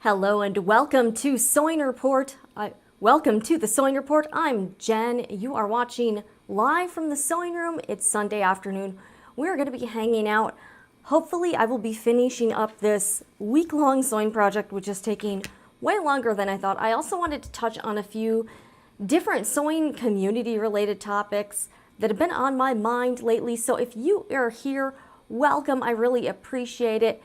Hello and welcome to Sewing Report. Welcome to the Sewing Report. I'm Jen. You are watching live from the sewing room. It's Sunday afternoon. We're going to be hanging out. Hopefully I will be finishing up this week-long sewing project, which is taking way longer than I thought. I also wanted to touch on a few different sewing community-related topics that have been on my mind lately. So if you are here, welcome. I really appreciate it.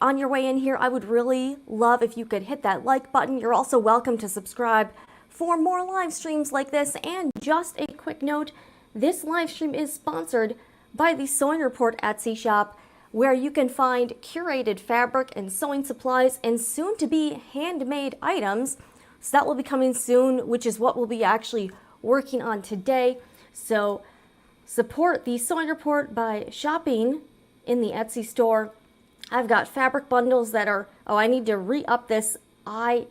On your way in here, I would really love if you could hit that like button. You're also welcome to subscribe for more live streams like this. And just a quick note, this live stream is sponsored by the Sewing Report Etsy shop, where you can find curated fabric and sewing supplies and soon to be handmade items. So that will be coming soon, which is what we'll be actually working on today. So support the Sewing Report by shopping in the Etsy store. I've got fabric bundles that are, I need to re-up this. I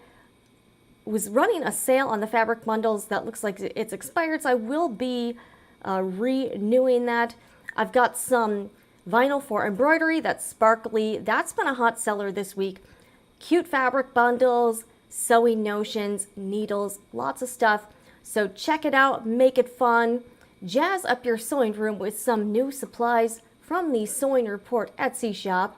was running a sale on the fabric bundles that looks like it's expired, so I will be renewing that. I've got some vinyl for embroidery that's sparkly. That's been a hot seller this week. Cute fabric bundles, sewing notions, needles, lots of stuff. So check it out, make it fun. Jazz up your sewing room with some new supplies from the Sewing Report Etsy shop.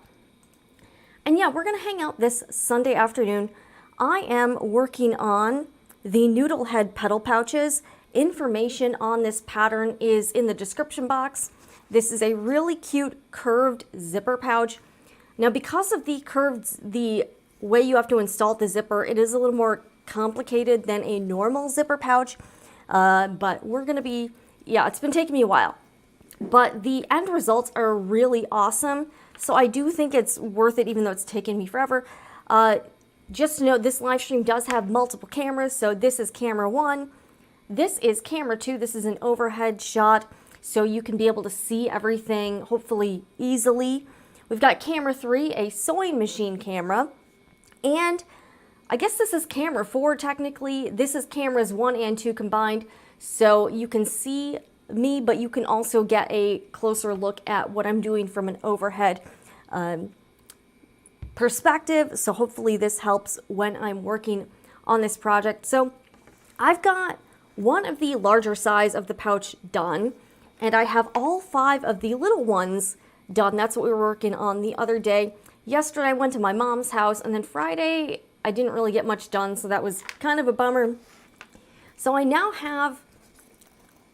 And yeah, we're going to hang out this Sunday afternoon. I am working on the Noodlehead Petal pouches. Information on this pattern is in the description box. This is a really cute curved zipper pouch. Now, because of the way you have to install the zipper, it is a little more complicated than a normal zipper pouch. But we're going to be, it's been taking me a while. But the end results are really awesome. So I do think it's worth it, even though it's taken me forever. Just to note, this live stream does have multiple cameras. So this is camera 1. This is camera 2. This is an overhead shot, so you can be able to see everything, hopefully easily. We've got camera 3, a sewing machine camera. And I guess this is camera 4, technically. This is cameras 1 and 2 combined. So you can see me, but you can also get a closer look at what I'm doing from an overhead perspective. So hopefully this helps when I'm working on this project. So I've got one of the larger size of the pouch done, and I have all 5 of the little ones done. That's what we were working on the other day. Yesterday I went to my mom's house, and then Friday I didn't really get much done, so that was kind of a bummer. So I now have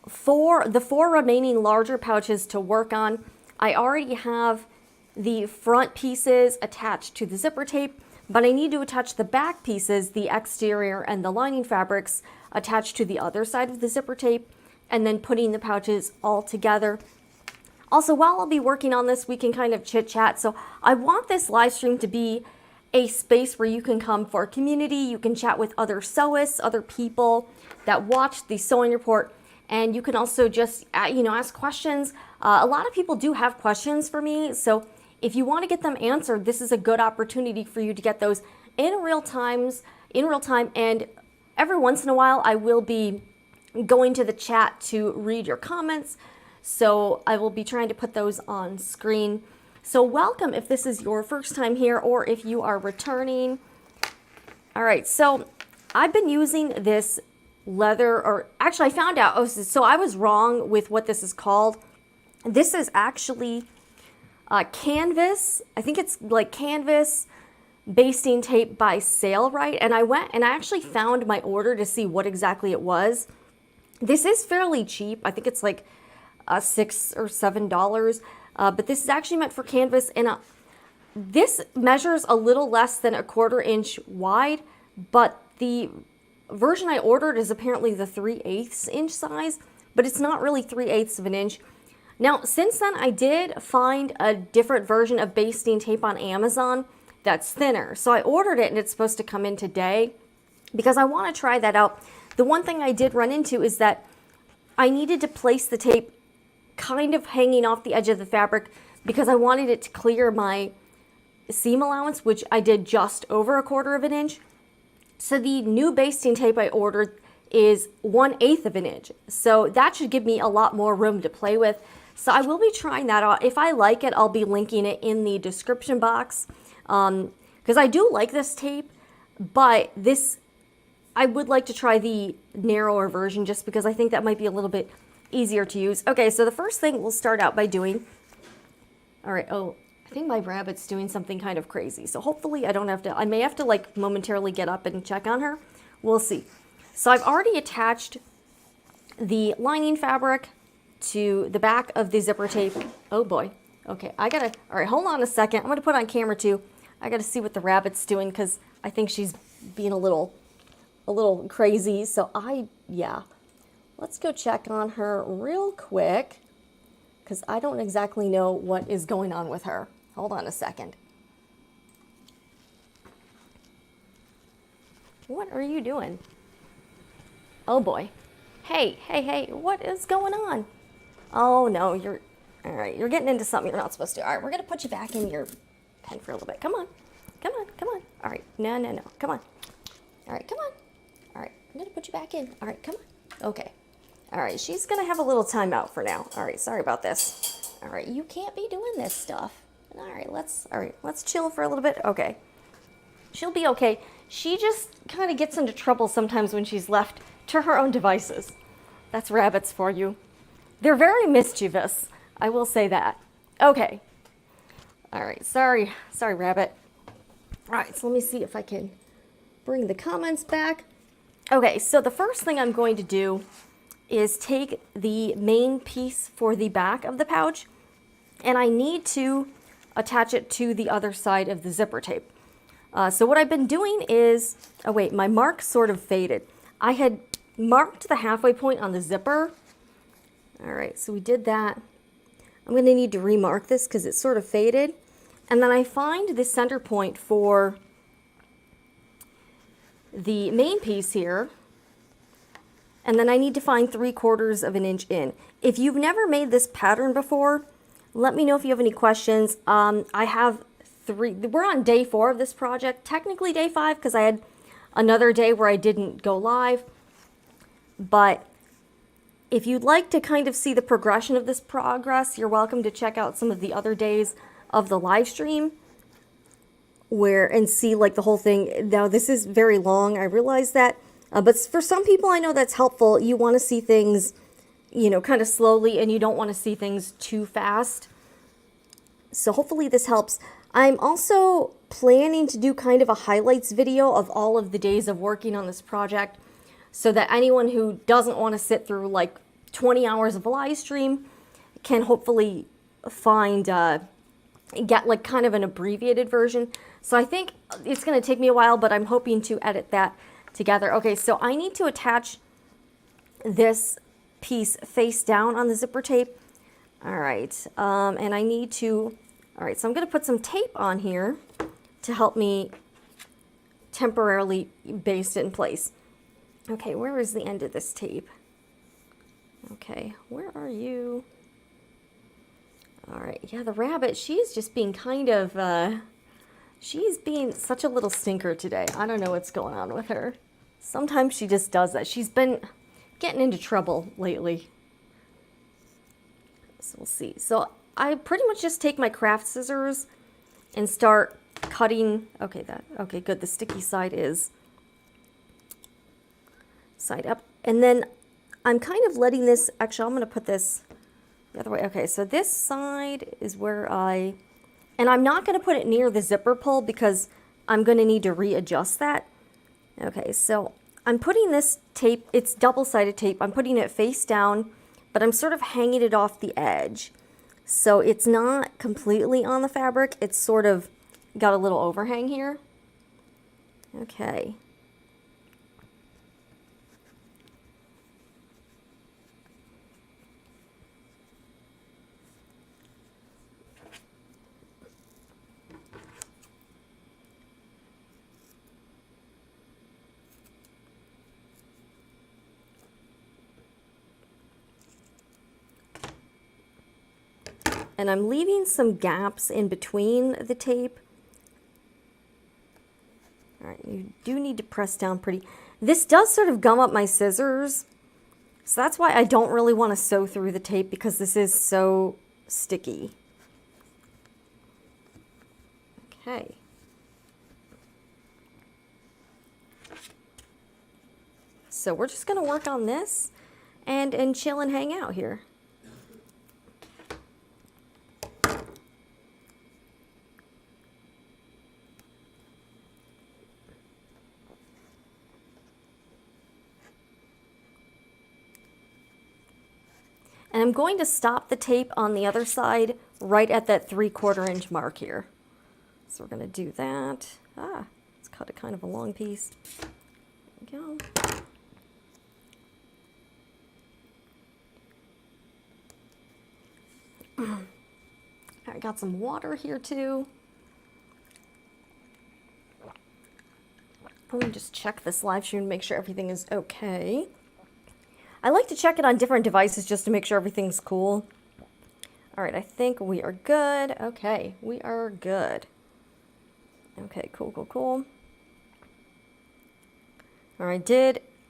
the 4 remaining larger pouches to work on. I already have the front pieces attached to the zipper tape, but I need to attach the back pieces, the exterior and the lining fabrics, attached to the other side of the zipper tape, and then putting the pouches all together. Also, while I'll be working on this, we can kind of chit chat. So I want this live stream to be a space where you can come for community. You can chat with other sewists, other people that watch the Sewing Report. And you can also just, ask questions. A lot of people do have questions for me. So if you want to get them answered, this is a good opportunity for you to get those in real time. And every once in a while, I will be going to the chat to read your comments. So I will be trying to put those on screen. So welcome if this is your first time here or if you are returning. All right, so I've been using this leather, or actually I found out, so I was wrong with what this is called. This is actually canvas. I think it's like canvas basting tape by Serrated, and I went and I actually found my order to see what exactly it was. This is fairly cheap. I think it's like $6 or $7, but this is actually meant for canvas, and this measures a little less than a 1/4 inch wide, but the version I ordered is apparently the 3/8 inch size, but it's not really 3/8 of an inch. Now, since then, I did find a different version of basting tape on Amazon that's thinner. So I ordered it, and it's supposed to come in today because I want to try that out. The one thing I did run into is that I needed to place the tape kind of hanging off the edge of the fabric because I wanted it to clear my seam allowance, which I did just over a 1/4 of an inch. So the new basting tape I ordered is 1/8 of an inch. So that should give me a lot more room to play with. So I will be trying that out. If I like it, I'll be linking it in the description box. because I do like this tape, but this, I would like to try the narrower version just because I think that might be a little bit easier to use. Okay, so the first thing we'll start out by doing, all right, oh, I think my rabbit's doing something kind of crazy. So hopefully I don't have to, I may have to like momentarily get up and check on her. We'll see. So I've already attached the lining fabric to the back of the zipper tape. Oh boy. Okay, I gotta, all right, hold on a second. I'm gonna put on camera too. I gotta see what the rabbit's doing because I think she's being a little crazy. So yeah, let's go check on her real quick because I don't exactly know what is going on with her. Hold on a second. What are you doing? Oh boy. Hey, what is going on? Oh no, all right, you're getting into something you're not supposed to. All right, we're gonna put you back in your pen for a little bit. Come on. All right, no, come on. All right, come on. All right, I'm gonna put you back in. All right, come on. Okay. All right, she's gonna have a little timeout for now. All right, sorry about this. All right, you can't be doing this stuff. All right, let's chill for a little bit. Okay. She'll be okay. She just kind of gets into trouble sometimes when she's left to her own devices. That's rabbits for you. They're very mischievous. I will say that. Okay. All right. Sorry, rabbit. All right. So let me see if I can bring the comments back. Okay. So the first thing I'm going to do is take the main piece for the back of the pouch, and I need to attach it to the other side of the zipper tape. So what I've been doing is, oh wait, my mark sort of faded. I had marked the halfway point on the zipper. All right, so we did that. I'm gonna need to remark this because it's sort of faded. And then I find the center point for the main piece here. And then I need to find 3/4 of an inch in. If you've never made this pattern before, let me know if you have any questions. I have we're on day 4 of this project, technically day 5 because I had another day where I didn't go live. But if you'd like to kind of see the progression of this progress, you're welcome to check out some of the other days of the live stream and see like the whole thing. Now this is very long, I realize that, but for some people I know that's helpful. You want to see things, you know, kind of slowly, and you don't want to see things too fast. So hopefully this helps. I'm also planning to do kind of a highlights video of all of the days of working on this project so that anyone who doesn't want to sit through like 20 hours of live stream can hopefully get like kind of an abbreviated version. So I think it's going to take me a while, but I'm hoping to edit that together. Okay, so I need to attach this piece face down on the zipper tape. All right, and I need to, all right, so I'm going to put some tape on here to help me temporarily baste it in place. Okay, where is the end of this tape? Okay, where are you? All right, yeah, the rabbit, she's just being kind of, she's being such a little stinker today. I don't know what's going on with her. Sometimes she just does that. She's been getting into trouble lately. So we'll see. So I pretty much just take my craft scissors and start cutting. Okay, okay, good. The sticky side is side up. And then I'm kind of letting this, actually, I'm going to put this the other way. Okay, so this side is where and I'm not going to put it near the zipper pull because I'm going to need to readjust that. Okay, so I'm putting this tape, it's double-sided tape. I'm putting it face down, but I'm sort of hanging it off the edge. So it's not completely on the fabric. It's sort of got a little overhang here. Okay. And I'm leaving some gaps in between the tape. All right, you do need to press down pretty. This does sort of gum up my scissors. So that's why I don't really want to sew through the tape because this is so sticky. Okay. So we're just going to work on this and chill and hang out here. And I'm going to stop the tape on the other side right at that 3/4 inch mark here. So we're going to do that. Let's cut a kind of a long piece. There we go. I got some water here too. Let me just check this live stream to make sure everything is okay. I like to check it on different devices just to make sure everything's cool. All right, I think we are good. Okay, we are good. Okay, cool, cool, cool. All right,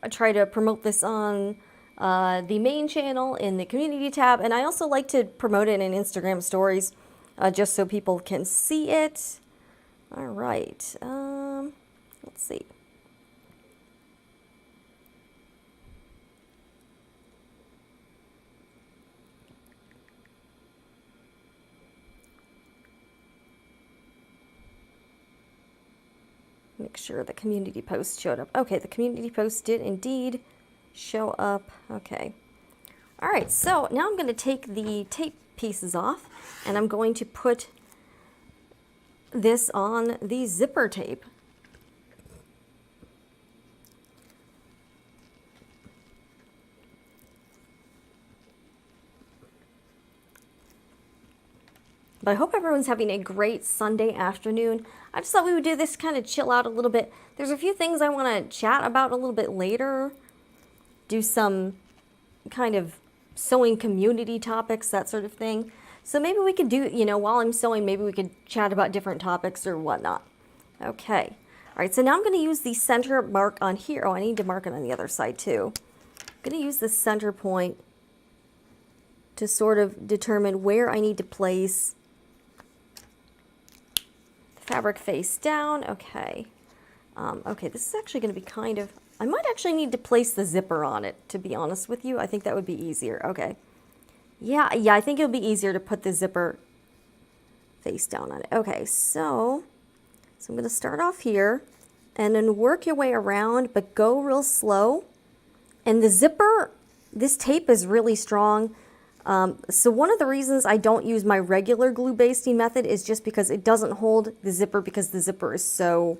I try to promote this on the main channel in the community tab, and I also like to promote it in Instagram stories just so people can see it. All right, let's see. Make sure the community post showed up. Okay, the community post did indeed show up. Okay. All right, so now I'm going to take the tape pieces off and I'm going to put this on the zipper tape. But I hope everyone's having a great Sunday afternoon. I just thought we would do this kind of chill out a little bit. There's a few things I want to chat about a little bit later. Do some kind of sewing community topics, that sort of thing. So maybe we could do, while I'm sewing, maybe we could chat about different topics or whatnot. Okay. All right, so now I'm going to use the center mark on here. Oh, I need to mark it on the other side too. I'm going to use the center point to sort of determine where I need to place fabric face down. Okay. Okay, this is actually going to be kind of, I might actually need to place the zipper on it, to be honest with you. I think that would be easier. Okay. Yeah, I think it'll be easier to put the zipper face down on it. Okay, so I'm going to start off here and then work your way around, but go real slow. And the zipper, this tape is really strong. So one of the reasons I don't use my regular glue basting method is just because it doesn't hold the zipper because the zipper is so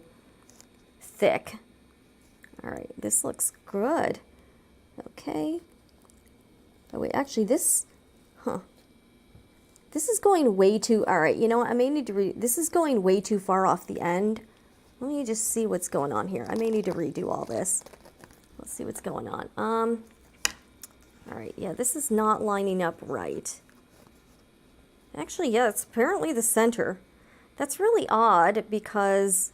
thick. All right, this looks good. Okay. Oh wait, actually this is going way too, all right, you know what, I may need to this is going way too far off the end. Let me just see what's going on here. I may need to redo all this. Let's see what's going on. All right, yeah, this is not lining up right. Actually, yeah, it's apparently the center. That's really odd because,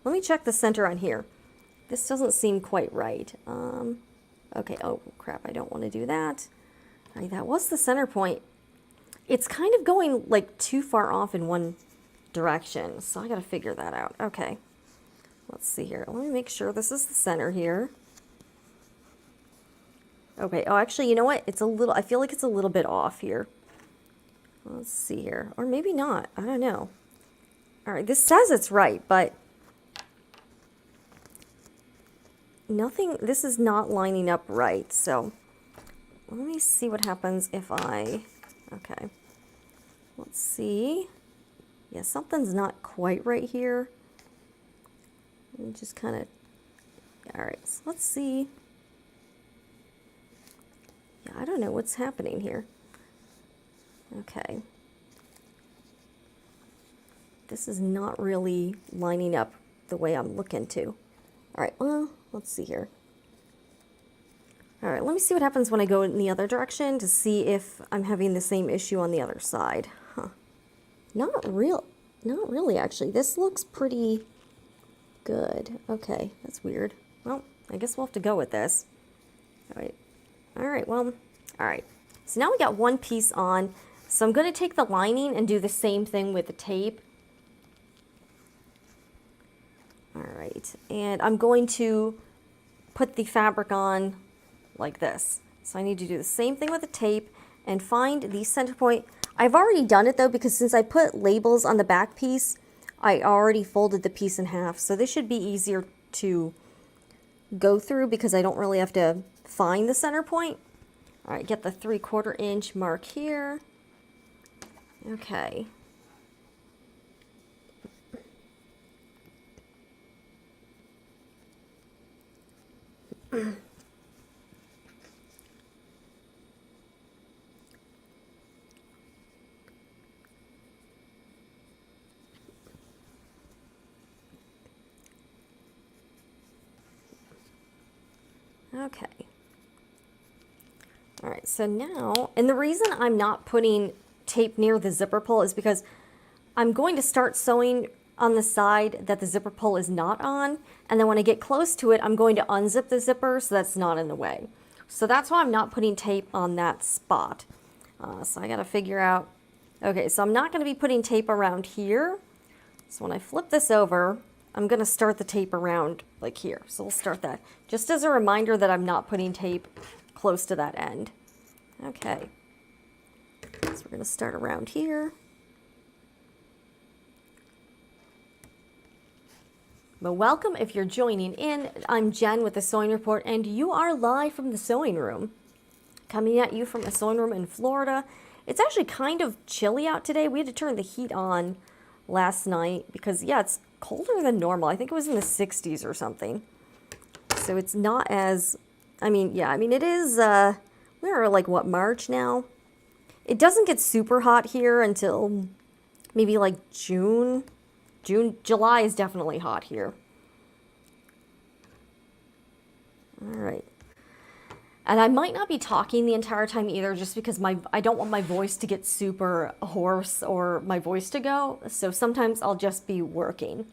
let me check the center on here. This doesn't seem quite right. Okay, oh crap, I don't want to do that. All right, that was the center point. It's kind of going like too far off in one direction, so I gotta figure that out. Okay, let's see here. Let me make sure this is the center here. Okay, oh, actually, you know what? It's a little, I feel like it's a little bit off here. Let's see here. Or maybe not. I don't know. All right, this says it's right, but nothing, this is not lining up right. So let me see what happens if I, okay. Let's see. Yeah, something's not quite right here. Let me just kind of, all right, so let's see. I don't know what's happening here. Okay. This is not really lining up the way I'm looking to. All right, well, let's see here. All right, let me see what happens when I go in the other direction to see if I'm having the same issue on the other side. Huh. Not really, actually. This looks pretty good. Okay, that's weird. Well, I guess we'll have to go with this. All right. All right, well, all right. So now we got one piece on. So I'm going to take the lining and do the same thing with the tape. All right, and I'm going to put the fabric on like this. So I need to do the same thing with the tape and find the center point. I've already done it though, because since I put labels on the back piece, I already folded the piece in half. So this should be easier to go through because I don't really have to find the center point. All right, get the 3/4 inch mark here. Okay. Okay. All right, so now, and the reason I'm not putting tape near the zipper pull is because I'm going to start sewing on the side that the zipper pull is not on, and then when I get close to it, I'm going to unzip the zipper so that's not in the way. So that's why I'm not putting tape on that spot. So I gotta figure out, okay, so I'm not gonna be putting tape around here. So when I flip this over, I'm gonna start the tape around like here. So we'll start that. Just as a reminder that I'm not putting tape close to that end. Okay, so we're gonna start around here. But welcome if you're joining in. I'm Jen with the Sewing Report, and you are live from the sewing room. Coming at you from a sewing room in Florida. It's actually kind of chilly out today. We had to turn the heat on last night because, yeah, it's colder than normal. I think it was in the 60s or something. So it's not as, I mean, it is, we're like, what, March now? It doesn't get super hot here until maybe like June. July is definitely hot here. All right. And I might not be talking the entire time either, just because I don't want my voice to get super hoarse or my voice to go. So sometimes I'll just be working.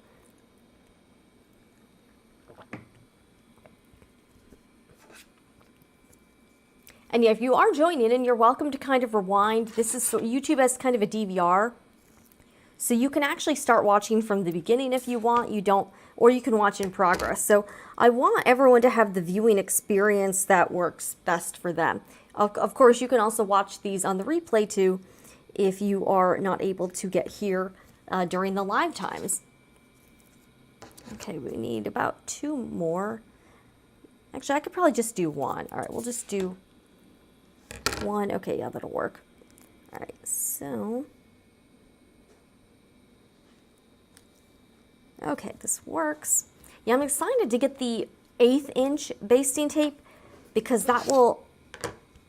And yeah, if you are joining in, you're welcome to kind of rewind. This is, so YouTube has kind of a DVR. So you can actually start watching from the beginning if you want, or you can watch in progress. So I want everyone to have the viewing experience that works best for them. Of course, you can also watch these on the replay too, if you are not able to get here during the live times. Okay, we need about 2 more. Actually, I could probably just do 1. All right, we'll just do 1. Okay, yeah, that'll work. All right, so... Okay, this works. Yeah, I'm excited to get the 1/8 inch basting tape because that will,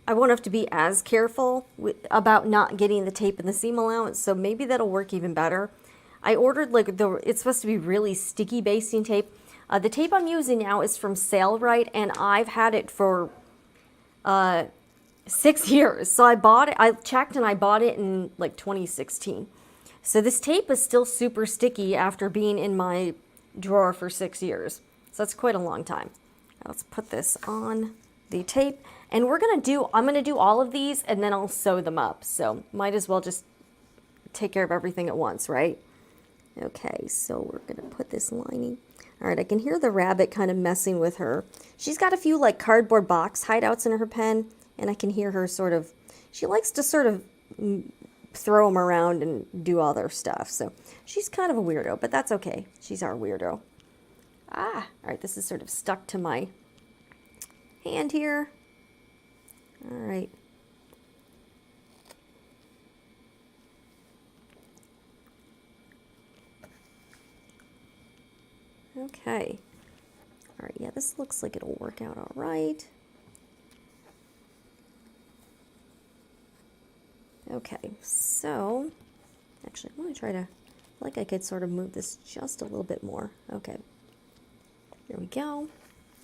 I won't have to be as careful about not getting the tape in the seam allowance, so maybe that'll work even better. I ordered it's supposed to be really sticky basting tape. The tape I'm using now is from Serrated, and I've had it for 6 years. So I checked and I bought it in like 2016. So this tape is still super sticky after being in my drawer for 6 years. So that's quite a long time. Now let's put this on the tape. And I'm gonna do all of these and then I'll sew them up. So might as well just take care of everything at once, right? Okay, so we're gonna put this lining. All right, I can hear the rabbit kind of messing with her. She's got a few like cardboard box hideouts in her pen, and I can hear her she likes to sort of throw them around and do all their stuff. So she's kind of a weirdo, but that's okay. She's our weirdo. All right, this is sort of stuck to my hand here. All right. Okay. All right, yeah, this looks like it'll work out all right. Okay, so actually I'm going to try to, I could sort of move this just a little bit more. Okay, here we go. All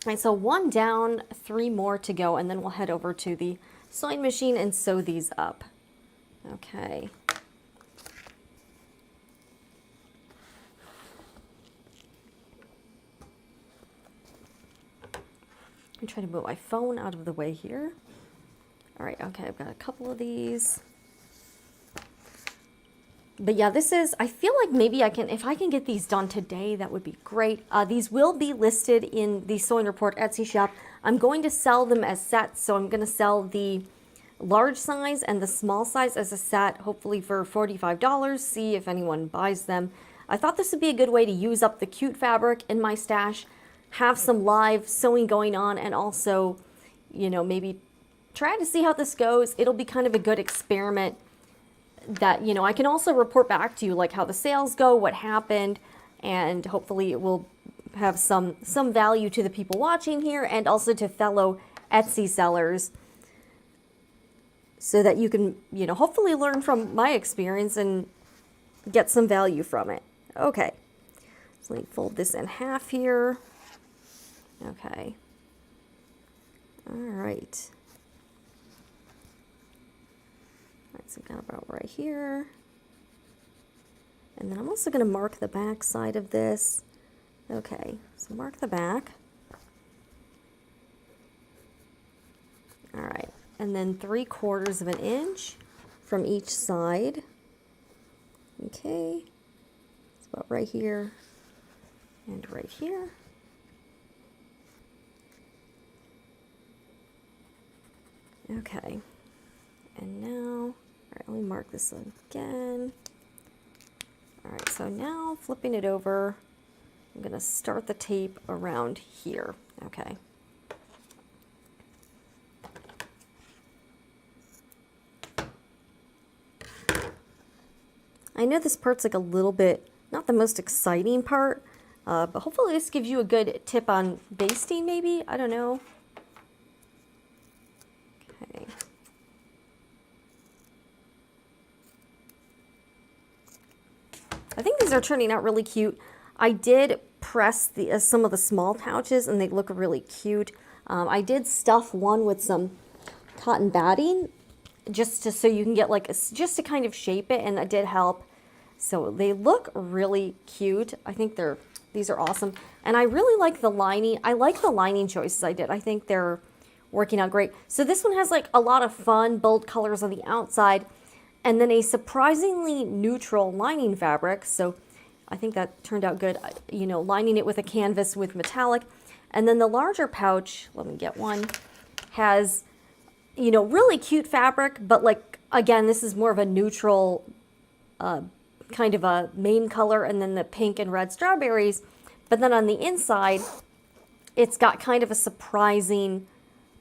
right, so 1 down, 3 more to go, and then we'll head over to the sewing machine and sew these up. Okay. I'm trying to move my phone out of the way here. All right, okay, I've got a couple of these. But yeah, this is, I feel like maybe I can, if I can get these done today, that would be great. These will be listed in the Sewing Report Etsy shop. I'm going to sell them as sets, so I'm going to sell the large size and the small size as a set, hopefully for $45, see if anyone buys them. I thought this would be a good way to use up the cute fabric in my stash, have some live sewing going on, and also, you know, maybe try to see how this goes. It'll be kind of a good experiment that, you know, I can also report back to you like how the sales go, what happened, and hopefully it will have some value to the people watching here and also to fellow Etsy sellers, so that you can, you know, hopefully learn from my experience and get some value from it. Okay, so let me fold this in half here. Okay, all right. All right, so I've got about right here. And then I'm also going to mark the back side of this. Okay, so mark the back. All right. And then 3/4 of an inch from each side. Okay, it's about right here and right here. Okay, and now, all right, let me mark this again. All right, so now flipping it over, I'm gonna start the tape around here, okay. I know this part's like a little bit, not the most exciting part, but hopefully this gives you a good tip on basting maybe, I don't know. Okay. I think these are turning out really cute. I did press some of the small pouches and they look really cute. I did stuff one with some cotton batting just so you can get like, just to kind of shape it, and that did help. So they look really cute. I think these are awesome. And I really like the lining. I like the lining choices I did. I think they're working out great. So this one has like a lot of fun, bold colors on the outside, and then a surprisingly neutral lining fabric. So I think that turned out good, you know, lining it with a canvas with metallic. And then the larger pouch, let me get one, has, you know, really cute fabric, but like, again, this is more of a neutral, kind of a main color, and then the pink and red strawberries. But then on the inside, it's got kind of a surprising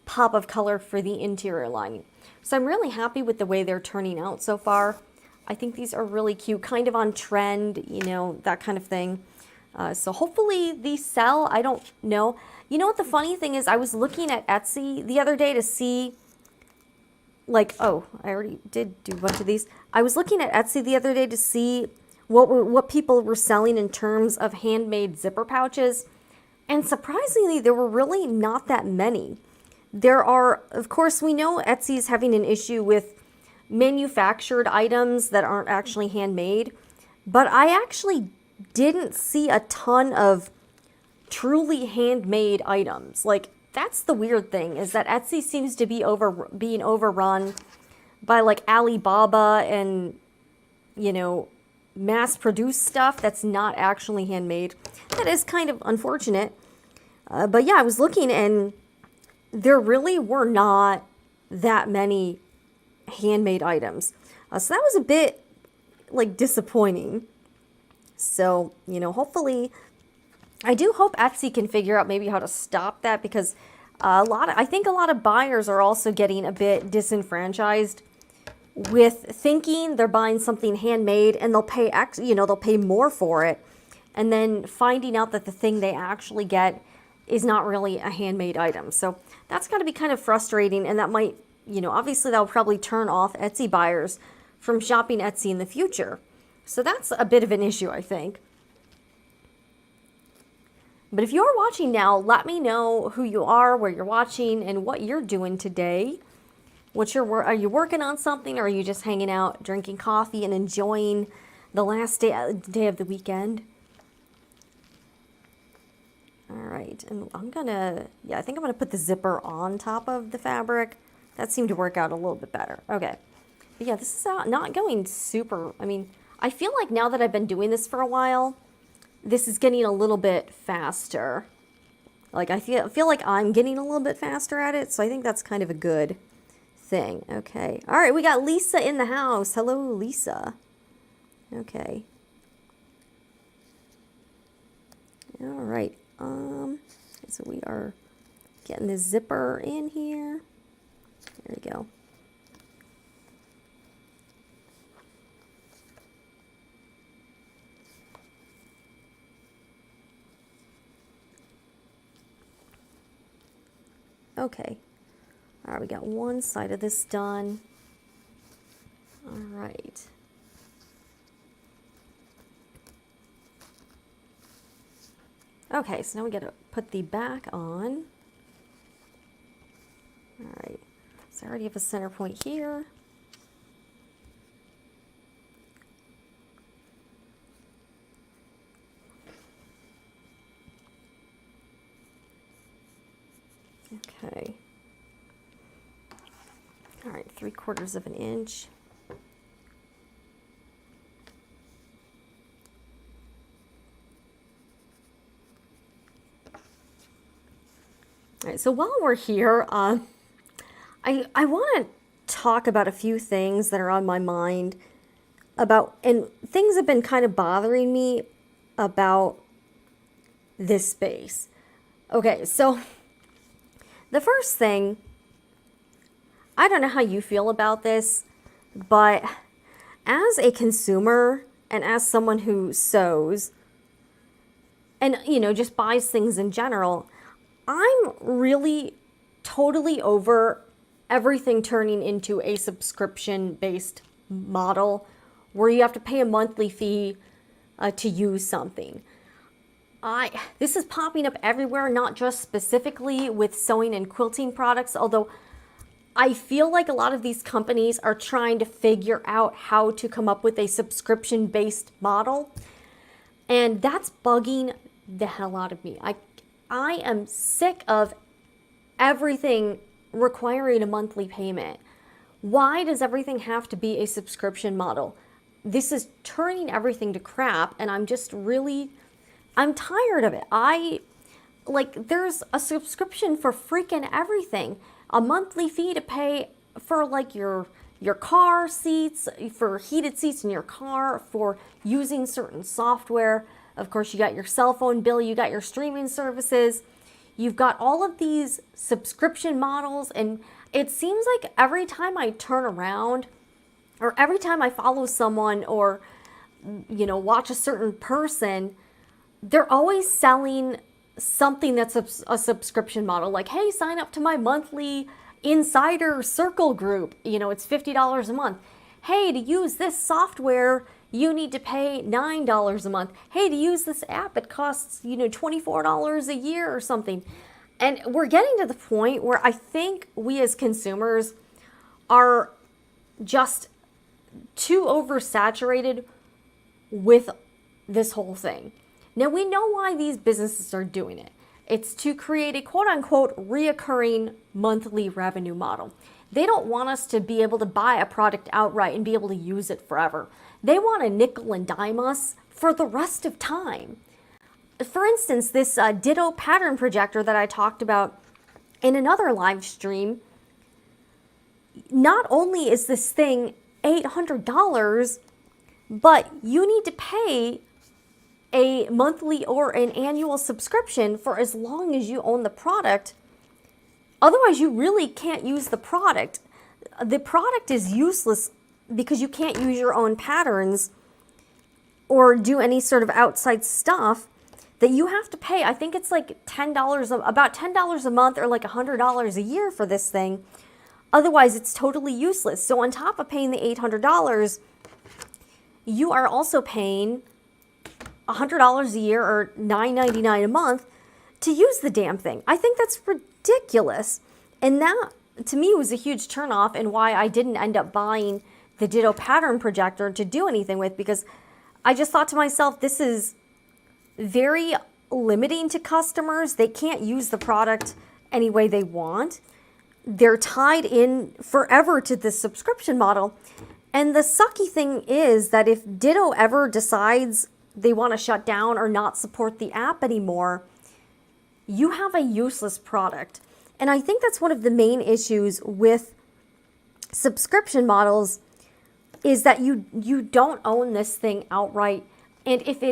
pop of color for the interior lining. So I'm really happy with the way they're turning out so far. I think these are really cute, kind of on trend, you know, that kind of thing. So hopefully these sell. I don't know. You know what the funny thing is? I was looking at Etsy the other day to see, like, oh, I already did do a bunch of these. I was looking at Etsy the other day to see what people were selling in terms of handmade zipper pouches. And surprisingly, there were really not that many. There are, of course, we know Etsy is having an issue with manufactured items that aren't actually handmade. But I actually didn't see a ton of truly handmade items. Like, that's the weird thing, is that Etsy seems to be being overrun by like Alibaba and, you know, mass-produced stuff that's not actually handmade. That is kind of unfortunate. But yeah, I was looking and there really were not that many handmade items. So that was a bit like disappointing. So, you know, hopefully, I do hope Etsy can figure out maybe how to stop that, because I think a lot of buyers are also getting a bit disenfranchised with thinking they're buying something handmade and they'll pay they'll pay more for it, and then finding out that the thing they actually get is not really a handmade item. So that's got to be kind of frustrating, and that might, you know, obviously that will probably turn off Etsy buyers from shopping Etsy in the future. So that's a bit of an issue, I think. But if you're watching now, let me know who you are, where you're watching, and what you're doing today. Are you working on something, or are you just hanging out, drinking coffee, and enjoying the last day of the weekend? All right, and I think I'm gonna put the zipper on top of the fabric. That seemed to work out a little bit better. Okay, but yeah, this is not going super. I mean, I feel like now that I've been doing this for a while, this is getting a little bit faster. Like I feel like I'm getting a little bit faster at it, so I think that's kind of a good thing. Okay. All right, we got Lisa in the house. Hello, Lisa. Okay. All right. So we are getting the zipper in here. There we go. Okay. All right, we got one side of this done. All right. Okay, so now we got to put the back on. All right, so I already have a center point here. Okay. All right, 3/4 of an inch. All right, so while we're here, I want to talk about a few things that are on my mind about, and things have been kind of bothering me about this space. Okay, so the first thing, I don't know how you feel about this, but as a consumer and as someone who sews and, just buys things in general, I'm really totally over everything turning into a subscription-based model where you have to pay a monthly fee to use something. This is popping up everywhere, not just specifically with sewing and quilting products, although I feel like a lot of these companies are trying to figure out how to come up with a subscription-based model, and that's bugging the hell out of me. I am sick of everything requiring a monthly payment. Why does everything have to be a subscription model? This is turning everything to crap, and I'm tired of it. There's a subscription for freaking everything. A monthly fee to pay for your car seats, for heated seats in your car, for using certain software. Of course, you got your cell phone bill, you got your streaming services. You've got all of these subscription models, and it seems like every time I turn around or every time I follow someone or watch a certain person, they're always selling something that's a subscription model. Like, hey, sign up to my monthly insider circle group. It's $50 a month. Hey, to use this software, you need to pay $9 a month. Hey, to use this app, it costs, $24 a year or something. And we're getting to the point where I think we as consumers are just too oversaturated with this whole thing. Now, we know why these businesses are doing it. It's to create a quote-unquote reoccurring monthly revenue model. They don't want us to be able to buy a product outright and be able to use it forever. They want to nickel and dime us for the rest of time. For instance, this Ditto pattern projector that I talked about in another live stream, not only is this thing $800, but you need to pay a monthly or an annual subscription for as long as you own the product. Otherwise, you really can't use the product. The product is useless because you can't use your own patterns or do any sort of outside stuff that you have to pay. I think it's like about $10 a month or like $100 a year for this thing. Otherwise, it's totally useless. So on top of paying the $800, you are also paying $100 a year or $9.99 a month to use the damn thing. I think that's ridiculous. And that, to me, was a huge turnoff and why I didn't end up buying the Ditto pattern projector to do anything with, because I just thought to myself, this is very limiting to customers. They can't use the product any way they want. They're tied in forever to this subscription model. And the sucky thing is that if Ditto ever decides they want to shut down or not support the app anymore, you have a useless product. And I think that's one of the main issues with subscription models is that you don't own this thing outright. And if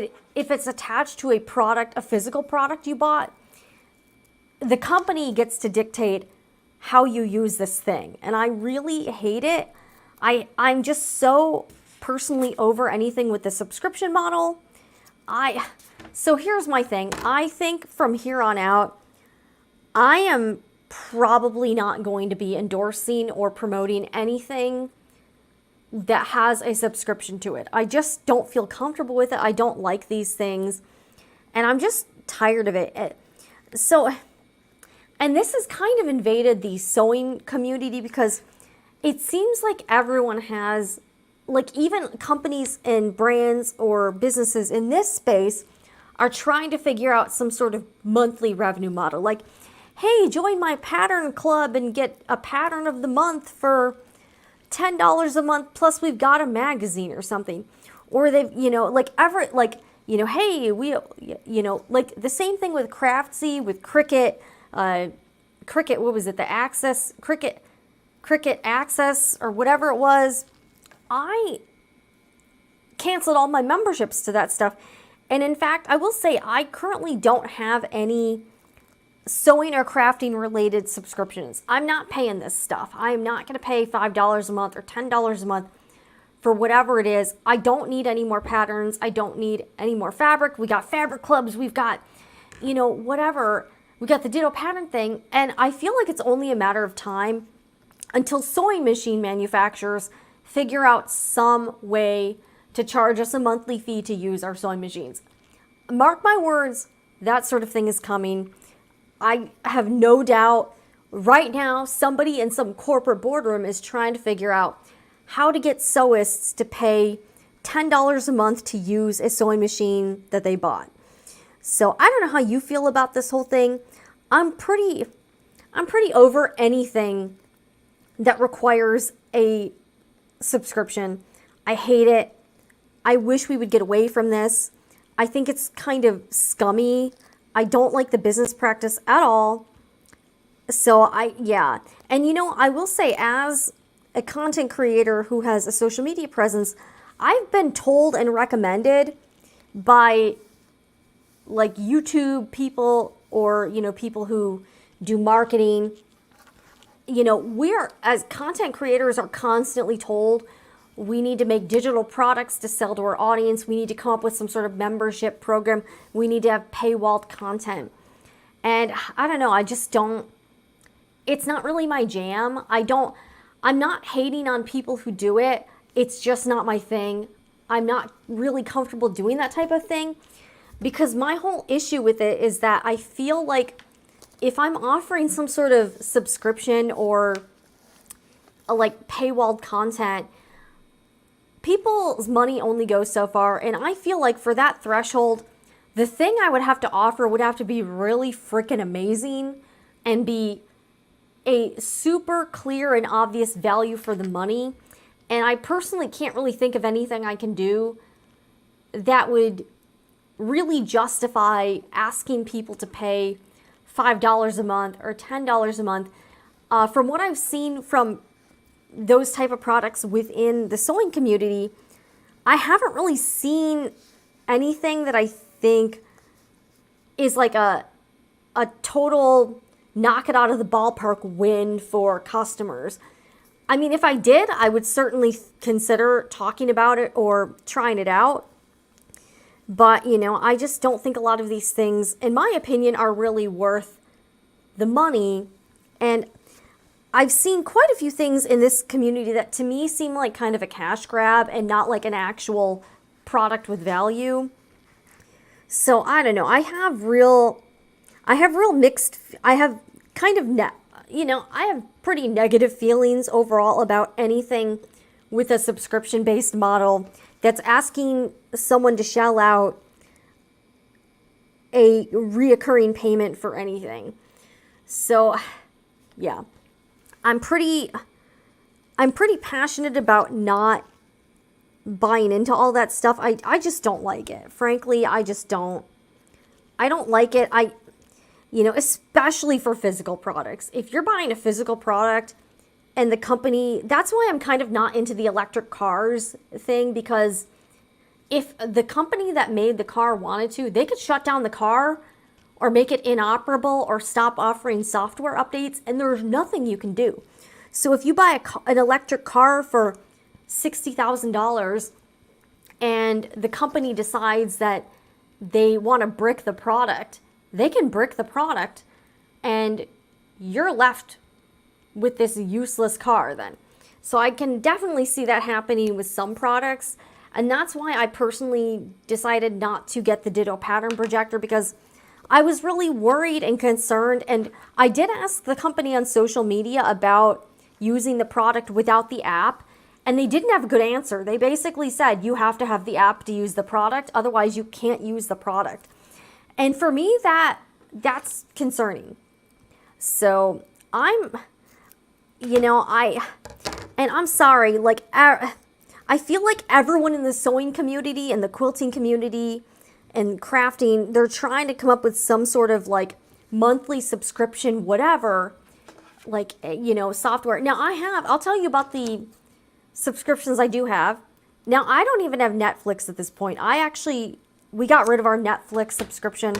it's attached to a product, a physical product you bought, the company gets to dictate how you use this thing. And I really hate it. I'm just so personally over anything with the subscription model. So here's my thing. I think from here on out, I am probably not going to be endorsing or promoting anything that has a subscription to it. I just don't feel comfortable with it. I don't like these things, and I'm just tired of it. And this has kind of invaded the sewing community because it seems like everyone has, like even companies and brands or businesses in this space are trying to figure out some sort of monthly revenue model. Like, hey, join my pattern club and get a pattern of the month for $10 a month, plus we've got a magazine or something. Or they've, hey, like the same thing with Craftsy, with Cricut, what was it, the Access, Cricut Access, or whatever it was. I canceled all my memberships to that stuff. And in fact, I will say I currently don't have any sewing or crafting related subscriptions. I'm not paying this stuff. I am not going to pay $5 a month or $10 a month for whatever it is. I don't need any more patterns. I don't need any more fabric. We got fabric clubs. We've got, whatever. We got the Ditto pattern thing. And I feel like it's only a matter of time until sewing machine manufacturers figure out some way to charge us a monthly fee to use our sewing machines. Mark my words, that sort of thing is coming. I have no doubt right now somebody in some corporate boardroom is trying to figure out how to get sewists to pay $10 a month to use a sewing machine that they bought. So I don't know how you feel about this whole thing. I'm pretty over anything that requires a subscription. I hate it. I wish we would get away from this. I think it's kind of scummy. I don't like the business practice at all. So yeah. And I will say, as a content creator who has a social media presence, I've been told and recommended by like YouTube people or, people who do marketing. We're, as content creators, are constantly told we need to make digital products to sell to our audience. We need to come up with some sort of membership program. We need to have paywalled content. And I don't know, I just don't, it's not really my jam. I'm not hating on people who do it. It's just not my thing. I'm not really comfortable doing that type of thing because my whole issue with it is that I feel like if I'm offering some sort of subscription or like paywalled content, people's money only goes so far, and I feel like for that threshold, the thing I would have to offer would have to be really freaking amazing and be a super clear and obvious value for the money. And I personally can't really think of anything I can do that would really justify asking people to pay $5 a month or $10 a month. From what I've seen from those type of products within the sewing community, I haven't really seen anything that I think is like a total knock it out of the ballpark win for customers. I mean, if I did, I would certainly consider talking about it or trying it out. But, I just don't think a lot of these things, in my opinion, are really worth the money. And I've seen quite a few things in this community that to me seem like kind of a cash grab and not like an actual product with value. So I don't know. I have pretty negative feelings overall about anything with a subscription-based model that's asking someone to shell out a reoccurring payment for anything. So, yeah. I'm pretty I'm pretty passionate about not buying into all that stuff. I just don't like it. Frankly, I just don't. I don't like it. Especially for physical products. If you're buying a physical product and the company, that's why I'm kind of not into the electric cars thing, because if the company that made the car wanted to, they could shut down the car or make it inoperable or stop offering software updates, and there's nothing you can do. So if you buy an electric car for $60,000 and the company decides that they want to brick the product, they can brick the product and you're left with this useless car then. So I can definitely see that happening with some products. And that's why I personally decided not to get the Ditto pattern projector, because I was really worried and concerned. And I did ask the company on social media about using the product without the app, and they didn't have a good answer. They basically said you have to have the app to use the product, otherwise you can't use the product. And for me, that's concerning. So I'm sorry, like, I feel like everyone in the sewing community and the quilting community and crafting, they're trying to come up with some sort of like monthly subscription, whatever, like, software. Now I'll tell you about the subscriptions I do have. Now I don't even have Netflix at this point. We got rid of our Netflix subscription.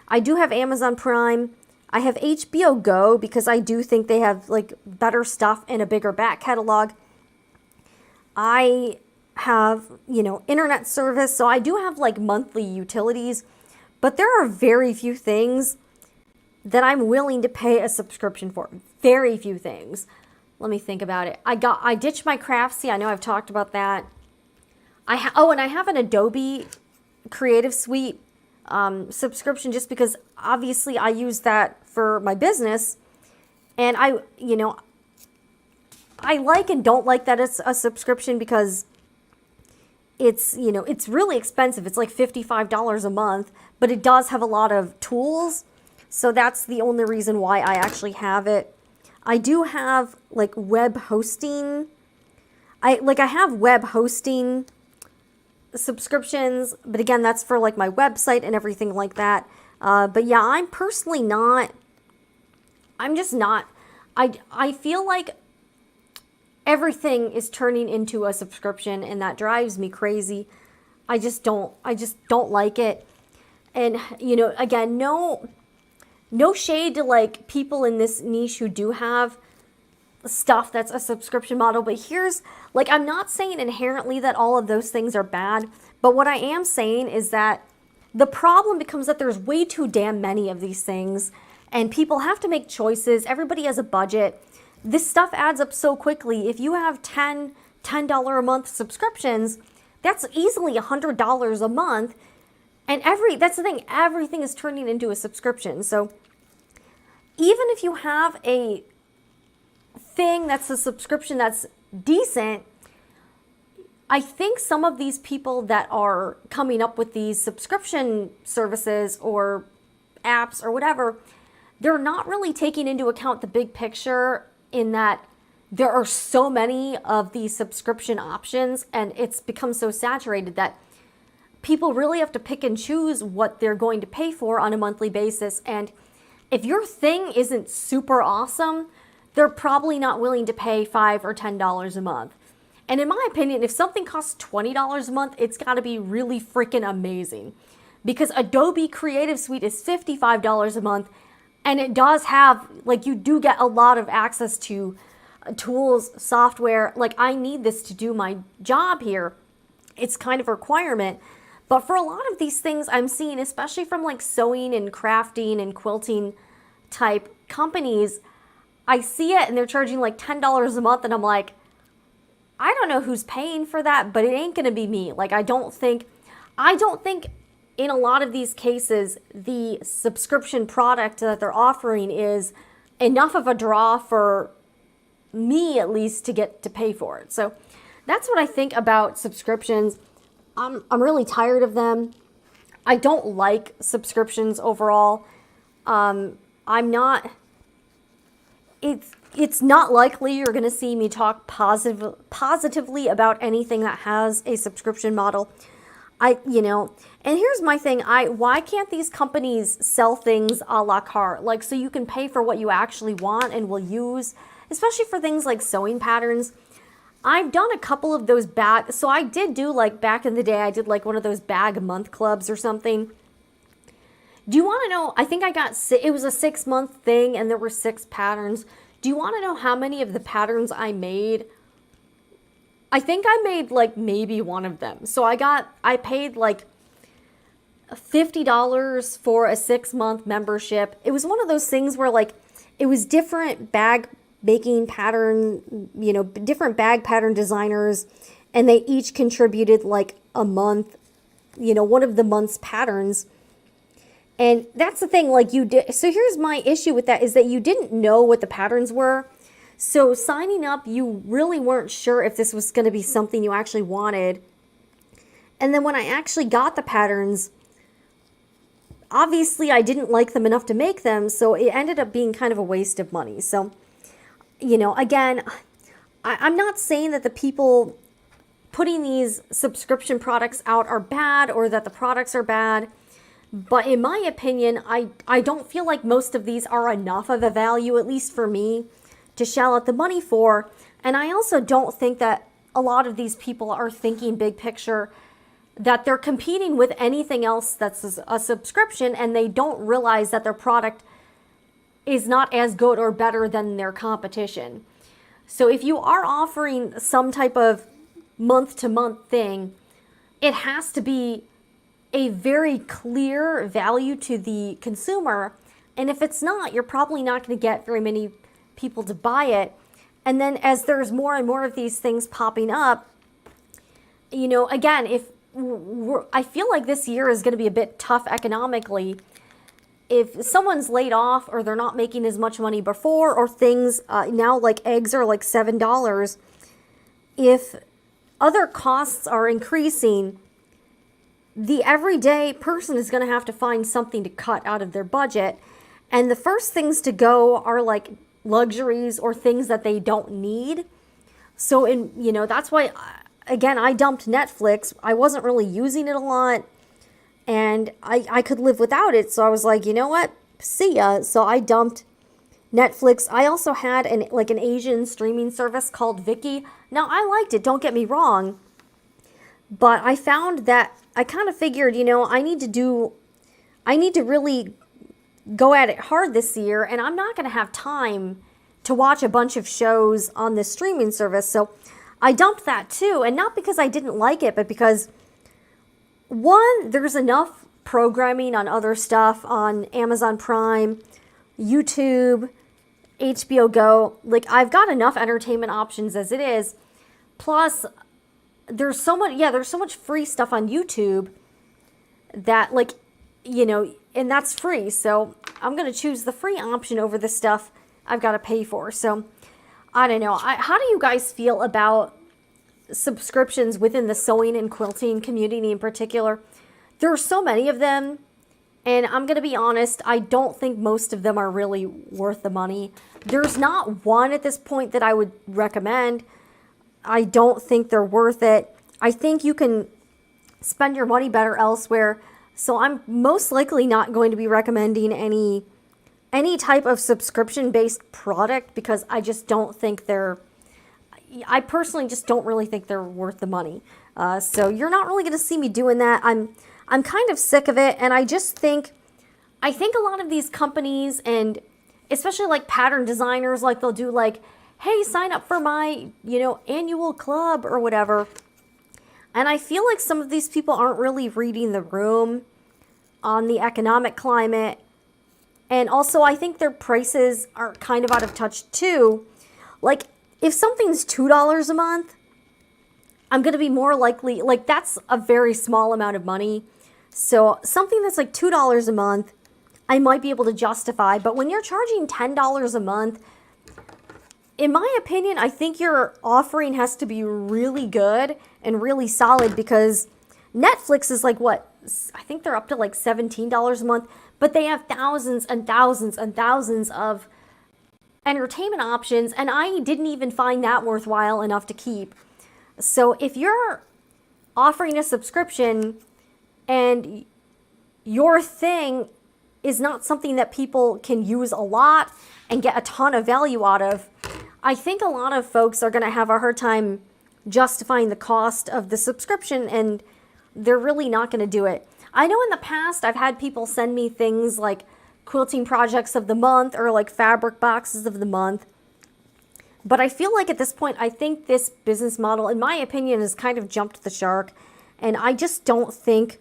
I do have Amazon Prime. I have HBO Go because I do think they have like better stuff and a bigger back catalog. I have, internet service. So I do have like monthly utilities, but there are very few things that I'm willing to pay a subscription for. Very few things. Let me think about it. I ditched my Craftsy. I know I've talked about that. And I have an Adobe Creative Suite subscription, just because obviously I use that for my business, and I like and don't like that it's a subscription, because it's really expensive. It's like $55 a month, but it does have a lot of tools, so that's the only reason why I actually have it. I do have like web hosting. I have web hosting subscriptions, but again, that's for like my website and everything like that. But yeah, I'm just not. I feel like everything is turning into a subscription, and that drives me crazy. I just don't like it. And again, no shade to like people in this niche who do have stuff that's a subscription model, but here's like, I'm not saying inherently that all of those things are bad, but what I am saying is that the problem becomes that there's way too damn many of these things, and people have to make choices. Everybody has a budget. This stuff adds up so quickly. If you have $10 a month subscriptions, that's easily $100 a month. And that's the thing, everything is turning into a subscription. So even if you have a thing that's a subscription that's decent, I think some of these people that are coming up with these subscription services or apps or whatever, they're not really taking into account the big picture, in that there are so many of these subscription options, and it's become so saturated that people really have to pick and choose what they're going to pay for on a monthly basis. And if your thing isn't super awesome, they're probably not willing to pay $5 or $10 a month. And in my opinion, if something costs $20 a month, it's got to be really freaking amazing, because Adobe Creative Suite is $55 a month, and it does have, like, you do get a lot of access to tools, software. Like, I need this to do my job here. It's kind of a requirement. But for a lot of these things I'm seeing, especially from like sewing and crafting and quilting type companies, I see it and they're charging like $10 a month, and I'm like, I don't know who's paying for that, but it ain't gonna be me. Like, I don't think in a lot of these cases, the subscription product that they're offering is enough of a draw for me, at least, to get to pay for it. So that's what I think about subscriptions. I'm really tired of them. I don't like subscriptions overall. I'm not, it's not likely you're going to see me talk positively about anything that has a subscription model. And here's my thing. Why can't these companies sell things a la carte? Like, so you can pay for what you actually want and will use, especially for things like sewing patterns. I've done a couple of those so I did do, like, back in the day, I did like one of those bag a month clubs or something. Do you want to know, I think it was a 6-month thing and there were 6 patterns. Do you want to know how many of the patterns I made? I think I made like maybe one of them. So I paid like $50 for a 6-month membership. It was one of those things where, like, it was different bag making pattern, different bag pattern designers, and they each contributed like a month, one of the month's patterns. And that's the thing, like, you did. So here's my issue with that, is that you didn't know what the patterns were. So signing up, you really weren't sure if this was going to be something you actually wanted. And then when I actually got the patterns, obviously I didn't like them enough to make them. So it ended up being kind of a waste of money. So, again, I'm not saying that the people putting these subscription products out are bad or that the products are bad. But in my opinion, I don't feel like most of these are enough of a value, at least for me, to shell out the money for. And I also don't think that a lot of these people are thinking big picture, that they're competing with anything else that's a subscription, and they don't realize that their product is not as good or better than their competition. So if you are offering some type of month-to-month thing, it has to be a very clear value to the consumer. And if it's not, you're probably not going to get very many people to buy it. And then as there's more and more of these things popping up, again, I feel like this year is going to be a bit tough economically. If someone's laid off or they're not making as much money before, or things now, like eggs are like $7, if other costs are increasing, the everyday person is going to have to find something to cut out of their budget. And the first things to go are like luxuries or things that they don't need. So that's why, again, I dumped Netflix. I wasn't really using it a lot, and I could live without it. So I was like, you know what? See ya. So I dumped Netflix. I also had an Asian streaming service called Viki. Now, I liked it, don't get me wrong. But I found that I kind of figured, I need to really go at it hard this year, and I'm not going to have time to watch a bunch of shows on this streaming service. So I dumped that too, and not because I didn't like it, but because, one, there's enough programming on other stuff on Amazon Prime, YouTube, HBO Go. Like, I've got enough entertainment options as it is. Plus, there's so much free stuff on YouTube that, and that's free. So I'm going to choose the free option over the stuff I've got to pay for. So I don't know. How do you guys feel about subscriptions within the sewing and quilting community in particular? There are so many of them, and I'm going to be honest, I don't think most of them are really worth the money. There's not one at this point that I would recommend. I don't think they're worth it. I think you can spend your money better elsewhere. So I'm most likely not going to be recommending any type of subscription-based product, because I just don't think I personally just don't really think they're worth the money. So you're not really going to see me doing that. I'm kind of sick of it, and I think a lot of these companies, and especially like pattern designers, like they'll do like, hey, sign up for my, annual club or whatever. And I feel like some of these people aren't really reading the room on the economic climate. And also, I think their prices are kind of out of touch too. Like, if something's $2 a month, I'm going to be more likely, like, that's a very small amount of money. So something that's like $2 a month, I might be able to justify. But when you're charging $10 a month, in my opinion, I think your offering has to be really good and really solid, because Netflix is like, what? I think they're up to like $17 a month, but they have thousands and thousands and thousands of entertainment options, and I didn't even find that worthwhile enough to keep. So if you're offering a subscription and your thing is not something that people can use a lot and get a ton of value out of, I think a lot of folks are going to have a hard time justifying the cost of the subscription, and they're really not going to do it. I know in the past I've had people send me things like quilting projects of the month or like fabric boxes of the month. But I feel like at this point, I think this business model, in my opinion, has kind of jumped the shark. And I just don't think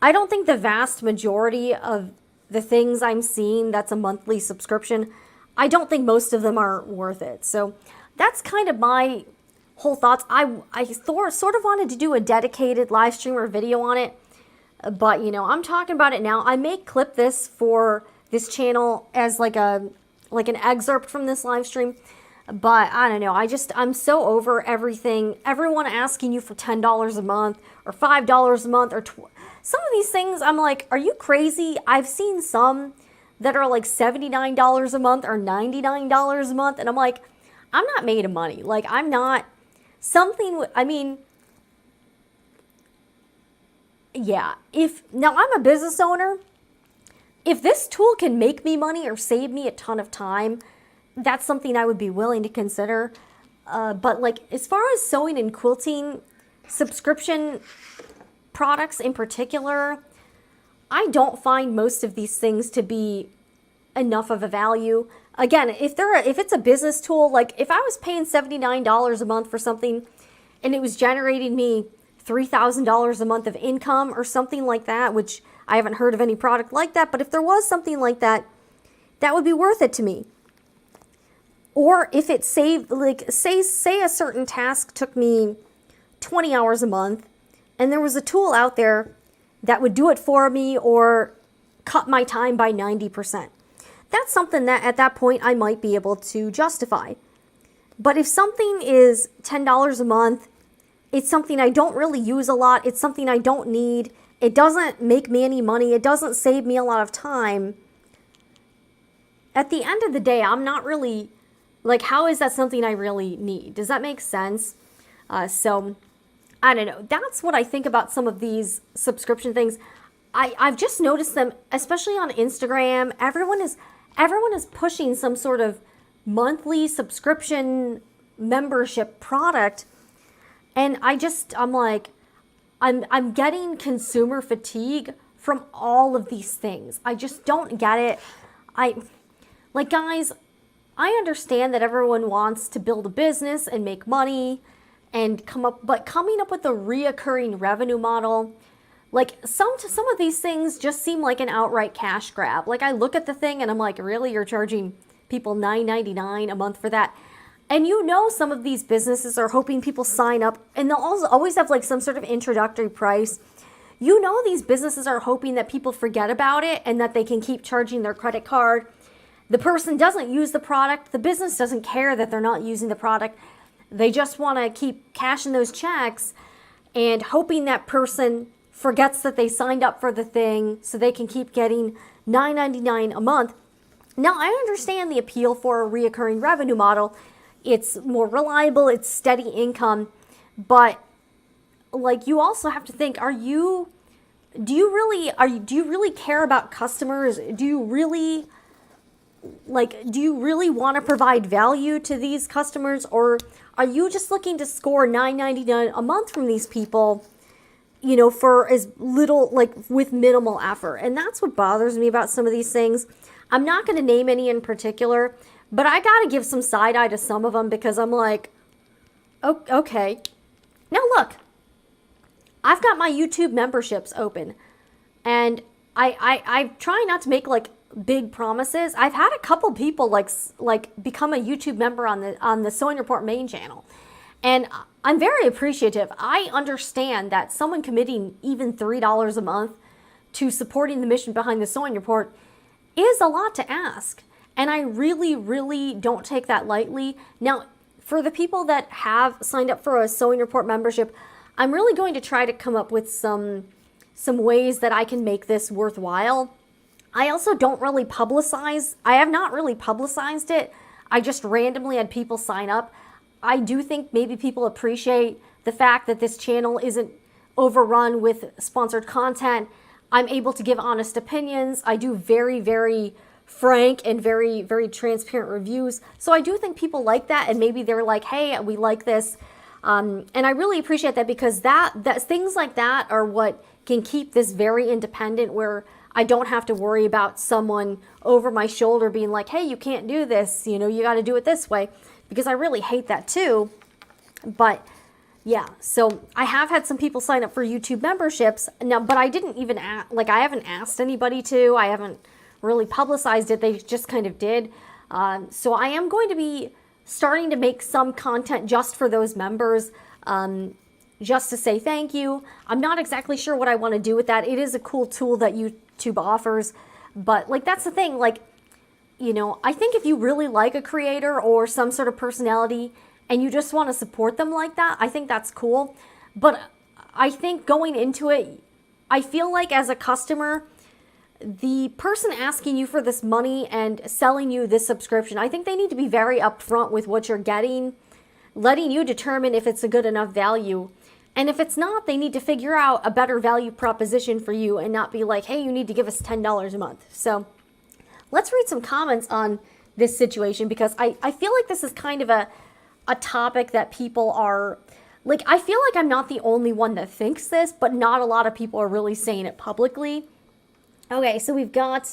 the vast majority of the things I'm seeing that's a monthly subscription, I don't think most of them are worth it. So that's kind of my whole thoughts. I sort of wanted to do a dedicated live stream or video on it, but you know, I'm talking about it now. I may clip this for this channel as like an excerpt from this live stream, but I don't know. I'm so over everything. Everyone asking you for $10 a month or $5 a month or some of these things. I'm like, are you crazy? I've seen some that are like $79 a month or $99 a month, and I'm like, I'm not made of money. Like, I'm not something. I mean, yeah. Now I'm a business owner. If this tool can make me money or save me a ton of time, that's something I would be willing to consider. But like, as far as sewing and quilting subscription products in particular, I don't find most of these things to be enough of a value. Again, if it's a business tool, like if I was paying $79 a month for something and it was generating me $3,000 a month of income or something like that, which I haven't heard of any product like that, but if there was something like that, that would be worth it to me. Or if it saved, like say a certain task took me 20 hours a month and there was a tool out there that would do it for me or cut my time by 90%. That's something that at that point I might be able to justify. But if something is $10 a month, it's something I don't really use a lot, it's something I don't need, it doesn't make me any money, it doesn't save me a lot of time, at the end of the day, I'm not really, like, how is that something I really need? Does that make sense? So, I don't know. That's what I think about some of these subscription things. I've just noticed them, especially on Instagram. Everyone is pushing some sort of monthly subscription membership product. And I'm like, I'm getting consumer fatigue from all of these things. I just don't get it. Guys, I understand that everyone wants to build a business and make money and coming up with a reoccurring revenue model, like some of these things just seem like an outright cash grab. Like, I look at the thing and I'm like, really, you're charging people $9.99 a month for that? And you know, some of these businesses are hoping people sign up, and they'll also always have like some sort of introductory price. You know, these businesses are hoping that people forget about it and that they can keep charging their credit card. The person doesn't use the product. The business doesn't care that they're not using the product. They just want to keep cashing those checks and hoping that person forgets that they signed up for the thing so they can keep getting $9.99 a month. Now, I understand the appeal for a reoccurring revenue model. It's more reliable, it's steady income, but like, you also have to think, do you really care about customers? Do you really want to provide value to these customers, or are you just looking to score $9.99 a month from these people, you know, for as little, like, with minimal effort? And that's what bothers me about some of these things. I'm not going to name any in particular, but I got to give some side eye to some of them, because I'm like, oh, okay. Now look, I've got my YouTube memberships open, and I try not to make like big promises. I've had a couple people like become a YouTube member on the Sewing Report main channel, and I'm very appreciative. I understand that someone committing even $3 a month to supporting the mission behind the Sewing Report is a lot to ask, and I really, really don't take that lightly. Now, for the people that have signed up for a Sewing Report membership, I'm really going to try to come up with some ways that I can make this worthwhile. I also don't really publicize. I have not really publicized it. I just randomly had people sign up. I do think maybe people appreciate the fact that this channel isn't overrun with sponsored content. I'm able to give honest opinions. I do very, very frank and very, very transparent reviews. So I do think people like that, and maybe they're like, hey, we like this. And I really appreciate that, because that things like that are what can keep this very independent, where I don't have to worry about someone over my shoulder being like, hey, you can't do this, you know, you got to do it this way, because I really hate that too. But yeah, so I have had some people sign up for YouTube memberships now, but I didn't even I haven't asked anybody to. I haven't really publicized it. They just kind of did. So I am going to be starting to make some content just for those members, just to say thank you. I'm not exactly sure what I want to do with that. It is a cool tool that YouTube offers, but like, that's the thing. Like, you know, I think if you really like a creator or some sort of personality and you just want to support them like that, I think that's cool. But I think going into it, I feel like as a customer, the person asking you for this money and selling you this subscription, I think they need to be very upfront with what you're getting, letting you determine if it's a good enough value. And if it's not, they need to figure out a better value proposition for you and not be like, hey, you need to give us $10 a month. So let's read some comments on this situation, because I feel like this is kind of a topic that people are, like, I feel like I'm not the only one that thinks this, but not a lot of people are really saying it publicly. Okay, so we've got,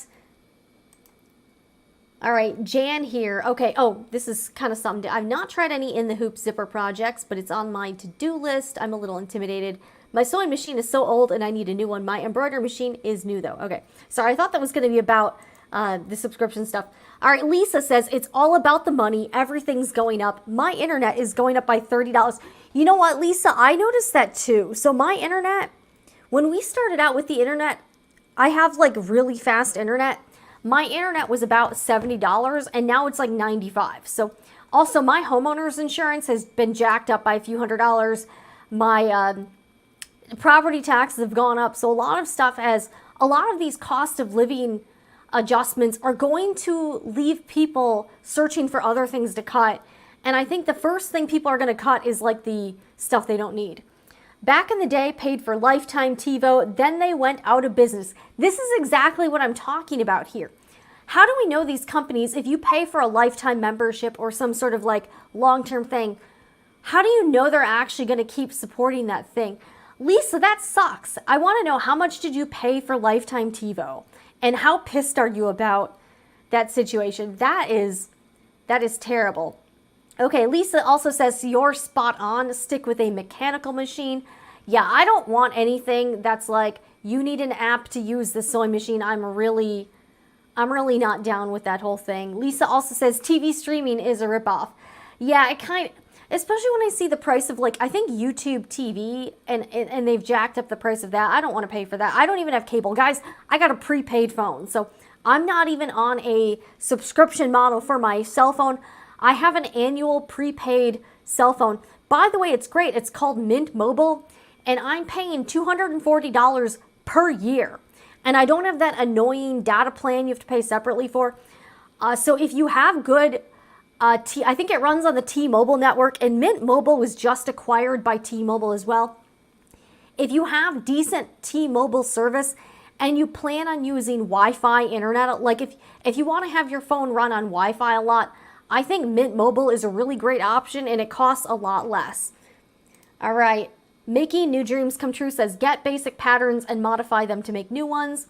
all right, Jan here. Okay, oh, this is kind of something. I've not tried any in the hoop zipper projects, but it's on my to-do list. I'm a little intimidated. My sewing machine is so old and I need a new one. My embroidery machine is new though. Okay, sorry, I thought that was going to be about the subscription stuff. All right, Lisa says, it's all about the money. Everything's going up. My internet is going up by $30. You know what, Lisa? I noticed that too. So my internet, when we started out with the internet, I have like really fast internet. My internet was about $70 and now it's like $95. So also my homeowner's insurance has been jacked up by a few $100s. My property taxes have gone up. So a lot of stuff a lot of these cost of living adjustments are going to leave people searching for other things to cut. And I think the first thing people are going to cut is like the stuff they don't need. Back in the day, paid for lifetime TiVo, then they went out of business. This is exactly what I'm talking about here. How do we know these companies, if you pay for a lifetime membership or some sort of like long-term thing, how do you know they're actually going to keep supporting that thing? Lisa, that sucks. I want to know, how much did you pay for lifetime TiVo? And how pissed are you about that situation? That is terrible. Okay, Lisa also says, you're spot on. Stick with a mechanical machine. Yeah, I don't want anything that's like, you need an app to use the sewing machine. I'm really not down with that whole thing. Lisa also says, TV streaming is a ripoff. Yeah, it kind of, especially when I see the price of, like, I think YouTube TV, and they've jacked up the price of that. I don't want to pay for that. I don't even have cable. Guys, I got a prepaid phone, so I'm not even on a subscription model for my cell phone. I have an annual prepaid cell phone. By the way, it's great. It's called Mint Mobile, and I'm paying $240 per year. And I don't have that annoying data plan you have to pay separately for. So if you have good, I think it runs on the T-Mobile network, and Mint Mobile was just acquired by T-Mobile as well. If you have decent T-Mobile service and you plan on using Wi-Fi internet, like if you want to have your phone run on Wi-Fi a lot, I think Mint Mobile is a really great option, and it costs a lot less. All right. Making New Dreams Come True says, get basic patterns and modify them to make new ones.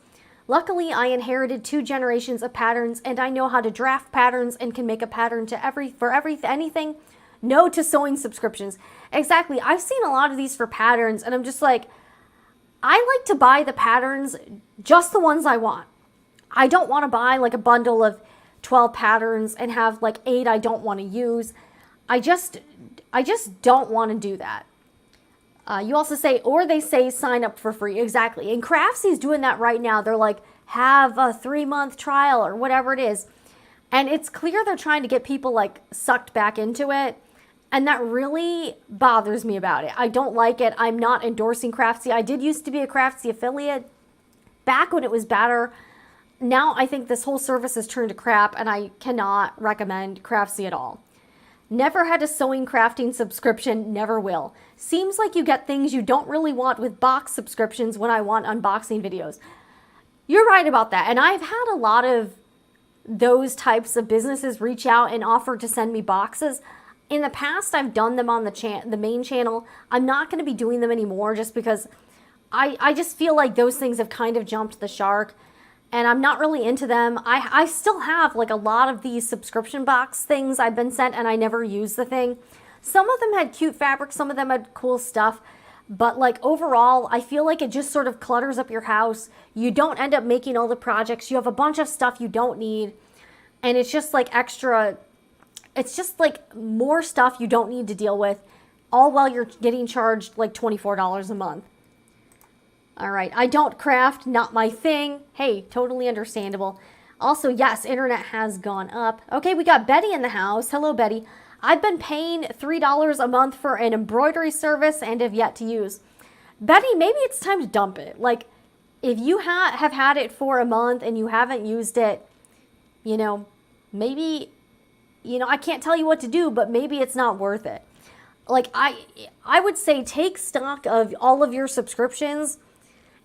Luckily, I inherited 2 generations of patterns, and I know how to draft patterns and can make a pattern to anything. No to sewing subscriptions. Exactly. I've seen a lot of these for patterns, and I'm just like, I like to buy the patterns, just the ones I want. I don't want to buy like a bundle of 12 patterns and have like 8 I don't want to use. I just don't want to do that. You also say, or they say sign up for free. Exactly. And Craftsy's doing that right now. They're like, have a 3-month trial or whatever it is. And it's clear they're trying to get people like sucked back into it. And that really bothers me about it. I don't like it. I'm not endorsing Craftsy. I did used to be a Craftsy affiliate back when it was better. now I think this whole service has turned to crap, and I cannot recommend Craftsy at all. Never had a sewing crafting subscription, never will. Seems like you get things you don't really want with box subscriptions when I want unboxing videos. You're right about that. And I've had a lot of those types of businesses reach out and offer to send me boxes. In the past, I've done them on the main channel. I'm not going to be doing them anymore just because I just feel like those things have kind of jumped the shark. And I'm not really into them. I still have like a lot of these subscription box things I've been sent, and I never use the thing. Some of them had cute fabric, some of them had cool stuff. But like overall, I feel like it just sort of clutters up your house. You don't end up making all the projects. You have a bunch of stuff you don't need. And it's just like extra, it's just like more stuff you don't need to deal with, all while you're getting charged like $24 a month. All right, I don't craft, not my thing. Hey, totally understandable. Also, yes, internet has gone up. Okay, we got Betty in the house. Hello, Betty. I've been paying $3 a month for an embroidery service and have yet to use. Betty, maybe it's time to dump it. Like, if you have had it for a month and you haven't used it, maybe, I can't tell you what to do, but maybe it's not worth it. Like, I would say take stock of all of your subscriptions.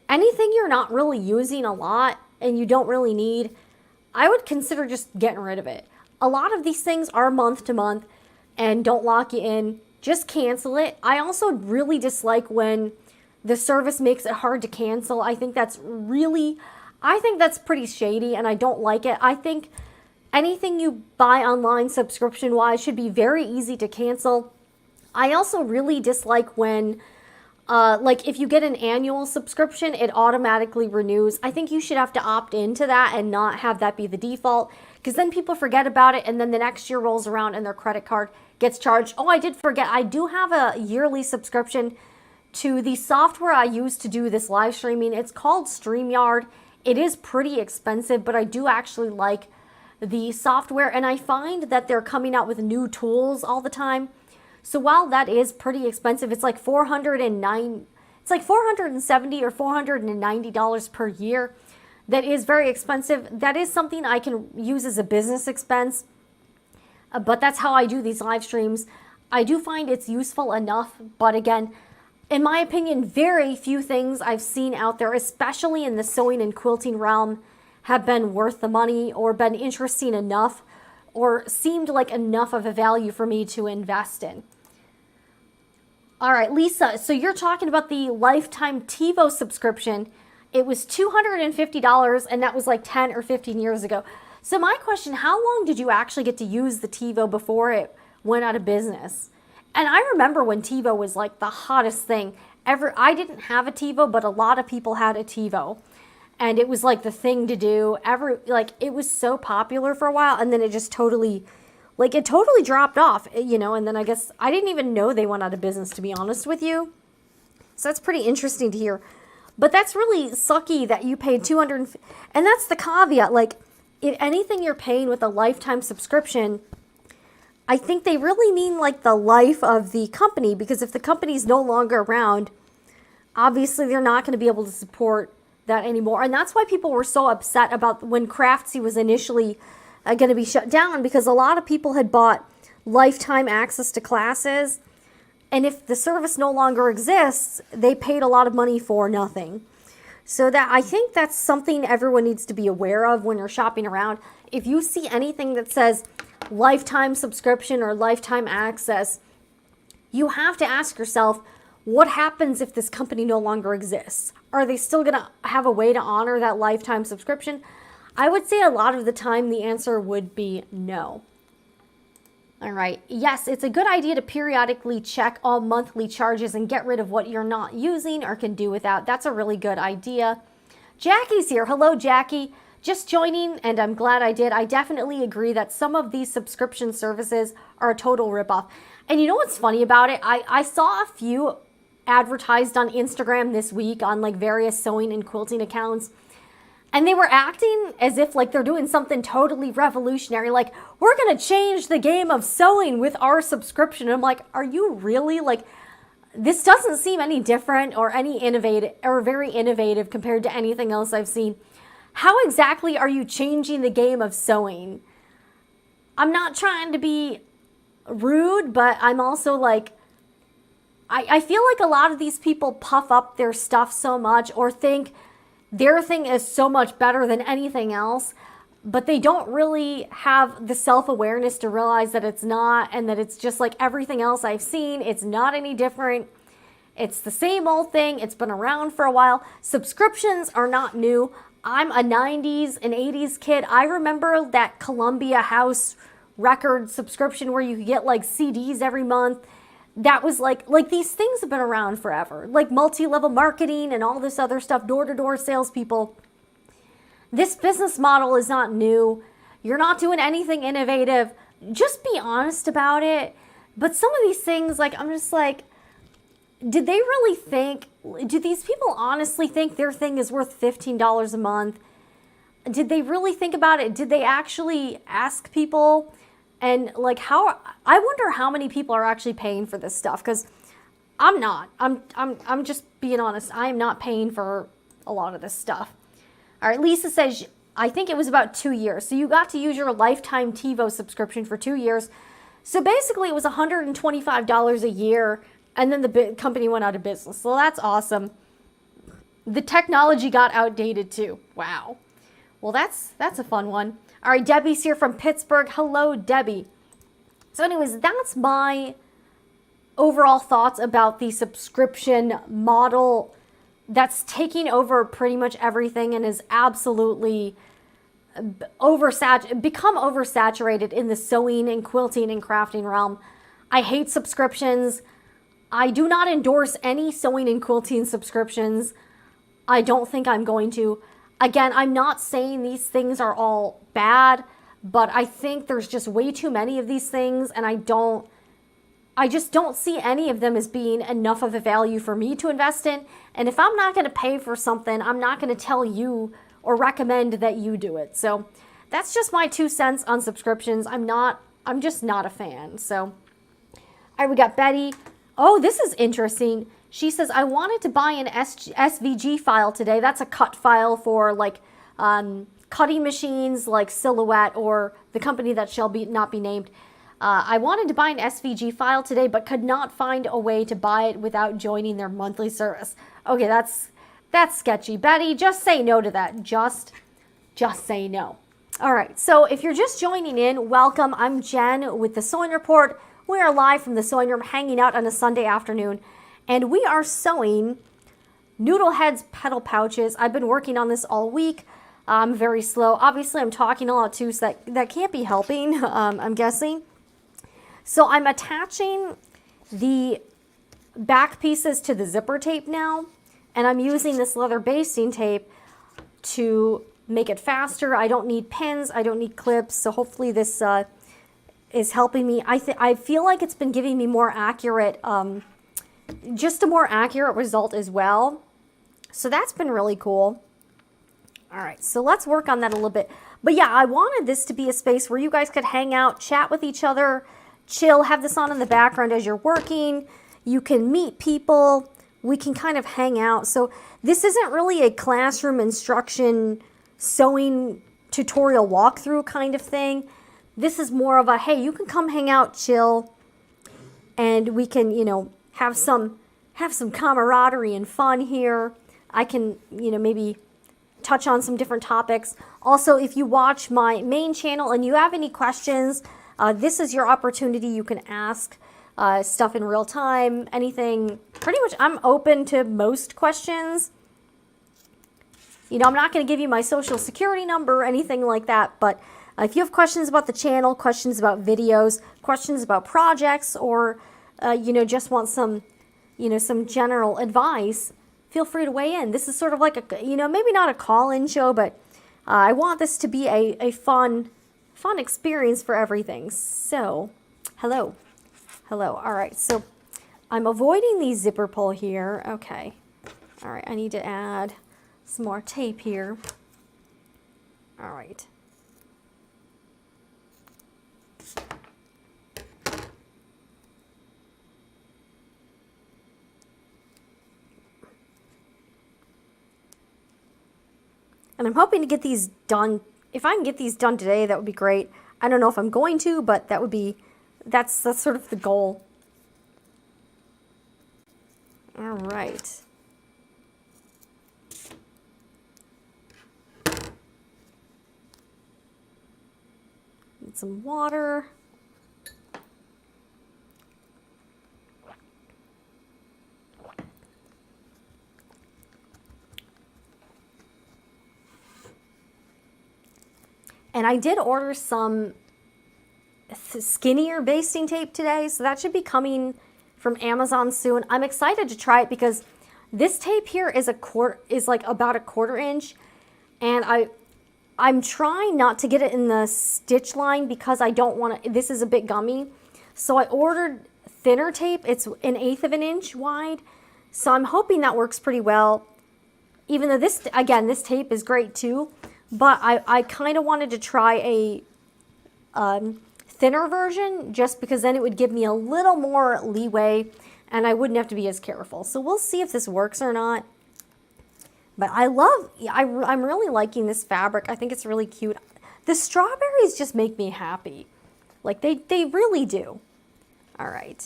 Anything you're not really using a lot and you don't really need, I would consider just getting rid of it. A lot of these things are month to month and don't lock you in. Just cancel it. I also really dislike when the service makes it hard to cancel. I think that's pretty shady and I don't like it. I think anything you buy online subscription-wise should be very easy to cancel. I also really dislike when like if you get an annual subscription, it automatically renews. I think you should have to opt into that and not have that be the default, because then people forget about it and then the next year rolls around and their credit card gets charged. Oh, I did forget. I do have a yearly subscription to the software I use to do this live streaming. It's called StreamYard. It is pretty expensive, but I do actually like the software, and I find that they're coming out with new tools all the time. So while that is pretty expensive, it's like $470 or $490 per year. That is very expensive. That is something I can use as a business expense. But that's how I do these live streams. I do find it's useful enough, but again, in my opinion, very few things I've seen out there, especially in the sewing and quilting realm, have been worth the money or been interesting enough or seemed like enough of a value for me to invest in. All right, Lisa, so you're talking about the lifetime TiVo subscription. It was $250, and that was like 10 or 15 years ago. So my question, how long did you actually get to use the TiVo before it went out of business? And I remember when TiVo was like the hottest thing ever. I didn't have a TiVo, but a lot of people had a TiVo. And it was like the thing to do. It was so popular for a while, and then it just totally dropped off, and then I guess I didn't even know they went out of business, to be honest with you. So that's pretty interesting to hear. But that's really sucky that you paid $200, and that's the caveat. Like, if anything you're paying with a lifetime subscription, I think they really mean like the life of the company, because if the company's no longer around, obviously they're not going to be able to support that anymore. And that's why people were so upset about when Craftsy was initially going to be shut down, because a lot of people had bought lifetime access to classes, and if the service no longer exists, they paid a lot of money for nothing. So that, I think that's something everyone needs to be aware of when you're shopping around. If you see anything that says lifetime subscription or lifetime access, you have to ask yourself, what happens if this company no longer exists? Are they still going to have a way to honor that lifetime subscription? I would say a lot of the time the answer would be no. All right. Yes, it's a good idea to periodically check all monthly charges and get rid of what you're not using or can do without. That's a really good idea. Jackie's here. Hello, Jackie. Just joining, and I'm glad I did. I definitely agree that some of these subscription services are a total ripoff. And you know what's funny about it? I saw a few advertised on Instagram this week on like various sewing and quilting accounts. And they were acting as if like they're doing something totally revolutionary. Like, we're going to change the game of sewing with our subscription. And I'm like, are you really? Like, this doesn't seem any different or any innovative or very innovative compared to anything else I've seen. how exactly are you changing the game of sewing? I'm not trying to be rude, but I'm also like, I feel like a lot of these people puff up their stuff so much or think their thing is so much better than anything else, but they don't really have the self-awareness to realize that it's not, and that it's just like everything else I've seen. It's not any different. It's the same old thing. It's been around for a while. Subscriptions are not new. I'm a 90s and 80s kid. I remember that Columbia House record subscription where you could get like CDs every month. That was like these things have been around forever. Like multi-level marketing and all this other stuff, door-to-door salespeople. This business model is not new. You're not doing anything innovative. Just be honest about it. But some of these things, like, I'm just like, did they really think, do these people honestly think their thing is worth $15 a month? Did they really think about it? Did they actually ask people? And like, I wonder how many people are actually paying for this stuff, because I'm not. I'm just being honest. I am not paying for a lot of this stuff. All right, Lisa says, I think it was about 2 years. So you got to use your lifetime TiVo subscription for 2 years. So basically it was $125 a year, and then the company went out of business. So that's awesome. The technology got outdated too. Wow. Well, that's a fun one. All right, Debbie's here from Pittsburgh. Hello, Debbie. So anyways, that's my overall thoughts about the subscription model that's taking over pretty much everything and is absolutely become oversaturated in the sewing and quilting and crafting realm. I hate subscriptions. I do not endorse any sewing and quilting subscriptions. I don't think I'm going to. Again, I'm not saying these things are all bad, but I think there's just way too many of these things, and I just don't see any of them as being enough of a value for me to invest in. And if I'm not going to pay for something, I'm not going to tell you or recommend that you do it. So that's just my 2 cents on subscriptions. I'm just not a fan. So, all right, we got Betty. Oh, this is interesting. She says, I wanted to buy an SVG file today. That's a cut file for like cutting machines like Silhouette or the company that shall not be named. I wanted to buy an SVG file today, but could not find a way to buy it without joining their monthly service. Okay, that's sketchy. Betty, just say no to that. Just say no. All right, so if you're just joining in, welcome. I'm Jen with the Sewing Report. We are live from the sewing room, hanging out on a Sunday afternoon, and we are sewing Noodlehead's petal pouches. I've been working on this all week. I'm very slow. Obviously, I'm talking a lot too, so that can't be helping, I'm guessing. So I'm attaching the back pieces to the zipper tape now, and I'm using this leather basting tape to make it faster. I don't need pins, I don't need clips, so hopefully this is helping me. I feel like it's been giving me more accurate, just a more accurate result as well. So that's been really cool. All right, so let's work on that a little bit. But yeah, I wanted this to be a space where you guys could hang out, chat with each other, chill, have this on in the background as you're working. You can meet people. We can kind of hang out. So this isn't really a classroom instruction sewing tutorial walkthrough kind of thing. This is more of a, hey, you can come hang out, chill, and we can, you know, have some camaraderie and fun here. I can, you know, maybe touch on some different topics. Also, if you watch my main channel and you have any questions, this is your opportunity. You can ask stuff in real time, anything. Pretty much, I'm open to most questions. You know, I'm not going to give you my social security number or anything like that, but if you have questions about the channel, questions about videos, questions about projects, or, you know, just want some, you know, some general advice, feel free to weigh in. This is sort of like a, you know, maybe not a call-in show, but I want this to be a fun experience for everything. So, hello. All right, so I'm avoiding the zipper pull here. Okay. All right, I need to add some more tape here. All right. And I'm hoping to get these done. If I can get these done today, that would be great. I don't know if I'm going to, but that would be, that's sort of the goal. All right. Need some water. And I did order some skinnier basting tape today, so that should be coming from Amazon soon. I'm excited to try it because this tape here is like about a 1/4 inch, and I'm trying not to get it in the stitch line because I don't want to. This is a bit gummy, so I ordered thinner tape. It's 1/8 of an inch wide, so I'm hoping that works pretty well. Even though this tape is great too. But I kind of wanted to try a thinner version just because then it would give me a little more leeway and I wouldn't have to be as careful. So we'll see if this works or not. But I'm really liking this fabric. I think it's really cute. The strawberries just make me happy. Like they really do. All right.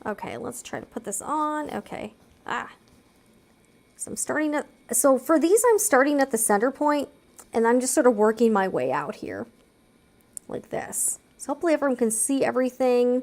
Okay, let's try to put this on. Okay. So so for these, I'm starting at the center point, and I'm just sort of working my way out here, like this. So hopefully everyone can see everything.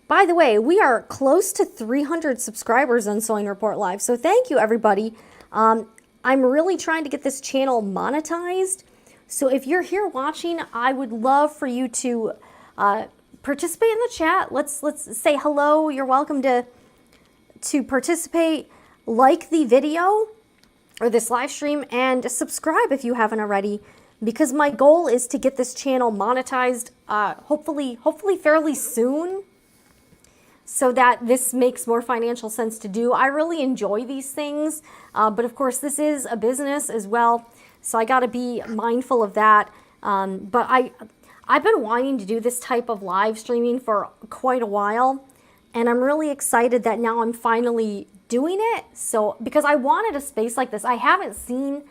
By the way, we are close to 300 subscribers on Sewing Report Live, so thank you, everybody. I'm really trying to get this channel monetized, so if you're here watching, I would love for you to participate in the chat. Let's say hello. You're welcome to participate. Like the video or this live stream and subscribe if you haven't already, because my goal is to get this channel monetized hopefully fairly soon, so that this makes more financial sense to do. I really enjoy these things, but of course this is a business as well, so I got to be mindful of that. But I've been wanting to do this type of live streaming for quite a while, and I'm really excited that now I'm finally doing it. So because I wanted a space like this. I've seen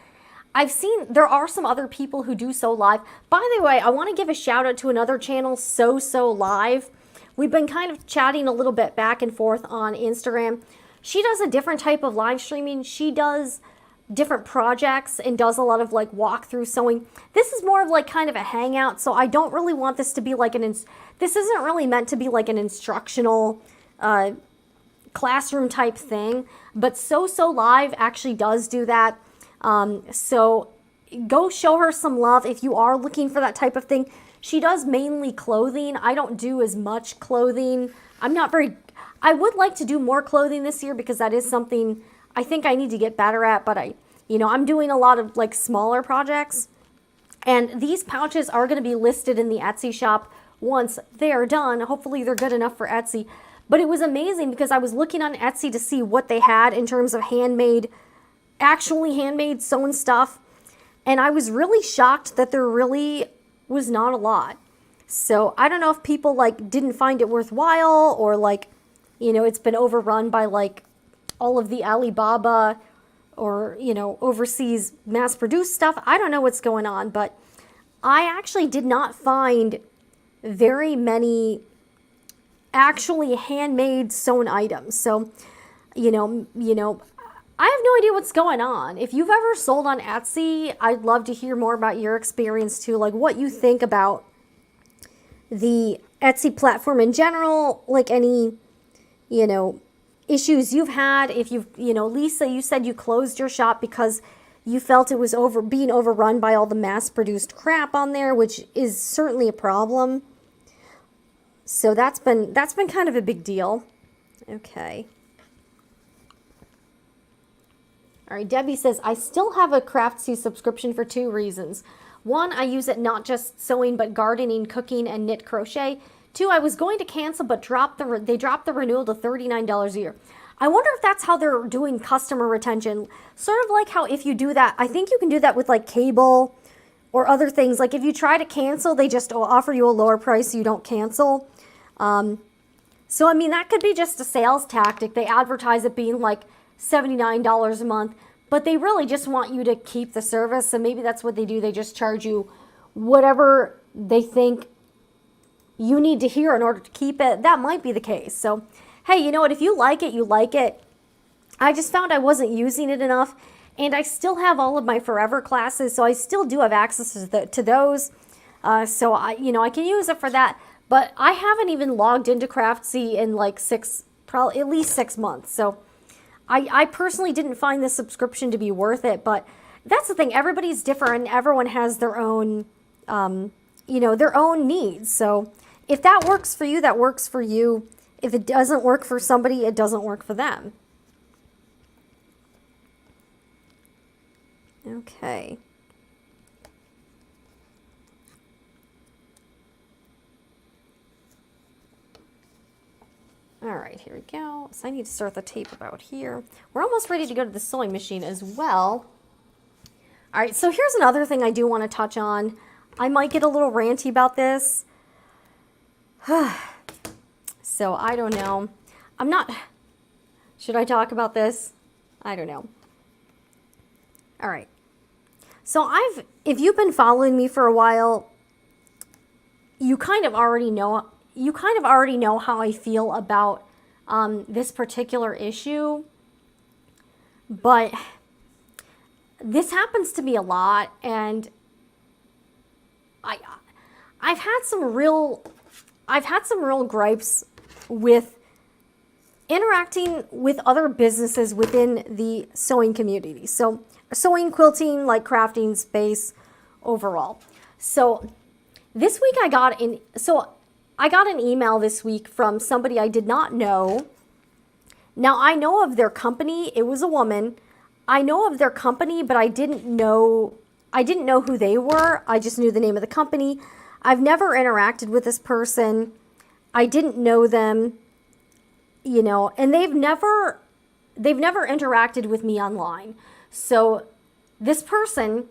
there are some other people who do Sew Live. By the way, I want to give a shout out to another channel, Sew Live. We've been kind of chatting a little bit back and forth on Instagram. She does a different type of live streaming. She does different projects and does a lot of like walkthrough sewing. This is more of like kind of a hangout, so I don't really want this to be like this isn't really meant to be like an instructional classroom type thing, but Sew Live actually does do that. So go show her some love if you are looking for that type of thing. She does mainly clothing. I don't do as much clothing. I would like to do more clothing this year because that is something I think I need to get better at, but I'm doing a lot of like smaller projects, and these pouches are going to be listed in the Etsy shop once they are done. Hopefully they're good enough for Etsy. But it was amazing because I was looking on Etsy to see what they had in terms of actually handmade sewn stuff. And I was really shocked that there really was not a lot. So I don't know if people like didn't find it worthwhile, or like, it's been overrun by like all of the Alibaba or, overseas mass produced stuff. I don't know what's going on, but I actually did not find very many actually handmade sewn items. So, I have no idea what's going on. If you've ever sold on Etsy, I'd love to hear more about your experience too, like what you think about the Etsy platform in general, like any, issues you've had. If Lisa, you said you closed your shop because you felt it was being overrun by all the mass-produced crap on there, which is certainly a problem. So that's been kind of a big deal. Okay. All right, Debbie says, I still have a Craftsy subscription for 2 reasons. 1, I use it not just sewing, but gardening, cooking, and knit crochet. 2, I was going to cancel, but they dropped the renewal to $39 a year. I wonder if that's how they're doing customer retention. Sort of like how if you do that, I think you can do that with like cable or other things. Like if you try to cancel, they just offer you a lower price so you don't cancel. So, that could be just a sales tactic. They advertise it being like $79 a month, but they really just want you to keep the service. So maybe that's what they do. They just charge you whatever they think you need to hear in order to keep it. That might be the case. So, hey, you know what? If you like it, you like it. I just found I wasn't using it enough, and I still have all of my Forever classes, so I still do have access to those. So I can use it for that. But I haven't even logged into Craftsy in like probably at least 6 months. So I personally didn't find the subscription to be worth it. But that's the thing. Everybody's different, and everyone has their own, their own needs. So if that works for you, that works for you. If it doesn't work for somebody, it doesn't work for them. Okay. All right, here we go. So I need to start the tape about here. We're almost ready to go to the sewing machine as well. All right, so here's another thing I do want to touch on. I might get a little ranty about this. So I don't know. Should I talk about this? I don't know. All right. So if you've been following me for a while, you kind of already know how I feel about this particular issue. But this happens to me a lot, and I've had some real gripes with interacting with other businesses within the sewing community. So sewing, quilting, like crafting space overall. So this week I got an email this week from somebody I did not know. Now I know of their company. It was a woman. I know of their company, but I didn't know who they were. I just knew the name of the company. I've never interacted with this person. I didn't know them, and they've never interacted with me online. So this person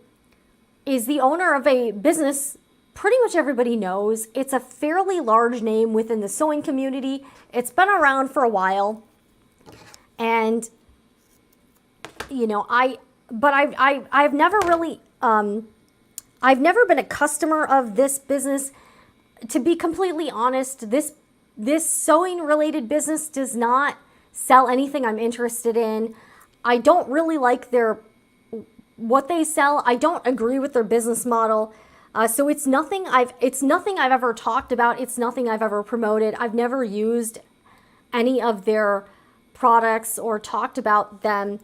is the owner of a business pretty much everybody knows. It's a fairly large name within the sewing community. It's been around for a while. And, I've never really, I've never been a customer of this business. To be completely honest, this sewing related business does not sell anything I'm interested in. I don't really like what they sell. I don't agree with their business model. So it's nothing I've ever talked about. It's nothing I've ever promoted. I've never used any of their products or talked about them,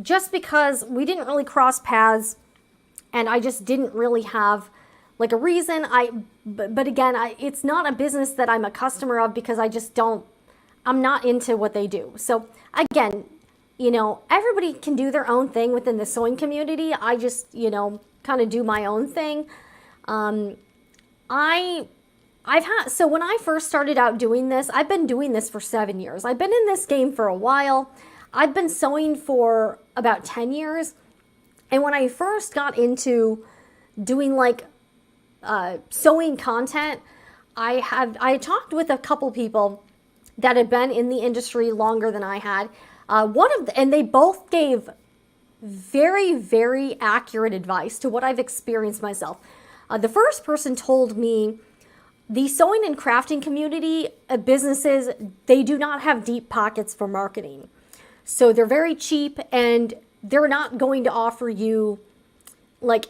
just because we didn't really cross paths, and I just didn't really have like a reason. But again, it's not a business that I'm a customer of, because I'm not into what they do. So again, everybody can do their own thing within the sewing community. I just, kind of do my own thing. So when I first started out doing this, I've been doing this for 7 years. I've been in this game for a while. I've been sewing for about 10 years. And when I first got into doing like sewing content, I talked with a couple people that had been in the industry longer than I had. And they both gave very, very accurate advice to what I've experienced myself. The first person told me the sewing and crafting community businesses, they do not have deep pockets for marketing. So they're very cheap, and they're not going to offer you like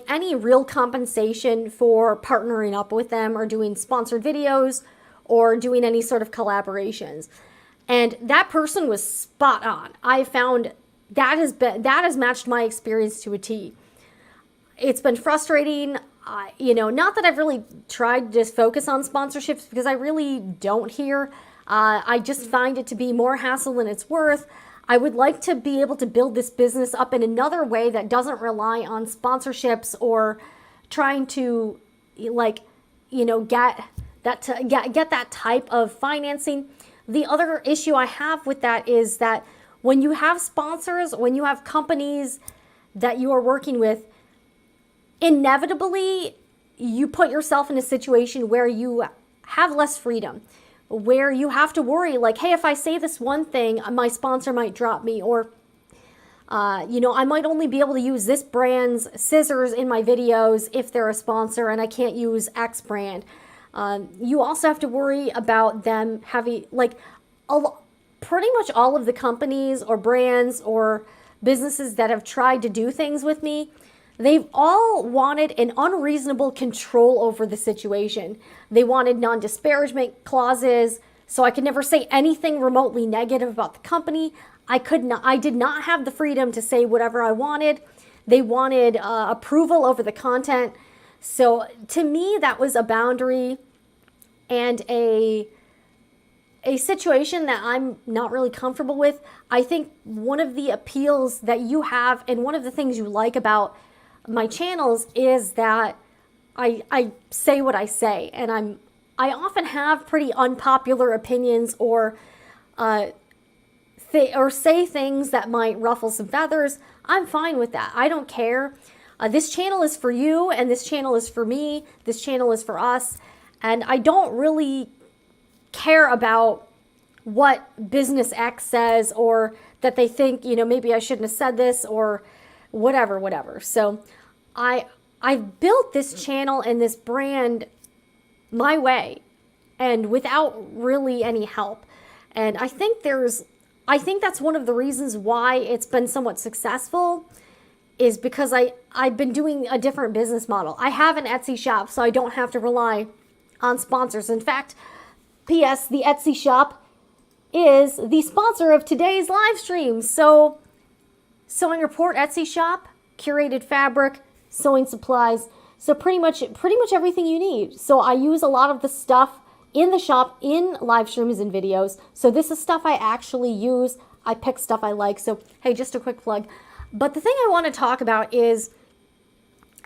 any real compensation for partnering up with them or doing sponsored videos or doing any sort of collaborations. And that person was spot on. I found that has matched my experience to a T. It's been frustrating. Not that I've really tried to just focus on sponsorships, because I really don't here. I just find it to be more hassle than it's worth. I would like to be able to build this business up in another way that doesn't rely on sponsorships or trying to get that type of financing. The other issue I have with that is that when you have sponsors, when you have companies that you are working with, inevitably you put yourself in a situation where you have less freedom, where you have to worry like, hey, if I say this one thing, my sponsor might drop me, or I might only be able to use this brand's scissors in my videos if they're a sponsor, and I can't use X brand. You also have to worry about them having, like, pretty much all of the companies or brands or businesses that have tried to do things with me, they've all wanted an unreasonable control over the situation. They wanted non-disparagement clauses, so I could never say anything remotely negative about the company. I did not have the freedom to say whatever I wanted. They wanted approval over the content. So to me, that was a boundary and a situation that I'm not really comfortable with. I think one of the appeals that you have and one of the things you like about my channels is that I say what I say, and I often have pretty unpopular opinions or say things that might ruffle some feathers. I'm fine with that. I don't care. This channel is for you, and this channel is for me. This channel is for us, and I don't really care about what business X says or that they think, maybe I shouldn't have said this or whatever. So I've built this channel and this brand my way and without really any help. And I think that's one of the reasons why it's been somewhat successful is because I've been doing a different business model. I have an Etsy shop, so I don't have to rely on sponsors. In fact, P.S., the Etsy shop is the sponsor of today's live stream. So, Sewing Report Etsy shop, curated fabric, sewing supplies. So pretty much everything you need. So I use a lot of the stuff in the shop in live streams and videos. So this is stuff I actually use. I pick stuff I like. So hey, just a quick plug. But the thing I want to talk about is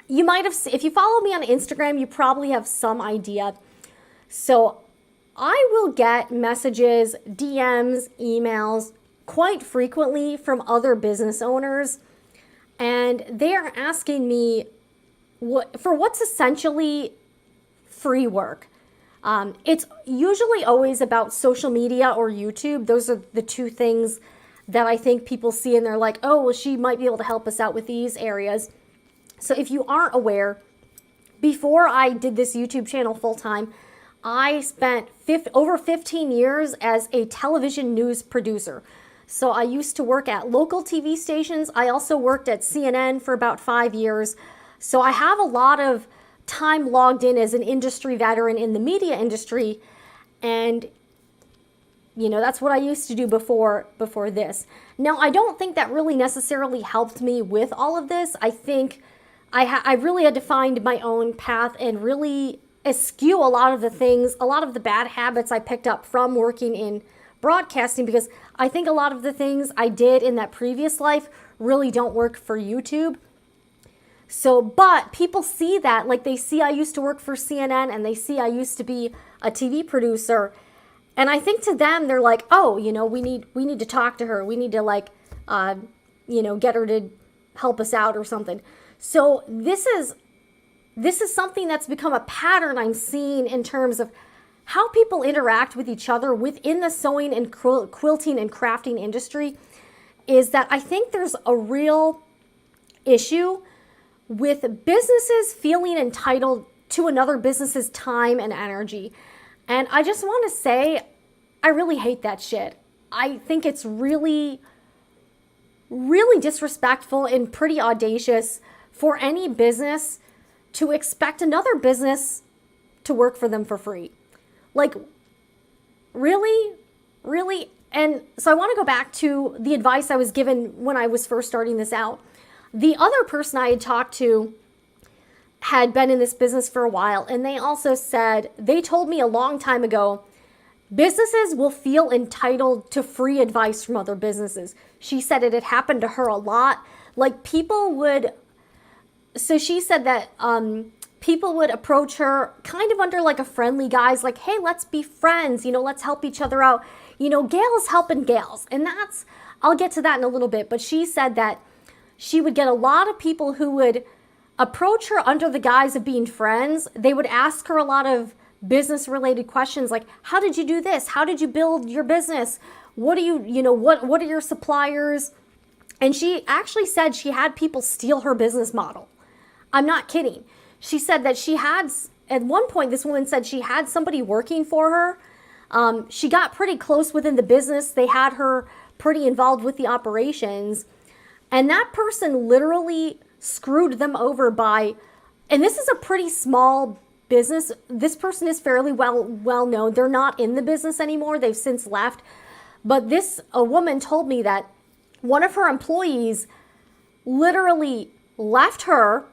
you might have, if you follow me on Instagram, you probably have some idea. So I will get messages, DMs, emails quite frequently from other business owners, and they are asking me what's essentially free work. It's usually always about social media or YouTube. Those are the two things that I think people see and they're like, oh, well, she might be able to help us out with these areas. So if you aren't aware, before I did this YouTube channel full time, I spent over 15 years as a television news producer. So I used to work at local TV stations. I also worked at CNN for about 5 years. So I have a lot of time logged in as an industry veteran in the media industry. And, that's what I used to do before this. Now, I don't think that really necessarily helped me with all of this. I think I really had to find my own path and really eschew a lot of the bad habits I picked up from working in broadcasting, because I think a lot of the things I did in that previous life really don't work for YouTube. So, but people see that, like they see I used to work for CNN and they see I used to be a TV producer. And I think to them, they're like, oh, we need to talk to her. We need to get her to help us out or something. So this is something that's become a pattern I'm seeing in terms of how people interact with each other within the sewing and quilting and crafting industry, is that I think there's a real issue with businesses feeling entitled to another business's time and energy. And I just want to say, I really hate that shit. I think it's really, really disrespectful and pretty audacious for any business to expect another business to work for them for free. Like, really? Really? And so I want to go back to the advice I was given when I was first starting this out. The other person I had talked to had been in this business for a while, and they also said, they told me a long time ago, businesses will feel entitled to free advice from other businesses. She said it had happened to her a lot. Like people would, so she said that people would approach her kind of under like a friendly guise, like, hey, let's be friends, let's help each other out. Gals helping gals. And I'll get to that in a little bit, but she said that she would get a lot of people who would approach her under the guise of being friends. They would ask her a lot of business related questions like, how did you do this? How did you build your business? What do what are your suppliers? And she actually said she had people steal her business model. I'm not kidding. She said that she had, at one point, this woman said she had somebody working for her. She got pretty close within the business. They had her pretty involved with the operations. And that person literally screwed them over by, and this is a pretty small business. This person is fairly well known. They're not in the business anymore. They've since left. But a woman told me that one of her employees literally left her,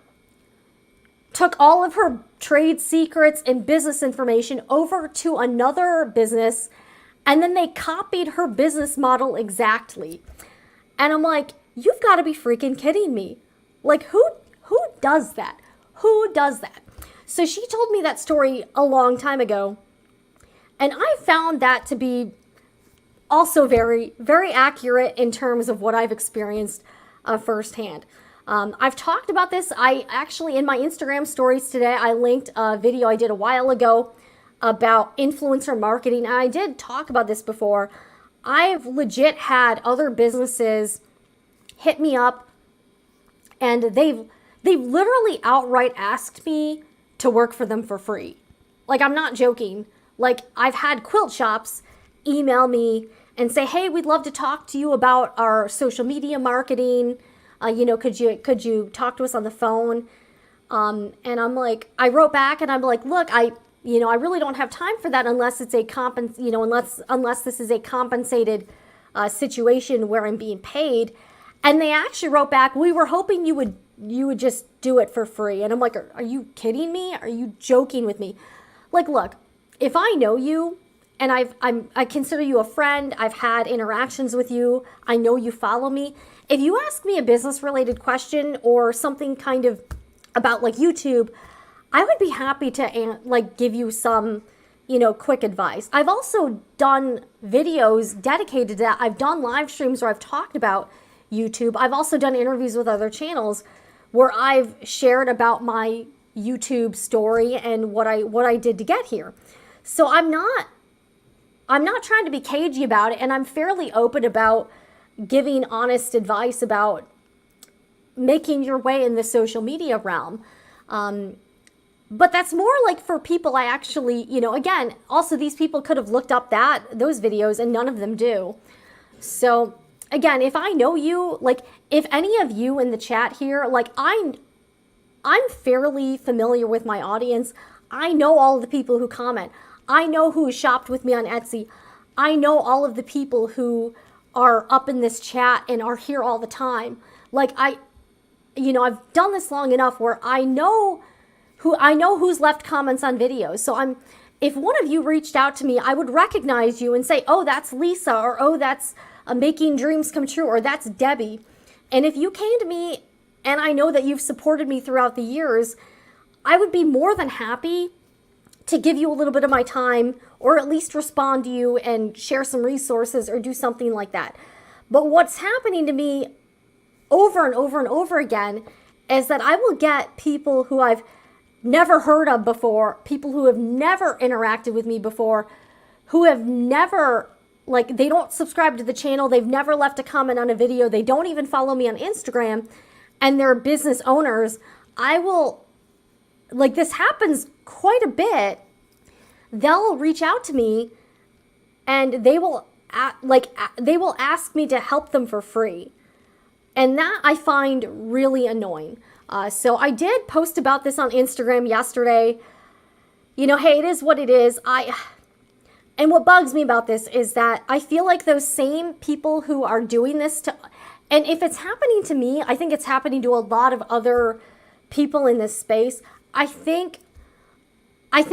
took all of her trade secrets and business information over to another business, and then they copied her business model exactly. And I'm like, you've got to be freaking kidding me. Like, who does that? Who does that? So she told me that story a long time ago, and I found that to be also very, very accurate in terms of what I've experienced firsthand. I've talked about this. I actually, in my Instagram stories today, I linked a video I did a while ago about influencer marketing. And I did talk about this before. I've legit had other businesses hit me up, and they've literally outright asked me to work for them for free. Like, I'm not joking. Like, I've had quilt shops email me and say, hey, we'd love to talk to you about our social media marketing. Could you talk to us on the phone? And I'm like, I wrote back and I'm like, look, I really don't have time for that unless it's unless this is a compensated situation where I'm being paid. And they actually wrote back, we were hoping you would just do it for free. And I'm like, are you kidding me? Are you joking with me? Like, look, if I know you and I consider you a friend, I've had interactions with you, I know you follow me. If you ask me a business related question or something kind of about like YouTube, I would be happy to give you some, quick advice. I've also done videos dedicated to that. I've done live streams where I've talked about YouTube. I've also done interviews with other channels where I've shared about my YouTube story and what I did to get here. So I'm not trying to be cagey about it, and I'm fairly open about giving honest advice about making your way in the social media realm. But that's more like for people I actually, again, also these people could have looked up those videos and none of them do. So again, if I know you, like if any of you in the chat here, like I'm fairly familiar with my audience. I know all of the people who comment. I know who shopped with me on Etsy. I know all of the people who are up in this chat and are here all the time. Like I've done this long enough where I know who's left comments on videos. So if one of you reached out to me, I would recognize you and say, oh, that's Lisa, or oh, that's Making Dreams Come True, or that's Debbie. And if you came to me and I know that you've supported me throughout the years, I would be more than happy to give you a little bit of my time, or at least respond to you and share some resources or do something like that. But what's happening to me over and over and over again is that I will get people who I've never heard of before, people who have never interacted with me before, who have never, they don't subscribe to the channel, they've never left a comment on a video, they don't even follow me on Instagram, and they're business owners. This happens quite a bit. They'll reach out to me and they will ask me to help them for free. And that I find really annoying. So I did post about this on Instagram yesterday. Hey, it is what it is. And what bugs me about this is that I feel like those same people who are doing this and if it's happening to me, I think it's happening to a lot of other people in this space. I think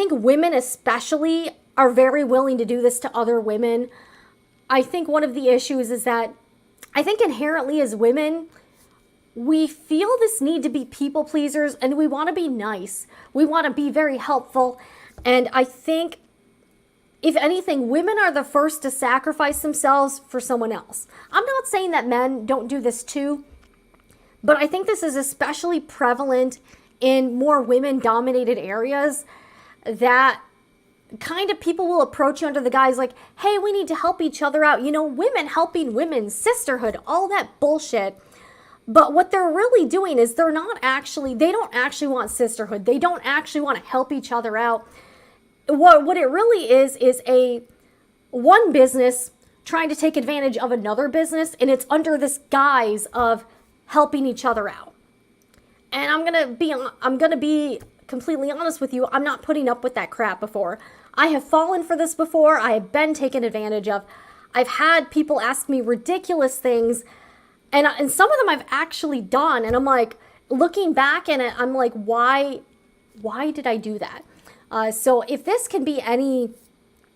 women especially are very willing to do this to other women. I think one of the issues is that I think inherently as women, we feel this need to be people pleasers and we want to be nice. We want to be very helpful. And I think, if anything, women are the first to sacrifice themselves for someone else. I'm not saying that men don't do this too, but I think this is especially prevalent in more women-dominated areas, that kind of people will approach you under the guise like, hey, we need to help each other out. You know, women helping women, sisterhood, all that bullshit. But what they're really doing is they don't actually want sisterhood. They don't actually want to help each other out. What it really is a one business trying to take advantage of another business, and it's under this guise of helping each other out. And I'm gonna be completely honest with you. I'm not putting up with that crap before. I have fallen for this before. I have been taken advantage of. I've had people ask me ridiculous things, and some of them I've actually done. And I'm like, looking back in it, I'm like, why did I do that? So if this can be any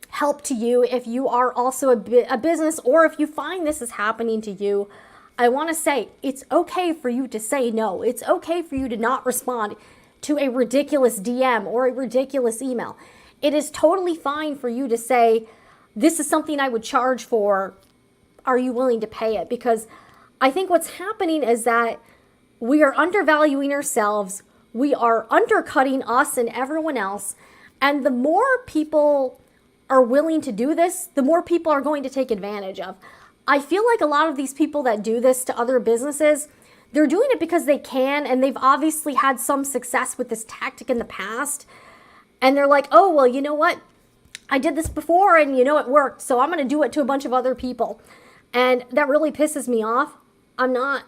help to you, if you are also a business, or if you find this is happening to you, I want to say it's okay for you to say no. It's okay for you to not respond to a ridiculous DM or a ridiculous email. It is totally fine for you to say, this is something I would charge for. Are you willing to pay it? Because I think what's happening is that we are undervaluing ourselves. We are undercutting us and everyone else. And the more people are willing to do this, the more people are going to take advantage of. I feel like a lot of these people that do this to other businesses, they're doing it because they can, and they've obviously had some success with this tactic in the past. And they're like, oh, well, you know what? I did this before and, you know, it worked. So I'm going to do it to a bunch of other people. And that really pisses me off. I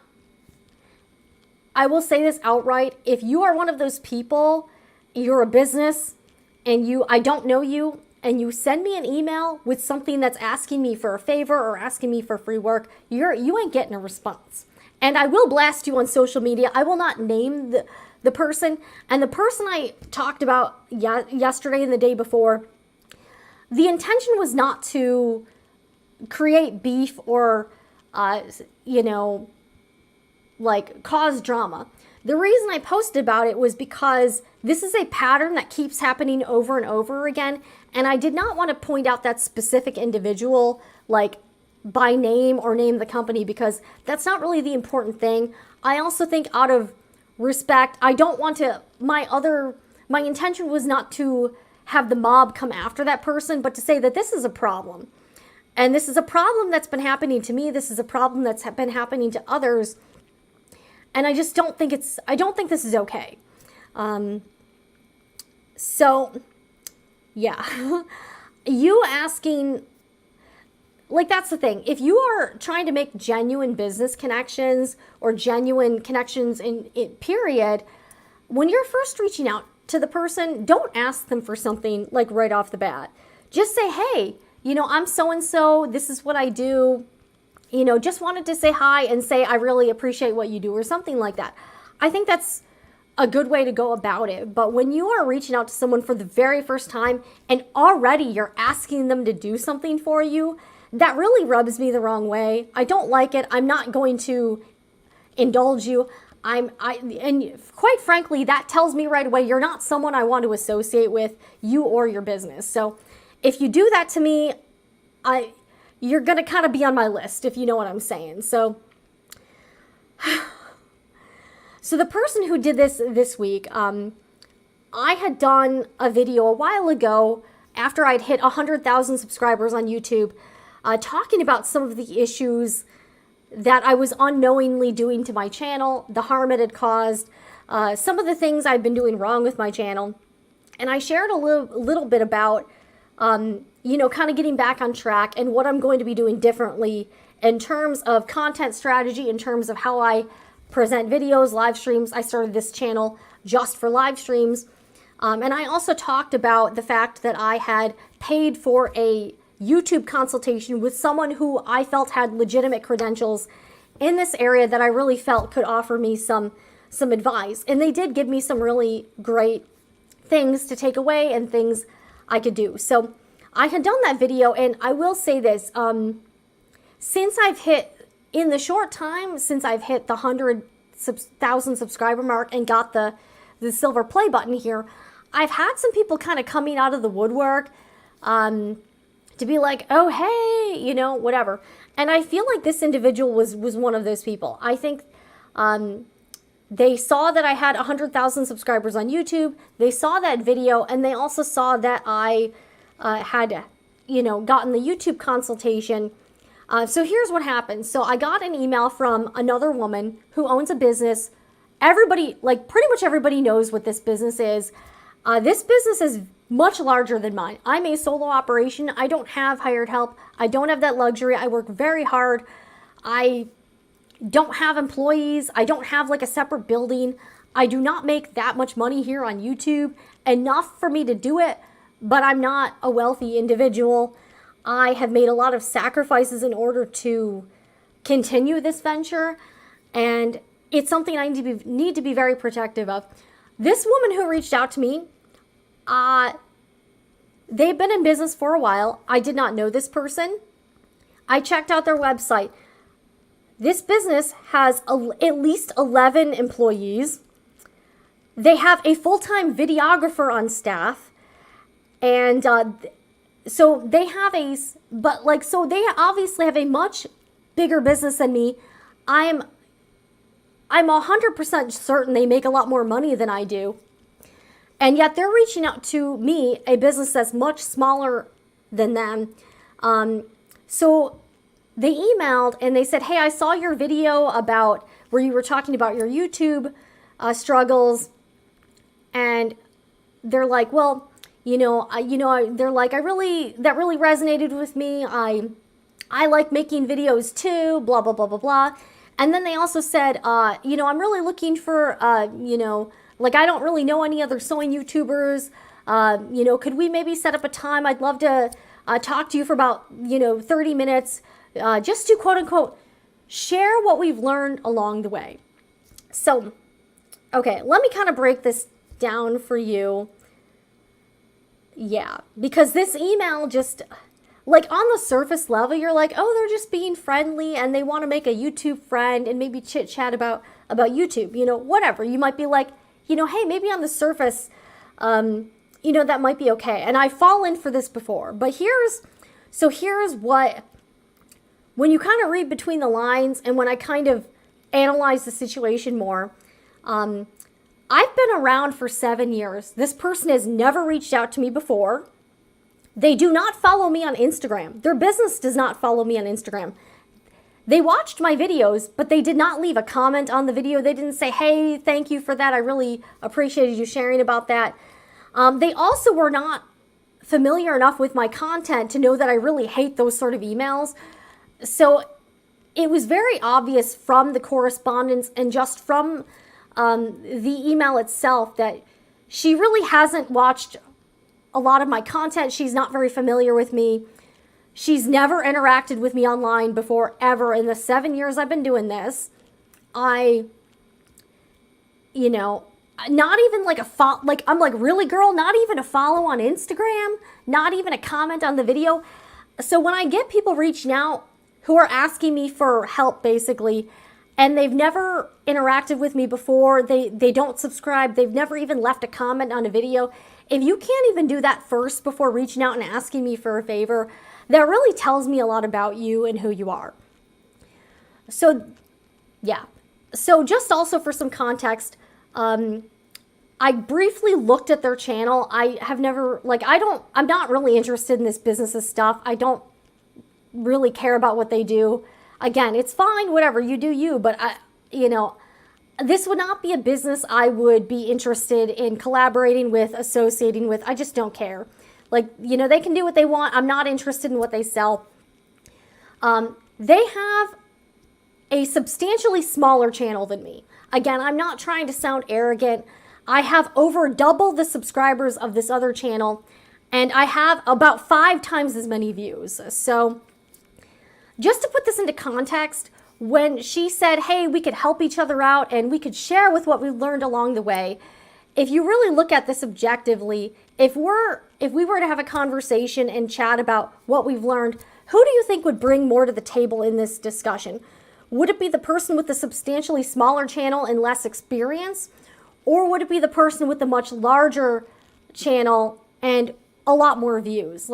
will say this outright. If you are one of those people, you're a business and I don't know you, and you send me an email with something that's asking me for a favor or asking me for free work, you ain't getting a response. And I will blast you on social media. I will not name the person. And the person I talked about yesterday and the day before, the intention was not to create beef or, like cause drama. The reason I posted about it was because this is a pattern that keeps happening over and over again. And I did not want to point out that specific individual, like by name or name the company, because that's not really the important thing. I also think out of respect, I don't want to, my intention was not to have the mob come after that person, but to say that this is a problem. And this is a problem that's been happening to me. This is a problem that's been happening to others. And I just don't think this is okay. So, yeah. You asking, like, that's the thing. If you are trying to make genuine business connections or genuine connections in period, when you're first reaching out to the person, don't ask them for something like right off the bat. Just say, hey, I'm so-and-so, this is what I do. Just wanted to say hi and say, I really appreciate what you do, or something like that. I think that's a good way to go about it. But when you are reaching out to someone for the very first time and already you're asking them to do something for you, that really rubs me the wrong way. I don't like it. I'm not going to indulge you. And quite frankly, that tells me right away, you're not someone I want to associate with, you or your business. So if you do that to me, you're going to kind of be on my list, if you know what I'm saying. So the person who did this week, I had done a video a while ago after I'd hit 100,000 subscribers on YouTube, talking about some of the issues that I was unknowingly doing to my channel, the harm it had caused, some of the things I've been doing wrong with my channel. And I shared a little bit about, kind of getting back on track and what I'm going to be doing differently in terms of content strategy, in terms of how I present videos, live streams. I started this channel just for live streams. And I also talked about the fact that I had paid for a YouTube consultation with someone who I felt had legitimate credentials in this area that I really felt could offer me some advice. And they did give me some really great things to take away and things I could do. So I had done that video, and I will say this, since I've hit the 100,000 subscriber mark and got the silver play button here, I've had some people kind of coming out of the woodwork to be like, oh, hey, whatever. And I feel like this individual was one of those people. I think they saw that I had 100,000 subscribers on YouTube. They saw that video, and they also saw that I had, gotten the YouTube consultation. So here's what happened. So I got an email from another woman who owns a business. Everybody, like pretty much everybody knows what this business is. This business is much larger than mine. I'm a solo operation. I don't have hired help. I don't have that luxury. I work very hard. I don't have employees. I don't have like a separate building. I do not make that much money here on YouTube, enough for me to do it, but I'm not a wealthy individual. I have made a lot of sacrifices in order to continue this venture, and it's something I need to be very protective of. This woman who reached out to me, they've been in business for a while. I did not know this person. I checked out their website. This business has at least 11 employees. They have a full-time videographer on staff. And so they have so they obviously have a much bigger business than me. I'm 100% certain they make a lot more money than I do. And yet they're reaching out to me, a business that's much smaller than them. So they emailed and they said, hey, I saw your video about where you were talking about your YouTube struggles. And they're like, well, they're like, that really resonated with me. I like making videos too, blah, blah, blah, blah, blah. And then they also said, I'm really looking for, I don't really know any other sewing YouTubers. Could we maybe set up a time? I'd love to talk to you for about, 30 minutes, just to quote unquote, share what we've learned along the way. So, okay, let me kind of break this down for you. Yeah, because this email just, like on the surface level, you're like, oh, they're just being friendly and they want to make a YouTube friend and maybe chit chat about YouTube, whatever. You might be like, hey, maybe on the surface, that might be okay. And I've fallen for this before, but here's what, when you kind of read between the lines and when I kind of analyze the situation more, I've been around for 7 years. This person has never reached out to me before. They do not follow me on Instagram. Their business does not follow me on Instagram. They watched my videos, but they did not leave a comment on the video. They didn't say, hey, thank you for that. I really appreciated you sharing about that. They also were not familiar enough with my content to know that I really hate those sort of emails. So it was very obvious from the correspondence and just from the email itself that she really hasn't watched a lot of my content. She's not very familiar with me. She's never interacted with me online before, ever. In the 7 years I've been doing this, not even like I'm like, really, girl? Not even a follow on Instagram? Not even a comment on the video? So when I get people reaching out who are asking me for help, basically, and they've never interacted with me before, they don't subscribe, they've never even left a comment on a video, if you can't even do that first before reaching out and asking me for a favor, that really tells me a lot about you and who you are. So, yeah. So just also for some context, I briefly looked at their channel. I have never, I'm not really interested in this business stuff. I don't really care about what they do. Again, it's fine, whatever, you do you, but this would not be a business I would be interested in collaborating with, associating with. I just don't care. They can do what they want. I'm not interested in what they sell. They have a substantially smaller channel than me. Again, I'm not trying to sound arrogant. I have over double the subscribers of this other channel, and I have about 5 times as many views. So just to put this into context, when she said, hey, we could help each other out and we could share with what we learned along the way, if you really look at this objectively, if we were to have a conversation and chat about what we've learned, who do you think would bring more to the table in this discussion? Would it be the person with the substantially smaller channel and less experience? Or would it be the person with the much larger channel and a lot more views?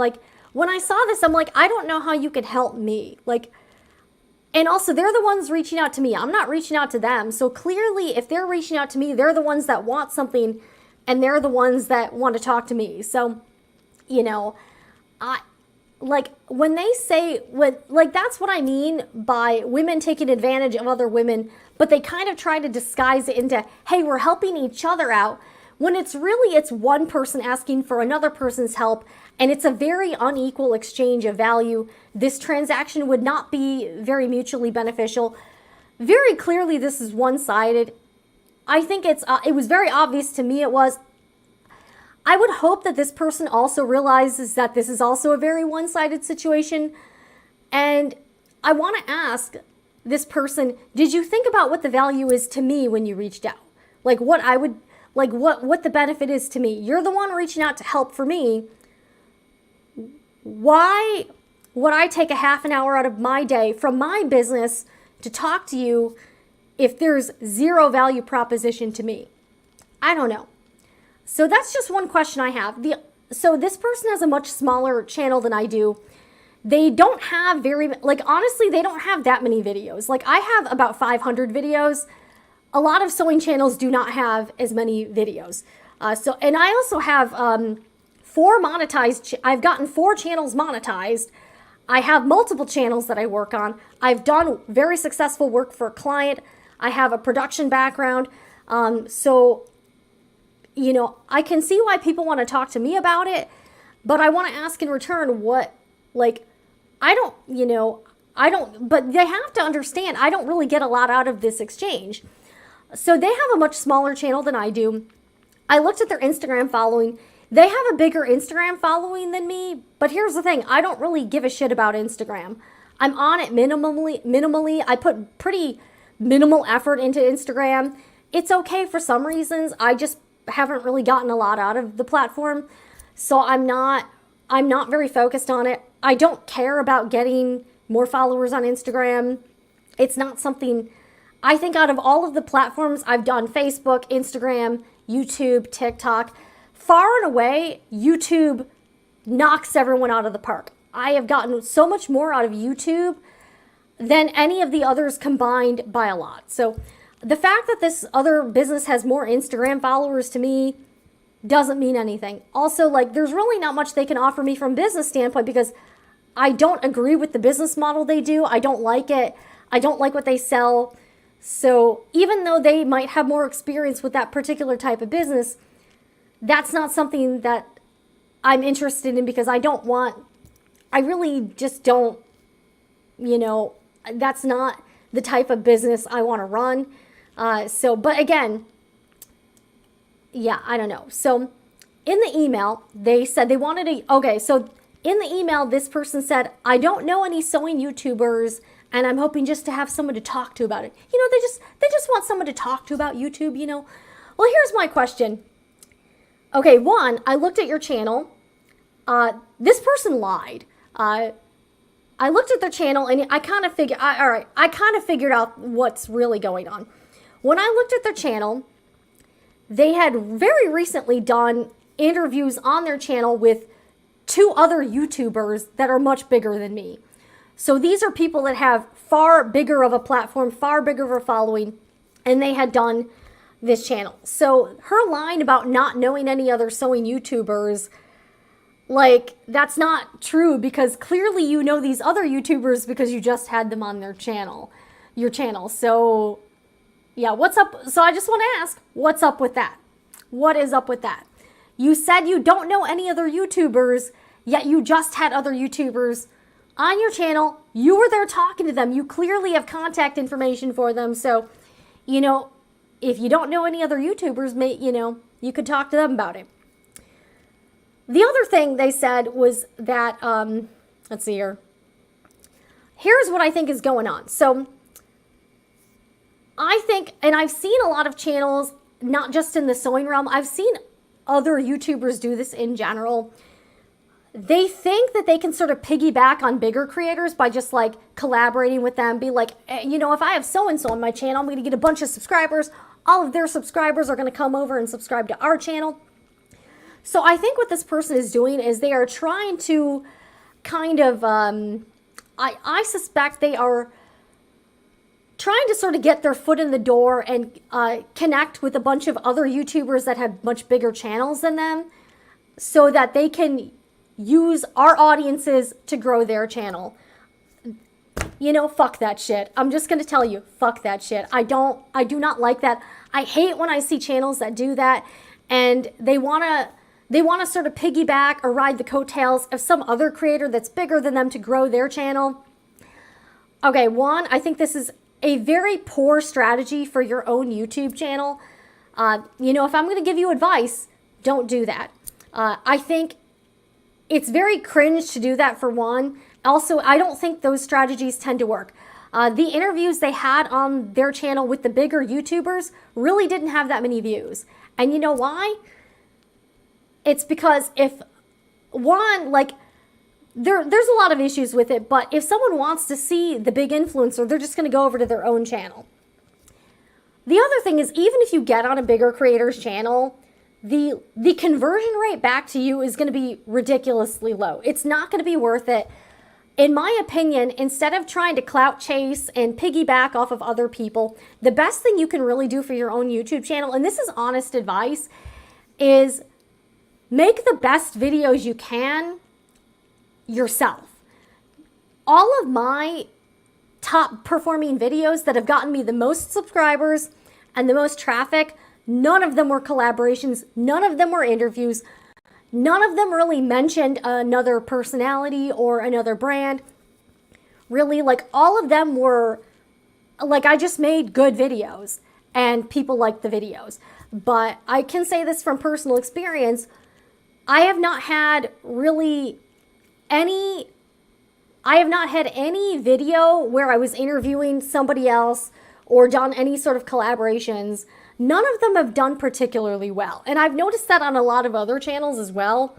When I saw this, I'm like, I don't know how you could help me. And also, they're the ones reaching out to me. I'm not reaching out to them. So clearly, if they're reaching out to me, they're the ones that want something, and they're the ones that want to talk to me. So, like when they say that's what I mean by women taking advantage of other women, but they kind of try to disguise it into, hey, we're helping each other out, when it's one person asking for another person's help, and it's a very unequal exchange of value. This transaction would not be very mutually beneficial. Very clearly this is one-sided. I think it was very obvious to me it was. I would hope that this person also realizes that this is also a very one-sided situation. And I want to ask this person, did you think about what the value is to me when you reached out? Like what the benefit is to me? You're the one reaching out to help for me. Why would I take a half an hour out of my day from my business to talk to you if there's zero value proposition to me? I don't know. So that's just one question I have. So this person has a much smaller channel than I do. They don't have honestly, they don't have that many videos. Like I have about 500 videos. A lot of sewing channels do not have as many videos. And I also have 4 monetized, I've gotten 4 channels monetized. I have multiple channels that I work on. I've done very successful work for a client. I have a production background. I can see why people want to talk to me about it, but I want to ask in return but they have to understand I don't really get a lot out of this exchange. So they have a much smaller channel than I do. I looked at their Instagram following. They have a bigger Instagram following than me, but here's the thing. I don't really give a shit about Instagram. I'm on it minimally. I put pretty minimal effort into Instagram. It's okay for some reasons. I just haven't really gotten a lot out of the platform. So I'm not very focused on it. I don't care about getting more followers on Instagram. It's not something, I think out of all of the platforms I've done, Facebook, Instagram, YouTube, TikTok, far and away, YouTube knocks everyone out of the park. I have gotten so much more out of YouTube than any of the others combined by a lot. So the fact that this other business has more Instagram followers to me doesn't mean anything. Also, there's really not much they can offer me from a business standpoint because I don't agree with the business model they do. I don't like it. I don't like what they sell. So even though they might have more experience with that particular type of business, that's not something that I'm interested in because I really just don't, that's not the type of business I want to run. But again, yeah, I don't know. So in the email, they said they wanted so in the email, this person said, I don't know any sewing YouTubers and I'm hoping just to have someone to talk to about it. They just want someone to talk to about YouTube, Well, here's my question. Okay, one, I looked at your channel. This person lied. I looked at their channel and I kind of figured out what's really going on. When I looked at their channel, they had very recently done interviews on their channel with 2 other YouTubers that are much bigger than me. So these are people that have far bigger of a platform, far bigger of a following, and they had done this channel. So her line about not knowing any other sewing YouTubers, that's not true because clearly you know these other YouTubers because you just had them on your channel. So yeah, what's up? So I just want to ask, what's up with that? What is up with that? You said you don't know any other YouTubers, yet you just had other YouTubers on your channel. You were there talking to them. You clearly have contact information for them. So, if you don't know any other YouTubers, you could talk to them about it. The other thing they said was that, let's see here. Here's what I think is going on. So I think, and I've seen a lot of channels, not just in the sewing realm, I've seen other YouTubers do this in general. They think that they can sort of piggyback on bigger creators by just collaborating with them. Be like, if I have so-and-so on my channel, I'm going to get a bunch of subscribers. All of their subscribers are going to come over and subscribe to our channel. So I think what this person is doing is they are trying to kind of, I suspect they are trying to sort of get their foot in the door and connect with a bunch of other YouTubers that have much bigger channels than them so that they can use our audiences to grow their channel. Fuck that shit. I'm just going to tell you, fuck that shit. I do not like that. I hate when I see channels that do that and they want to sort of piggyback or ride the coattails of some other creator that's bigger than them to grow their channel. Okay, one, I think this is a very poor strategy for your own YouTube channel. If I'm going to give you advice, don't do that. I think it's very cringe to do that, for one. Also, I don't think those strategies tend to work. The interviews they had on their channel with the bigger YouTubers really didn't have that many views. And you know why? It's because there's a lot of issues with it, but if someone wants to see the big influencer, they're just going to go over to their own channel. The other thing is, even if you get on a bigger creator's channel, the conversion rate back to you is going to be ridiculously low. It's not going to be worth it. In my opinion, instead of trying to clout chase and piggyback off of other people, the best thing you can really do for your own YouTube channel, and this is honest advice, is make the best videos you can yourself. All of my top performing videos that have gotten me the most subscribers and the most traffic, none of them were collaborations, none of them were interviews, none of them really mentioned another personality or another brand. Really, all of them were, I just made good videos and people liked the videos. But I can say this from personal experience, I have not had any video where I was interviewing somebody else or done any sort of collaborations. None of them have done particularly well. And I've noticed that on a lot of other channels as well.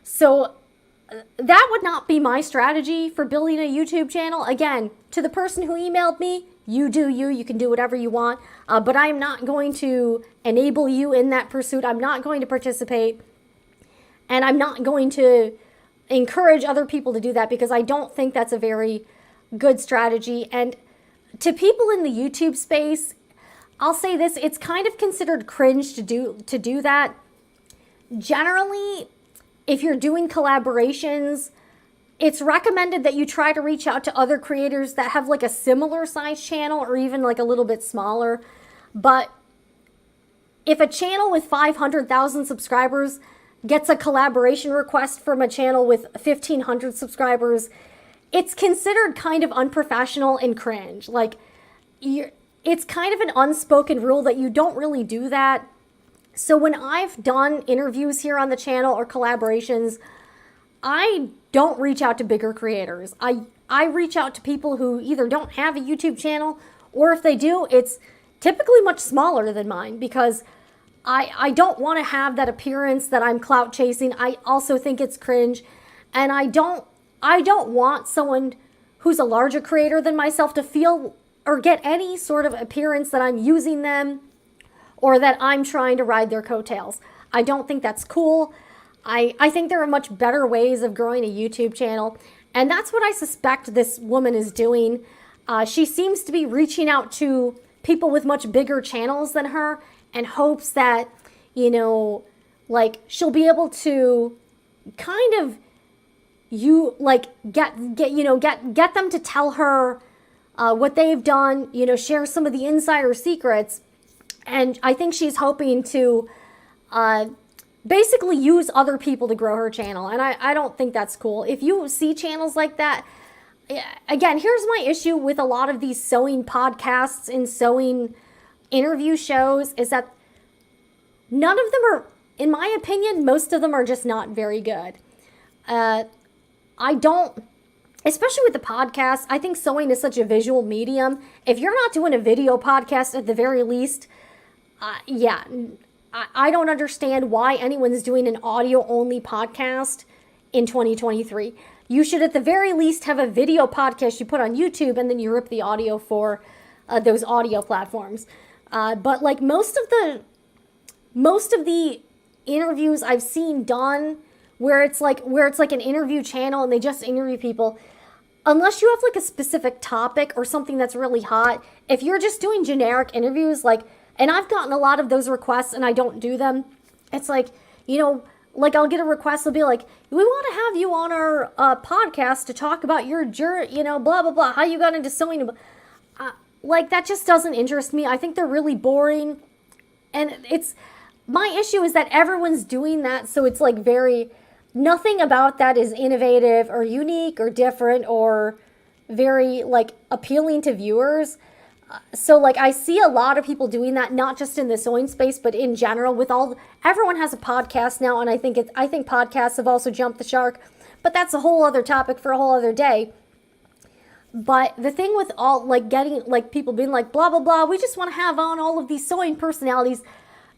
So that would not be my strategy for building a YouTube channel. Again, to the person who emailed me, you do you. You can do whatever you want. But I am not going to enable you in that pursuit. I'm not going to participate. And I'm not going to encourage other people to do that because I don't think that's a very good strategy. And to people in the YouTube space, I'll say this, it's kind of considered cringe to do that. Generally, if you're doing collaborations, it's recommended that you try to reach out to other creators that have a similar size channel or even a little bit smaller. But if a channel with 500,000 subscribers gets a collaboration request from a channel with 1,500 subscribers, it's considered kind of unprofessional and cringe. It's kind of an unspoken rule that you don't really do that. So when I've done interviews here on the channel or collaborations, I don't reach out to bigger creators. I reach out to people who either don't have a YouTube channel, or if they do, it's typically much smaller than mine, because I don't want to have that appearance that I'm clout chasing. I also think it's cringe, and I don't want someone who's a larger creator than myself to feel or get any sort of appearance that I'm using them or that I'm trying to ride their coattails. I don't think that's cool. I think there are much better ways of growing a YouTube channel, and that's what I suspect this woman is doing. She seems to be reaching out to people with much bigger channels than her and hopes that, she'll be able to kind of get them to tell her what they've done, share some of the insider secrets. And I think she's hoping to basically use other people to grow her channel. And I don't think that's cool. If you see channels like that, again, here's my issue with a lot of these sewing podcasts and sewing interview shows, is that none of them are, in my opinion, most of them are just not very good. Especially with the podcast, I think sewing is such a visual medium. If you're not doing a video podcast at the very least, I don't understand why anyone's doing an audio-only podcast in 2023. You should at the very least have a video podcast you put on YouTube, and then you rip the audio for those audio platforms. But most of the interviews I've seen done where it's like an interview channel and they just interview people, unless you have a specific topic or something that's really hot, if you're just doing generic interviews, and I've gotten a lot of those requests and I don't do them, it's like I'll get a request. They'll be like, we want to have you on our podcast to talk about your journey, blah, blah, blah, how you got into sewing. Like, that just doesn't interest me. I think they're really boring. And my issue is that everyone's doing that. So it's like nothing about that is innovative or unique or different or very like appealing to viewers. So like I see a lot of people doing that, not just in the sewing space, but in general everyone has a podcast now. And I think podcasts have also jumped the shark, but that's a whole other topic for a whole other day. But the thing with all like getting like people being like, blah, blah, blah, we just want to have on all of these sewing personalities.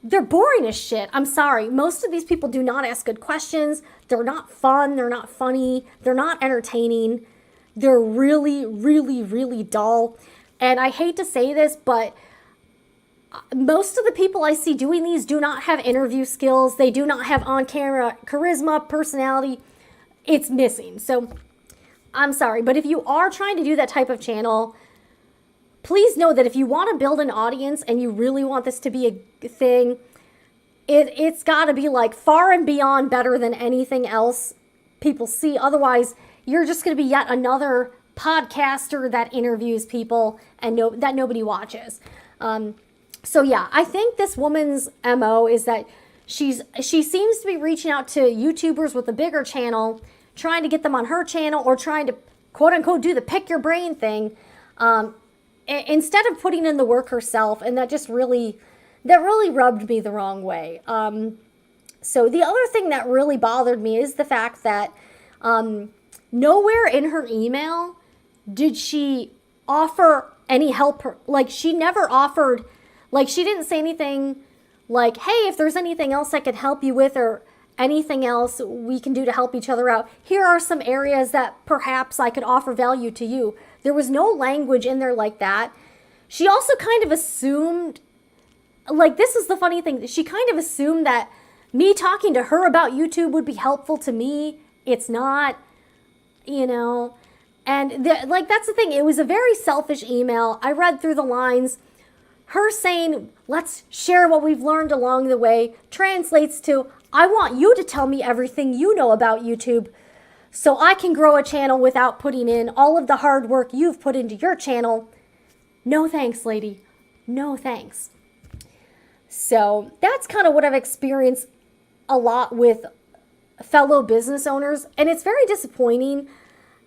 They're boring as shit. I'm sorry. Most of these people do not ask good questions. They're not fun. They're not funny. They're not entertaining. They're really, really, really dull. And I hate to say this, but most of the people I see doing these do not have interview skills. They do not have on-camera charisma, personality. It's missing. So I'm sorry, but if you are trying to do that type of channel, please know that if you want to build an audience and you really want this to be a thing, it's got to be like far and beyond better than anything else people see. Otherwise, you're just going to be yet another podcaster that interviews people and that nobody watches. So yeah, I think this woman's MO is that she seems to be reaching out to YouTubers with a bigger channel, trying to get them on her channel or trying to quote unquote do the pick your brain thing, instead of putting in the work herself. And that really rubbed me the wrong way. So the other thing that really bothered me is the fact that nowhere in her email did she offer any help. Like she never offered, like she didn't say anything like, hey, if there's anything else I could help you with or anything else we can do to help each other out, here are some areas that perhaps I could offer value to you. There was no language in there like that. She also kind of assumed, like this is the funny thing, she kind of assumed that me talking to her about YouTube would be helpful to me. It's not, and that's the thing. It was a very selfish email. I read through the lines. Her saying, let's share what we've learned along the way, translates to, I want you to tell me everything you know about YouTube so I can grow a channel without putting in all of the hard work you've put into your channel. No thanks, lady. No thanks. So that's kind of what I've experienced a lot with fellow business owners. And it's very disappointing,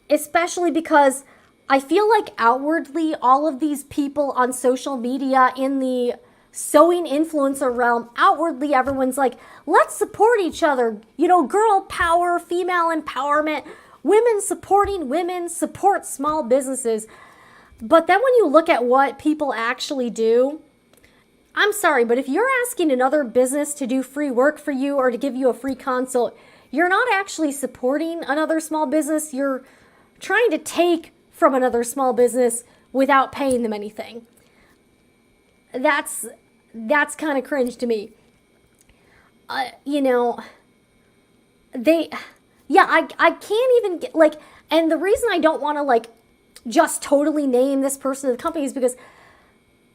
especially because I feel like outwardly all of these people on social media in the sewing influencer realm, outwardly everyone's like, let's support each other. Girl power, female empowerment, women supporting women, support small businesses. But then when you look at what people actually do, I'm sorry, but if you're asking another business to do free work for you or to give you a free consult, you're not actually supporting another small business. You're trying to take from another small business without paying them anything. That's kind of cringe to me. I can't even get and the reason I don't want to just totally name this person of the company is because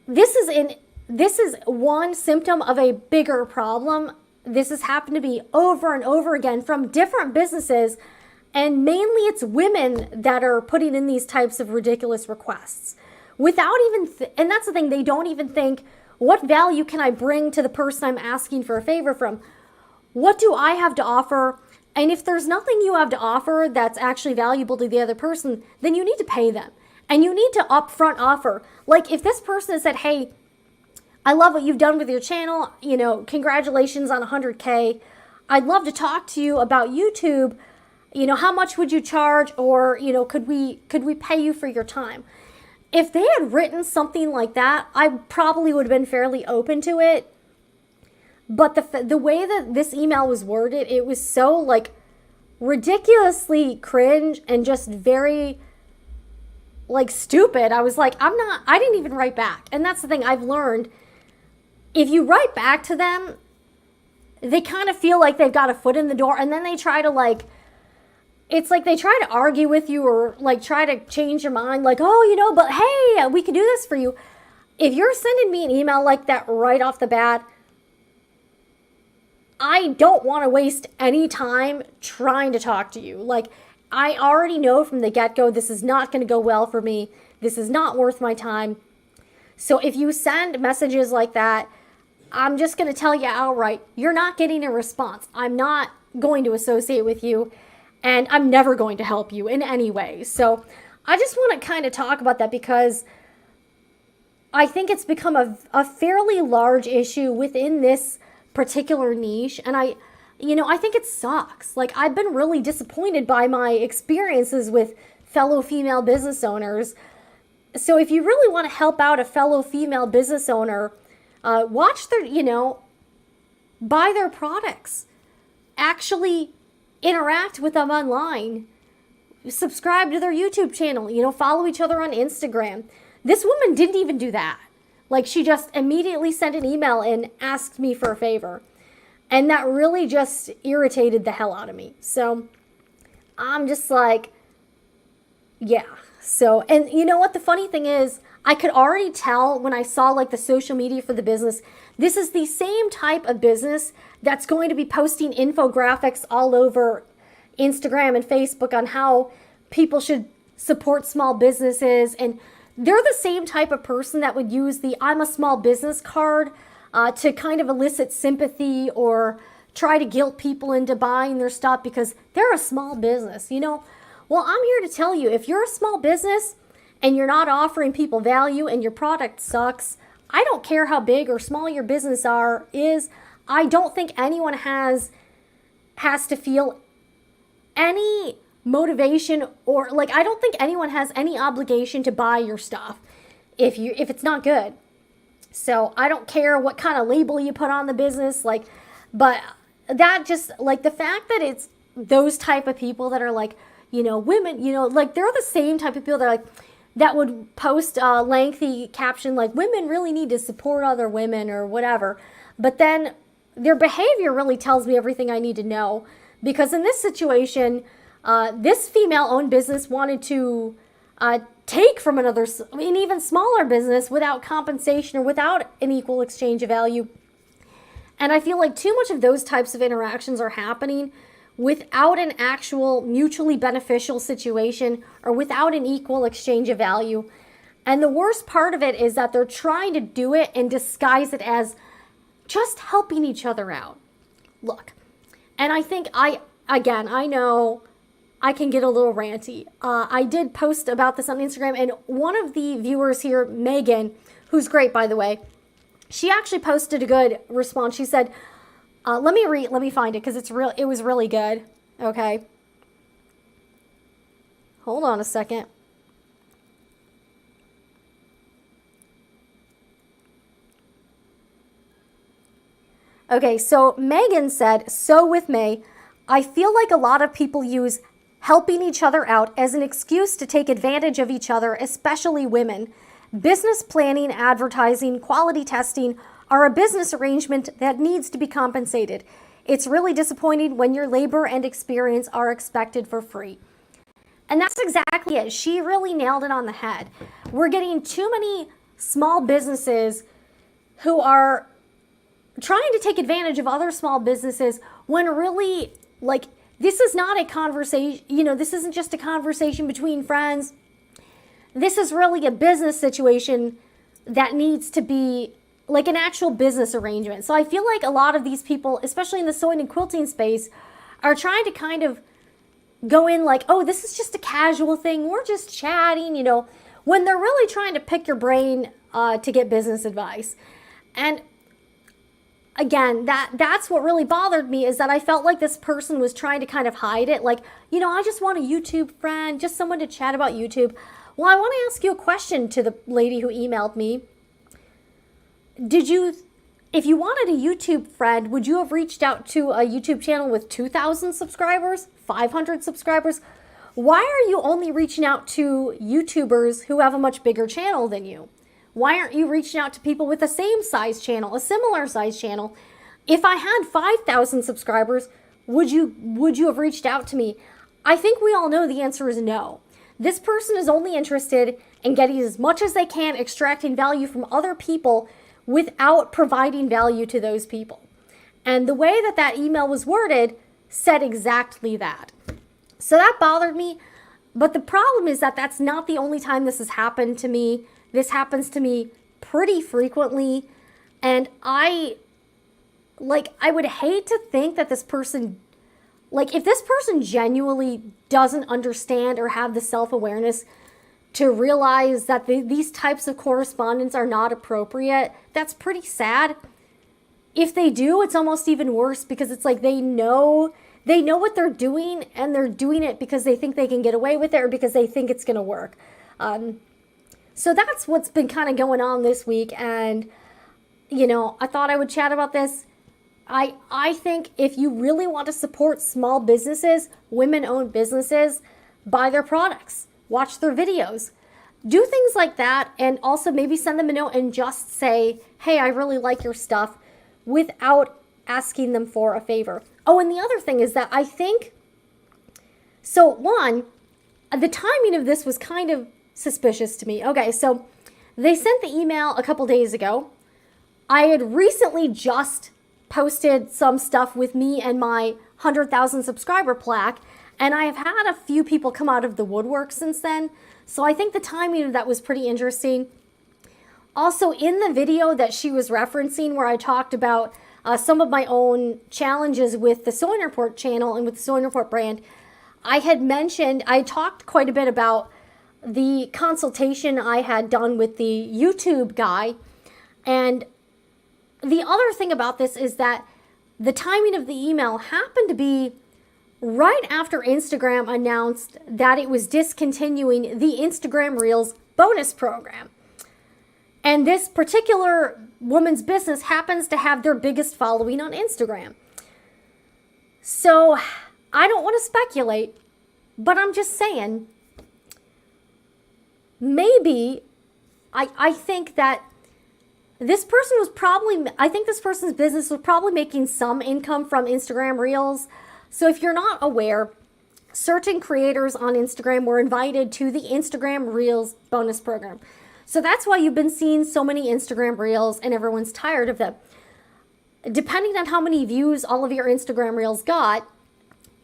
this is one symptom of a bigger problem. This has happened to me over and over again from different businesses. And mainly it's women that are putting in these types of ridiculous requests without even, and that's the thing, they don't even think, what value can I bring to the person I'm asking for a favor from? What do I have to offer? And if there's nothing you have to offer that's actually valuable to the other person, then you need to pay them. And you need to upfront offer. Like if this person has said, hey, I love what you've done with your channel, congratulations on 100K. I'd love to talk to you about YouTube. How much would you charge? Or, could we pay you for your time? If they had written something like that, I probably would have been fairly open to it. But the way that this email was worded, it was so ridiculously cringe and just very stupid. I was like, I didn't even write back. And that's the thing I've learned. If you write back to them, they kind of feel like they've got a foot in the door and then they try to it's like they try to argue with you or try to change your mind but hey, we can do this for you. If you're sending me an email like that right off the bat, I don't want to waste any time trying to talk to you. Like, I already know from the get-go, this is not going to go well for me. This is not worth my time. So if you send messages like that, I'm just going to tell you outright, you're not getting a response. I'm not going to associate with you, and I'm never going to help you in any way. So I just want to kind of talk about that because I think it's become a fairly large issue within this particular niche. And I think it sucks. Like, I've been really disappointed by my experiences with fellow female business owners. So if you really want to help out a fellow female business owner, watch their, buy their products, actually interact with them online, subscribe to their YouTube channel, follow each other on Instagram. This woman didn't even do that. Like, she just immediately sent an email and asked me for a favor. And that really just irritated the hell out of me. So I'm just like, yeah. So, and you know what? The funny thing is, I could already tell when I saw like the social media for the business, this is the same type of business that's going to be posting infographics all over Instagram and Facebook on how people should support small businesses. And they're the same type of person that would use the I'm a small business card to kind of elicit sympathy or try to guilt people into buying their stuff because they're a small business, Well, I'm here to tell you, if you're a small business and you're not offering people value and your product sucks, I don't care how big or small your business is. I don't think anyone has to feel any motivation or I don't think anyone has any obligation to buy your stuff if it's not good. So I don't care what kind of label you put on the business, but that just the fact that it's those type of people that are women, they're the same type of people that that would post a lengthy caption women really need to support other women or whatever. But then their behavior really tells me everything I need to know, because in this situation, this female-owned business wanted to take from an even smaller business without compensation or without an equal exchange of value. And I feel like too much of those types of interactions are happening without an actual mutually beneficial situation or without an equal exchange of value. And the worst part of it is that they're trying to do it and disguise it as just helping each other out. Look, and I think I know I can get a little ranty. I did post about this on Instagram, and one of the viewers here, Megan, who's great, by the way, she actually posted a good response. She said, let me find it because it was really good. Okay. Hold on a second. Okay, so Megan said, so with May, I feel like a lot of people use helping each other out as an excuse to take advantage of each other, especially women. Business planning, advertising, quality testing are a business arrangement that needs to be compensated. It's really disappointing when your labor and experience are expected for free. And that's exactly it. She really nailed it on the head. We're getting too many small businesses who are trying to take advantage of other small businesses when really, this is not a conversation, this isn't just a conversation between friends. This is really a business situation that needs to be an actual business arrangement. So I feel like a lot of these people, especially in the sewing and quilting space, are trying to kind of go in oh, this is just a casual thing. We're just chatting, when they're really trying to pick your brain to get business advice. And again, that's what really bothered me, is that I felt like this person was trying to kind of hide it. I just want a YouTube friend, just someone to chat about YouTube. Well, I want to ask you a question to the lady who emailed me. If you wanted a YouTube friend, would you have reached out to a YouTube channel with 2,000 subscribers, 500 subscribers? Why are you only reaching out to YouTubers who have a much bigger channel than you? Why aren't you reaching out to people with the same size channel, a similar size channel? If I had 5,000 subscribers, would you have reached out to me? I think we all know the answer is no. This person is only interested in getting as much as they can, extracting value from other people without providing value to those people. And the way that that email was worded said exactly that. So that bothered me. But the problem is that that's not the only time this has happened to me. This happens to me pretty frequently. And I would hate to think that this person, if this person genuinely doesn't understand or have the self-awareness to realize that these types of correspondence are not appropriate, that's pretty sad. If they do, it's almost even worse, because it's like they know what they're doing, and they're doing it because they think they can get away with it, or because they think it's going to work. So that's what's been kind of going on this week. And, I thought I would chat about this. I think if you really want to support small businesses, women-owned businesses, buy their products, watch their videos, do things like that, and also maybe send them a note and just say, hey, I really like your stuff, without asking them for a favor. Oh, and the other thing is that I think, so one, the timing of this was kind of suspicious to me. Okay, so they sent the email a couple days ago. I had recently just posted some stuff with me and my 100,000 subscriber plaque, and I have had a few people come out of the woodwork since then. So I think the timing of that was pretty interesting. Also, in the video that she was referencing, where I talked about some of my own challenges with the Sewing Report channel and with the Sewing Report brand, I talked quite a bit about the consultation I had done with the YouTube guy. And the other thing about this is that the timing of the email happened to be right after Instagram announced that it was discontinuing the Instagram Reels bonus program. And this particular woman's business happens to have their biggest following on Instagram. So I don't want to speculate, but I'm just saying, maybe I think that this person's business was probably making some income from Instagram Reels. So if you're not aware, certain creators on Instagram were invited to the Instagram Reels bonus program. So that's why you've been seeing so many Instagram Reels and everyone's tired of them. Depending on how many views all of your Instagram Reels got,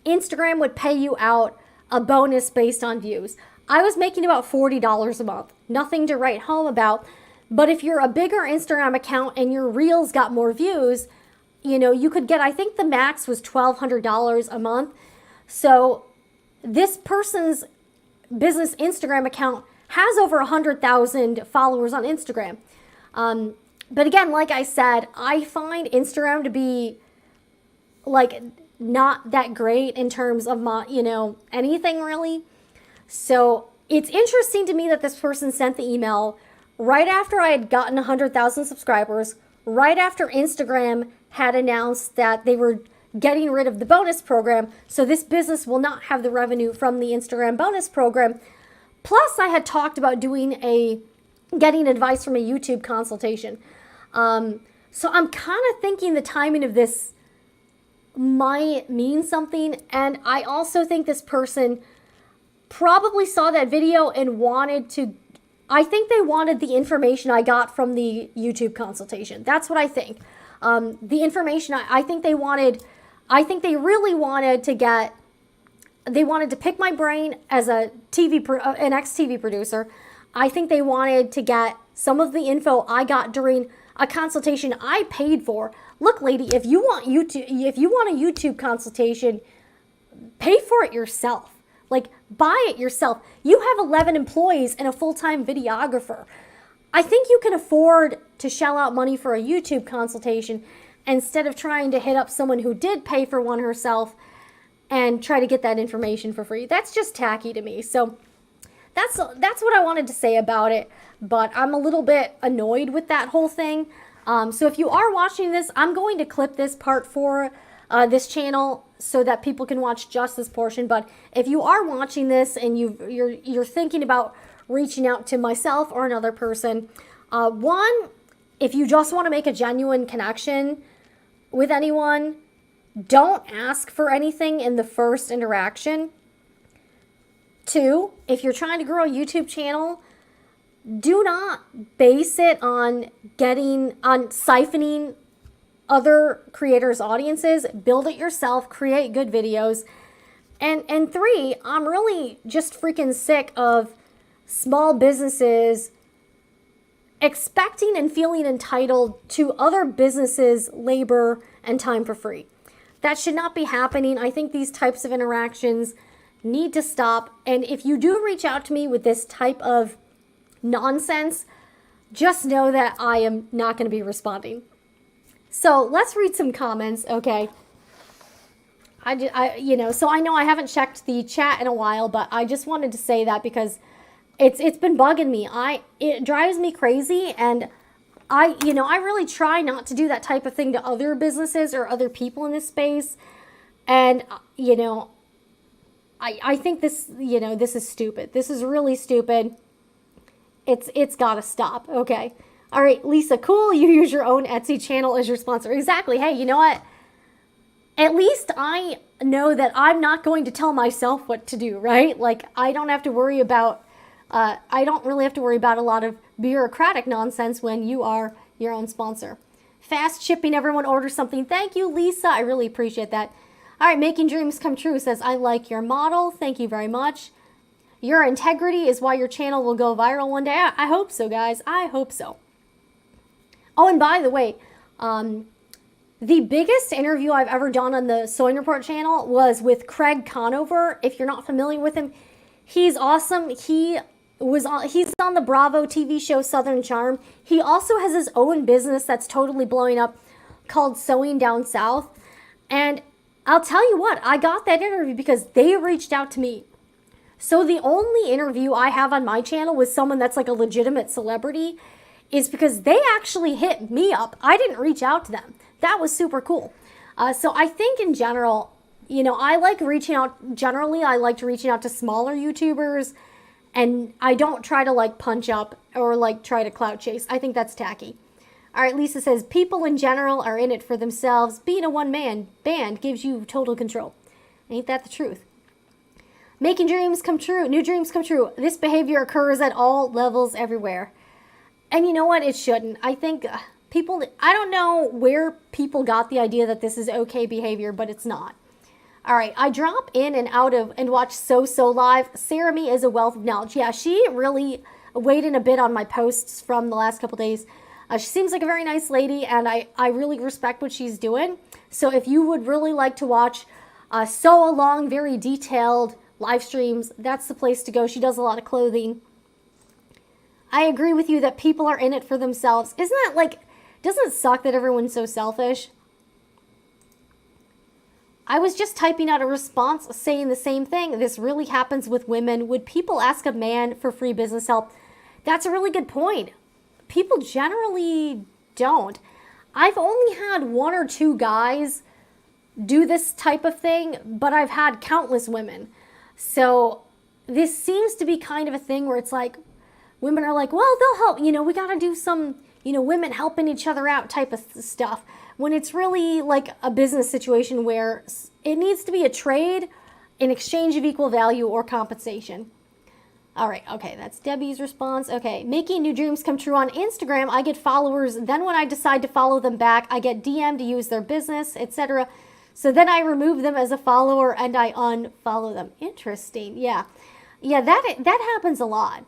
Instagram would pay you out a bonus based on views. I was making about $40 a month. Nothing to write home about. But if you're a bigger Instagram account and your Reels got more views, you could get, I think the max was $1,200 a month. So this person's business Instagram account has over 100,000 followers on Instagram. But again, like I said, I find Instagram to be not that great in terms of anything really. So it's interesting to me that this person sent the email right after I had gotten 100,000 subscribers, right after Instagram had announced that they were getting rid of the bonus program. So this business will not have the revenue from the Instagram bonus program. Plus, I had talked about getting advice from a YouTube consultation. So I'm kind of thinking the timing of this might mean something. And I also think this person probably saw that video and I think they wanted the information I got from the YouTube consultation. That's what I think. The information I think they really wanted to pick my brain as an ex-TV producer. I think they wanted to get some of the info I got during a consultation I paid for. Look, lady, if you want a YouTube consultation, pay for it yourself. Buy it yourself. You have 11 employees and a full-time videographer. I think you can afford to shell out money for a YouTube consultation instead of trying to hit up someone who did pay for one herself and try to get that information for free. That's just tacky to me. So that's what I wanted to say about it. But I'm a little bit annoyed with that whole thing. So if you are watching this, I'm going to clip this part for this channel so that people can watch just this portion. But if you are watching this and you're thinking about reaching out to myself or another person, one, if you just want to make a genuine connection with anyone, don't ask for anything in the first interaction. Two, if you're trying to grow a YouTube channel, do not base it on siphoning other creators' audiences, build it yourself, create good videos. And three, I'm really just freaking sick of small businesses expecting and feeling entitled to other businesses' labor and time for free. That should not be happening. I think these types of interactions need to stop. And if you do reach out to me with this type of nonsense, just know that I am not going to be responding. So let's read some comments, okay? So I know I haven't checked the chat in a while, but I just wanted to say that because it's been bugging me. It drives me crazy, and I really try not to do that type of thing to other businesses or other people in this space. And I think this is stupid. This is really stupid. It's got to stop. Okay. All right, Lisa, cool. You use your own Etsy channel as your sponsor. Exactly. Hey, you know what? At least I know that I'm not going to tell myself what to do, right? Like, I don't have to worry about, I don't really have to worry about a lot of bureaucratic nonsense when you are your own sponsor. Fast shipping, everyone orders something. Thank you, Lisa. I really appreciate that. All right, Making Dreams Come True says, I like your model. Thank you very much. Your integrity is why your channel will go viral one day. I hope so, guys. I hope so. Oh, and by the way, the biggest interview I've ever done on the Sewing Report channel was with Craig Conover. If you're not familiar with him, he's awesome. He's on the Bravo TV show Southern Charm. He also has his own business that's totally blowing up called Sewing Down South. And I'll tell you what, I got that interview because they reached out to me. So the only interview I have on my channel with someone that's like a legitimate celebrity is because they actually hit me up. I didn't reach out to them. That was super cool. So I think in general, I like reaching out. Generally, I like to reaching out to smaller YouTubers, and I don't try to like punch up or like try to clout chase. I think that's tacky. All right, Lisa says, people in general are in it for themselves. Being a one-man band gives you total control. Ain't that the truth? Making dreams come true. New dreams come true. This behavior occurs at all levels everywhere. And you know what? It shouldn't. I think people, I don't know where people got the idea that this is okay behavior, but it's not. All right, I drop in and out of and watch So Live. Sarah Me is a wealth of knowledge. Yeah, she really weighed in a bit on my posts from the last couple days. She seems like a very nice lady, and I really respect what she's doing. So if you would really like to watch sew along, very detailed live streams, that's the place to go. She does a lot of clothing. I agree with you that people are in it for themselves. Isn't that like, doesn't it suck that everyone's so selfish? I was just typing out a response saying the same thing. This really happens with women. Would people ask a man for free business help? That's a really good point. People generally don't. I've only had one or two guys do this type of thing, but I've had countless women. So this seems to be kind of a thing where it's like, women are like, well, they'll help. We got to do some, women helping each other out type of stuff. When it's really like a business situation where it needs to be a trade in exchange of equal value or compensation. All right, okay, that's Debbie's response. Okay, making new dreams come true on Instagram. I get followers. Then when I decide to follow them back, I get DM'd to use their business, etc. So then I remove them as a follower and I unfollow them. Interesting. Yeah, that happens a lot.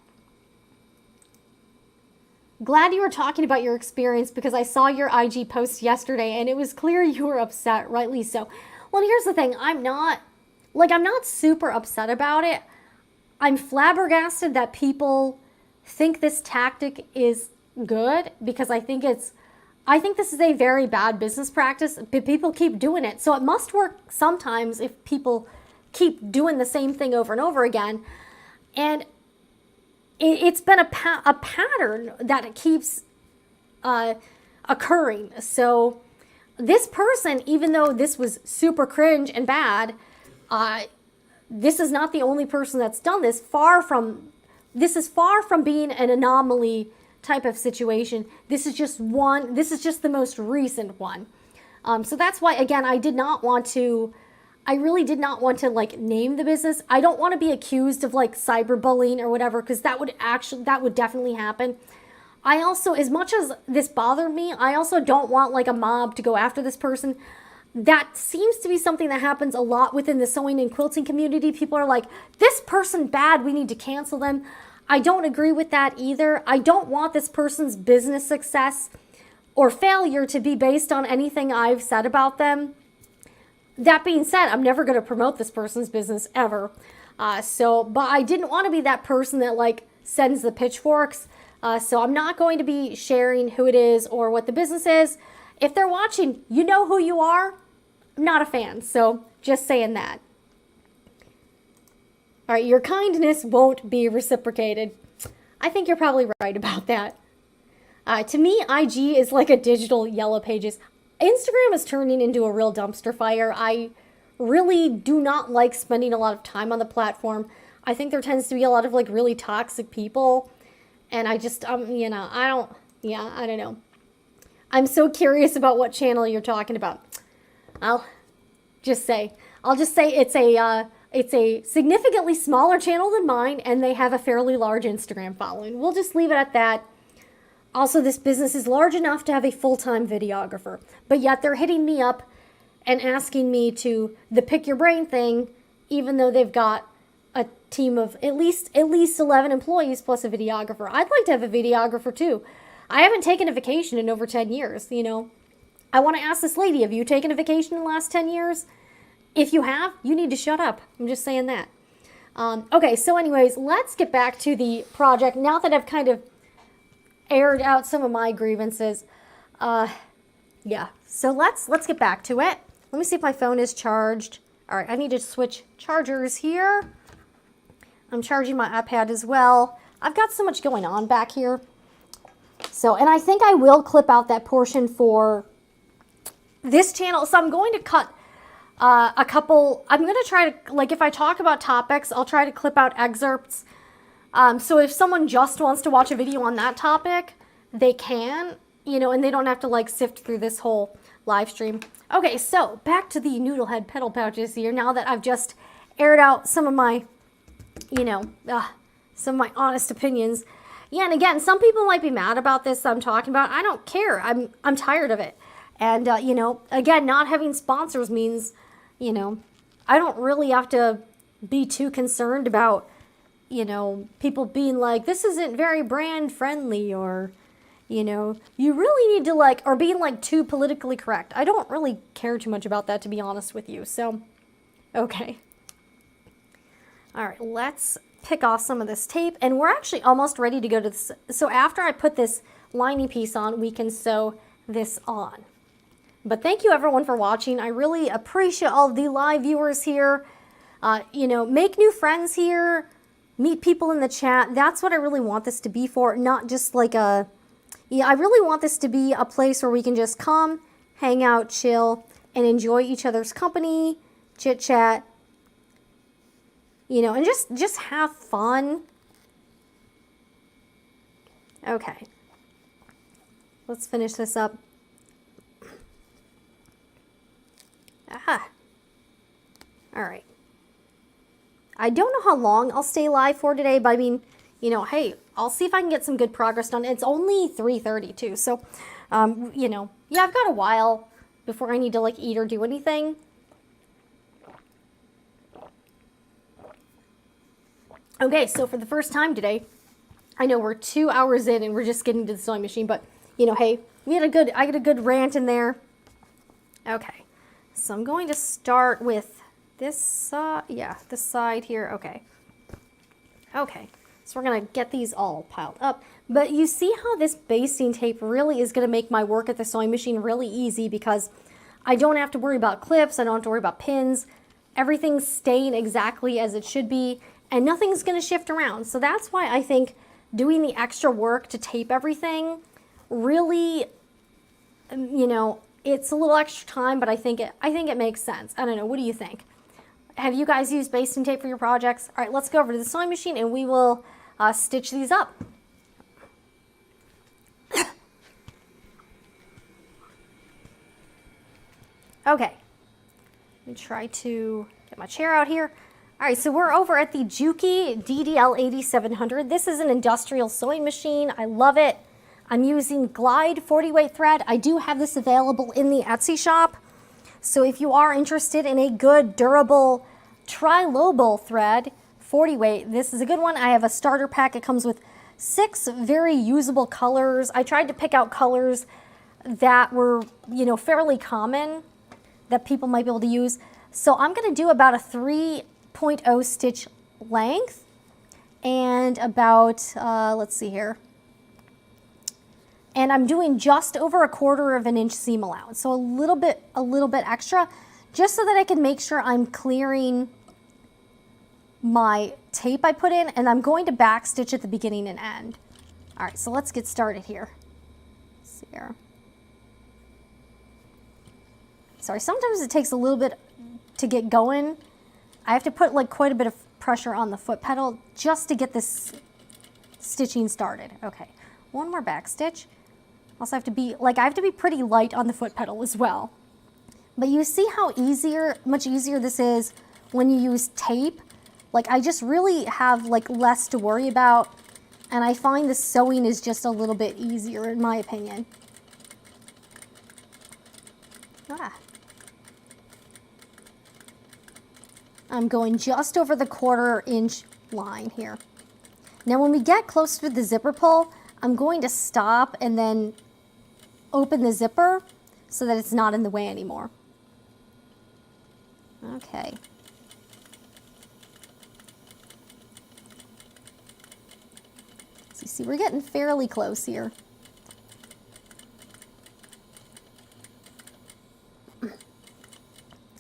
Glad you were talking about your experience because I saw your IG post yesterday and it was clear you were upset, rightly so. Well, here's the thing. I'm not super upset about it. I'm flabbergasted that people think this tactic is good because I think this is a very bad business practice, but people keep doing it. So it must work sometimes if people keep doing the same thing over and over again. And it's been a pattern that it keeps occurring. So this person, even though this was super cringe and bad, this is not the only person that's done this. This is far from being an anomaly type of situation. This is just the most recent one. So that's why, again, I really did not want to like name the business. I don't want to be accused of like cyberbullying or whatever, because that would definitely happen. I also, as much as this bothered me, I also don't want like a mob to go after this person. That seems to be something that happens a lot within the sewing and quilting community. People are like, this person bad, we need to cancel them. I don't agree with that either. I don't want this person's business success or failure to be based on anything I've said about them. That being said, I'm never going to promote this person's business ever. But I didn't want to be that person that like sends the pitchforks. So I'm not going to be sharing who it is or what the business is. If they're watching, you know who you are. I'm not a fan, so just saying that. All right, your kindness won't be reciprocated. I think you're probably right about that. To me, IG is like a digital Yellow Pages. Instagram is turning into a real dumpster fire. I really do not like spending a lot of time on the platform. I think there tends to be a lot of like really toxic people. And I just, I don't know. I'm so curious about what channel you're talking about. I'll just say it's a significantly smaller channel than mine, and they have a fairly large Instagram following. We'll just leave it at that. Also, this business is large enough to have a full-time videographer, but yet they're hitting me up and asking me to the pick your brain thing, even though they've got a team of at least 11 employees plus a videographer. I'd like to have a videographer too. I haven't taken a vacation in over 10 years, you know. I want to ask this lady, have you taken a vacation in the last 10 years? If you have, you need to shut up. I'm just saying that. Okay, so anyways, let's get back to the project. Now that I've kind of aired out some of my grievances. Yeah, so let's get back to it. Let me see if my phone is charged. All right, I need to switch chargers here. I'm charging my iPad as well. I've got so much going on back here. So, and I think I will clip out that portion for this channel. So I'm going to cut a couple, I'm going to try to, like if I talk about topics, I'll try to clip out excerpts. So if someone just wants to watch a video on that topic, they can, you know, and they don't have to like sift through this whole live stream. Okay, so back to the Noodlehead Petal pouches here. Now that I've just aired out some of my, you know, some of my honest opinions. Yeah, and again, some people might be mad about this I'm talking about. I don't care. I'm tired of it. And, you know, again, not having sponsors means, you know, I don't really have to be too concerned about, you know, people being like, this isn't very brand friendly, or, you know, you really need to like, or being like too politically correct. I don't really care too much about that, to be honest with you. So, okay. All right, let's pick off some of this tape, and we're actually almost ready to go to this. So after I put this lining piece on, we can sew this on. But thank you everyone for watching. I really appreciate all of the live viewers here. You know, make new friends here, meet people in the chat. That's what I really want this to be for, not just like a, yeah, I really want this to be a place where we can just come, hang out, chill, and enjoy each other's company, chit chat, you know, and just have fun. Okay. Let's finish this up. All right. I don't know how long I'll stay live for today, but I mean, you know, hey, I'll see if I can get some good progress done. It's only 3:30 too, so, you know, yeah, I've got a while before I need to like eat or do anything. Okay, so for the first time today, I know we're 2 hours in and we're just getting to the sewing machine, but you know, hey, I got a good rant in there. Okay, so I'm going to start with this, this side here. Okay, so we're gonna get these all piled up. But you see how this basting tape really is gonna make my work at the sewing machine really easy, because I don't have to worry about clips, I don't have to worry about pins. Everything's staying exactly as it should be, and nothing's gonna shift around. So that's why I think doing the extra work to tape everything really, you know, it's a little extra time, but I think it makes sense. I don't know, what do you think? Have you guys used basting tape for your projects? All right, let's go over to the sewing machine and we will stitch these up. Okay, let me try to get my chair out here. All right, so we're over at the Juki DDL 8700. This is an industrial sewing machine. I love it. I'm using Glide 40 weight thread. I do have this available in the Etsy shop. So if you are interested in a good, durable, tri-lobal thread, 40 weight, this is a good one. I have a starter pack. It comes with 6 very usable colors. I tried to pick out colors that were, you know, fairly common that people might be able to use. So I'm going to do about a 3.0 stitch length and about, let's see here. And I'm doing just over 1/4 of an inch seam allowance. So a little bit extra, just so that I can make sure I'm clearing my tape I put in, and I'm going to back stitch at the beginning and end. All right, so let's get started here. Let's see here. Sorry, sometimes it takes a little bit to get going. I have to put like quite a bit of pressure on the foot pedal just to get this stitching started. Okay, one more back stitch. Also have to be, like, I have to be pretty light on the foot pedal as well. But you see how much easier this is when you use tape. Like, I just really have like less to worry about, and I find the sewing is just a little bit easier in my opinion. I'm going just over the 1/4 inch line here. Now when we get close to the zipper pull, I'm going to stop and then open the zipper so that it's not in the way anymore. Okay. So you see, we're getting fairly close here.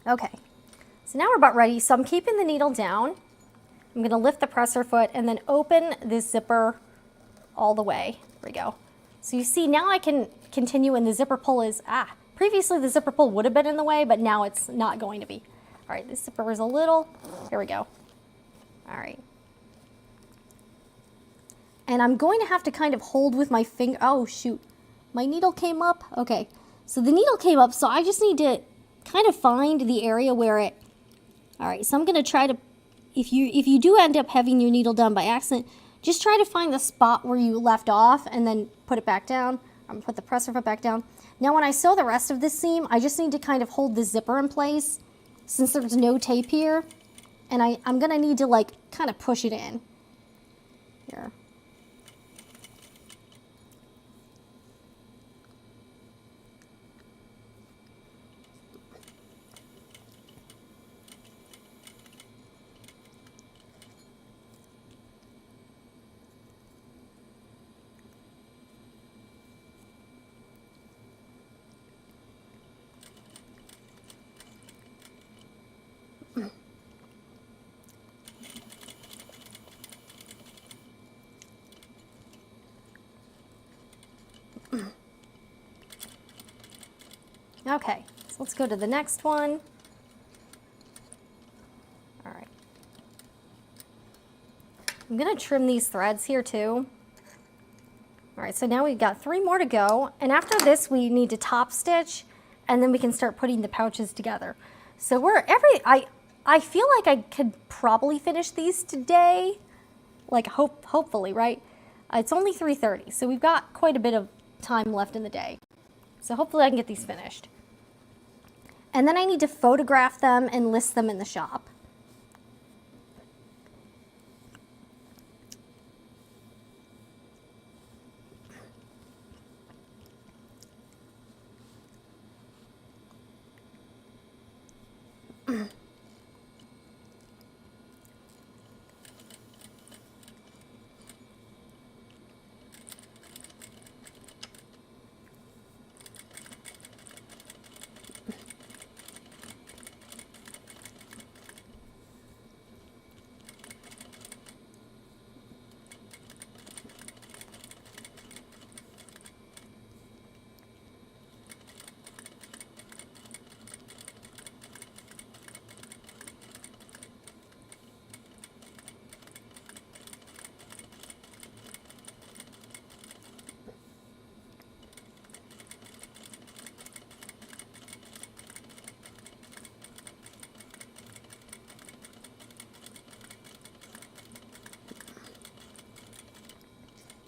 Okay, so now we're about ready. So I'm keeping the needle down. I'm going to lift the presser foot and then open this zipper all the way. There we go. So you see, now I can continue, and the zipper pull is, previously the zipper pull would have been in the way, but now it's not going to be. All right, this zipper is a little, here we go. All right. And I'm going to have to kind of hold with my finger. Oh, shoot. My needle came up. Okay. So the needle came up, so I just need to kind of find the area where it, all right, so I'm going to try to, if you do end up having your needle done by accident, just try to find the spot where you left off and then put it back down. I'm going to put the presser foot back down. Now when I sew the rest of this seam, I just need to kind of hold the zipper in place since there's no tape here. And I'm going to need to like kind of push it in here. Okay, so let's go to the next one. All right. I'm going to trim these threads here too. All right, so now we've got 3 more to go. And after this, we need to top stitch, and then we can start putting the pouches together. So I feel like I could probably finish these today, like hopefully, right? It's only 3:30, so we've got quite a bit of time left in the day. So hopefully I can get these finished. And then I need to photograph them and list them in the shop.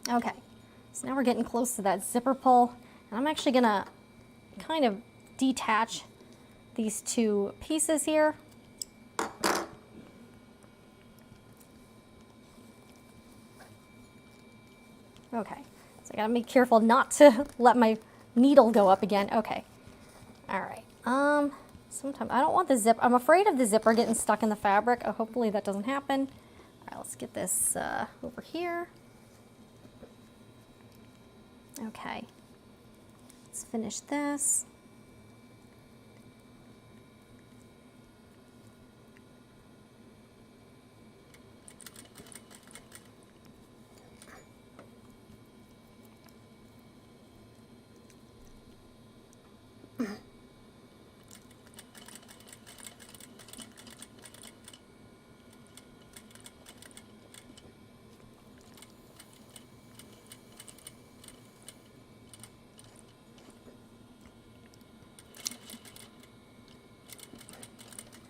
Okay, So now we're getting close to that zipper pull, and I'm actually gonna kind of detach these two pieces here. Okay, so I gotta be careful not to let my needle go up again. Okay, all right. Sometimes I don't want the zip. I'm afraid of the zipper getting stuck in the fabric. Oh, hopefully that doesn't happen. All right, let's get this over here. Okay, let's finish this.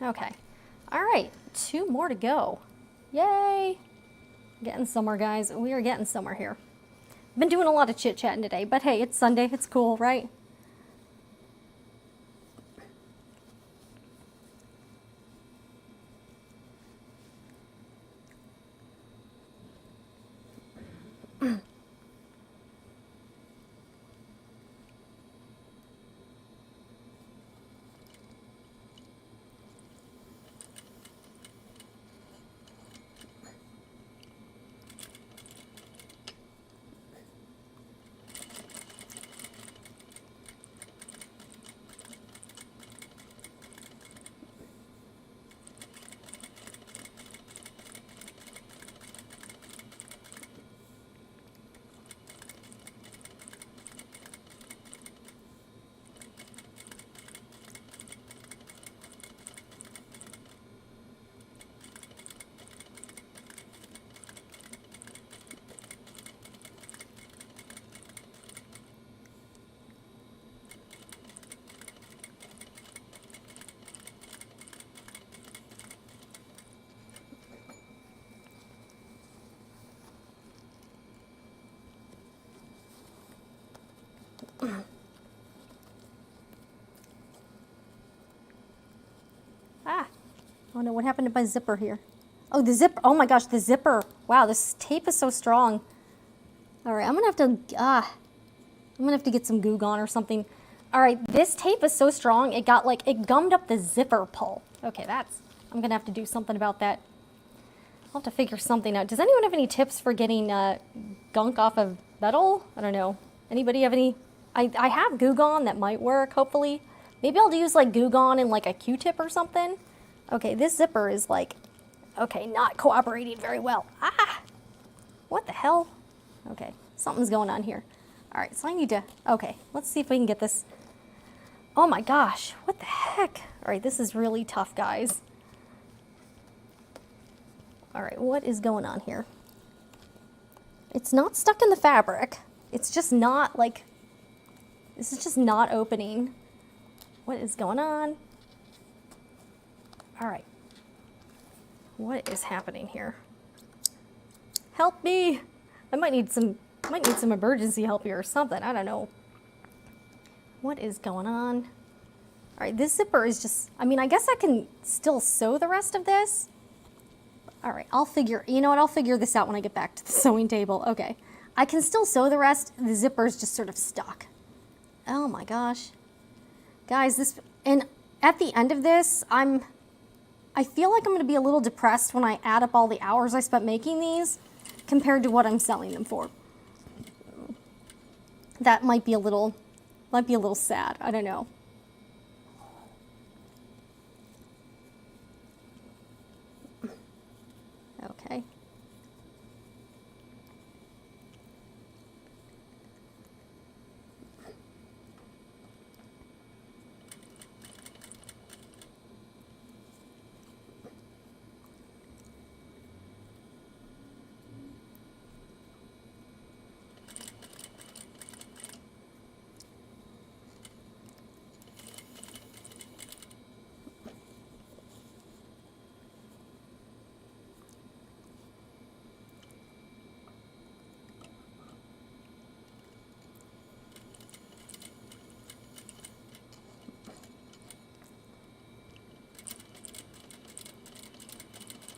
Okay, all right, 2 more to go. Yay! Getting somewhere, guys. We are getting somewhere here. Been doing a lot of chit-chatting today, but hey, it's Sunday. It's cool, right? Ah, oh no, what happened to my zipper here? Oh, the zipper, oh my gosh, the zipper. Wow, this tape is so strong. All right, I'm gonna have to get some Goo Gone or something. All right, this tape is so strong, it gummed up the zipper pull. Okay, I'm gonna have to do something about that. I'll have to figure something out. Does anyone have any tips for getting gunk off of metal? I don't know. Anybody have any? I have Goo Gone that might work, hopefully. Maybe I'll use like Goo Gone and like a Q-tip or something. Okay, this zipper is like, okay, not cooperating very well. Ah, what the hell? Okay, something's going on here. All right, so I need to, okay, let's see if we can get this. Oh my gosh, what the heck? All right, this is really tough, guys. All right, what is going on here? It's not stuck in the fabric. It's just not like, this is just not opening. What is going on? All right. What is happening here? Help me! I might need some emergency help here or something. I don't know. What is going on? All right, this zipper is just, I mean, I guess I can still sew the rest of this. All right, you know what? I'll figure this out when I get back to the sewing table. Okay, I can still sew the rest. The zipper is just sort of stuck. Oh my gosh. Guys, and at the end of this, I feel like I'm gonna be a little depressed when I add up all the hours I spent making these compared to what I'm selling them for. That might be a little sad, I don't know. Okay.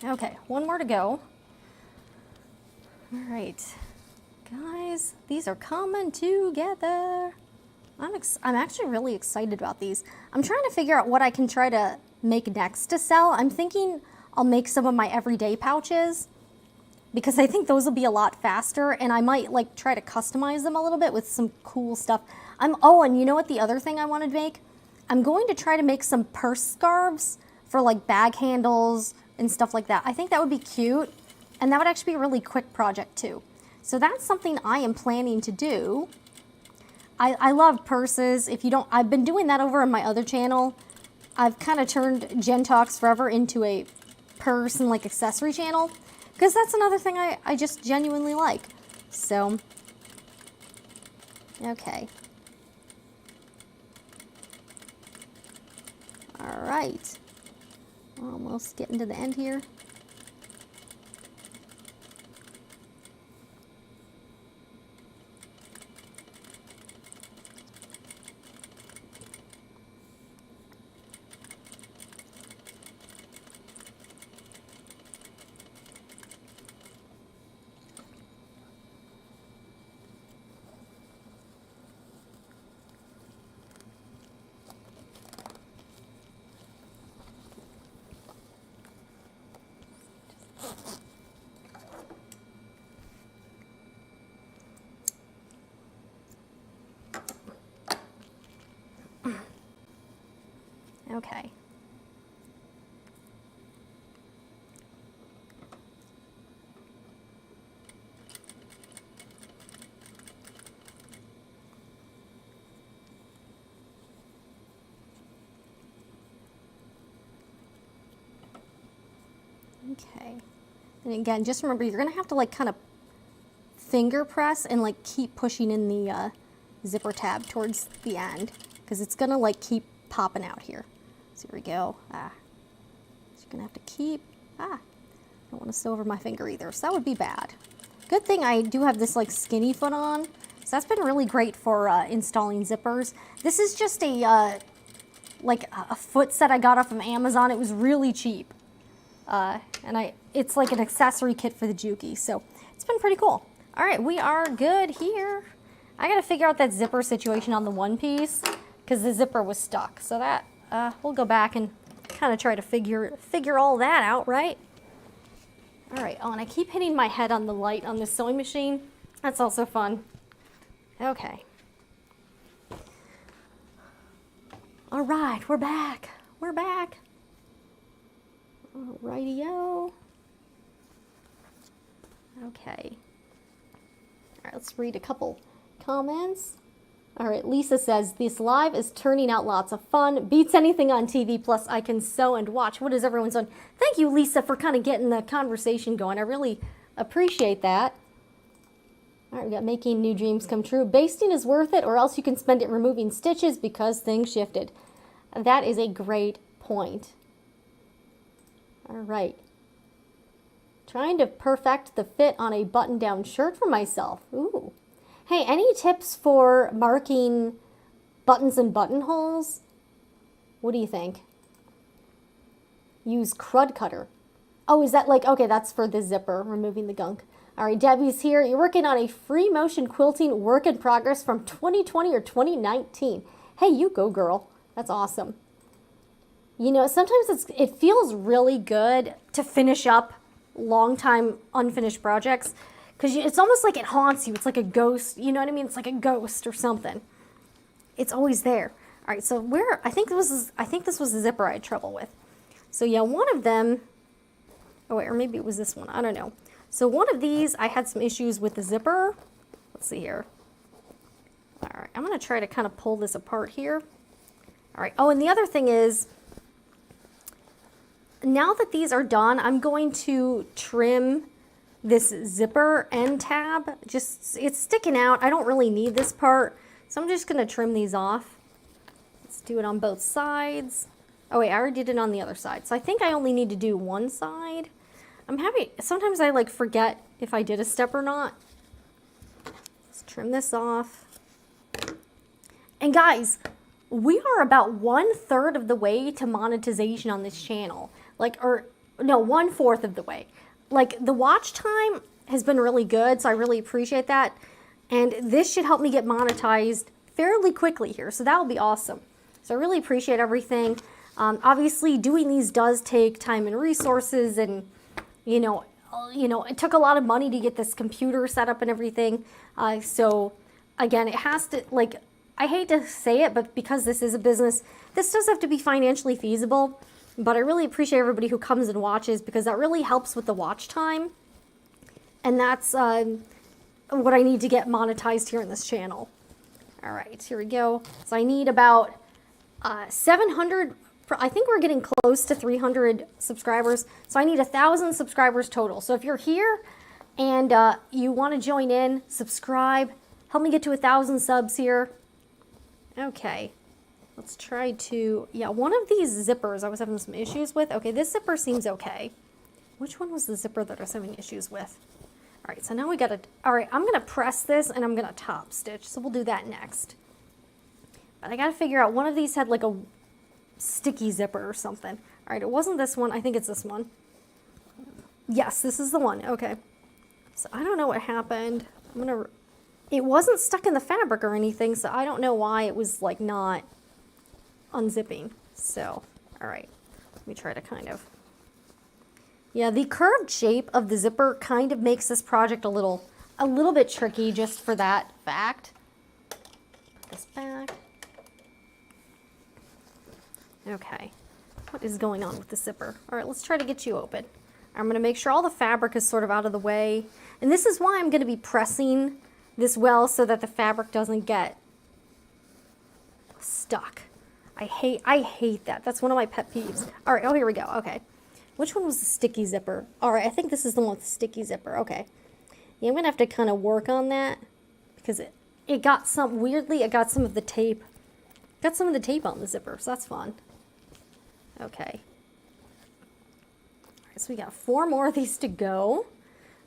Okay, one more to go. All right, guys, these are coming together. I'm actually really excited about these. I'm trying to figure out what I can try to make next to sell. I'm thinking I'll make some of my everyday pouches because I think those will be a lot faster, and I might like try to customize them a little bit with some cool stuff. Oh, and you know what the other thing I wanted to make? I'm going to try to make some purse scarves for like bag handles and stuff like that. I think that would be cute, and that would actually be a really quick project too. So that's something I am planning to do. I love purses. If you don't, I've been doing that over on my other channel. I've kind of turned Jen Talks Forever into a purse and like accessory channel because that's another thing I just genuinely like. So, okay. All right. Almost getting to the end here. Okay. Okay. And again, just remember, you're going to have to like kind of finger press and like keep pushing in the zipper tab towards the end because it's going to like keep popping out here. So here we go. So you're going to have to keep, I don't want to sew over my finger either, so that would be bad. Good thing I do have this like skinny foot on, so that's been really great for installing zippers. This is just a like a foot set I got off of Amazon. It was really cheap. And it's like an accessory kit for the Juki, so it's been pretty cool. All right, we are good here. I gotta figure out that zipper situation on the one piece because the zipper was stuck. So that, we'll go back and kind of try to figure all that out, right? All right, oh, and I keep hitting my head on the light on this sewing machine. That's also fun. Okay. All right, we're back. We're back. Alrighty-o. Okay. All right, let's read a couple comments. All right, Lisa says, this live is turning out lots of fun. Beats anything on TV, plus I can sew and watch. What is everyone's on? Thank you, Lisa, for kind of getting the conversation going. I really appreciate that. All right, we got making new dreams come true. Basting is worth it, or else you can spend it removing stitches because things shifted. That is a great point. All right. Trying to perfect the fit on a button-down shirt for myself. Ooh. Hey, any tips for marking buttons and buttonholes? What do you think? Use crud cutter. Oh, is that like, okay, that's for the zipper, removing the gunk. All right, Debbie's here. You're working on a free motion quilting work in progress from 2020 or 2019. Hey, you go, girl. That's awesome. You know, sometimes it feels really good to finish up long time unfinished projects because it's almost like it haunts you. It's like a ghost, you know what I mean? It's like a ghost or something. It's always there. All right, so I think this was the zipper I had trouble with. So yeah, one of them, oh wait, or maybe it was this one, I don't know. So one of these, I had some issues with the zipper. Let's see here. All right, I'm gonna try to kind of pull this apart here. All right, oh, and the other thing is, now that these are done, I'm going to trim this zipper end tab. Just, it's sticking out. I don't really need this part, so I'm just gonna trim these off. Let's do it on both sides. Oh wait, I already did it on the other side. So I think I only need to do one side. Sometimes I like forget if I did a step or not. Let's trim this off. And guys, we are about 1/3 of the way to monetization on this channel. Like, or no, 1/4 of the way. Like the watch time has been really good, so I really appreciate that. And this should help me get monetized fairly quickly here, so that will be awesome. So I really appreciate everything. Obviously, doing these does take time and resources, and you know, it took a lot of money to get this computer set up and everything. So again, it has to, like, I hate to say it, but because this is a business, this does have to be financially feasible. But I really appreciate everybody who comes and watches, because that really helps with the watch time. And that's what I need to get monetized here in this channel. All right, here we go. So I need about 700, I think we're getting close to 300 subscribers. So I need 1,000 subscribers total. So if you're here and you want to join in, subscribe, help me get to 1,000 subs here. Okay, let's try to, yeah, one of these zippers I was having some issues with. Okay, this zipper seems okay. Which one was the zipper that I was having issues with? All right, so now we got to, all right, I'm going to press this and I'm going to top stitch. So we'll do that next. But I got to figure out, one of these had like a sticky zipper or something. All right, it wasn't this one. I think it's this one. Yes, this is the one. Okay. So I don't know what happened. It wasn't stuck in the fabric or anything, so I don't know why it was like not unzipping. So, all right, let me try to kind of, yeah, the curved shape of the zipper kind of makes this project a little bit tricky just for that fact. Put this back. Okay, what is going on with the zipper? All right, let's try to get you open. I'm going to make sure all the fabric is sort of out of the way. And this is why I'm going to be pressing this well, so that the fabric doesn't get stuck. I hate that. That's one of my pet peeves. All right, oh, here we go. Okay. Which one was the sticky zipper? All right, I think this is the one with the sticky zipper. Okay. Yeah, I'm going to have to kind of work on that, because it got some, weirdly, it got some of the tape. Got some of the tape on the zipper, so that's fun. Okay. All right, so we got 4 more of these to go.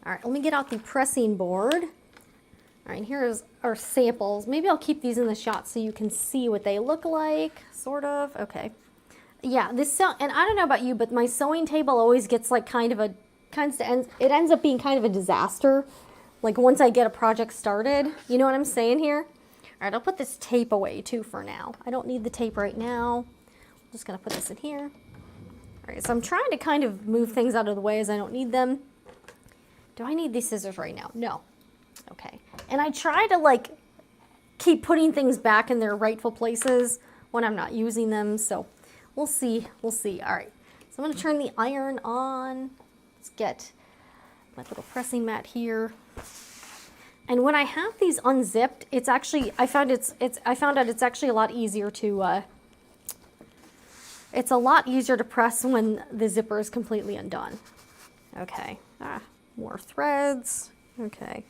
All right, let me get out the pressing board. All right, here's our samples. Maybe I'll keep these in the shot so you can see what they look like, sort of. Okay. Yeah, this, and I don't know about you, but my sewing table always gets like it ends up being kind of a disaster. Like once I get a project started, you know what I'm saying here? All right, I'll put this tape away too for now. I don't need the tape right now. I'm just gonna put this in here. All right, so I'm trying to kind of move things out of the way as I don't need them. Do I need these scissors right now? No. Okay, and I try to like keep putting things back in their rightful places when I'm not using them, so we'll see, All right, so I'm going to turn the iron on. Let's get my little pressing mat here. And when I have these unzipped, it's actually, I found out it's actually a lot easier to, it's a lot easier to press when the zipper is completely undone. Okay, more threads, okay.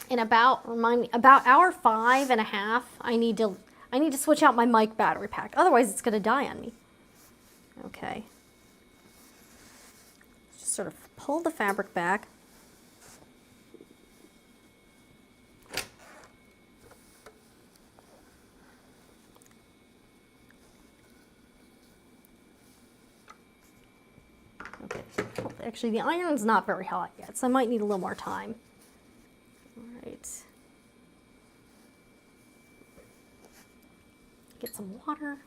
In about hour 5.5, I need to switch out my mic battery pack. Otherwise, it's going to die on me. Okay. Just sort of pull the fabric back. Okay. Actually, the iron's not very hot yet, so I might need a little more time. Right. Get some water.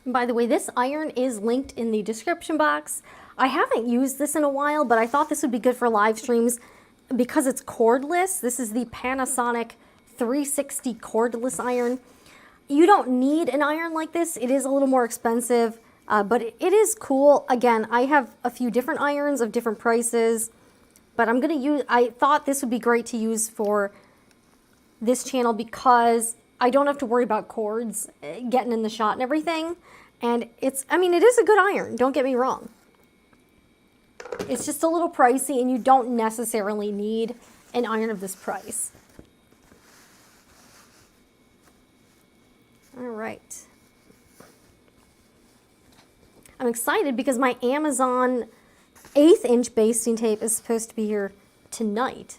By the way, this iron is linked in the description box. I haven't used this in a while, but I thought this would be good for live streams because it's cordless. This is the Panasonic 360 cordless iron. You don't need an iron like this. It is a little more expensive, but it is cool. Again, I have a few different irons of different prices, but I'm gonna use, I thought this would be great to use for this channel because I don't have to worry about cords getting in the shot and everything. And it's, I mean, it is a good iron, don't get me wrong. It's just a little pricey and you don't necessarily need an iron of this price. All right. I'm excited because my Amazon 1/8 inch basting tape is supposed to be here tonight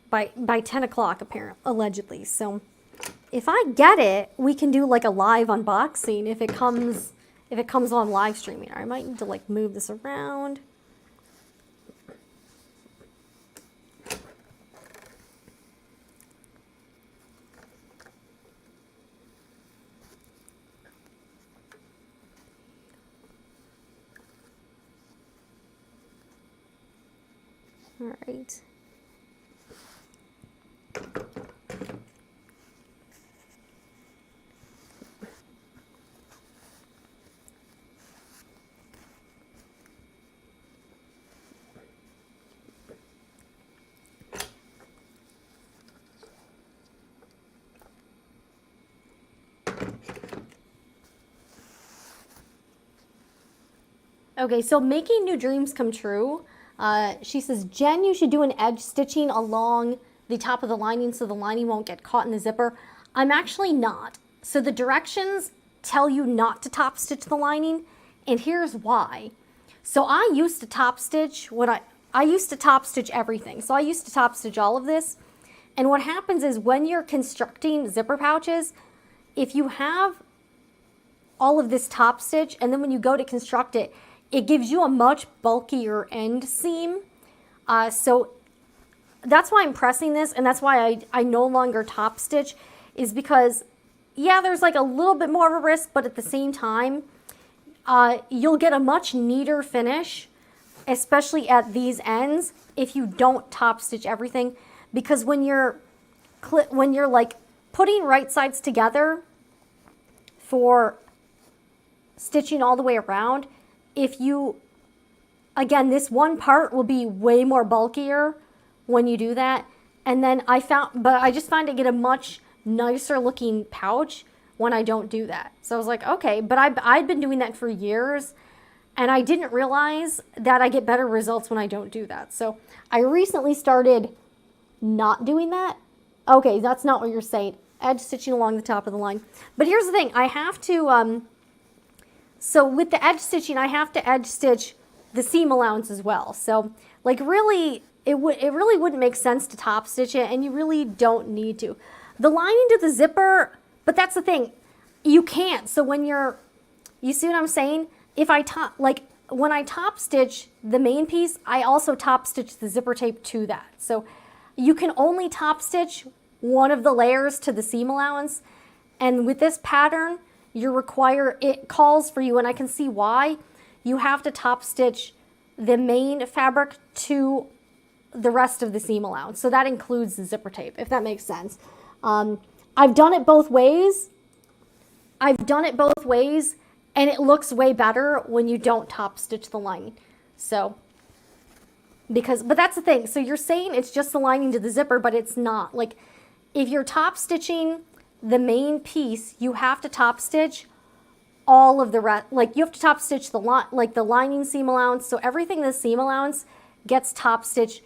by 10 o'clock apparently, allegedly. So if I get it, we can do like a live unboxing if it comes on live streaming. I might need to like move this around. All right. Okay, so making new dreams come true. She says, Jen, you should do an edge stitching along the top of the lining so the lining won't get caught in the zipper. I'm actually not. So the directions tell you not to top stitch the lining, and here's why. So I used to top stitch I used to top stitch everything. So I used to top stitch all of this. And what happens is when you're constructing zipper pouches, if you have all of this top stitch and then when you go to construct it, it gives you a much bulkier end seam. So that's why I'm pressing this, and that's why I no longer top stitch, is because, yeah, there's like a little bit more of a risk, but at the same time, you'll get a much neater finish, especially at these ends, if you don't top stitch everything. Because when you're like putting right sides together for stitching all the way around, again, this one part will be way more bulkier when you do that. And then I just find I get a much nicer looking pouch when I don't do that. So I was like, okay, but I'd been doing that for years and I didn't realize that I get better results when I don't do that. So I recently started not doing that. Okay, that's not what you're saying. Edge stitching along the top of the line. But here's the thing, I have to, so with the edge stitching, I have to edge stitch the seam allowance as well. So like really, it really wouldn't make sense to top stitch it, and you really don't need to. The lining to the zipper, but that's the thing, you can't. So when you see what I'm saying? When I top stitch the main piece, I also top stitch the zipper tape to that. So you can only top stitch one of the layers to the seam allowance. And with this pattern, it calls for you, and I can see why, you have to top stitch the main fabric to the rest of the seam allowance. So that includes the zipper tape, if that makes sense. I've done it both ways. And it looks way better when you don't top stitch the lining. So, but that's the thing. So you're saying it's just the lining to the zipper, but it's not. Like, if you're top stitching the main piece, you have to top stitch all of the rest. Like, you have to top stitch the lining seam allowance. So everything in the seam allowance gets top stitched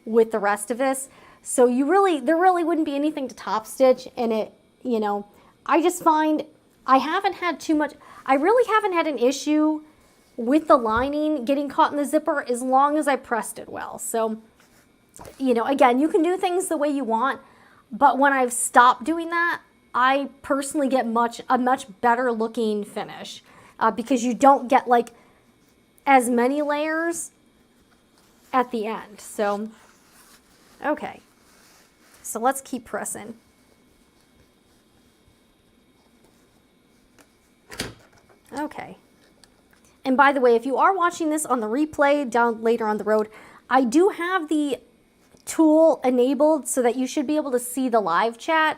with the rest of this. So there really wouldn't be anything to top stitch in it. I just find I really haven't had an issue with the lining getting caught in the zipper as long as I pressed it well. So, again, you can do things the way you want, but when I've stopped doing that, I personally get a much better looking finish because you don't get like as many layers at the end. So, okay. So let's keep pressing. Okay. And by the way, if you are watching this on the replay down later on the road, I do have the tool enabled so that you should be able to see the live chat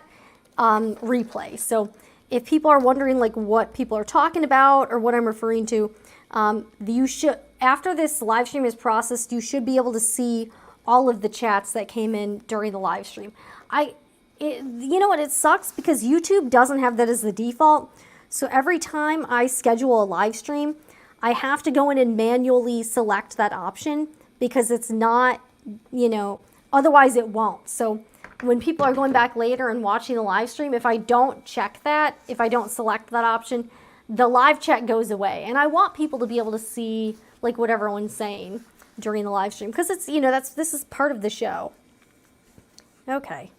replay. So if people are wondering like what people are talking about or what I'm referring to, you should, after this live stream is processed, you should be able to see all of the chats that came in during the live stream. You know what, it sucks because YouTube doesn't have that as the default. So every time I schedule a live stream, I have to go in and manually select that option because it's not, you know, otherwise it won't. So when people are going back later and watching the live stream, if I don't check that, if I don't select that option, the live chat goes away. And I want people to be able to see like what everyone's saying during the live stream because it's, you know, this is part of the show. Okay.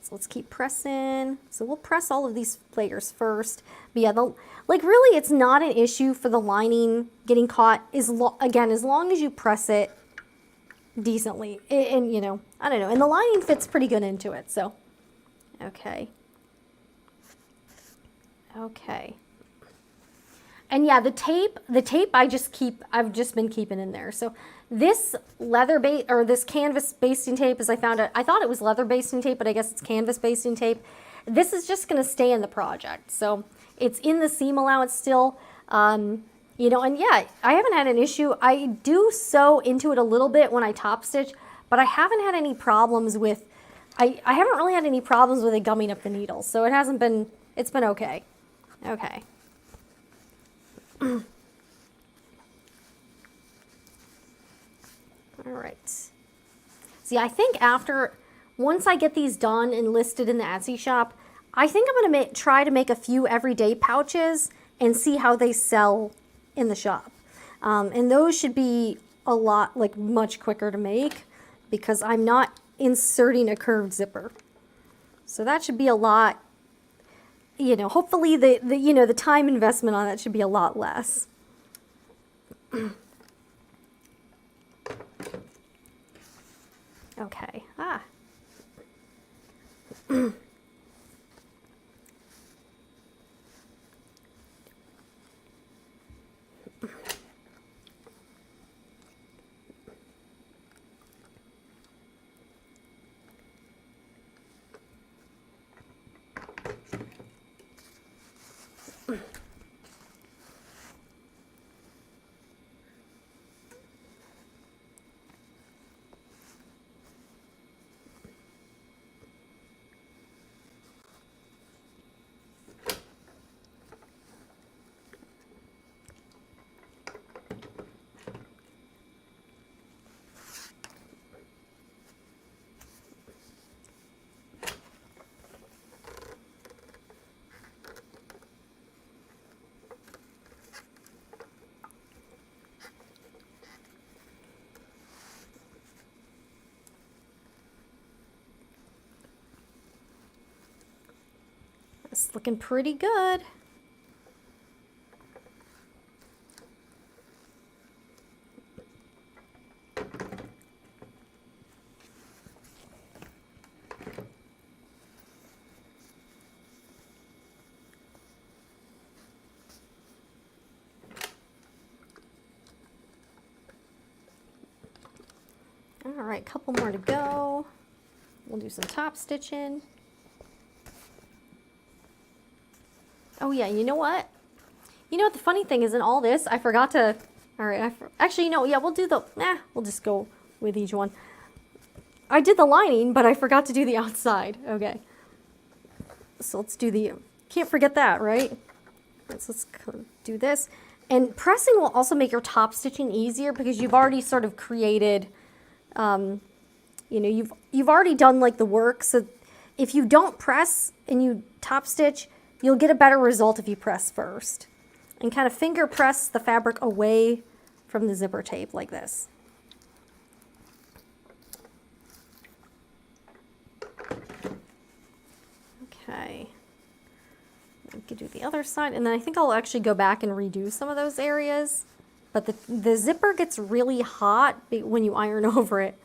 So let's keep pressing. So we'll press all of these layers first. But yeah, like really it's not an issue for the lining getting caught, again, as long as you press it decently. And you know, I don't know. And the lining fits pretty good into it, so. Okay. Okay. And yeah, the tape I've just been keeping in there. So this this canvas basting tape, as I found it, I thought it was leather basting tape, but I guess it's canvas basting tape. This is just going to stay in the project. So it's in the seam allowance still. You know, and yeah, I haven't had an issue. I do sew into it a little bit when I top stitch, but I haven't had any problems with, I haven't really had any problems with it gumming up the needles. So it's been okay. Okay. All right. See, I think once I get these done and listed in the Etsy shop, I think I'm going to try to make a few everyday pouches and see how they sell in the shop. And those should be a lot, like much quicker to make because I'm not inserting a curved zipper. So that should be a lot, you know, hopefully the time investment on that should be a lot less. Okay. It's looking pretty good. All right, couple more to go. We'll do some top stitching. Oh yeah, you know what? You know what the funny thing is in all this, I forgot to, all right, actually, you know, yeah, we'll just go with each one. I did the lining, but I forgot to do the outside. Okay. So let's do can't forget that, right? Let's do this. And pressing will also make your top stitching easier because you've already sort of created, you know, you've already done like the work. So if you don't press and you top stitch, you'll get a better result if you press first. And kind of finger press the fabric away from the zipper tape like this. Okay. I could do the other side, and then I think I'll actually go back and redo some of those areas. But the zipper gets really hot when you iron over it.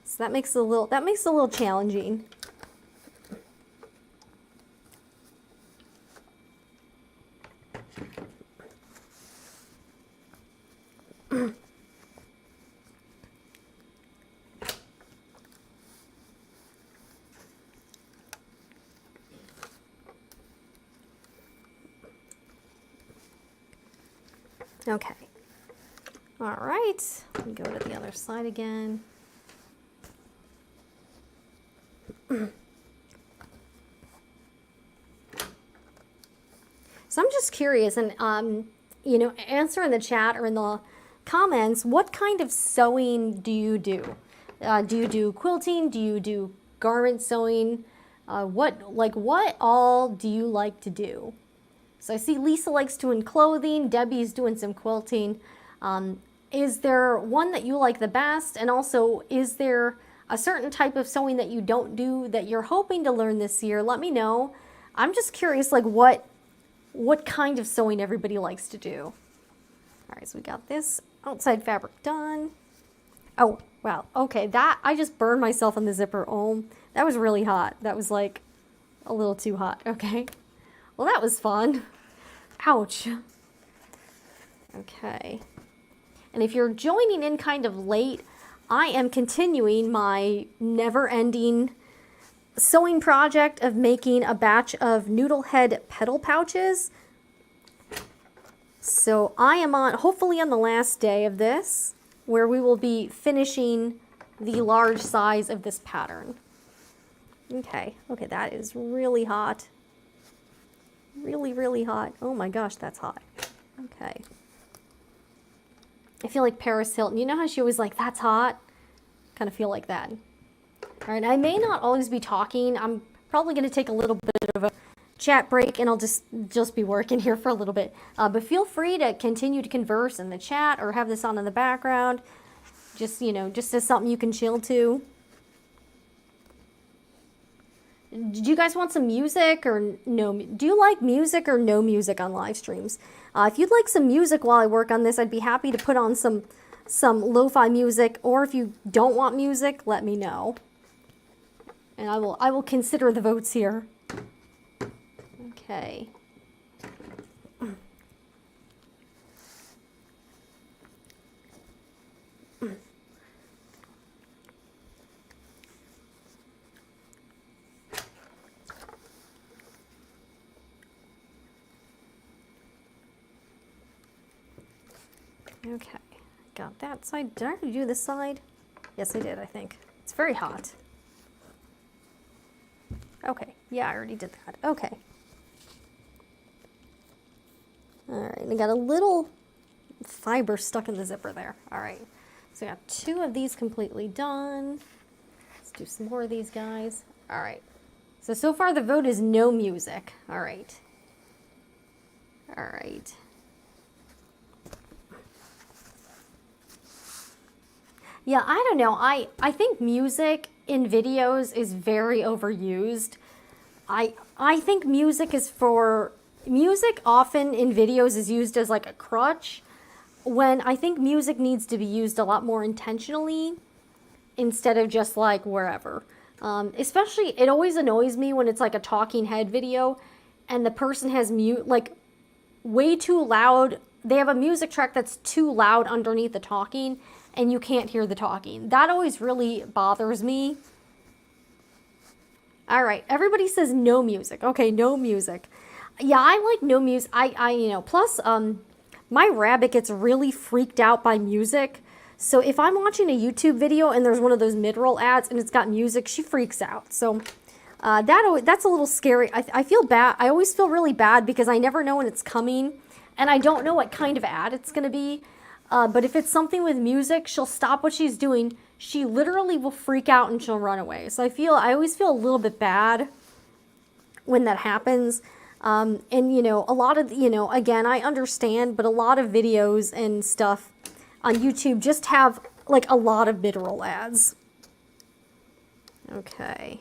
So that makes it a little challenging. Okay. All right. Go to the other side again. So I'm just curious, and you know, answer in the chat or in the comments, what kind of sewing do you do? Do you do quilting? Do you do garment sewing? What all do you like to do? So I see Lisa likes doing clothing, Debbie's doing some quilting. Is there one that you like the best? And also, is there a certain type of sewing that you don't do that you're hoping to learn this year? Let me know. I'm just curious, like what kind of sewing everybody likes to do. All right, so we got this outside fabric done. Oh, wow. Okay, that, I just burned myself on the zipper. Oh, that was really hot. That was like a little too hot. Okay. Well, that was fun. Ouch. Okay. And if you're joining in kind of late, I am continuing my never-ending sewing project of making a batch of Noodlehead Petal pouches. So I am hopefully on the last day of this, where we will be finishing the large size of this pattern. Okay, that is really hot. Really, really hot. Oh my gosh, that's hot. Okay. I feel like Paris Hilton. You know how she was like, that's hot? Kind of feel like that. All right, I may not always be talking. I'm probably going to take a little bit of a chat break, and I'll just be working here for a little bit. But feel free to continue to converse in the chat or have this on in the background. Just, you know, just as something you can chill to. Do you guys want some music or no? Do you like music or no music on live streams? If you'd like some music while I work on this, I'd be happy to put on some lo-fi music. Or if you don't want music, let me know. And I will consider the votes here. Okay. Okay, got that side. Did I already do this side? Yes, I did, I think. It's very hot. Okay, yeah, I already did that. Okay. All right, I got a little fiber stuck in the zipper there. All right, so I got 2 of these completely done. Let's do some more of these guys. All right, so far the vote is no music. All right. All right. Yeah, I don't know. I think music in videos is very overused. I think music often in videos is used as like a crutch, when I think music needs to be used a lot more intentionally instead of just like wherever. Especially, it always annoys me when it's like a talking head video and the person has like way too loud. They have a music track that's too loud underneath the talking, and you can't hear the talking. That always really bothers me. All right, everybody says no music. Okay, no music. Yeah, I like no music. You know, plus, my rabbit gets really freaked out by music. So if I'm watching a YouTube video and there's one of those mid-roll ads and it's got music, she freaks out. So that's a little scary. I feel bad. I always feel really bad because I never know when it's coming, and I don't know what kind of ad it's going to be. But if it's something with music, she'll stop what she's doing. She literally will freak out and she'll run away. So I always feel a little bit bad when that happens. And, you know, a lot of, you know, again, I understand, but a lot of videos and stuff on YouTube just have like a lot of mid-roll ads. Okay.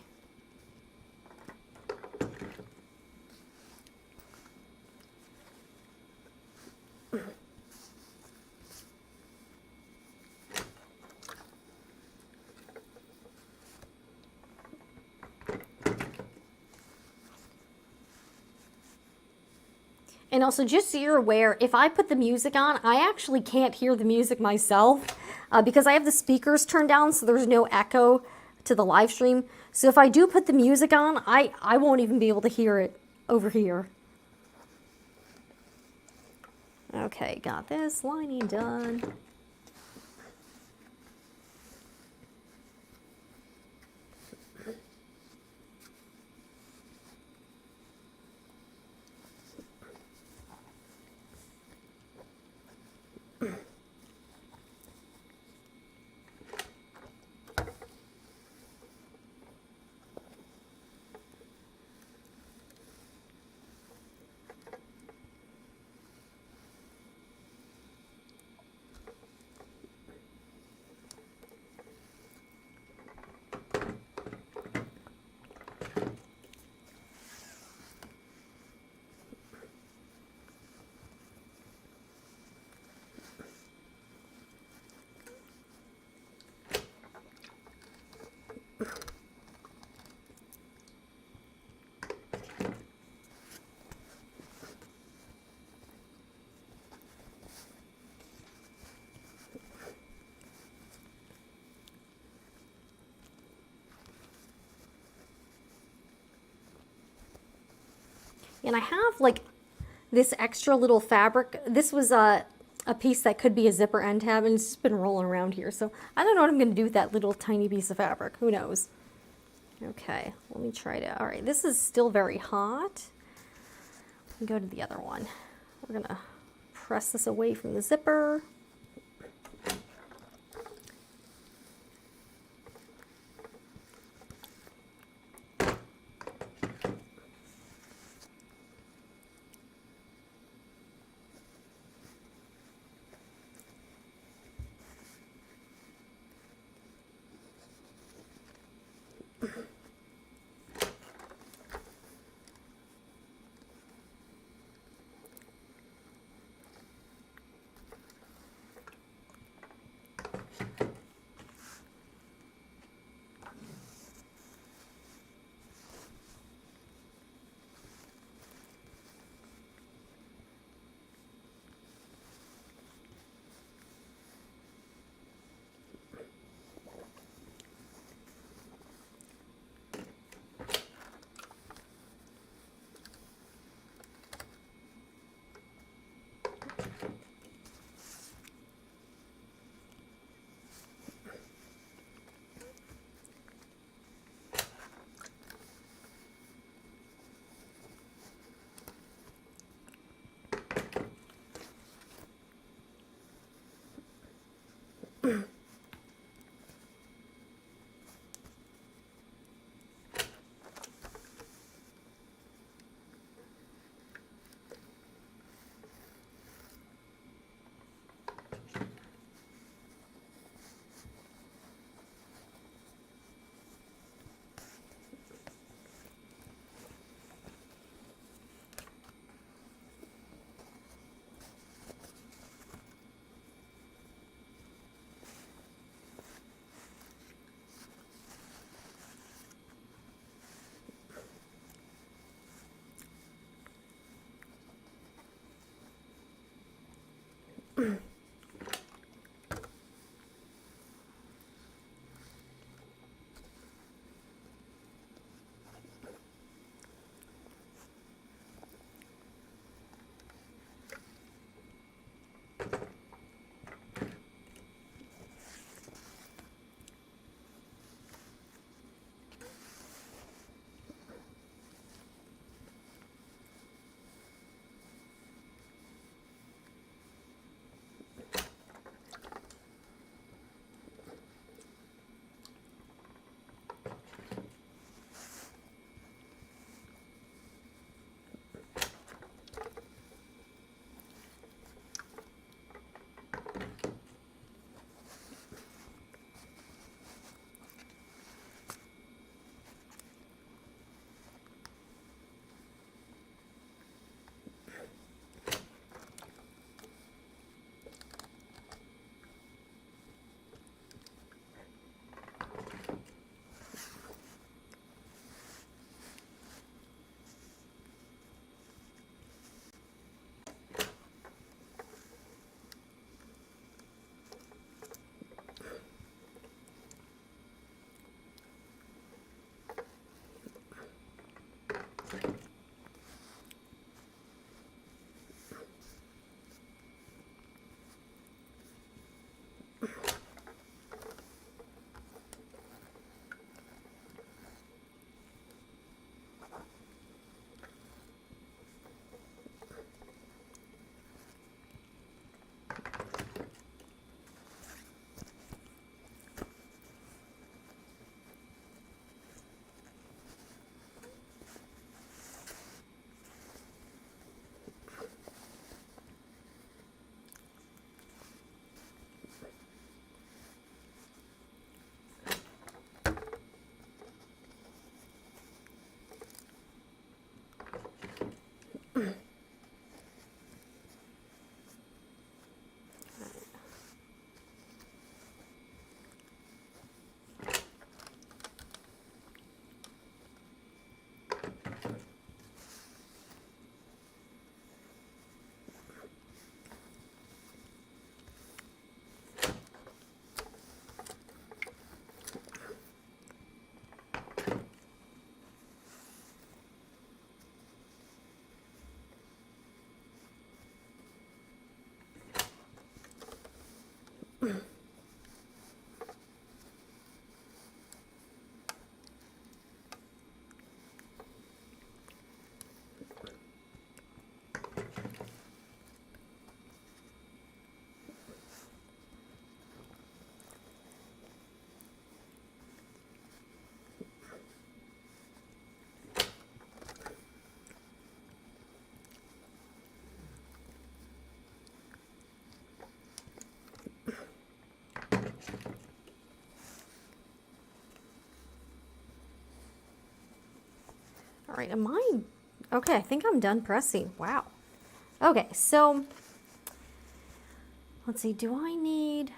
And also, just so you're aware, if I put the music on, I actually can't hear the music myself because I have the speakers turned down, so there's no echo to the live stream. So if I do put the music on, I won't even be able to hear it over here. Okay, got this lining done. And I have like this extra little fabric. This was a piece that could be a zipper end tab, and it's just been rolling around here. So I don't know what I'm going to do with that little tiny piece of fabric. Who knows? Okay, let me try to, all right, this is still very hot. Go to the other one. We're going to press this away from the zipper. All right, okay, I think I'm done pressing. Wow. Okay, so let's see, do I need,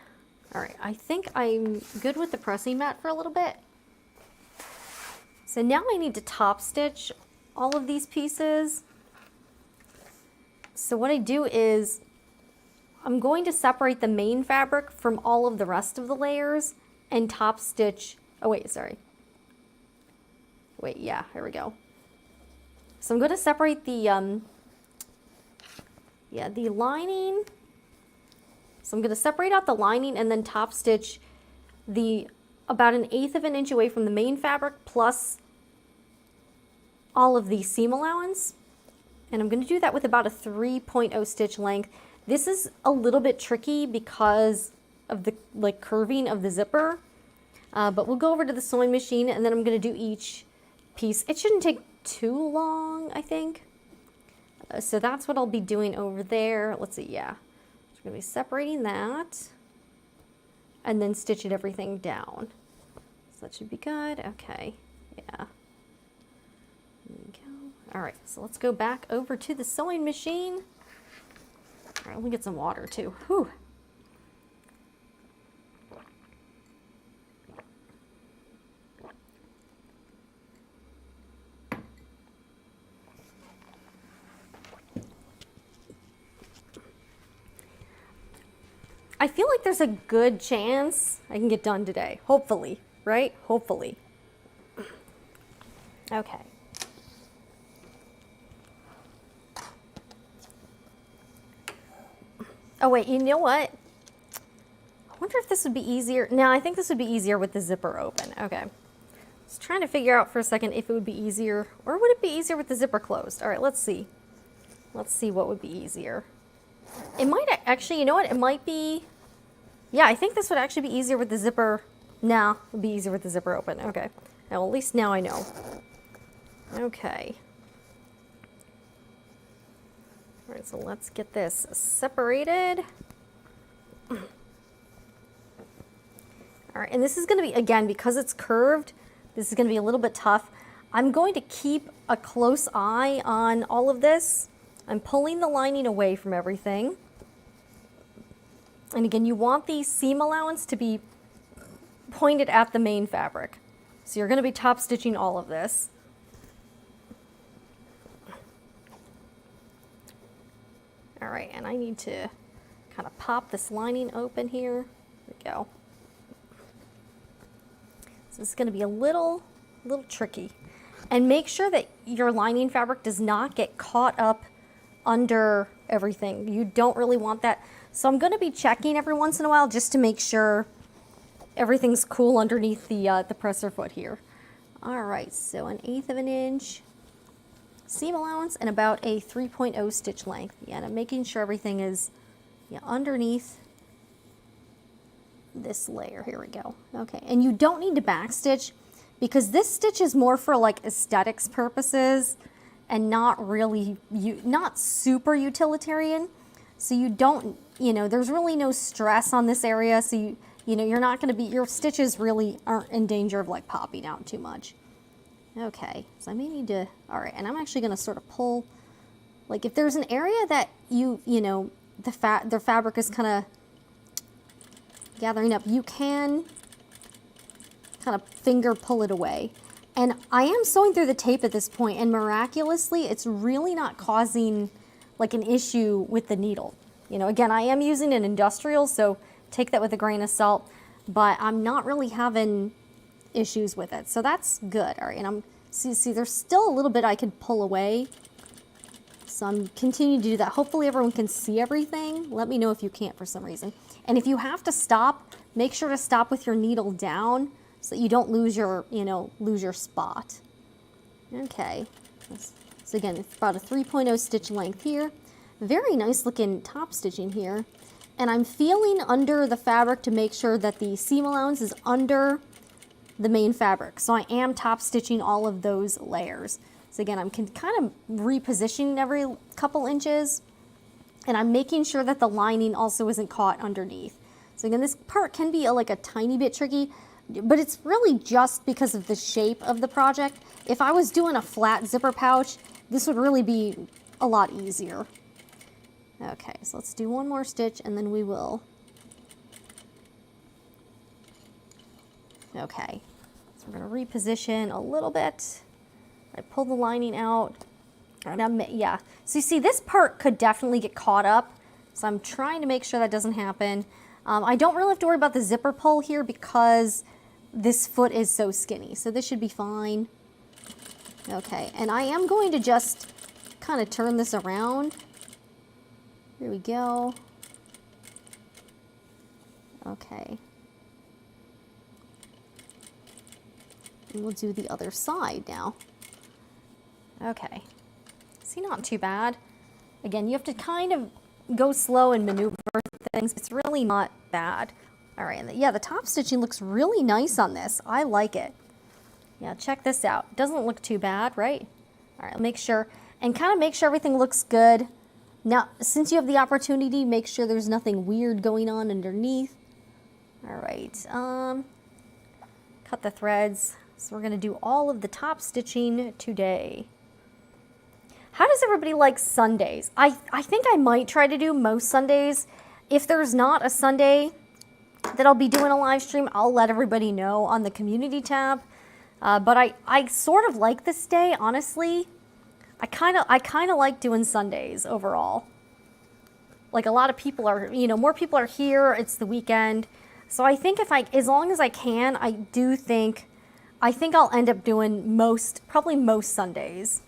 all right, I think I'm good with the pressing mat for a little bit. So now I need to top stitch all of these pieces. So what I do is I'm going to separate the main fabric from all of the rest of the layers and top stitch, oh wait, sorry. Wait, yeah, here we go. So I'm going to separate the, the lining. So I'm going to separate out the lining and then top stitch the about 1/8 of an inch away from the main fabric plus all of the seam allowance. And I'm going to do that with about a 3.0 stitch length. This is a little bit tricky because of the curving of the zipper, but we'll go over to the sewing machine and then I'm going to do each piece. It shouldn't take too long, I think. So that's what I'll be doing over there. Let's see, yeah. So we're going to be separating that and then stitching everything down. So that should be good. Okay, yeah. There we go. All right, so let's go back over to the sewing machine. All right, let me get some water too. Whew. I feel like there's a good chance I can get done today. Hopefully, right? Hopefully. Okay. Oh wait, you know what? I wonder if this would be easier. No, I think this would be easier with the zipper open. Okay. I was trying to figure out for a second if it would be easier, or would it be easier with the zipper closed? All right, let's see. Let's see what would be easier. It might actually, you know what? It might be, yeah, I think this would actually be easier with the zipper. No, it would be easier with the zipper open. Okay. Now, at least now I know. Okay. All right, so let's get this separated. All right, and this is going to be, again, because it's curved, this is going to be a little bit tough. I'm going to keep a close eye on all of this. I'm pulling the lining away from everything. And again, you want the seam allowance to be pointed at the main fabric. So you're going to be top stitching all of this. All right, and I need to kind of pop this lining open here. There we go. So this is going to be a little tricky. And make sure that your lining fabric does not get caught up under everything. You don't really want that. So I'm going to be checking every once in a while just to make sure everything's cool underneath the presser foot here. All right, so 1/8 of an inch seam allowance and about a 3.0 stitch length. Yeah, and I'm making sure everything is underneath this layer. Here we go. Okay, and you don't need to backstitch because this stitch is more for like aesthetics purposes and not really, not super utilitarian. So you don't, there's really no stress on this area. So you're not going to be, your stitches really aren't in danger of like popping out too much. Okay, so I may need to, all right, and I'm actually going to sort of pull, like if there's an area that the fabric is kind of gathering up, you can kind of finger pull it away. And I am sewing through the tape at this point, and miraculously, it's really not causing like an issue with the needle. Again, I am using an industrial, so take that with a grain of salt, but I'm not really having issues with it. So that's good. All right, and I'm, see, there's still a little bit I could pull away. So I'm continuing to do that. Hopefully everyone can see everything. Let me know if you can't for some reason. And if you have to stop, make sure to stop with your needle down so that you don't lose your, lose your spot. Okay. So again, it's about a 3.0 stitch length here. Very nice looking top stitching here. And I'm feeling under the fabric to make sure that the seam allowance is under the main fabric. So I am top stitching all of those layers. So again, I'm kind of repositioning every couple inches, and I'm making sure that the lining also isn't caught underneath. So again, this part can be like a tiny bit tricky, but it's really just because of the shape of the project. If I was doing a flat zipper pouch, this would really be a lot easier. Okay, so let's do one more stitch and then we will. Okay, so we're going to reposition a little bit. I pull the lining out. Yeah, so you see this part could definitely get caught up, so I'm trying to make sure that doesn't happen. I don't really have to worry about the zipper pull here because this foot is so skinny, so this should be fine. Okay, and I am going to just kind of turn this around. Here we go. Okay. And we'll do the other side now. Okay. See, not too bad. Again, you have to kind of go slow and maneuver things. It's really not bad. All right, and yeah, the top stitching looks really nice on this. I like it. Yeah, check this out. Doesn't look too bad, right? All right, make sure, and kind of make sure everything looks good. Now, since you have the opportunity, make sure there's nothing weird going on underneath. All right, cut the threads. So we're gonna do all of the top stitching today. How does everybody like Sundays? I think I might try to do most Sundays. If there's not a Sunday that I'll be doing a live stream, I'll let everybody know on the community tab. But I sort of like this day, honestly. I kind of like doing Sundays overall. Like a lot of people are, you know, more people are here. It's the weekend. So I think as long as I can, I think I'll end up doing probably most Sundays.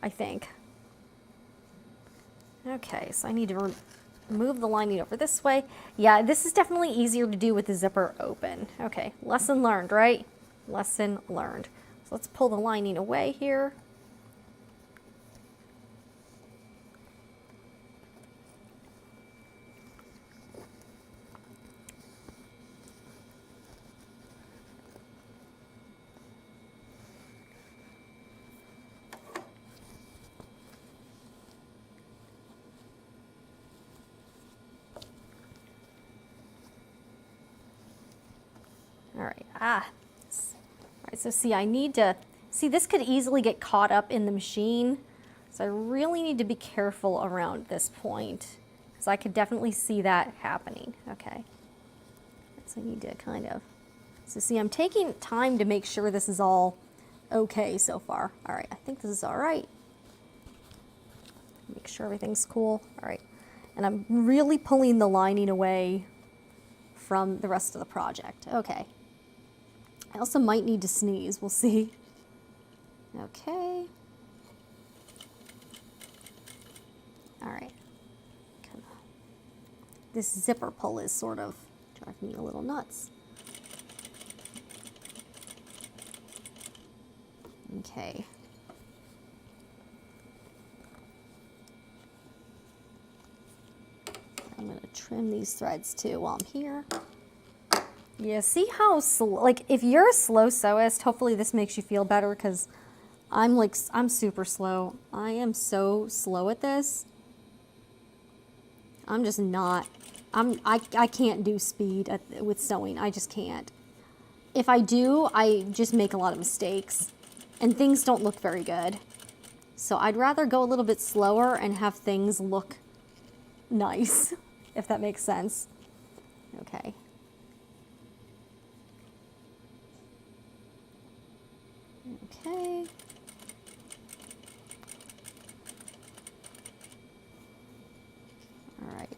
I think. Okay, so I need to move the lining over this way. Yeah, this is definitely easier to do with the zipper open. Okay, lesson learned, right? Lesson learned. So let's pull the lining away here. All right, all right, so see, this could easily get caught up in the machine. So I really need to be careful around this point because I could definitely see that happening. Okay, so I need to so see, I'm taking time to make sure this is all okay so far. All right, I think this is all right. Make sure everything's cool. All right, and I'm really pulling the lining away from the rest of the project. Okay. I also might need to sneeze, we'll see. Okay. All right. This zipper pull is sort of driving me a little nuts. Okay. I'm going to trim these threads too while I'm here. Yeah, see how slow, like if you're a slow sewist, hopefully this makes you feel better because I'm super slow. I am so slow at this. I'm just not, I can't do speed with sewing. I just can't. If I do, I just make a lot of mistakes and things don't look very good. So I'd rather go a little bit slower and have things look nice, if that makes sense. Okay. Okay. All right.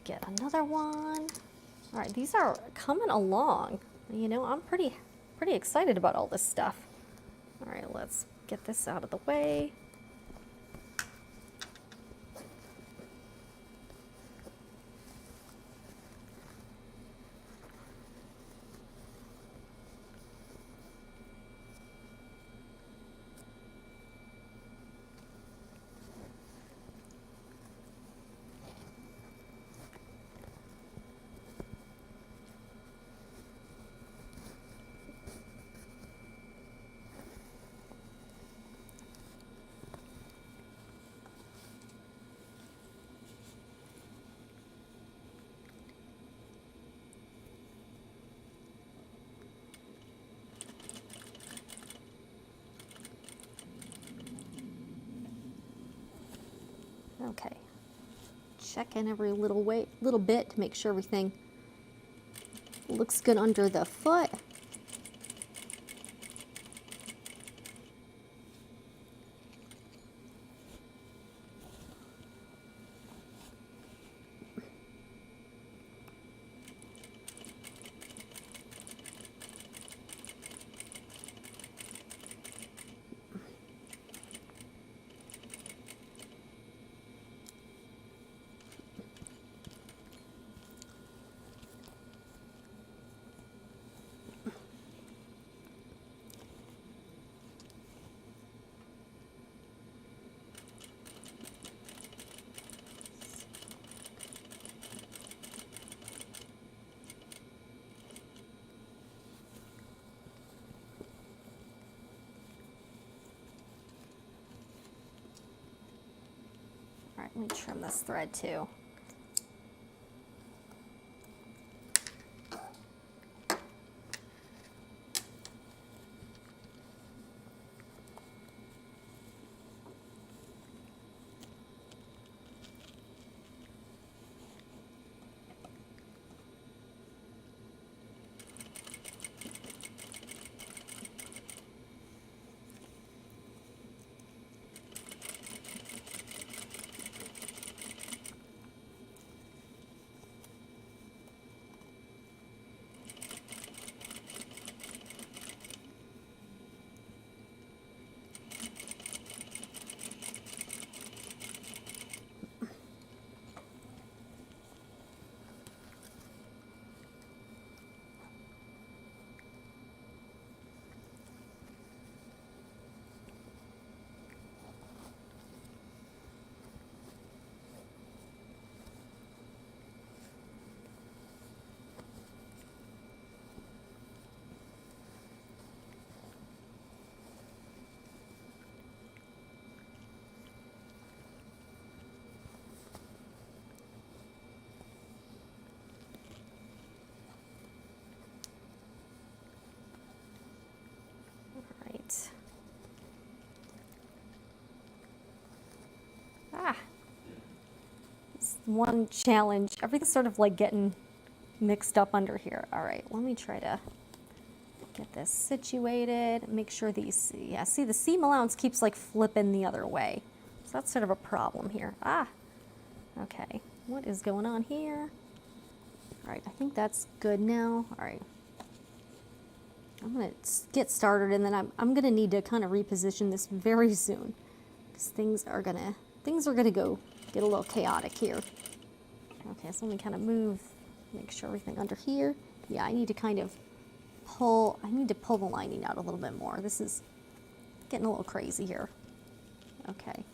get another one. All right, these are coming along. You know, I'm pretty excited about all this stuff. All right, let's get this out of the way. Okay, check in every little bit to make sure everything looks good under the foot. All right, let me trim this thread too. It's one challenge. Everything's sort of like getting mixed up under here. All right, let me try to get this situated. Make sure these, yeah, see the seam allowance keeps like flipping the other way. So that's sort of a problem here. Okay, what is going on here? All right, I think that's good now. All right. I'm gonna get started, and then I'm gonna need to kind of reposition this very soon, because things are gonna go get a little chaotic here. Okay, so let me kind of move, make sure everything under here. Yeah, I need to kind of pull. I need to pull the lining out a little bit more. This is getting a little crazy here. Okay.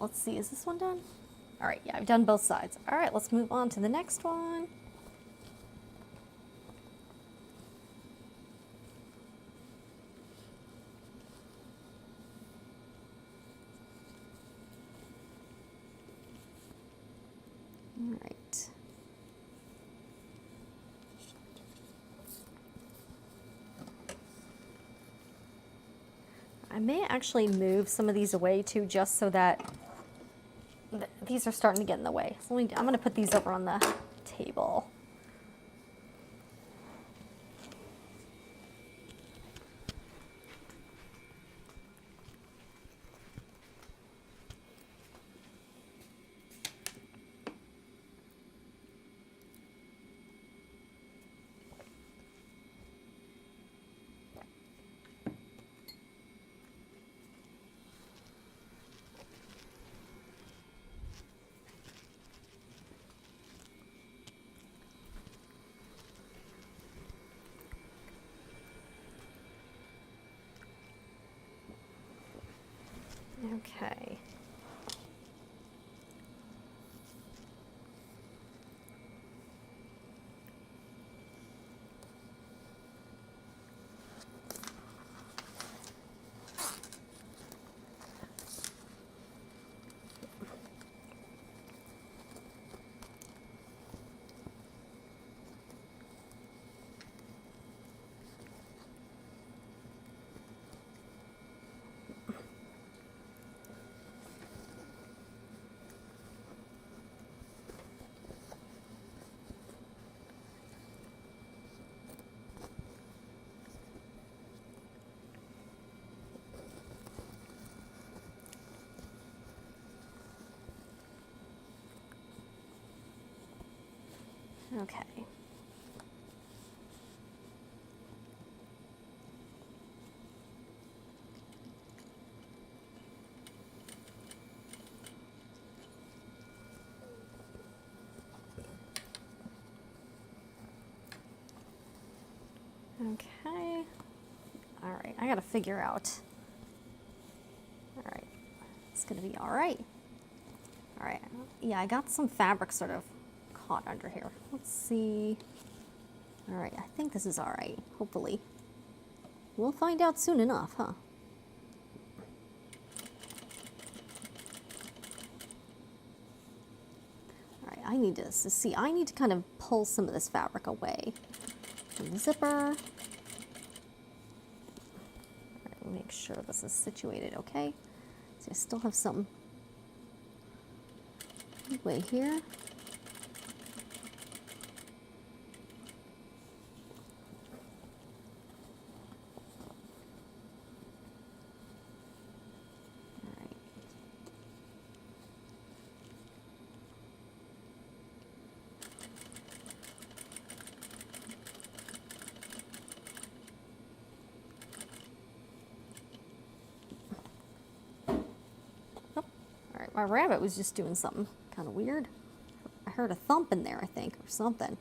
let's see, is this one done? All right, yeah, I've done both sides. All right, let's move on to the next one. All right. I may actually move some of these away too, just so that these are starting to get in the way. So I'm going to put these over on the table. Okay. Okay. Okay. All right, I gotta figure out. All right, it's gonna be all right. All right, yeah, I got some fabric sort of caught under here. Let's see. All right, I think this is all right, hopefully. We'll find out soon enough, huh? All right, I need to see, I need to kind of pull some of this fabric away from the zipper. All right, make sure this is situated okay. So I still have some way here. My rabbit was just doing something kind of weird. I heard a thump in there, I think, or something.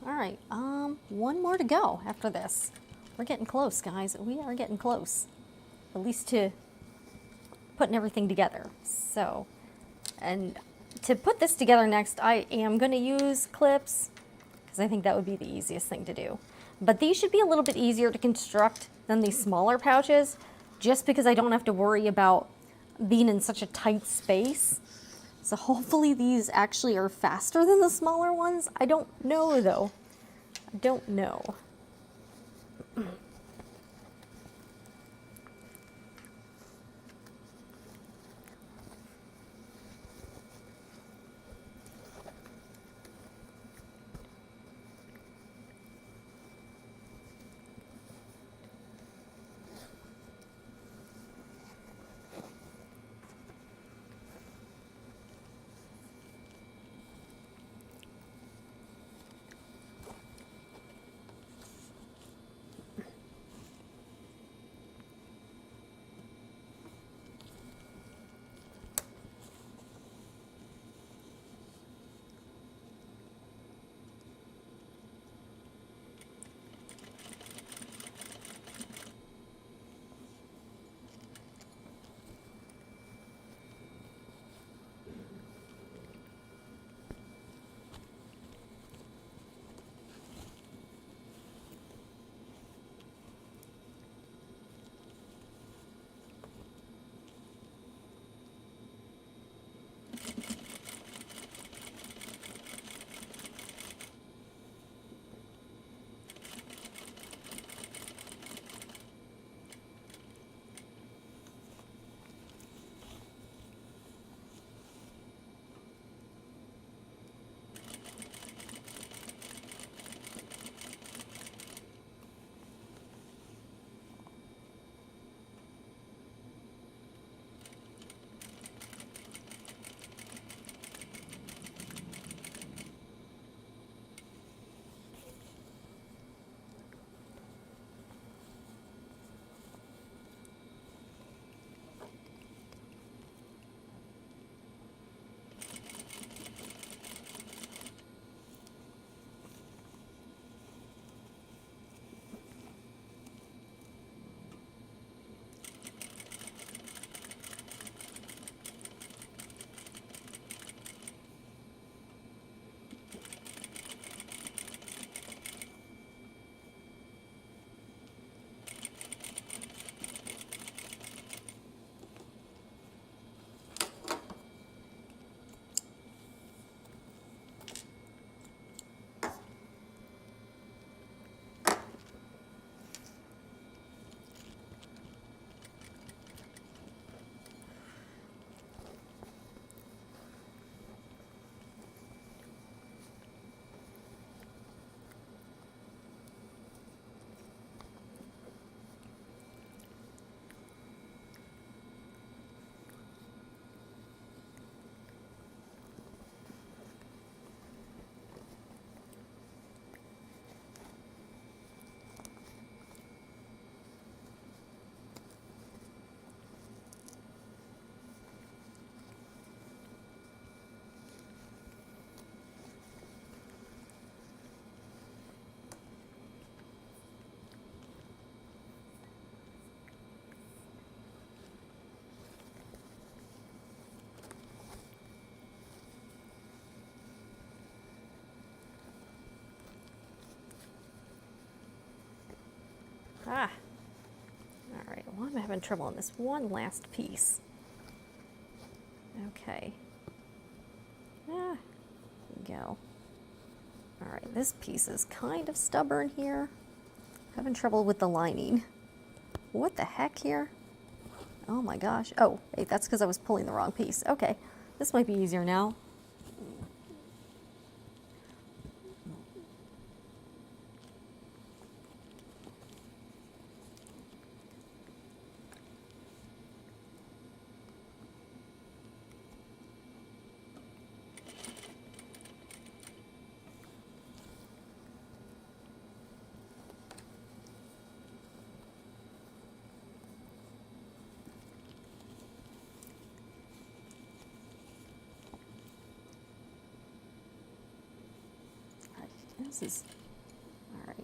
All right, one more to go after this. We're getting close, guys. We are getting close, at least to putting everything together. So, and to put this together next, I am going to use clips because I think that would be the easiest thing to do. But these should be a little bit easier to construct than these smaller pouches, just because I don't have to worry about being in such a tight space. So hopefully these actually are faster than the smaller ones. I don't know though. I don't know. Ah. All right, well, I'm having trouble on this one last piece. Okay. Ah, there we go. All right, this piece is kind of stubborn here. Having trouble with the lining. What the heck here? Oh my gosh. Oh, wait, that's because I was pulling the wrong piece. Okay, this might be easier now. This is, all right.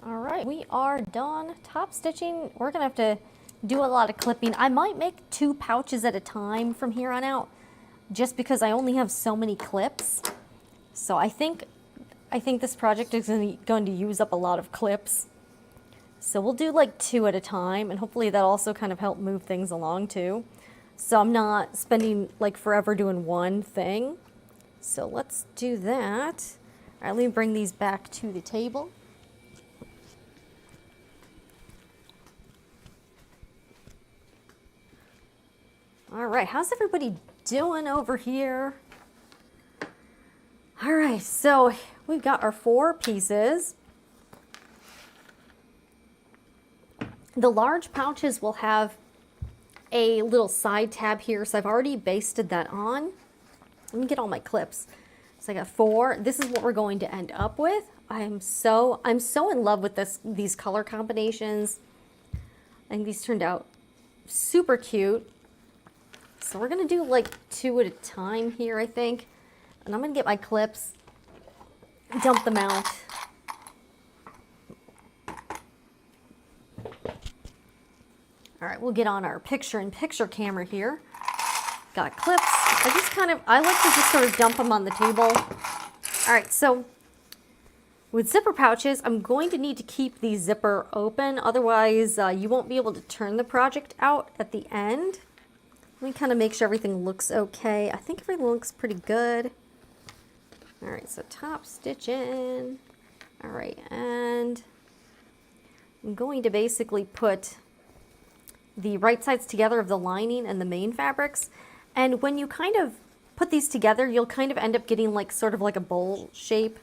All right, we are done top stitching. We're gonna have to do a lot of clipping. I might make 2 pouches at a time from here on out, just because I only have so many clips. So I think this project is going to use up a lot of clips. So we'll do like 2 at a time, and hopefully that also kind of help move things along too. So I'm not spending like forever doing one thing. So let's do that. All right, let me bring these back to the table. All right, how's everybody doing over here? All right, so we've got our 4 pieces. The large pouches will have a little side tab here, so I've already basted that on. Let me get all my clips. So I got 4. This is what we're going to end up with. I'm so in love with these color combinations. I think these turned out super cute. So we're gonna do like 2 at a time here, I think. And I'm gonna get my clips, dump them out. All right, we'll get on our picture-in-picture camera here. Got clips. I like to just sort of dump them on the table. All right, so with zipper pouches, I'm going to need to keep the zipper open. Otherwise, you won't be able to turn the project out at the end. Let me kind of make sure everything looks okay. I think everything looks pretty good. All right, so top stitching. All right, and I'm going to basically put the right sides together of the lining and the main fabrics. And when you kind of put these together, you'll kind of end up getting like sort of like a bowl shape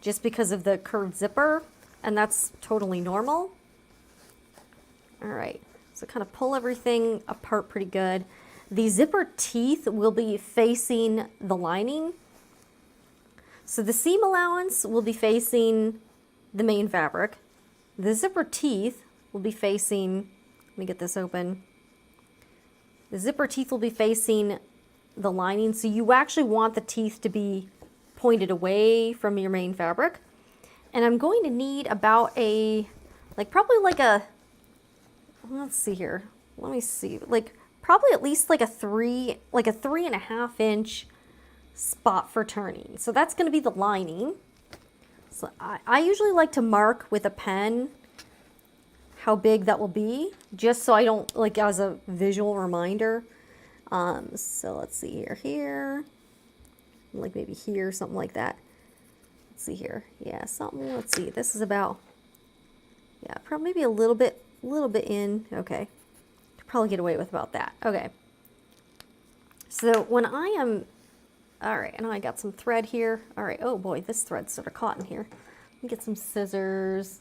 just because of the curved zipper, and that's totally normal. All right, so kind of pull everything apart pretty good. The zipper teeth will be facing the lining. So the seam allowance will be facing the main fabric. The zipper teeth will be facing, let me get this open. The zipper teeth will be facing the lining. So you actually want the teeth to be pointed away from your main fabric. And I'm going to need about probably like a, let's see here. Let me see, probably at least like a 3.5 inch spot for turning. So that's going to be the lining. So I usually like to mark with a pen how big that will be, just so I don't, like, as a visual reminder. So let's see here, like maybe here, something like that. Let's see here. Yeah, something, let's see. This is about, yeah, probably maybe a little bit in. Okay. Probably get away with about that. Okay. So when I am, all right, and I got some thread here. All right, oh boy, this thread's sort of caught in here. Let me get some scissors,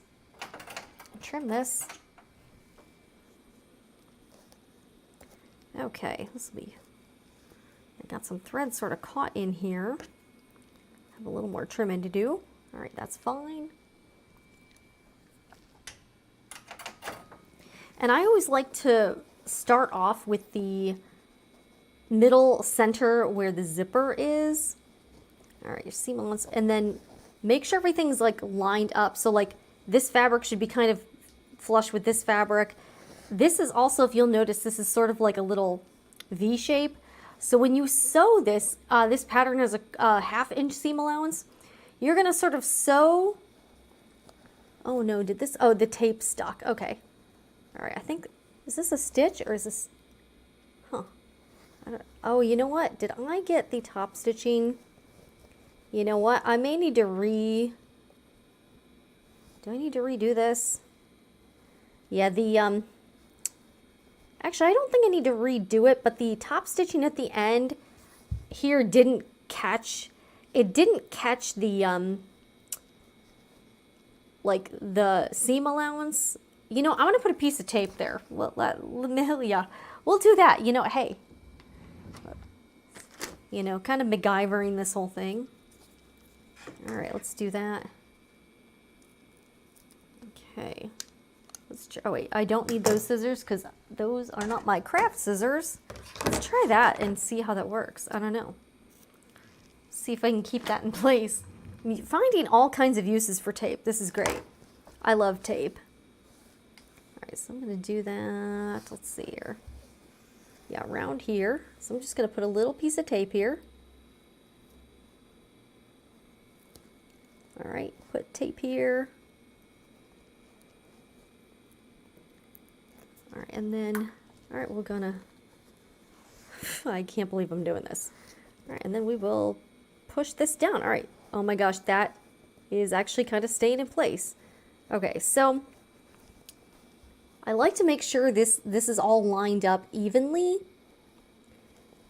trim this. Okay, this will be, I got some thread sort of caught in here. Have a little more trimming to do. All right, that's fine. And I always like to start off with the middle center where the zipper is. All right, your seam allowance, and then make sure everything's like lined up. So like this fabric should be kind of flush with this fabric. This is also, if you'll notice, this is sort of like a little V shape. So when you sew this, this pattern has a 1/2 inch seam allowance. You're gonna sort of sew, oh no, did this, oh, the tape stuck, okay. All right, I think, is this a stitch or is this, huh. Oh, you know what, did I get the top stitching? You know what, I may need to do I need to redo this? Yeah, the, actually, I don't think I need to redo it, but the top stitching at the end here didn't catch the, like the seam allowance. You know, I'm going to put a piece of tape there. Yeah, we'll do that. You know, hey, you know, kind of MacGyvering this whole thing. All right, let's do that. Okay. Oh wait, I don't need those scissors because those are not my craft scissors. Let's try that and see how that works. I don't know. See if I can keep that in place. I'm finding all kinds of uses for tape. This is great. I love tape. All right, so I'm going to do that. Let's see here. Yeah, around here. So I'm just going to put a little piece of tape here. All right, put tape here. All right, and then, all right, we're gonna, I can't believe I'm doing this. All right, and then we will push this down. All right, oh my gosh, that is actually kind of staying in place. Okay, so I like to make sure this is all lined up evenly,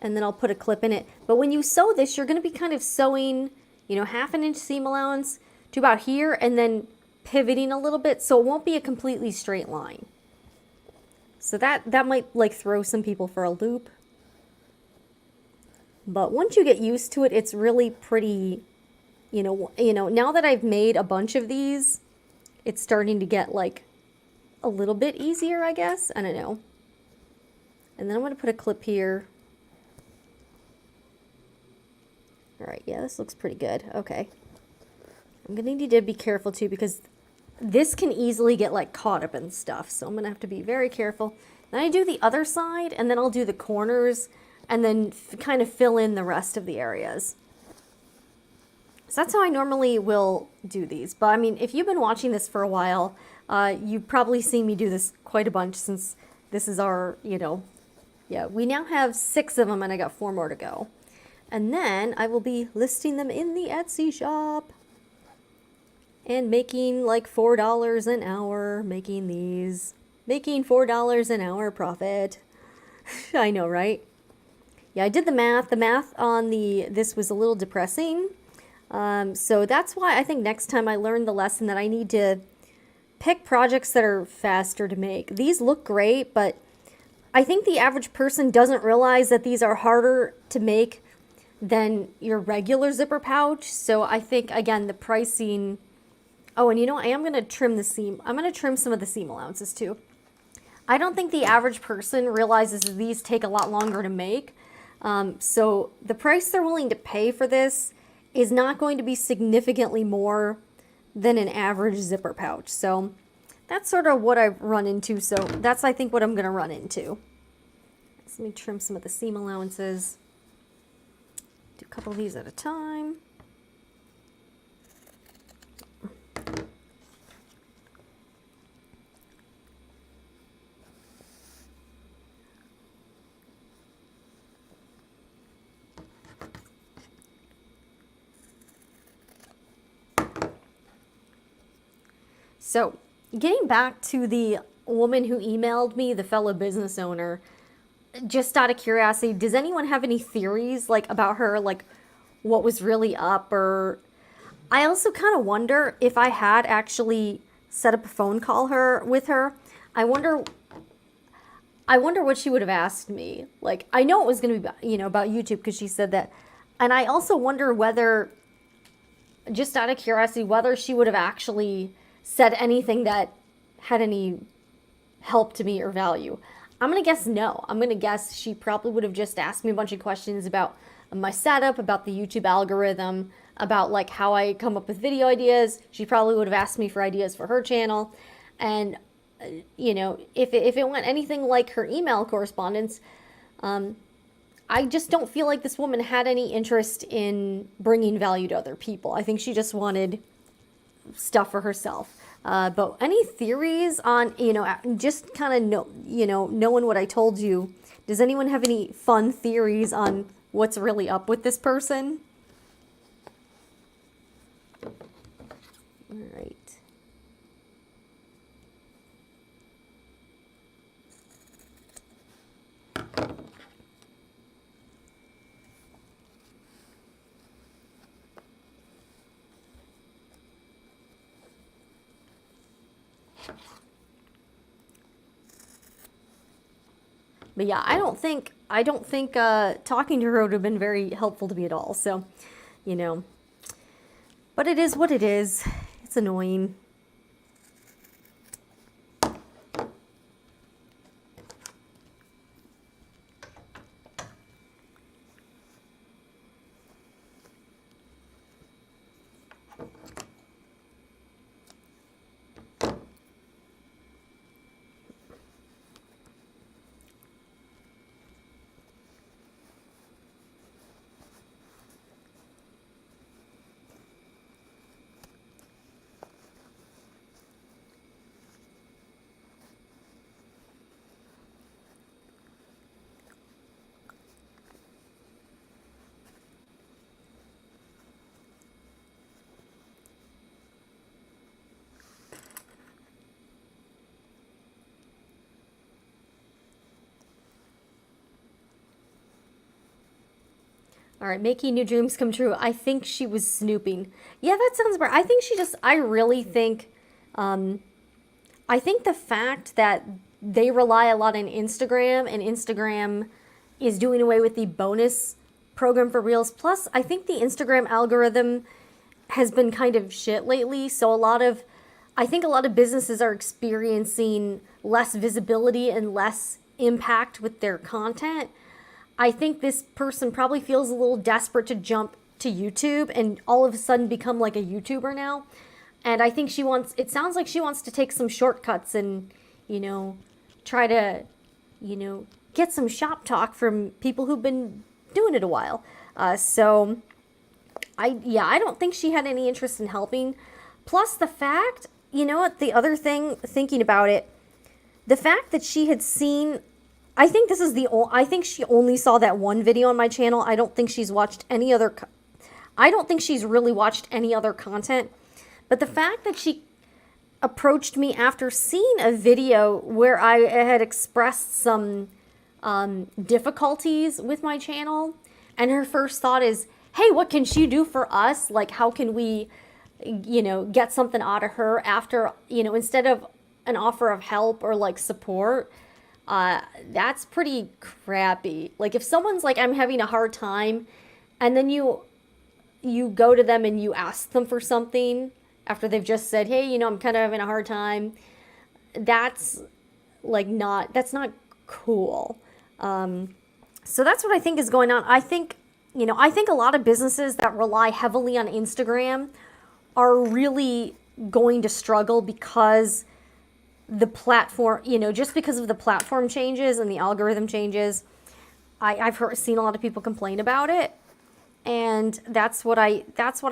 and then I'll put a clip in it. But when you sew this, you're gonna be kind of sewing, you know, 1/2 inch seam allowance to about here, and then pivoting a little bit, so it won't be a completely straight line. So that might like throw some people for a loop. But once you get used to it, it's really pretty, you know, now that I've made a bunch of these, it's starting to get like a little bit easier, I guess. I don't know. And then I'm going to put a clip here. All right, yeah, this looks pretty good. Okay. I'm going to need to be careful too because this can easily get like caught up in stuff, so I'm gonna have to be very careful. Then I do the other side, and then I'll do the corners, and then kind of fill in the rest of the areas. So that's how I normally will do these. But I mean, if you've been watching this for a while, you've probably seen me do this quite a bunch since this is our, you know, yeah, we now have 6 of them, and I got 4 more to go. And then I will be listing them in the Etsy shop. And making like $4 an hour making these. Making $4 an hour profit. I know, right? Yeah, I did the math. The math on this was a little depressing. So that's why I think next time I learned the lesson that I need to pick projects that are faster to make. These look great, but I think the average person doesn't realize that these are harder to make than your regular zipper pouch. So I think, again, the pricing... Oh, and you know, I am going to trim the seam. I'm going to trim some of the seam allowances too. I don't think the average person realizes these take a lot longer to make. So the price they're willing to pay for this is not going to be significantly more than an average zipper pouch. So that's sort of what I've run into. So that's, I think, what I'm going to run into. So let me trim some of the seam allowances. Do a couple of these at a time. So getting back to the woman who emailed me, the fellow business owner, just out of curiosity, does anyone have any theories like about her, like what was really up? Or I also kind of wonder if I had actually set up a phone call with her. I wonder what she would have asked me. Like, I know it was going to be, you know, about YouTube because she said that. And I also wonder whether, just out of curiosity, whether she would have actually said anything that had any help to me or value. I'm going to guess no. I'm going to guess she probably would have just asked me a bunch of questions about my setup, about the YouTube algorithm, about like how I come up with video ideas. She probably would have asked me for ideas for her channel. And, you know, if it went anything like her email correspondence, I just don't feel like this woman had any interest in bringing value to other people. I think she just wanted stuff for herself. But any theories on, you know, just kind of knowing what I told you, does anyone have any fun theories on what's really up with this person? All right. But yeah, I don't think talking to her would have been very helpful to me at all. So, you know, but it is what it is. It's annoying. All right, making new dreams come true. I think she was snooping. Yeah, that sounds right. I think I really think, I think the fact that they rely a lot on Instagram and Instagram is doing away with the bonus program for Reels. Plus, I think the Instagram algorithm has been kind of shit lately. So I think a lot of businesses are experiencing less visibility and less impact with their content. I think this person probably feels a little desperate to jump to YouTube and all of a sudden become like a YouTuber now. And I think it sounds like she wants to take some shortcuts and, you know, try to, you know, get some shop talk from people who've been doing it a while. So I don't think she had any interest in helping. Plus the fact, you know what, the other thing, thinking about it, the fact that she had seen, I think I think she only saw that one video on my channel. I don't think she's watched any other, I don't think she's really watched any other content. But the fact that she approached me after seeing a video where I had expressed some difficulties with my channel, and her first thought is, hey, what can she do for us? Like, how can we, you know, get something out of her after, you know, instead of an offer of help or like support. That's pretty crappy. Like if someone's like, I'm having a hard time, and then you go to them and you ask them for something after they've just said, hey, you know, I'm kind of having a hard time. That's not cool. So that's what I think is going on. I think a lot of businesses that rely heavily on Instagram are really going to struggle because the platform, you know, just because of the platform changes and the algorithm changes. I've seen a lot of people complain about it, and that's what I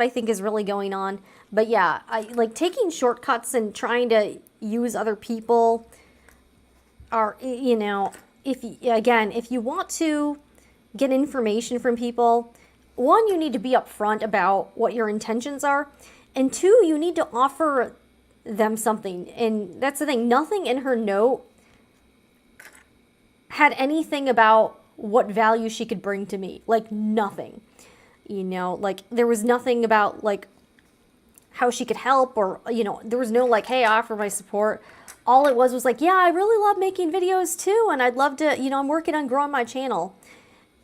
think is really going on. But yeah, I like taking shortcuts and trying to use other people are, you know, if you want to get information from people, one, you need to be upfront about what your intentions are, and two, you need to offer them something. And that's the thing, nothing in her note had anything about what value she could bring to me. Like nothing, you know, like there was nothing about like how she could help, or, you know, there was no like, hey, I offer my support. All it was like, yeah, I really love making videos too, and I'd love to, you know, I'm working on growing my channel.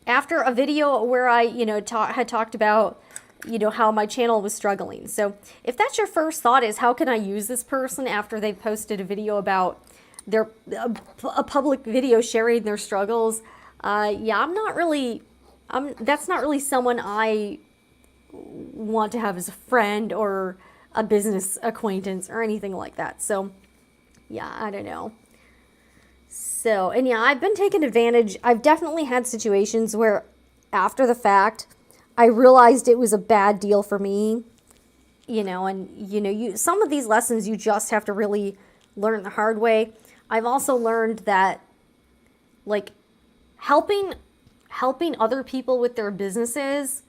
After a video where I, you know, had talked about, you know, how my channel was struggling. So if that's your first thought is, how can I use this person after they've posted a video about a public video sharing their struggles? Yeah, I'm not really that's not really someone I want to have as a friend or a business acquaintance or anything like that. So, yeah, I don't know. So, and yeah, I've been taken advantage. I've definitely had situations where after the fact, I realized it was a bad deal for me, and some of these lessons you just have to really learn the hard way. I've also learned that like helping other people with their businesses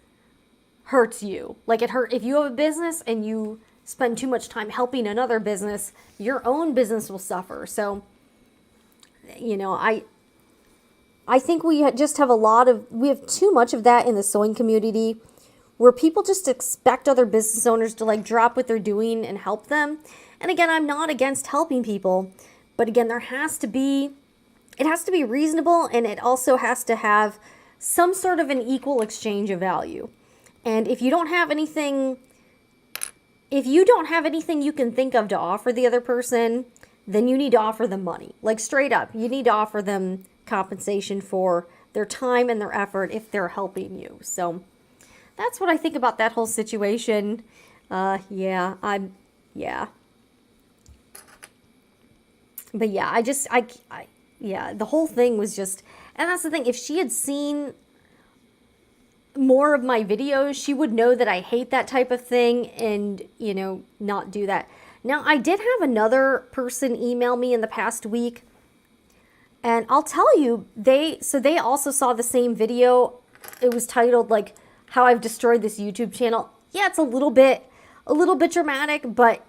hurts you. Like it hurt if you have a business and you spend too much time helping another business, your own business will suffer. So, I think we just have we have too much of that in the sewing community where people just expect other business owners to like drop what they're doing and help them. And again, I'm not against helping people, but again, it has to be reasonable, and it also has to have some sort of an equal exchange of value. And if you don't have anything you can think of to offer the other person, then you need to offer them money. Like straight up, you need to offer them compensation for their time and their effort if they're helping you. So that's what I think about that whole situation. Yeah. But yeah, the whole thing was just, and that's the thing, if she had seen more of my videos, she would know that I hate that type of thing and, not do that. Now, I did have another person email me in the past week, and I'll tell you, they also saw the same video. It was titled like how I've destroyed this YouTube channel. Yeah, it's a little bit dramatic, but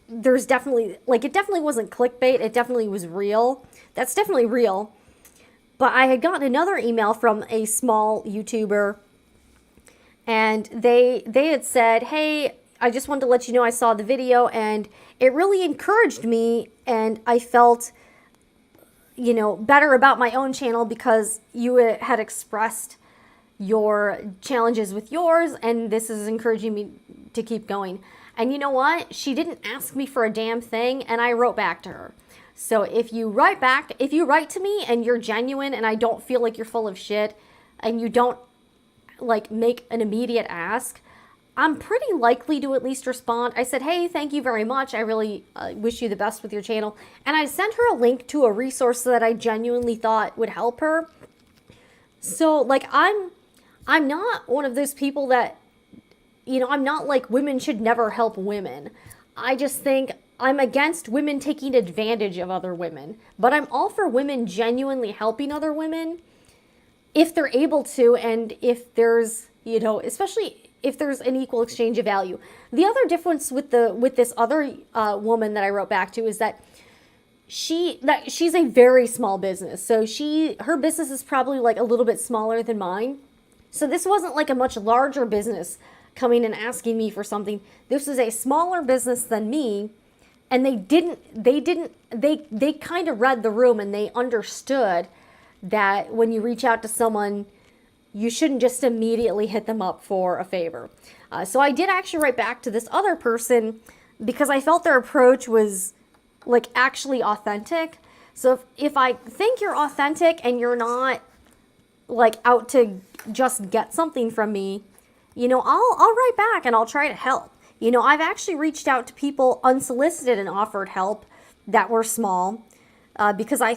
there's definitely, it definitely wasn't clickbait. It definitely was real. That's definitely real. But I had gotten another email from a small YouTuber, and they had said, hey, I just wanted to let you know I saw the video, and it really encouraged me, and I felt, better about my own channel because you had expressed your challenges with yours, and this is encouraging me to keep going. And you know what? She didn't ask me for a damn thing, and I wrote back to her. So if you write to me and you're genuine and I don't feel like you're full of shit and you don't make an immediate ask, I'm pretty likely to at least respond. I said, hey, thank you very much. I really wish you the best with your channel. And I sent her a link to a resource that I genuinely thought would help her. So I'm not one of those people that, I'm not like women should never help women. I just think I'm against women taking advantage of other women, but I'm all for women genuinely helping other women if they're able to, and if there's, especially if there's an equal exchange of value. The other difference with this other woman that I wrote back to is that she's a very small business. So her business is probably like a little bit smaller than mine. So this wasn't like a much larger business coming and asking me for something. This was a smaller business than me. And they kind of read the room, and they understood that when you reach out to someone, you shouldn't just immediately hit them up for a favor. So I did actually write back to this other person because I felt their approach was actually authentic. So if I think you're authentic and you're not out to just get something from me, I'll write back and I'll try to help. I've actually reached out to people unsolicited and offered help that were small because I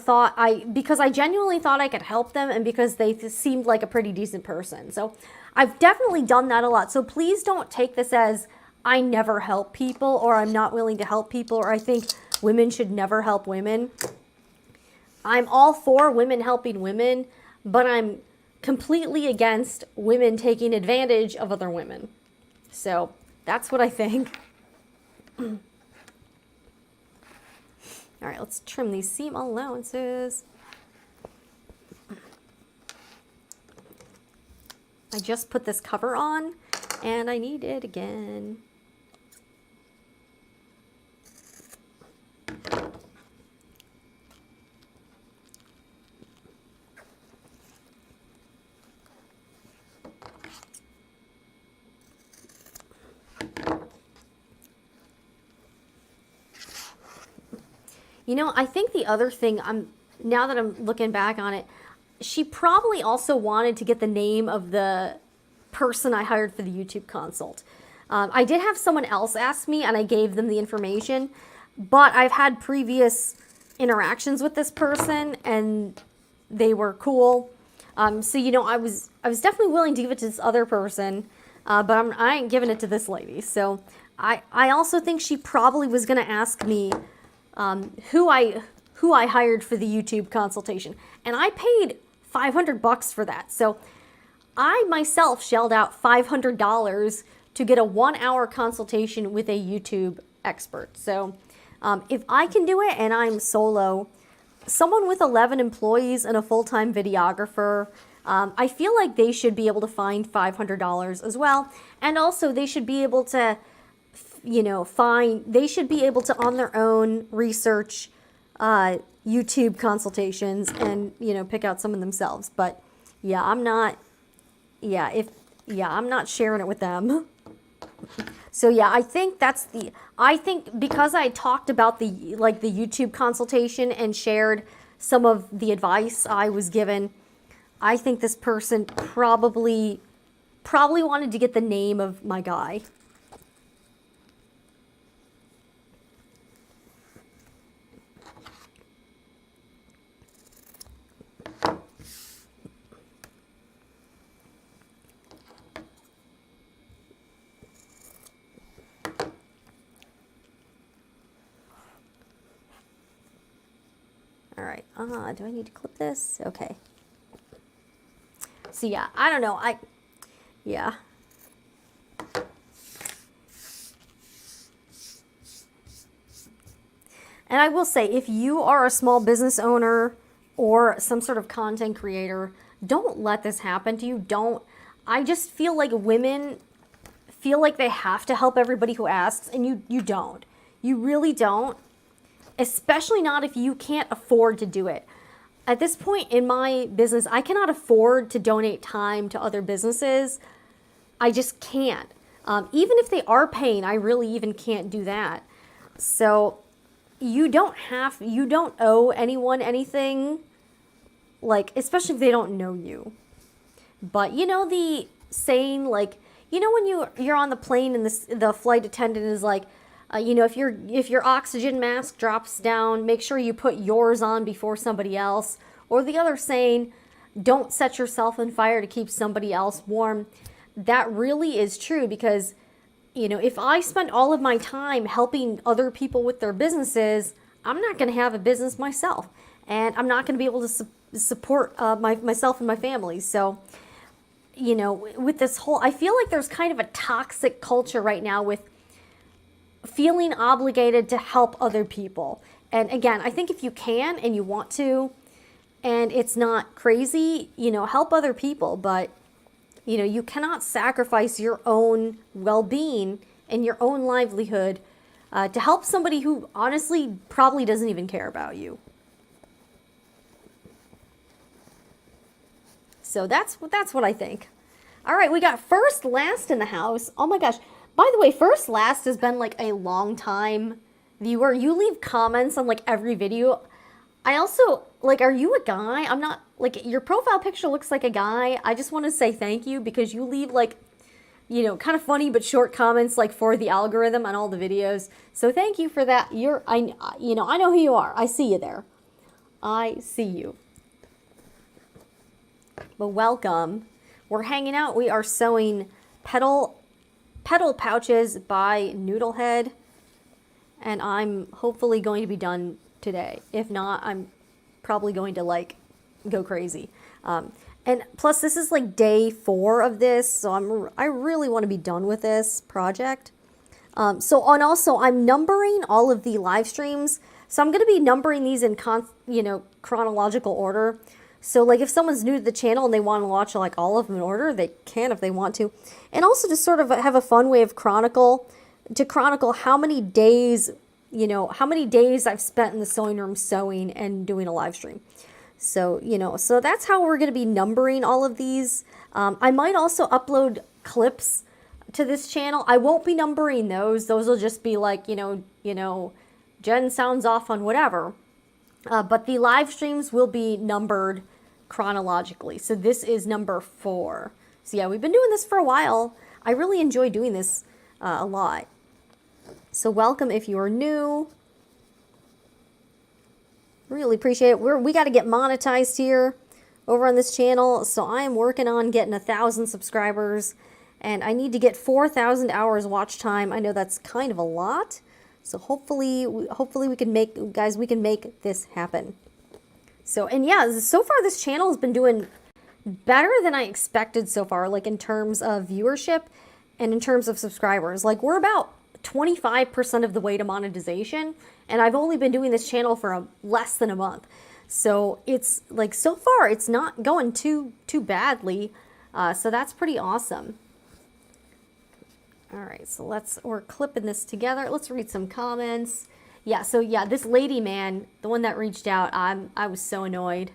genuinely thought I could help them, and because they seemed like a pretty decent person. So I've definitely done that a lot. So please don't take this as I never help people, or I'm not willing to help people, or I think women should never help women. I'm all for women helping women, but I'm completely against women taking advantage of other women. So that's what I think. All right, let's trim these seam allowances. I just put this cover on, and I need it again. I think the other thing, now that I'm looking back on it, she probably also wanted to get the name of the person I hired for the YouTube consult. I did have someone else ask me and I gave them the information, but I've had previous interactions with this person and they were cool. So, you know, I was definitely willing to give it to this other person, but I ain't giving it to this lady. So I also think she probably was going to ask me who I hired for the YouTube consultation. And I paid $500 for that. So I myself shelled out $500 to get a 1-hour consultation with a YouTube expert. So if I can do it and I'm solo, someone with 11 employees and a full-time videographer, I feel like they should be able to find $500 as well. And also they should be able to, you know, they should be able to on their own research YouTube consultations and, you know, pick out some of themselves. But yeah, I'm not sharing it with them. So yeah, I think because I talked about the YouTube consultation and shared some of the advice I was given, I think this person probably wanted to get the name of my guy. All right, do I need to clip this? Okay. So yeah, I don't know, yeah. And I will say, if you are a small business owner or some sort of content creator, don't let this happen to you. I just feel like women feel like they have to help everybody who asks, and you don't. You really don't. Especially not if you can't afford to do it. At this point in my business, I cannot afford to donate time to other businesses. I just can't. Even if they are paying, I really even can't do that. So you don't owe anyone anything, like, especially if they don't know you. But you know the saying, like, you know when you're on the plane and the flight attendant is like, you know, if your oxygen mask drops down, make sure you put yours on before somebody else. Or the other saying, don't set yourself on fire to keep somebody else warm. That really is true, because, you know, if I spend all of my time helping other people with their businesses, I'm not going to have a business myself. And I'm not going to be able to support myself and my family. So, you know, with this whole, I feel like there's kind of a toxic culture right now with feeling obligated to help other people. And again, I think if you can and you want to, and it's not crazy, you know, help other people. But, you know, you cannot sacrifice your own well-being and your own livelihood to help somebody who honestly probably doesn't even care about you. So that's what I think. All right, we got First Last in the house. Oh my gosh. By the way, First Last has been like a long time viewer. You leave comments on like every video. I also, like, are you a guy? I'm not, like, your profile picture looks like a guy. I just want to say thank you, because you leave like, you know, kind of funny but short comments, like, for the algorithm on all the videos. So thank you for that. I know who you are. I see you there. I see you. But welcome. We're hanging out. We are sewing petal pouches by Noodlehead, and I'm hopefully going to be done today. If not, I'm probably going to like go crazy. And plus, this is like day 4 of this, so I really want to be done with this project. Also, I'm numbering all of the live streams, so I'm going to be numbering these in chronological order. So like if someone's new to the channel and they want to watch like all of them in order, they can if they want to. And also to sort of have a fun way of chronicle how many days, you know, how many days I've spent in the sewing room sewing and doing a live stream. So, you know, so that's how we're going to be numbering all of these. I might also upload clips to this channel. I won't be numbering those. Those will just be like, you know, Jen sounds off on whatever. But the live streams will be numbered chronologically. So this is number 4. So yeah, we've been doing this for a while. I really enjoy doing this a lot. So welcome if you're new. Really appreciate it. We got to get monetized here over on this channel. So I am working on getting 1,000 subscribers, and I need to get 4,000 hours watch time. I know that's kind of a lot. So hopefully we can make, guys, we can make this happen. So, and yeah, so far this channel has been doing better than I expected so far, like in terms of viewership and in terms of subscribers. Like we're about 25% of the way to monetization, and I've only been doing this channel for less than a month. So it's like, so far it's not going too badly. So that's pretty awesome. All right, so we're clipping this together. Let's read some comments. Yeah, so yeah, this lady man, the one that reached out, I was so annoyed.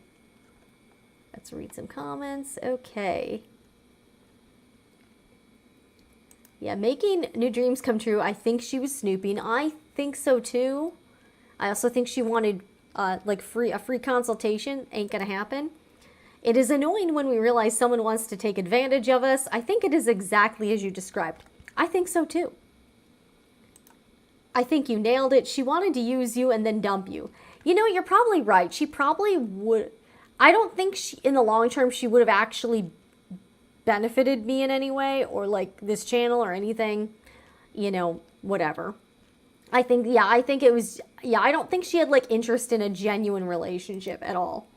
Let's read some comments. Okay. Yeah, making new dreams come true. I think she was snooping. I think so too. I also think she wanted like a free consultation. Ain't gonna happen. It is annoying when we realize someone wants to take advantage of us. I think it is exactly as you described. I think so too. I think you nailed it. She wanted to use you and then dump you. You know, you're probably right. She probably would. I don't think in the long term she would have actually benefited me in any way, or like this channel or anything, you know, whatever. I think it was, I don't think she had like interest in a genuine relationship at all.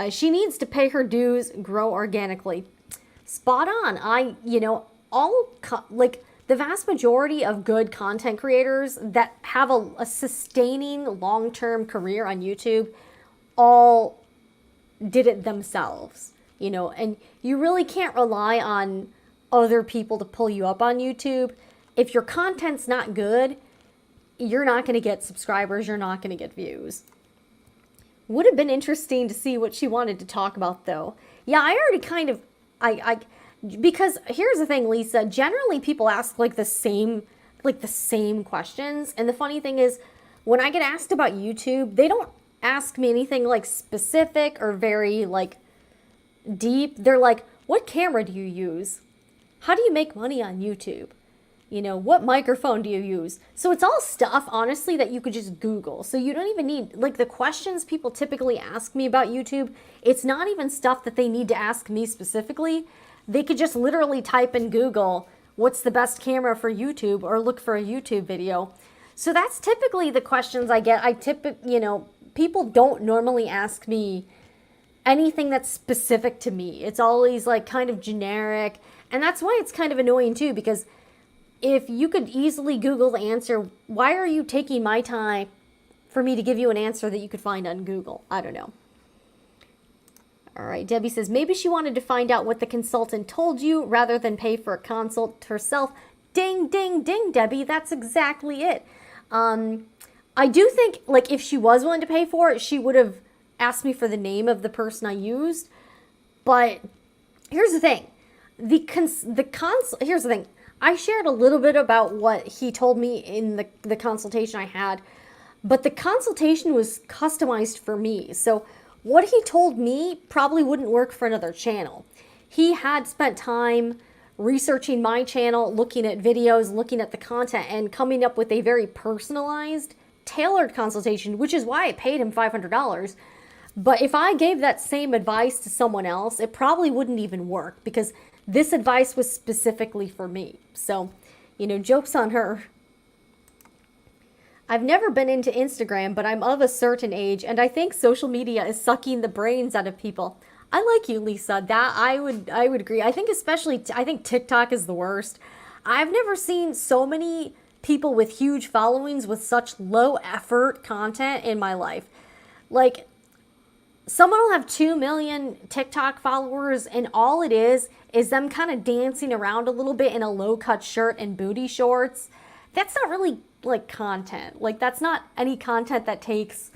She needs to pay her dues, grow organically. Spot on. You know, like the vast majority of good content creators that have a sustaining long-term career on YouTube all did it themselves. You know, and you really can't rely on other people to pull you up on YouTube. If your content's not good, you're not going to get subscribers. You're not going to get views. Would have been interesting to see what she wanted to talk about, though. Yeah, I already kind of, because here's the thing, Lisa. Generally, people ask like the same questions. And the funny thing is, when I get asked about YouTube, they don't ask me anything like specific or very like deep. They're like, what camera do you use? How do you make money on YouTube? You know, what microphone do you use? So it's all stuff, honestly, that you could just Google. So you don't even need, like the questions people typically ask me about YouTube, it's not even stuff that they need to ask me specifically. They could just literally type in Google, what's the best camera for YouTube, or look for a YouTube video. So that's typically the questions I get. You know, people don't normally ask me anything that's specific to me. It's always like kind of generic. And that's why it's kind of annoying too, because if you could easily Google the answer, why are you taking my time for me to give you an answer that you could find on Google? I don't know. All right, Debbie says, maybe she wanted to find out what the consultant told you rather than pay for a consult herself. Ding, ding, ding, Debbie. That's exactly it. I do think, like, if she was willing to pay for it, she would have asked me for the name of the person I used. But here's the thing. Here's the thing. I shared a little bit about what he told me in the consultation I had, but the consultation was customized for me. So what he told me probably wouldn't work for another channel. He had spent time researching my channel, looking at videos, looking at the content, and coming up with a very personalized, tailored consultation, which is why I paid him $500. But if I gave that same advice to someone else, it probably wouldn't even work, because this advice was specifically for me. So, you know, joke's on her. I've never been into Instagram, but I'm of a certain age, and I think social media is sucking the brains out of people. I like you, Lisa. That I would agree. I think I think TikTok is the worst. I've never seen so many people with huge followings with such low effort content in my life. Like, someone will have 2 million TikTok followers, and all it is them kind of dancing around a little bit in a low-cut shirt and booty shorts. That's not really like content. Like, that's not any content that takes,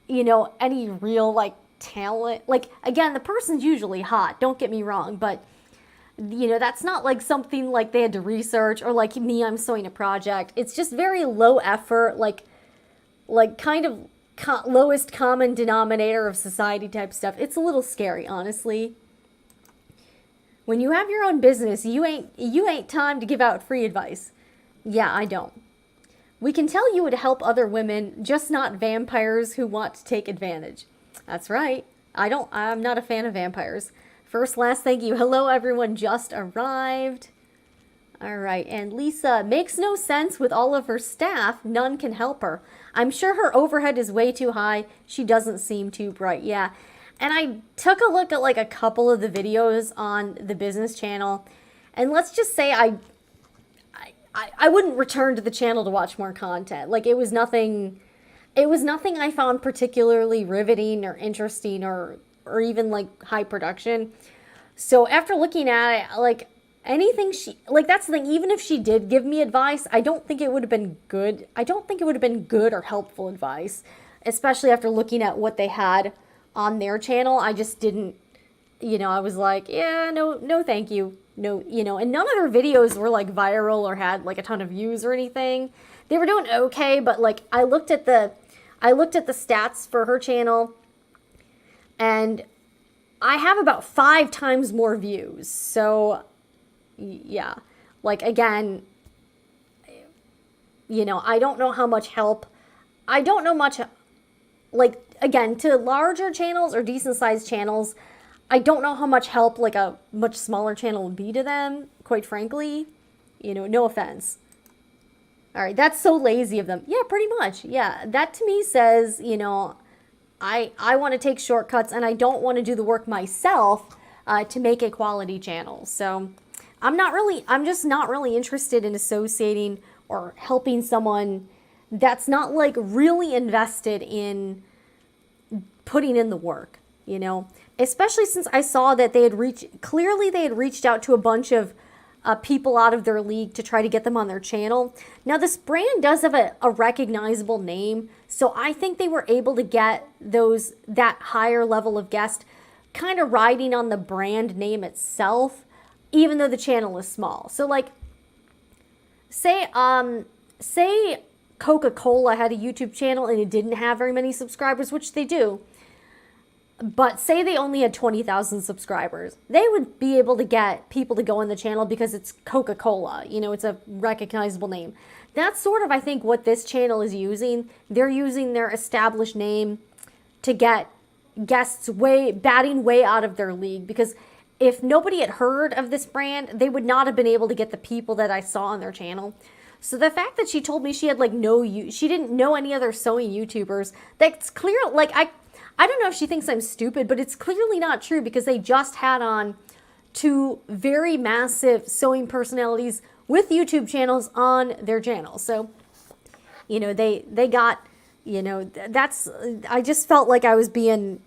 you know, any real like talent. Like, again, the person's usually hot, don't get me wrong, but you know, that's not like something like they had to research, or like me, I'm sewing a project. It's just very low effort, like kind of lowest common denominator of society type stuff. It's a little scary, honestly. When you have your own business, you ain't time to give out free advice. Yeah, I don't. We can tell you would help other women, just not vampires who want to take advantage. That's right. I'm not a fan of vampires. First, last, thank you. Hello, everyone just arrived. All right, and Lisa, makes no sense with all of her staff. None can help her. I'm sure her overhead is way too high. She doesn't seem too bright. Yeah, and I took a look at like a couple of the videos on the business channel, and let's just say I wouldn't return to the channel to watch more content. Like, it was nothing I found particularly riveting or interesting or even like high production. So after looking at it, like, anything that's the thing, even if she did give me advice, I don't think it would have been good. I don't think it would have been good or helpful advice, especially after looking at what they had on their channel. I just didn't, I was like, yeah, no, thank you. No, and none of their videos were like viral or had like a ton of views or anything. They were doing okay, but like I looked at the stats for her channel, and I have about 5 times more views. So yeah, like, again, I don't know how much help. I don't know much, like, again, to larger channels or decent sized channels, I don't know how much help like a much smaller channel would be to them, quite frankly. No offense. All right, that's so lazy of them. Yeah, pretty much. Yeah, that to me says, I want to take shortcuts and I don't want to do the work myself to make a quality channel. So I'm just not really interested in associating or helping someone that's not like really invested in putting in the work, especially since I saw that they had reached out to a bunch of people out of their league to try to get them on their channel. Now, this brand does have a recognizable name, so I think they were able to get that higher level of guest kind of riding on the brand name itself, even though the channel is small. So like, say Coca-Cola had a YouTube channel and it didn't have very many subscribers, which they do. But say they only had 20,000 subscribers, they would be able to get people to go on the channel because it's Coca-Cola. It's a recognizable name. That's sort of, I think, what this channel is using. They're using their established name to get guests batting way out of their league, because if nobody had heard of this brand, they would not have been able to get the people that I saw on their channel. So the fact that she told me she had like she didn't know any other sewing YouTubers, that's clear. Like, I don't know if she thinks I'm stupid, but it's clearly not true, because they just had on 2 very massive sewing personalities with YouTube channels on their channel. So, they got, I just felt like I was being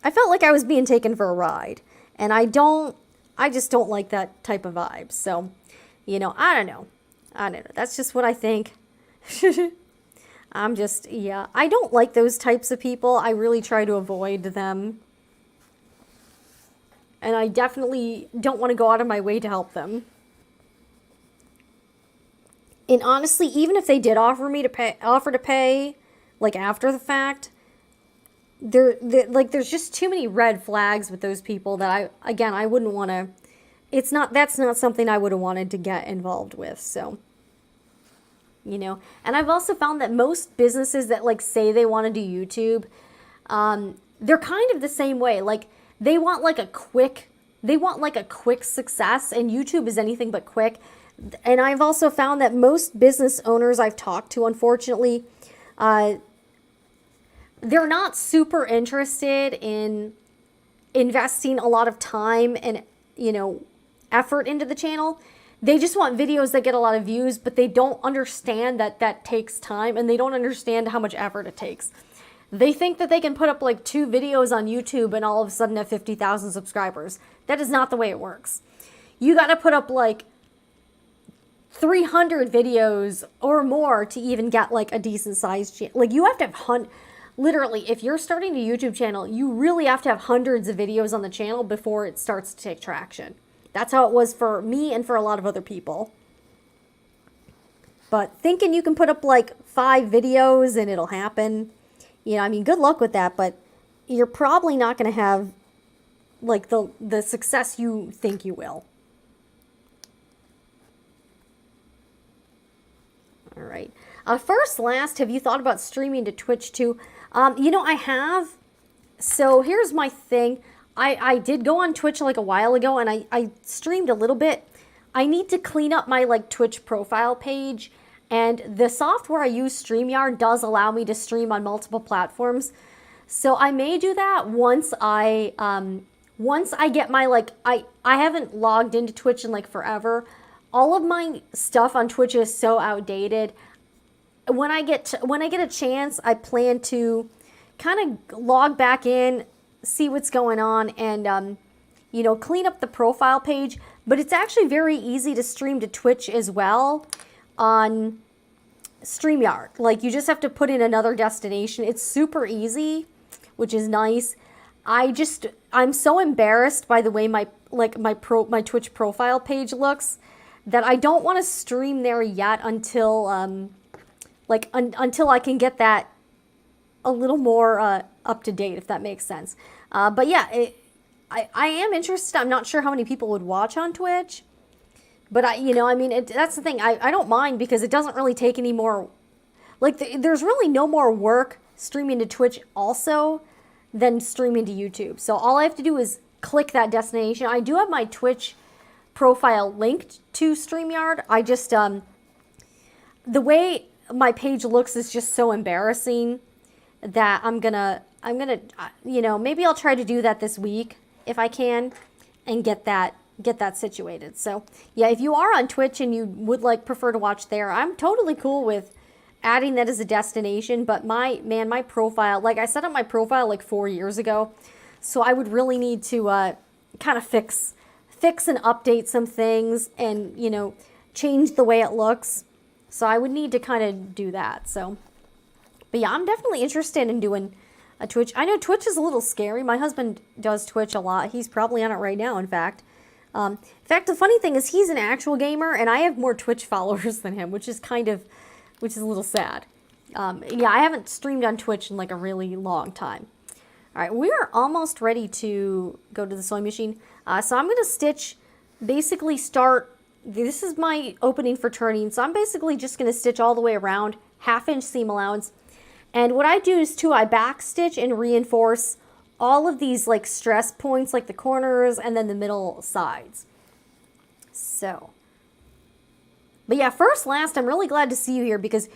taken for a ride. And I just don't like that type of vibe. So, I don't know. That's just what I think. I don't like those types of people. I really try to avoid them. And I definitely don't want to go out of my way to help them. And honestly, even if they did offer to pay, like after the fact, there's just too many red flags with those people that I wouldn't want to. That's not something I would have wanted to get involved with. So. And I've also found that most businesses that like say they want to do YouTube, they're kind of the same way. Like, they want like a quick success, and YouTube is anything but quick. And I've also found that most business owners I've talked to, unfortunately, they're not super interested in investing a lot of time and, effort into the channel. They just want videos that get a lot of views, but they don't understand that takes time, and they don't understand how much effort it takes. They think that they can put up like 2 videos on YouTube and all of a sudden have 50,000 subscribers. That is not the way it works. You got to put up like 300 videos or more to even get like a decent sized channel. Like, you have to have literally, if you're starting a YouTube channel, you really have to have hundreds of videos on the channel before it starts to take traction. That's how it was for me and for a lot of other people. But thinking you can put up like 5 videos and it'll happen, you know, I mean, good luck with that, but you're probably not going to have like the success you think you will. All right. First, last, have you thought about streaming to Twitch too? You know, I have. So here's my thing. I did go on Twitch like a while ago, and I streamed a little bit. I need to clean up my like Twitch profile page, and the software I use, StreamYard, does allow me to stream on multiple platforms. So I may do that once I get my like I haven't logged into Twitch in like forever. All of my stuff on Twitch is so outdated. When I get a chance, I plan to kind of log back in, see what's going on, and you know, clean up the profile page. But it's actually very easy to stream to Twitch as well on StreamYard. Like, you just have to put in another destination. It's super easy, which is nice. I'm so embarrassed by the way my Twitch profile page looks that I don't want to stream there yet until until I can get that a little more up to date, if that makes sense. But yeah, I am interested. I'm not sure how many people would watch on Twitch, but that's the thing. I don't mind because it doesn't really take any more. Like, there's really no more work streaming to Twitch also than streaming to YouTube. So all I have to do is click that destination. I do have my Twitch profile linked to StreamYard. I just the way my page looks is just so embarrassing that I'm gonna maybe I'll try to do that this week if I can and get that situated. So yeah, if you are on Twitch and you would prefer to watch there, I'm totally cool with adding that as a destination. But my profile, like I set up my profile like 4 years ago, so I would really need to kind of fix and update some things and change the way it looks. So I would need to kind of do that. So, but yeah, I'm definitely interested in doing a Twitch. I know Twitch is a little scary. My husband does Twitch a lot. He's probably on it right now, in fact. The funny thing is he's an actual gamer, and I have more Twitch followers than him, which is a little sad. Yeah, I haven't streamed on Twitch in like a really long time. All right, we are almost ready to go to the sewing machine. So I'm going to basically start. This is my opening for turning, so I'm basically just going to stitch all the way around, 1/2 inch seam allowance. And what I do is I back stitch and reinforce all of these like stress points, like the corners and then the middle sides. So, but yeah, last, I'm really glad to see you here because,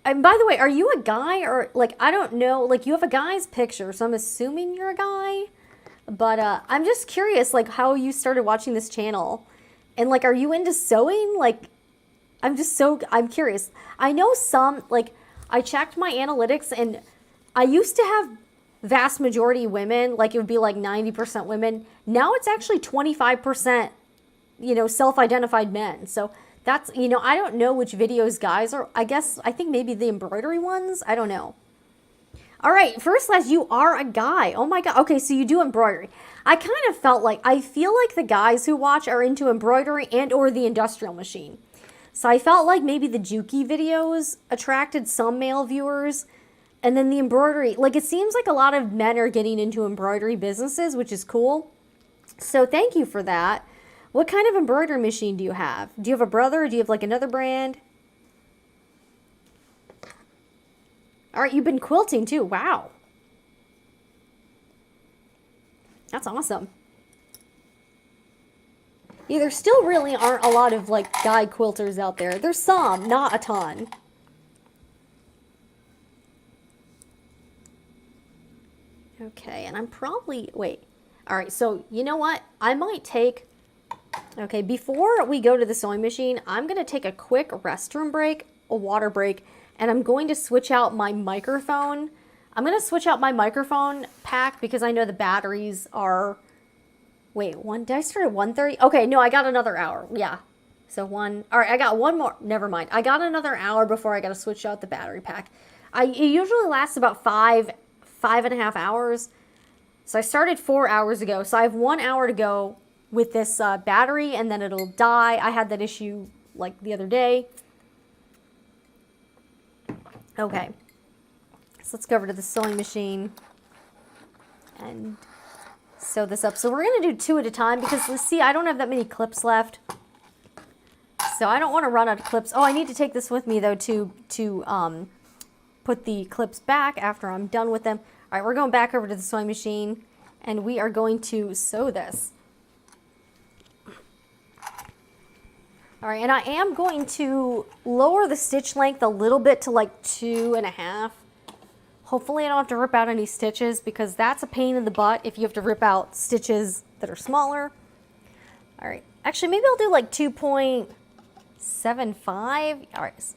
and by the way, are you a guy or I don't know, you have a guy's picture, so I'm assuming you're a guy, but I'm just curious, how you started watching this channel. And are you into sewing? I'm curious. I know some, I checked my analytics and I used to have vast majority women, it would be 90% women. Now it's actually 25%, self-identified men. So that's, I don't know which videos guys are. I think maybe the embroidery ones. I don't know. All right, last, you are a guy. Oh my God. Okay, so you do embroidery. I kind of I feel like the guys who watch are into embroidery and or the industrial machine. So I felt like maybe the Juki videos attracted some male viewers. And then the embroidery, it seems like a lot of men are getting into embroidery businesses, which is cool. So thank you for that. What kind of embroidery machine do you have? Do you have a brother? Do you have another brand? All right, you've been quilting too. Wow. That's awesome. Yeah, there still really aren't a lot of guy quilters out there. There's some, not a ton. Okay, and I'm probably, wait. All right, so you know what? I might take, okay, before we go to the sewing machine, I'm going to take a quick restroom break, a water break, and I'm going to switch out my microphone. I'm going to switch out my microphone pack because I know the batteries are, wait, did I start at 1:30? Okay, no, I got another hour. Yeah. So all right, I got one more. Never mind. I got another hour before I got to switch out the battery pack. It usually lasts about 5.5 hours. So I started 4 hours ago. So I have 1 hour to go with this battery and then it'll die. I had that issue the other day. Okay. So let's go over to the sewing machine and sew this up. So we're going to do 2 at a time because, let's see, I don't have that many clips left. So I don't want to run out of clips. Oh, I need to take this with me, though, to put the clips back after I'm done with them. All right, we're going back over to the sewing machine, and we are going to sew this. All right, and I am going to lower the stitch length a little bit to like 2.5. Hopefully I don't have to rip out any stitches because that's a pain in the butt if you have to rip out stitches that are smaller. All right, actually maybe I'll do like 2.75. All right, so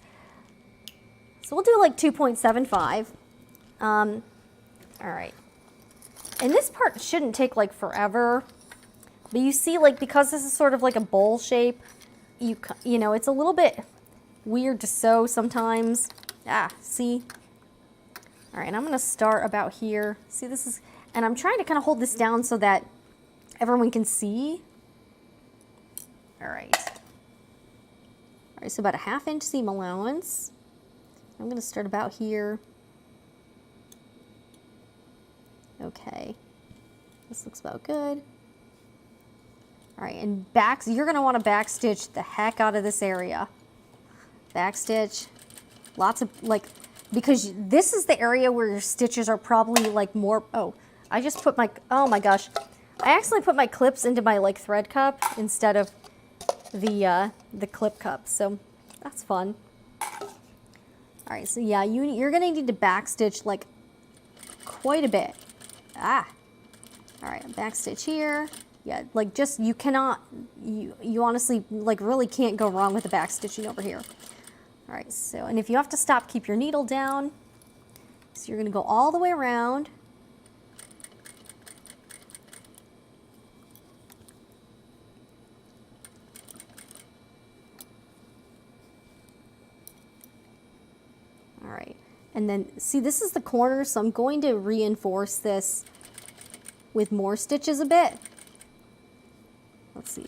we'll do like 2.75. All right, and this part shouldn't take like forever, but you see, like, because this is sort of like a bowl shape, you know, it's a little bit weird to sew sometimes. See? All right, and I'm going to start about here. See, this is, and I'm trying to kind of hold this down so that everyone can see. All right. All right, so about a 1/2 inch seam allowance. I'm going to start about here. Okay. This looks about good. All right, and you're going to want to back stitch the heck out of this area. Back stitch. Lots of, like, because this is the area where your stitches are probably like more, oh my gosh. I accidentally put my clips into my like thread cup instead of the clip cup, so that's fun. All right, so yeah, you're gonna need to back stitch like quite a bit. All right, back stitch here. Yeah, like just, you cannot, you honestly like really can't go wrong with the back stitching over here. All right, so, and if you have to stop, keep your needle down. So you're going to go all the way around. All right, and then see, this is the corner, so I'm going to reinforce this with more stitches a bit. Let's see,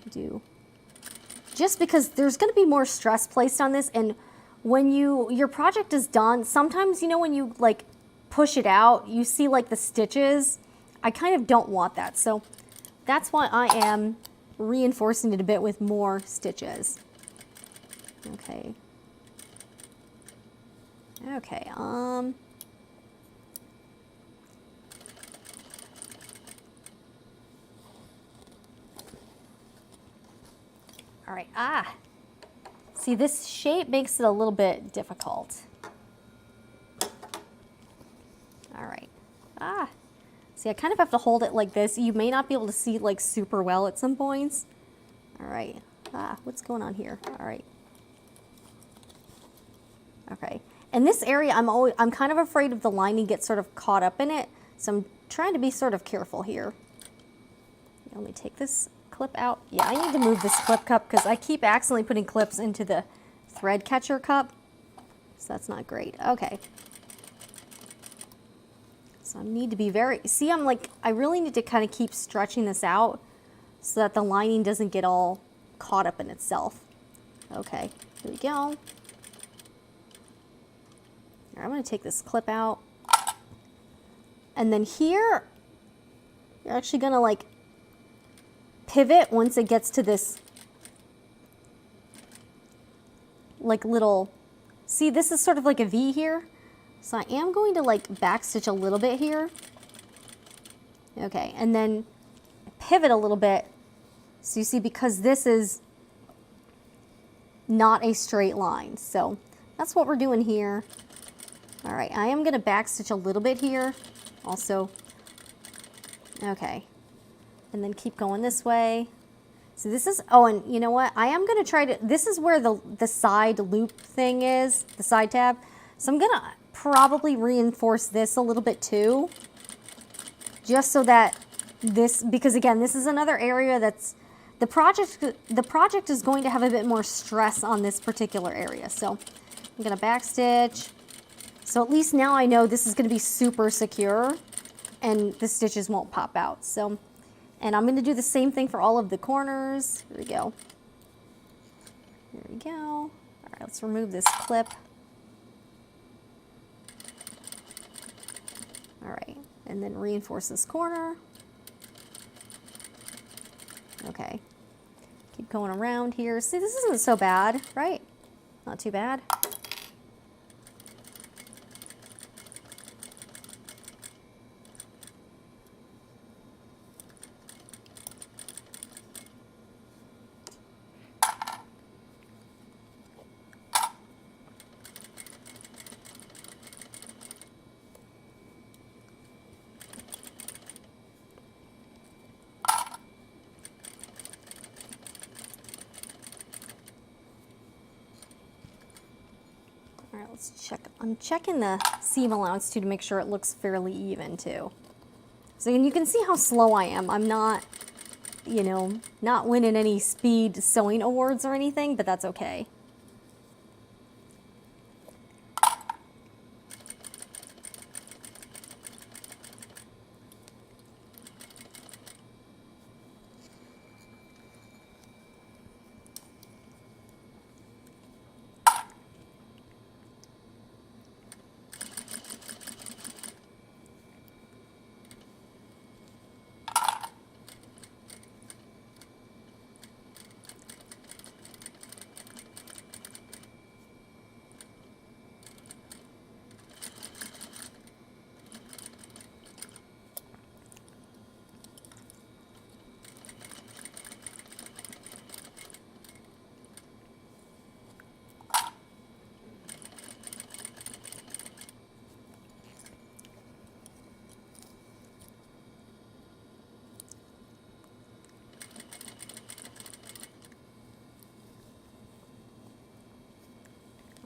just because there's going to be more stress placed on this, and when your project is done, sometimes, you know, when you like push it out, you see like the stitches. I kind of don't want that, so that's why I am reinforcing it a bit with more stitches. Okay. Okay, all right, see, this shape makes it a little bit difficult. All right, see, I kind of have to hold it like this. You may not be able to see like super well at some points. All right, what's going on here? All right. Okay, and this area, I'm kind of afraid of the lining gets sort of caught up in it, so I'm trying to be sort of careful here. Let me take this clip out. Yeah, I need to move this clip cup because I keep accidentally putting clips into the thread catcher cup, so that's not great. Okay, so I need to be see, I'm like, I really need to kind of keep stretching this out so that the lining doesn't get all caught up in itself. Okay, here we go. All right, I'm going to take this clip out, and then here you're actually going to like pivot once it gets to this like little, see, this is sort of like a V here, so I am going to like back stitch a little bit here. Okay, and then pivot a little bit, so you see, because this is not a straight line, so that's what we're doing here. All right, I am going to back stitch a little bit here also. Okay, and then keep going this way. So this is, oh, and you know what? I am going to try to, this is where the side loop thing is, the side tab. So I'm going to probably reinforce this a little bit too, just so that this, because again, this is another area that's, the project is going to have a bit more stress on this particular area. So I'm going to back stitch. So at least now I know this is going to be super secure and the stitches won't pop out. So, and I'm going to do the same thing for all of the corners. Here we go. Here we go. All right, let's remove this clip. All right, and then reinforce this corner. Okay, keep going around here. See, this isn't so bad, right? Not too bad. All right, let's check. I'm checking the seam allowance too to make sure it looks fairly even too. So you can see how slow I am. I'm not, you know, not winning any speed sewing awards or anything, but that's okay.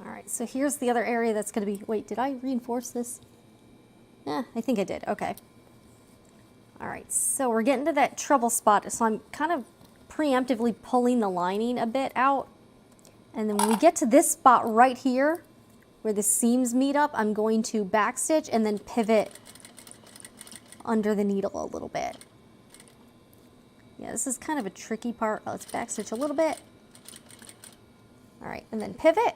All right, so here's the other area that's going to be, wait, did I reinforce this? Yeah, I think I did, okay. All right, so we're getting to that trouble spot, so I'm kind of preemptively pulling the lining a bit out. And then when we get to this spot right here, where the seams meet up, I'm going to backstitch and then pivot under the needle a little bit. Yeah, this is kind of a tricky part. Let's backstitch a little bit. All right, and then pivot.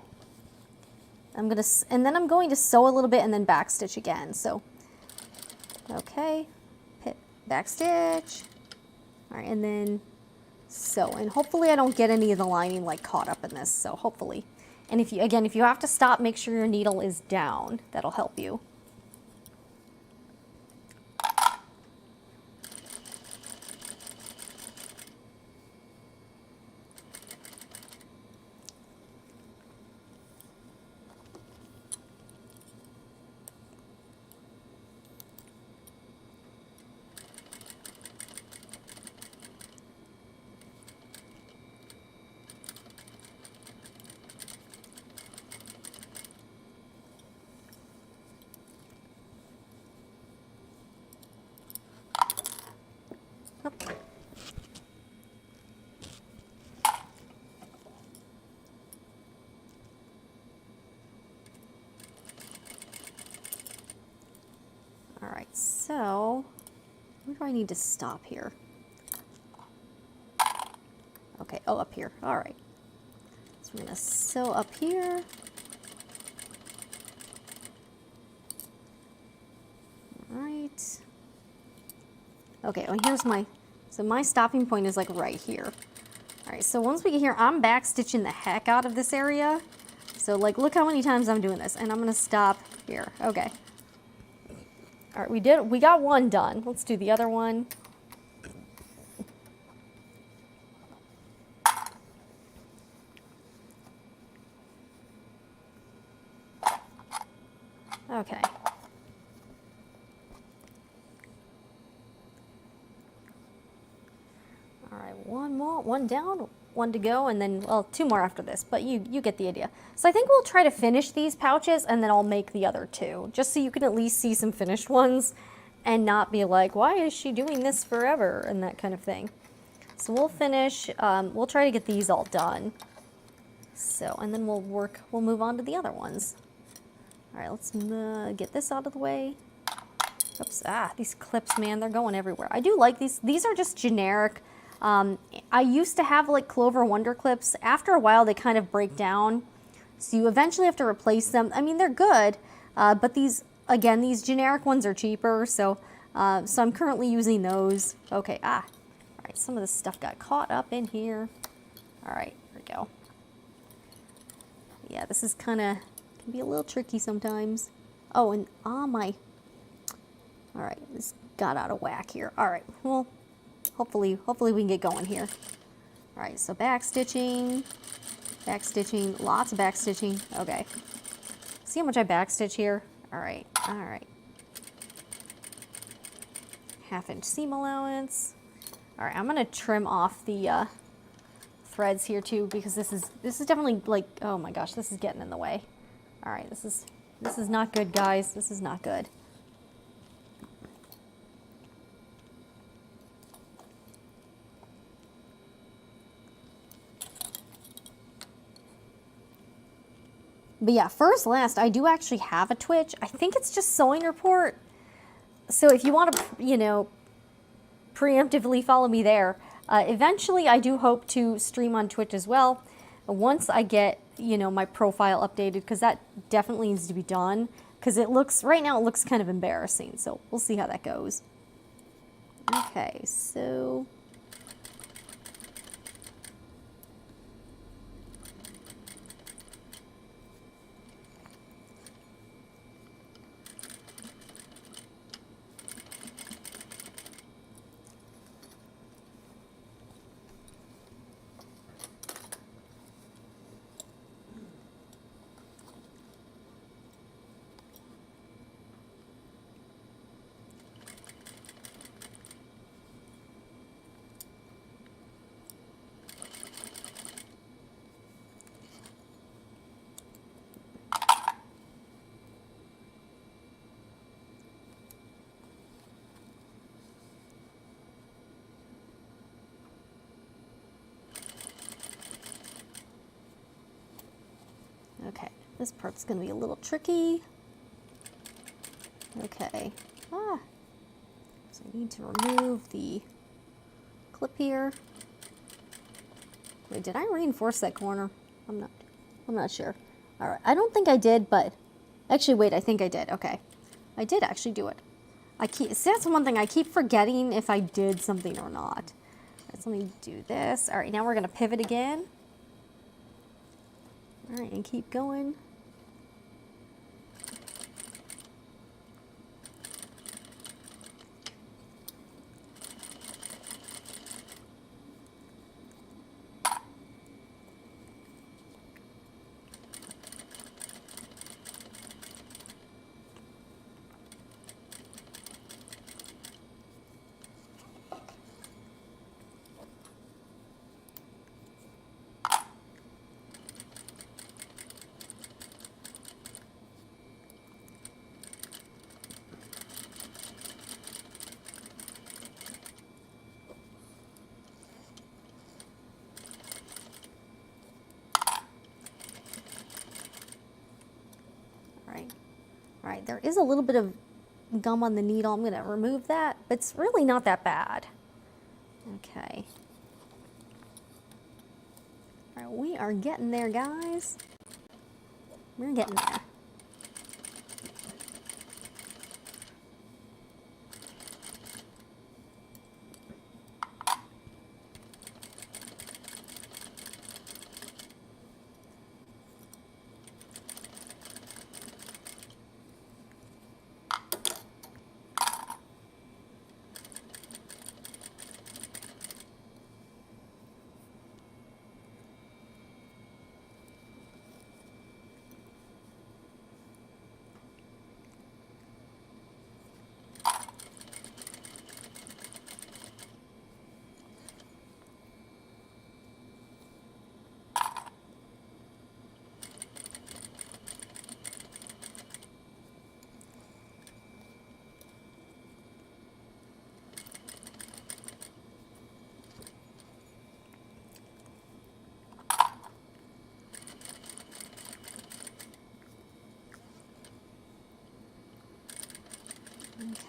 And then I'm going to sew a little bit and then backstitch again. So, okay, backstitch. All right, and then sew. And hopefully I don't get any of the lining like caught up in this. So hopefully. And if you have to stop, make sure your needle is down. That'll help you. All right, so where do I need to stop here? Okay, oh, up here. All right. So we're going to sew up here. All right. Okay, well, here's my stopping point is like right here. All right, so once we get here, I'm back stitching the heck out of this area. So like, look how many times I'm doing this, and I'm gonna stop here. Okay. All right, we got one done. Let's do the other one. Okay. All right, one more, one down, one to go, and then, well, two more after this, but you get the idea. So I think we'll try to finish these pouches, and then I'll make the other two, just so you can at least see some finished ones and not be like, why is she doing this forever, and that kind of thing. So we'll finish, we'll try to get these all done. So, and then we'll move on to the other ones. All right, let's get this out of the way. Oops, these clips, man, they're going everywhere. I do like these. These are just generic. I used to have like Clover Wonder clips. After a while, they kind of break down. So you eventually have to replace them. I mean, they're good, but these again, these generic ones are cheaper, so I'm currently using those. Okay, all right, some of this stuff got caught up in here. All right, here we go. Yeah, this is can be a little tricky sometimes. Oh, and all right, this got out of whack here. All right, well, hopefully we can get going here. All right, so back stitching, lots of back stitching. Okay, see how much I back stitch here? All right, all right. 1/2 inch seam allowance. All right, I'm gonna trim off the threads here too, because this is definitely like, oh my gosh, this is getting in the way. All right, this is not good, guys. This is not good. But yeah, first last, I do actually have a Twitch. I think it's just Sewing Report. So if you want to, you know, preemptively follow me there. Eventually, I do hope to stream on Twitch as well. Once I get, you know, my profile updated, because that definitely needs to be done. Because right now it looks kind of embarrassing. So we'll see how that goes. Okay, so okay, this part's going to be a little tricky. Okay. So I need to remove the clip here. Wait, did I reinforce that corner? I'm not sure. All right, I don't think I did, but actually, wait, I think I did. Okay, I did actually do it. See, that's one thing I keep forgetting if I did something or not. All right, so let me do this. All right, now we're going to pivot again. All right, and keep going. All right, there is a little bit of gum on the needle. I'm going to remove that, but it's really not that bad. Okay. All right, we are getting there, guys. We're getting there.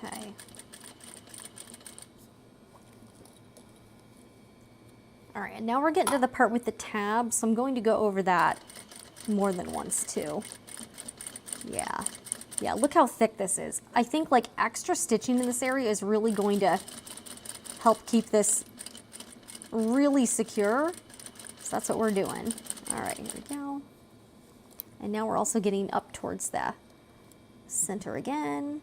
Okay. All right, and now we're getting to the part with the tab, so I'm going to go over that more than once too. Yeah. Yeah, look how thick this is. I think like extra stitching in this area is really going to help keep this really secure. So that's what we're doing. All right, here we go. And now we're also getting up towards the center again.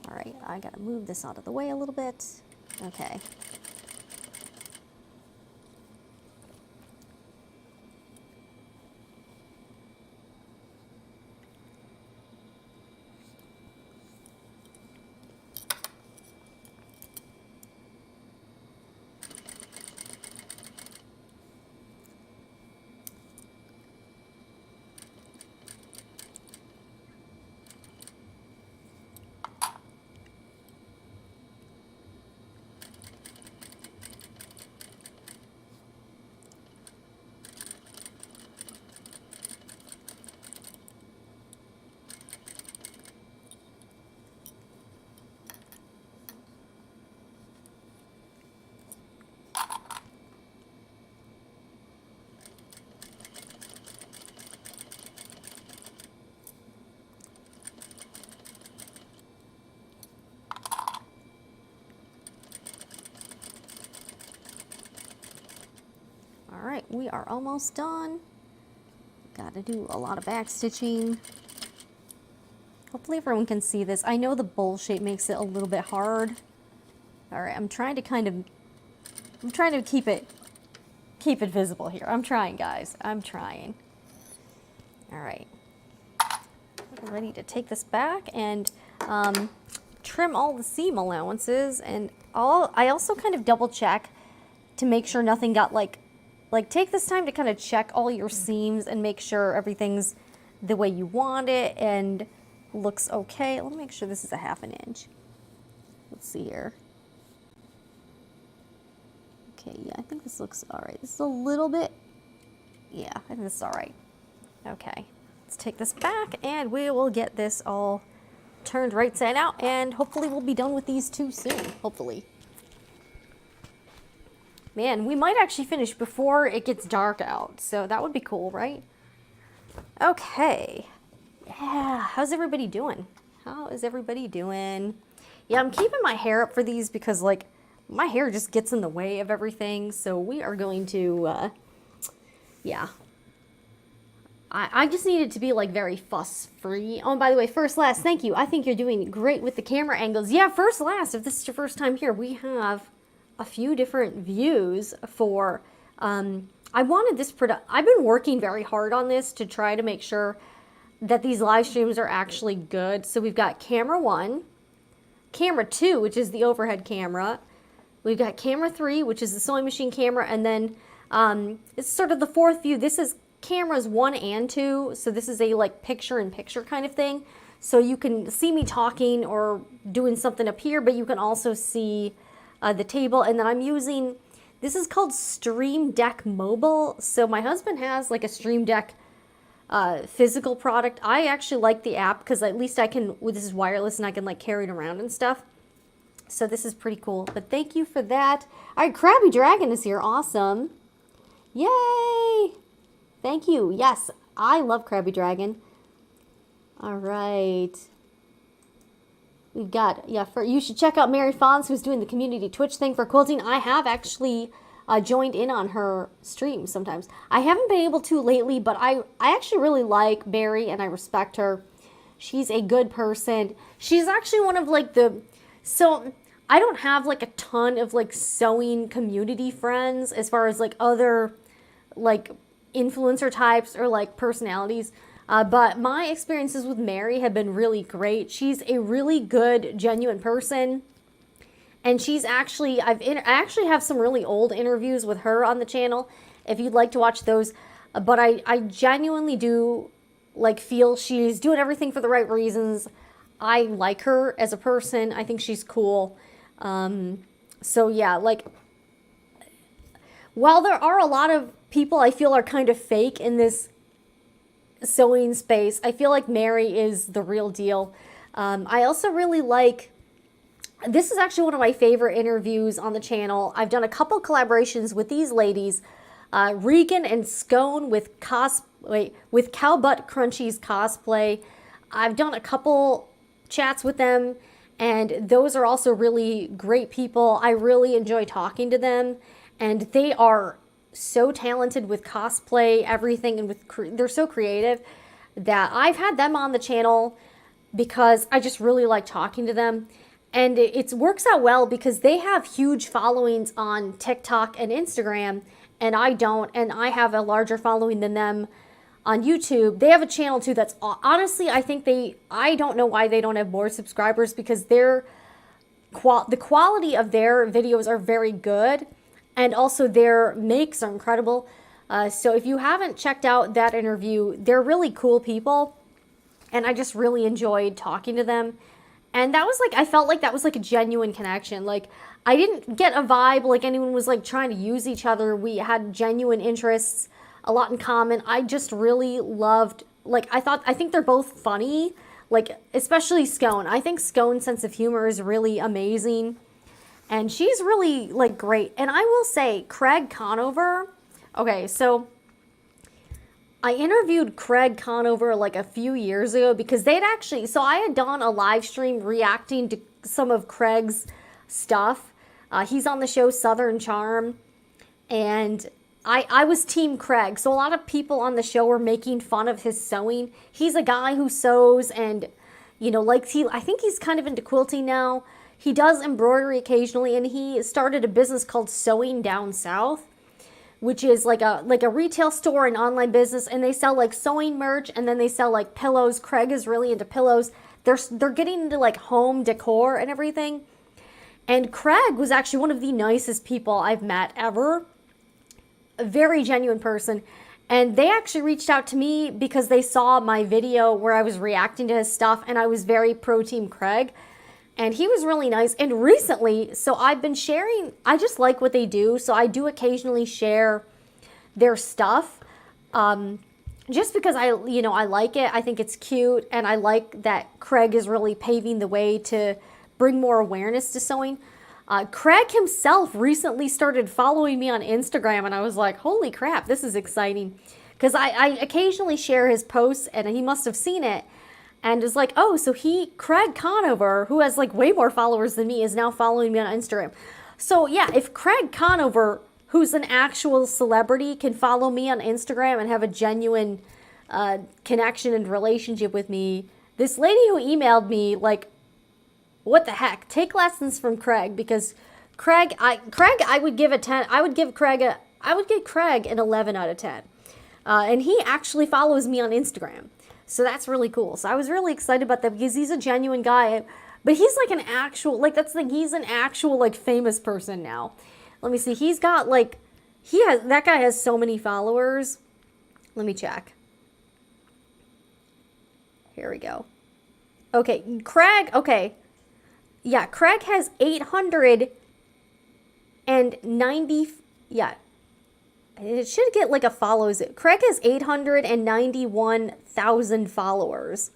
All right, I gotta move this out of the way a little bit. Okay. All right, we are almost done. Got to do a lot of back stitching. Hopefully everyone can see this. I know the bowl shape makes it a little bit hard. All right, I'm trying to keep it visible here. I'm trying, guys. I'm trying. All right. We're ready to take this back and trim all the seam allowances, and I also kind of double check to make sure nothing got like take this time to kind of check all your seams and make sure everything's the way you want it and looks okay. Let me make sure this is a 1/2 inch. Let's see here. Okay, yeah, I think this looks all right. This is a little bit, yeah, I think this is all right. Okay, let's take this back and we will get this all turned right side out, and hopefully we'll be done with these two soon, hopefully. Man, we might actually finish before it gets dark out, so that would be cool, right? Okay. Yeah, how's everybody doing? How is everybody doing? Yeah, I'm keeping my hair up for these because, like, my hair just gets in the way of everything, so we are going to, yeah. I just need it to be, like, very fuss-free. Oh, and by the way, first, last, thank you. I think you're doing great with the camera angles. Yeah, first, last, if this is your first time here, we have a few different views for, I wanted this I've been working very hard on this to try to make sure that these live streams are actually good. So we've got camera 1, camera 2, which is the overhead camera. We've got camera 3, which is the sewing machine camera, and then it's sort of the 4th view. This is cameras 1 and 2, so this is a like picture-in-picture kind of thing. So you can see me talking or doing something up here, but you can also see the table. And then I'm using, this is called Stream Deck Mobile. So my husband has like a Stream Deck physical product. I actually like the app because at least I can, this is wireless and I can like carry it around and stuff. So this is pretty cool, but thank you for that. All right, Krabby Dragon is here, awesome. Yay! Thank you, yes, I love Krabby Dragon. All right. We've got, yeah, you should check out Mary Fonz, who's doing the community Twitch thing for quilting. I have actually joined in on her streams sometimes. I haven't been able to lately, but I actually really like Mary and I respect her. She's a good person. She's actually one of like so I don't have like a ton of like sewing community friends as far as like other like influencer types or like personalities. But my experiences with Mary have been really great. She's a really good, genuine person. And she's actually, I actually have some really old interviews with her on the channel if you'd like to watch those. But I genuinely do like feel she's doing everything for the right reasons. I like her as a person. I think she's cool. So yeah, like, while there are a lot of people I feel are kind of fake in this sewing space, I feel like Mary is the real deal. I also really like, this is actually one of my favorite interviews on the channel. I've done a couple collaborations with these ladies, Regan and Scone with Cow Butt Crunchies cosplay. I've done a couple chats with them, and those are also really great people. I really enjoy talking to them, and they are so talented with cosplay, everything, and they're so creative that I've had them on the channel because I just really like talking to them. And it works out well because they have huge followings on TikTok and Instagram, and I don't, and I have a larger following than them on YouTube. They have a channel too that's, honestly, I don't know why they don't have more subscribers, because the quality of their videos are very good, and also their makes are incredible. So if you haven't checked out that interview, they're really cool people, and I just really enjoyed talking to them. And that was like, I felt like that was like a genuine connection. Like, I didn't get a vibe like anyone was like trying to use each other. We had genuine interests, a lot in common. I just really loved, like, I think they're both funny, like, especially Scone. I think Scone's sense of humor is really amazing, and she's really, like, great. And I will say, Craig Conover, okay, so I interviewed Craig Conover like a few years ago because they'd actually, so I had done a live stream reacting to some of Craig's stuff. He's on the show Southern Charm, and I was Team Craig. So a lot of people on the show were making fun of his sewing. He's a guy who sews, and, you know, like, I think he's kind of into quilting now. He does embroidery occasionally, and he started a business called Sewing Down South, which is like a retail store and online business, and they sell like sewing merch, and then they sell like pillows. Craig is really into pillows. They're getting into like home decor and everything. And Craig was actually one of the nicest people I've met ever. A very genuine person. And they actually reached out to me because they saw my video where I was reacting to his stuff, and I was very pro Team Craig. And he was really nice. And recently, so I've been sharing, I just like what they do. So I do occasionally share their stuff, just because I like it. I think it's cute. And I like that Craig is really paving the way to bring more awareness to sewing. Craig himself recently started following me on Instagram, and I was like, holy crap, this is exciting. Because I occasionally share his posts, and he must have seen it. And is like, oh, so Craig Conover, who has like way more followers than me, is now following me on Instagram. So yeah, if Craig Conover, who's an actual celebrity, can follow me on Instagram and have a genuine connection and relationship with me, this lady who emailed me, like, what the heck? Take lessons from Craig, because I would give a 10. I would give Craig an 11 out of 10. And he actually follows me on Instagram. So that's really cool. So I was really excited about that because he's a genuine guy. But he's like an actual, like, he's an actual, like, famous person now. Let me see. He's got, like, that guy has so many followers. Let me check. Here we go. Okay, Craig, okay. Yeah, Craig has 890, yeah. It should get like a follows. Craig has 891,000 followers.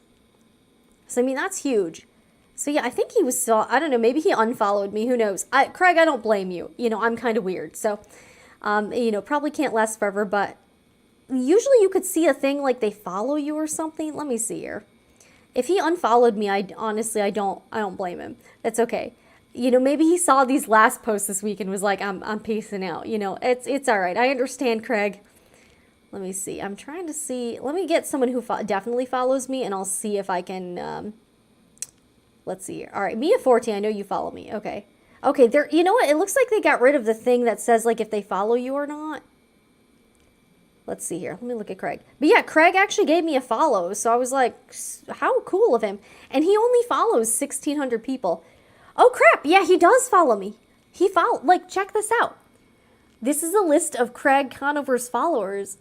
So, I mean, that's huge. So, yeah, I think he was, I don't know, maybe he unfollowed me. Who knows? Craig, I don't blame you. You know, I'm kind of weird. So, you know, probably can't last forever, but usually you could see a thing like they follow you or something. Let me see here. If he unfollowed me, honestly, I don't blame him. That's okay. You know, maybe he saw these last posts this week and was like, I'm peacing out. You know, it's all right. I understand, Craig. Let me see. I'm trying to see. Let me get someone who definitely follows me, and I'll see if I can, let's see here. All right, Mia Forte, I know you follow me. Okay. Okay, there. You know what? It looks like they got rid of the thing that says, like, if they follow you or not. Let's see here. Let me look at Craig. But yeah, Craig actually gave me a follow, so I was like, how cool of him. And he only follows 1,600 people. Oh crap, yeah, he does follow me. Like, check this out. This is a list of Craig Conover's followers,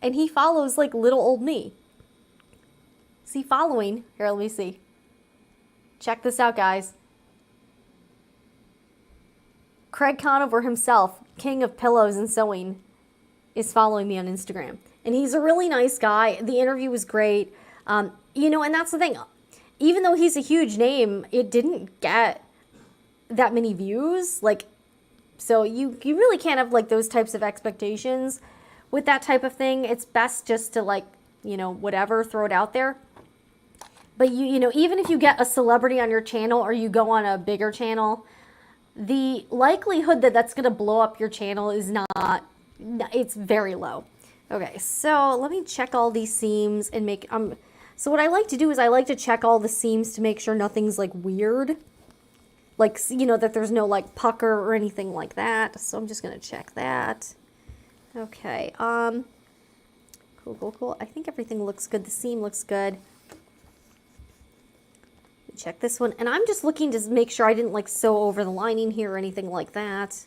and he follows, like, little old me. Is he following? Here, let me see. Check this out, guys. Craig Conover himself, king of pillows and sewing, is following me on Instagram. And he's a really nice guy. The interview was great. You know, and that's the thing. Even though he's a huge name, it didn't get that many views. Like, so you really can't have, like, those types of expectations with that type of thing. It's best just to, like, you know, whatever, throw it out there. But you know, even if you get a celebrity on your channel or you go on a bigger channel, the likelihood that that's going to blow up your channel is not, it's very low. Okay, so let me check all these seams and make, so what I like to do is I like to check all the seams to make sure nothing's, like, weird. Like, you know, that there's no, like, pucker or anything like that. So I'm just going to check that. Okay, cool. I think everything looks good. The seam looks good. Check this one. And I'm just looking to make sure I didn't, like, sew over the lining here or anything like that.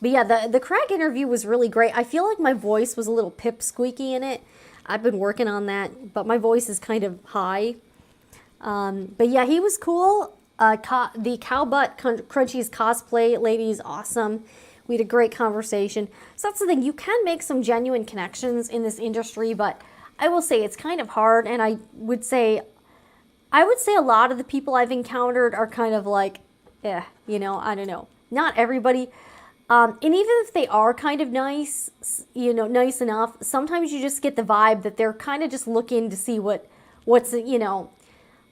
But yeah, the Craig interview was really great. I feel like my voice was a little pip-squeaky in it. I've been working on that, but my voice is kind of high. But yeah, he was cool. The Cow Butt Crunchies cosplay lady is awesome. We had a great conversation. So that's the thing. You can make some genuine connections in this industry, but I will say it's kind of hard. And I would say a lot of the people I've encountered are kind of like, you know, I don't know. Not everybody. And even if they are kind of nice, you know, nice enough, sometimes you just get the vibe that they're kind of just looking to see what's, you know,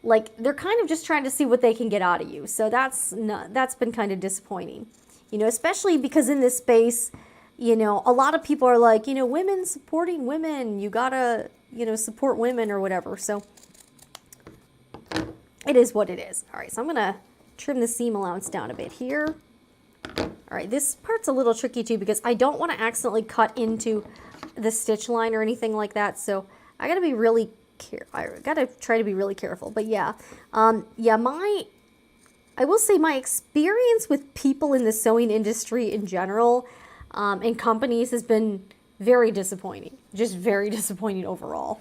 like they're kind of just trying to see what they can get out of you. So that's been kind of disappointing, you know, especially because in this space, you know, a lot of people are like, you know, women supporting women, you gotta, you know, support women or whatever. So it is what it is. All right, so I'm gonna trim the seam allowance down a bit here. All right, this part's a little tricky too because I don't want to accidentally cut into the stitch line or anything like that. So I gotta be really I gotta try to be really careful. But yeah, yeah, I will say my experience with people in the sewing industry in general and companies has been very disappointing. Just very disappointing overall.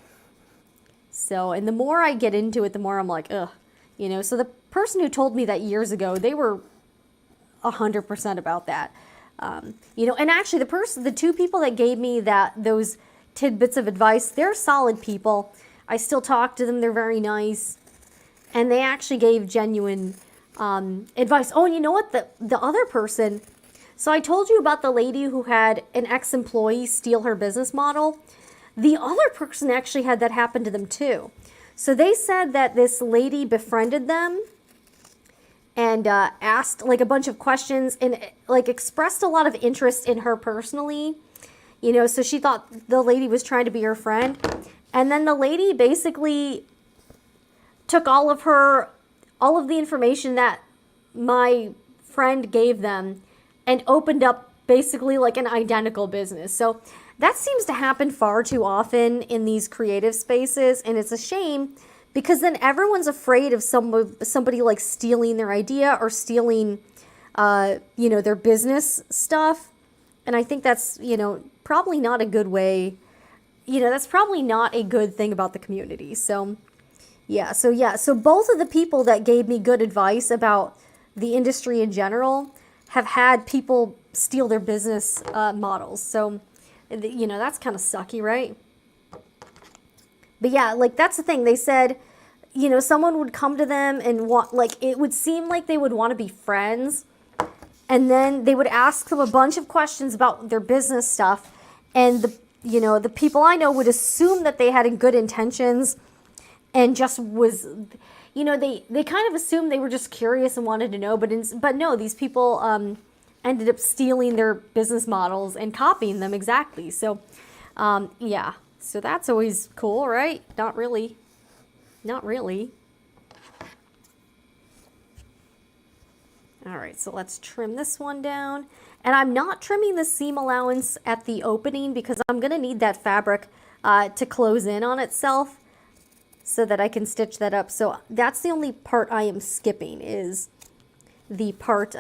So, and the more I get into it, the more I'm like, ugh, you know. So the person who told me that years ago, they were 100% about that. You know, and actually the two people that gave me those tidbits of advice, they're solid people. I still talk to them. They're very nice. And they actually gave genuine advice. Oh, and you know what? The other person, so I told you about the lady who had an ex-employee steal her business model. The other person actually had that happen to them too. So they said that this lady befriended them and asked like a bunch of questions and like expressed a lot of interest in her personally. You know, so she thought the lady was trying to be her friend. And then the lady basically took all of the information that my friend gave them and opened up basically like an identical business. So that seems to happen far too often in these creative spaces. And it's a shame because then everyone's afraid of somebody like stealing their idea or stealing, you know, their business stuff. And I think that's, you know, probably not a good way. You know, that's probably not a good thing about the community. So, yeah. So both of the people that gave me good advice about the industry in general have had people steal their business models. So, you know, that's kind of sucky, right? But yeah, like that's the thing. They said, you know, someone would come to them and it would seem like they would want to be friends. And then they would ask them a bunch of questions about their business stuff. And the people I know would assume that they had good intentions and just was, you know, they kind of assumed they were just curious and wanted to know. But no, these people ended up stealing their business models and copying them exactly. So, yeah. So that's always cool, right? Not really. Not really. All right, so let's trim this one down. And I'm not trimming the seam allowance at the opening because I'm going to need that fabric to close in on itself so that I can stitch that up. So that's the only part I am skipping is the part,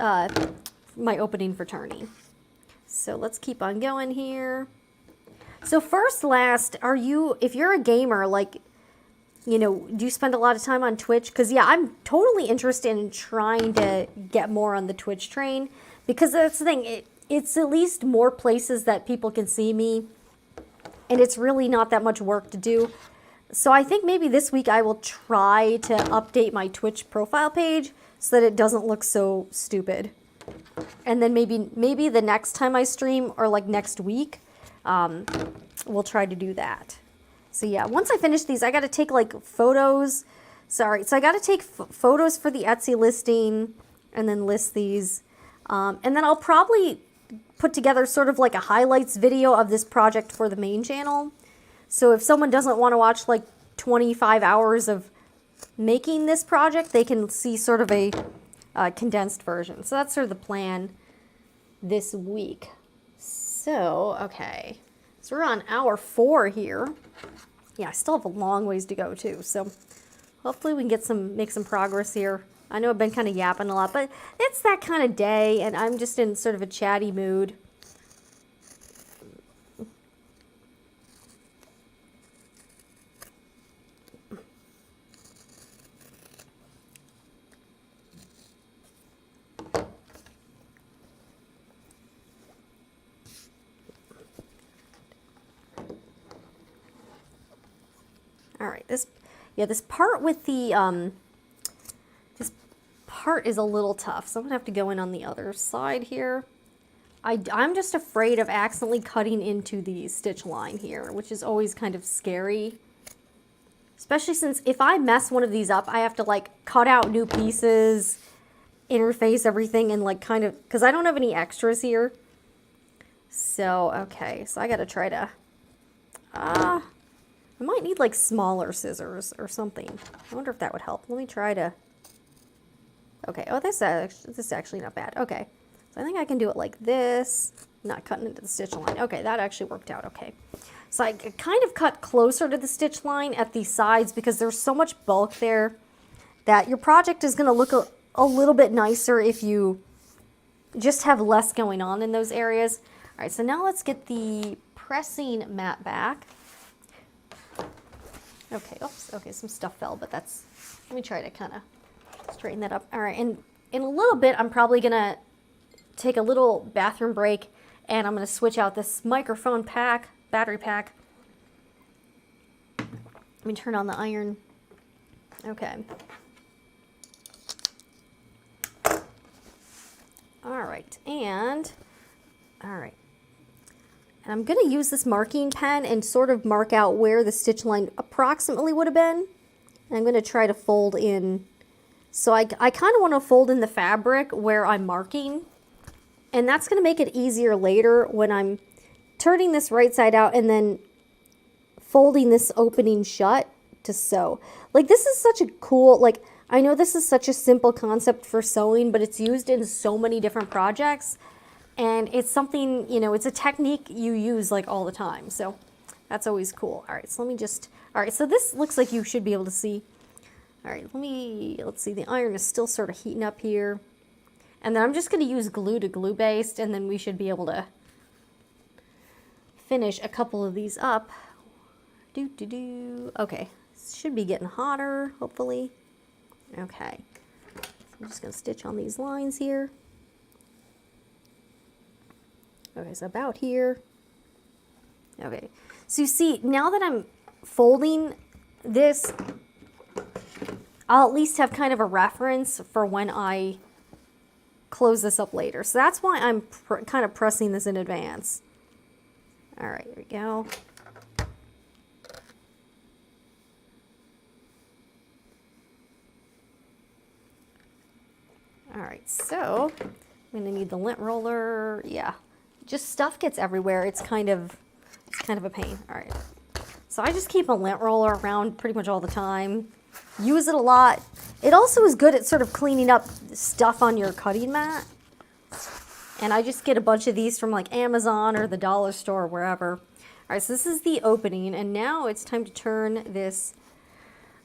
my opening for turning. So let's keep on going here. So first, last, if you're a gamer, like, you know, do you spend a lot of time on Twitch? Because, yeah, I'm totally interested in trying to get more on the Twitch train. Because that's the thing, it's at least more places that people can see me. And it's really not that much work to do. So I think maybe this week I will try to update my Twitch profile page so that it doesn't look so stupid. And then maybe the next time I stream, or like next week, we'll try to do that. So yeah, once I finish these, I got to take like photos. Sorry, so I got to take photos for the Etsy listing and then list these. And then I'll probably put together sort of like a highlights video of this project for the main channel. So if someone doesn't want to watch like 25 hours of making this project, they can see sort of a condensed version. So that's sort of the plan this week. So, okay. So we're on hour 4 here. Yeah, I still have a long ways to go too. So hopefully we can make some progress here. I know I've been kind of yapping a lot, but it's that kind of day and I'm just in sort of a chatty mood. All right, this part with the, this part is a little tough, so I'm gonna have to go in on the other side here. I'm just afraid of accidentally cutting into the stitch line here, which is always kind of scary. Especially since if I mess one of these up, I have to like cut out new pieces, interface everything, and like kind of, because I don't have any extras here. So, okay, so I gotta try to, I might need like smaller scissors or something. I wonder if that would help. Let me try to, okay, oh, this is actually not bad. Okay, so I think I can do it like this, not cutting into the stitch line. Okay, that actually worked out okay. So I kind of cut closer to the stitch line at the sides because there's so much bulk there that your project is gonna look a little bit nicer if you just have less going on in those areas. All right, so now let's get the pressing mat back. Okay, oops, okay, some stuff fell, but that's, let me try to kind of straighten that up. All right, and in a little bit, I'm probably gonna take a little bathroom break and I'm gonna switch out this microphone pack, battery pack. Let me turn on the iron. Okay. All right, and I'm going to use this marking pen and sort of mark out where the stitch line approximately would have been. And I'm going to try to fold in. So I kind of want to fold in the fabric where I'm marking. And that's going to make it easier later when I'm turning this right side out and then folding this opening shut to sew. Like, this is such a cool, like, I know this is such a simple concept for sewing, but it's used in so many different projects. And it's something, you know, it's a technique you use like all the time. So that's always cool. All right, so let me just, all right, so this looks like you should be able to see. All right, let's see, the iron is still sort of heating up here. And then I'm just going to use glue to glue baste, and then we should be able to finish a couple of these up. Okay, should be getting hotter, hopefully. Okay, I'm just going to stitch on these lines here. Okay, so about here. Okay, so you see, now that I'm folding this, I'll at least have kind of a reference for when I close this up later. So that's why I'm kind of pressing this in advance. All right, here we go. All right, so I'm gonna need the lint roller. Yeah, just stuff gets everywhere. It's kind of a pain. All right, so I just keep a lint roller around pretty much all the time. Use it a lot. It also is good at sort of cleaning up stuff on your cutting mat. And I just get a bunch of these from like Amazon or the dollar store or wherever. All right, so this is the opening, and now it's time to turn this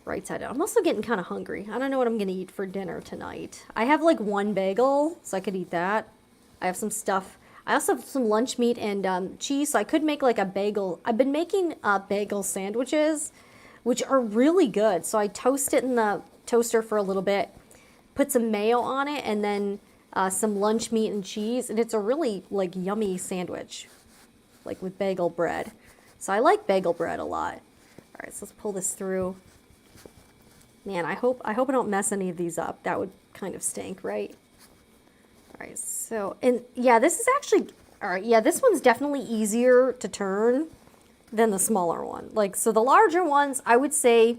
right side out. I'm also getting kind of hungry. I don't know what I'm going to eat for dinner tonight. I have like one bagel, so I could eat that. I have some stuff. I also have some lunch meat and cheese, so I could make like a bagel. I've been making bagel sandwiches, which are really good. So I toast it in the toaster for a little bit, put some mayo on it, and then some lunch meat and cheese, and it's a really like yummy sandwich, like with bagel bread. So I like bagel bread a lot. All right, so let's pull this through. Man, I hope I don't mess any of these up. That would kind of stink, right? All right, so, and yeah, this is actually, all right, yeah, this one's definitely easier to turn than the smaller one. Like, so the larger ones, I would say,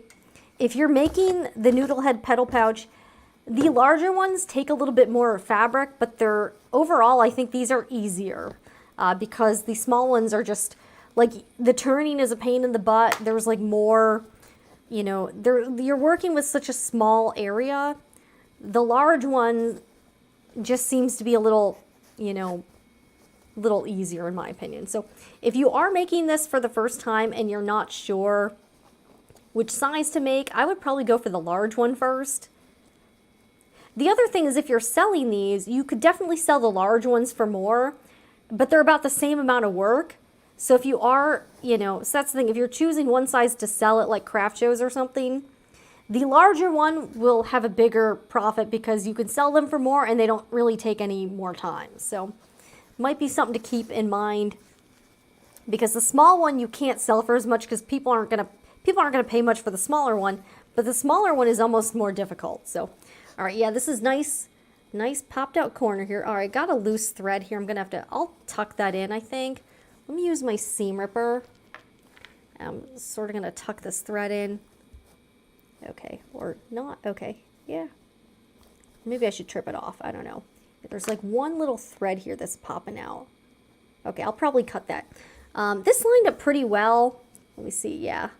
if you're making the Noodlehead Petal pouch, the larger ones take a little bit more fabric, but they're, overall, I think these are easier because the small ones are just, like, the turning is a pain in the butt. There's like more, you know, you're working with such a small area. The large one just seems to be a little, you know, little easier in my opinion. So if you are making this for the first time and you're not sure which size to make, I would probably go for the large one first. The other thing is if you're selling these, you could definitely sell the large ones for more, but they're about the same amount of work. So if you are, you know, so that's the thing, if you're choosing one size to sell at like craft shows or something, the larger one will have a bigger profit because you can sell them for more and they don't really take any more time. So might be something to keep in mind because the small one you can't sell for as much because people aren't gonna pay much for the smaller one, but the smaller one is almost more difficult. So, all right, yeah, this is nice popped out corner here. All right, got a loose thread here. I'll tuck that in, I think. Let me use my seam ripper. I'm sort of gonna tuck this thread in. Okay, or not, okay, yeah. Maybe I should trip it off, I don't know. There's like one little thread here that's popping out. Okay, I'll probably cut that. This lined up pretty well. Let me see, yeah.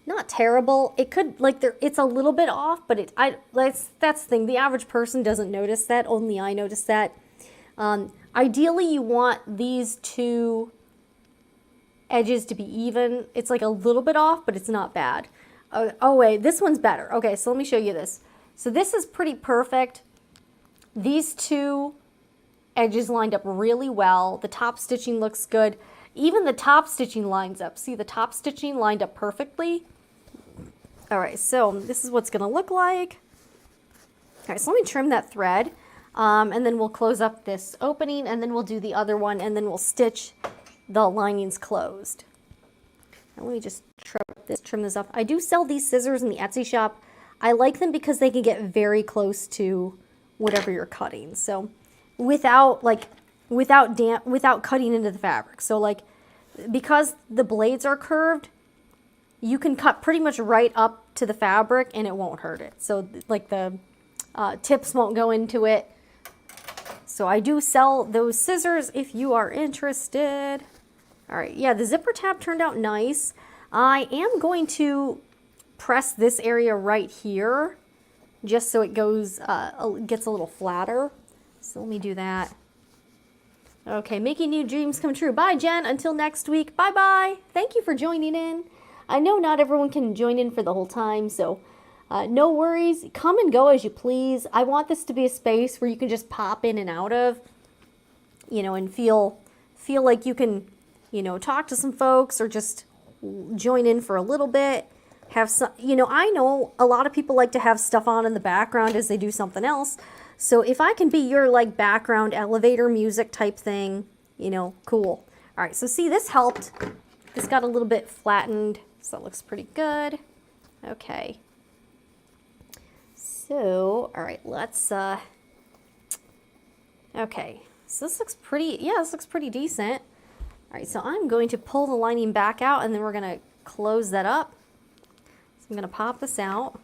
Not terrible. It could, like, it's a little bit off, but that's the thing. The average person doesn't notice that, only I notice that. Ideally, you want these two edges to be even. It's like a little bit off, but it's not bad. Oh wait, this one's better. Okay, so let me show you this. So this is pretty perfect. These two edges lined up really well. The top stitching looks good. Even the top stitching lines up. See, the top stitching lined up perfectly. All right, so this is what's gonna look like. All right, so let me trim that thread, and then we'll close up this opening, and then we'll do the other one, and then we'll stitch the linings closed. Now let me just trim this up. I do sell these scissors in the Etsy shop. I like them because they can get very close to whatever you're cutting. So without cutting into the fabric. So like, because the blades are curved, you can cut pretty much right up to the fabric and it won't hurt it. So like the tips won't go into it. So I do sell those scissors if you are interested. All right, yeah, the zipper tab turned out nice. I am going to press this area right here just so it goes, gets a little flatter. So let me do that. Okay, making new dreams come true. Bye, Jen. Until next week. Bye-bye. Thank you for joining in. I know not everyone can join in for the whole time, so no worries. Come and go as you please. I want this to be a space where you can just pop in and out of, you know, and feel like you can, you know, talk to some folks or just join in for a little bit. Have some, you know, I know a lot of people like to have stuff on in the background as they do something else. So if I can be your like background elevator music type thing, you know, cool. All right, so see, this helped. This got a little bit flattened, so that looks pretty good. Okay. So, all right, let's, okay. So this looks pretty, yeah, this looks pretty decent. All right, so I'm going to pull the lining back out and then we're gonna close that up. So I'm gonna pop this out.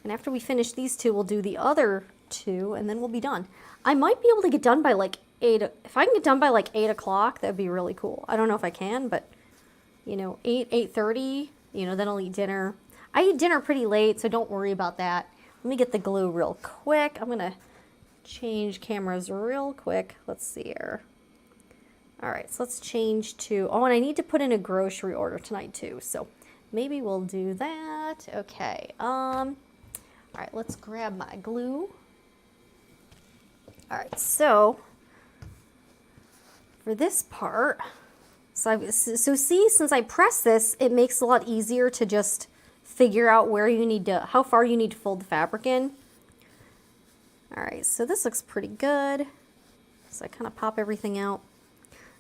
And after we finish these two, we'll do the other two and then we'll be done. I might be able to get done by like 8, if I can get done by like 8 o'clock, that'd be really cool. I don't know if I can, but you know, 8:30, you know, then I'll eat dinner. I eat dinner pretty late, so don't worry about that. Let me get the glue real quick. I'm gonna change cameras real quick. Let's see here. All right, so let's change to, oh, and I need to put in a grocery order tonight too. So maybe we'll do that. Okay. All right, let's grab my glue. All right, so for this part, so see, since I press this, it makes it a lot easier to just figure out where you need to, how far you need to fold the fabric in. All right, so this looks pretty good. So I kind of pop everything out.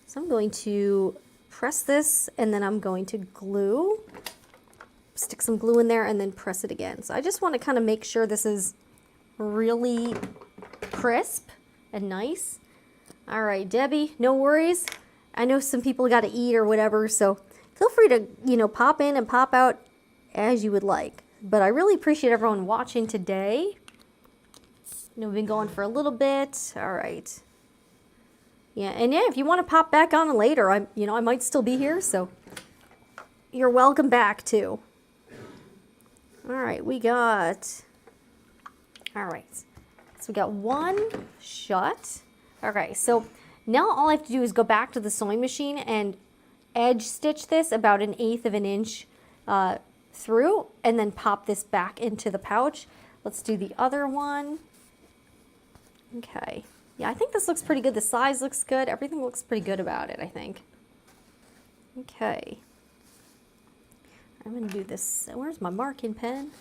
So I'm going to press this and then I'm going to glue, stick some glue in there and then press it again. So I just want to kind of make sure this is really crisp and nice. All right, Debbie, no worries. I know some people got to eat or whatever, so feel free to, you know, pop in and pop out as you would like. But I really appreciate everyone watching today. You know, we've been going for a little bit. All right. Yeah, and yeah, if you want to pop back on later, I might still be here, so you're welcome back too. All right, all right, so we got one shut. Okay, so now all I have to do is go back to the sewing machine and edge stitch this about 1/8 of an inch through, and then pop this back into the pouch. Let's do the other one. Okay. Yeah, I think this looks pretty good. The size looks good. Everything looks pretty good about it, I think. Okay. I'm going to do this. Where's my marking pen?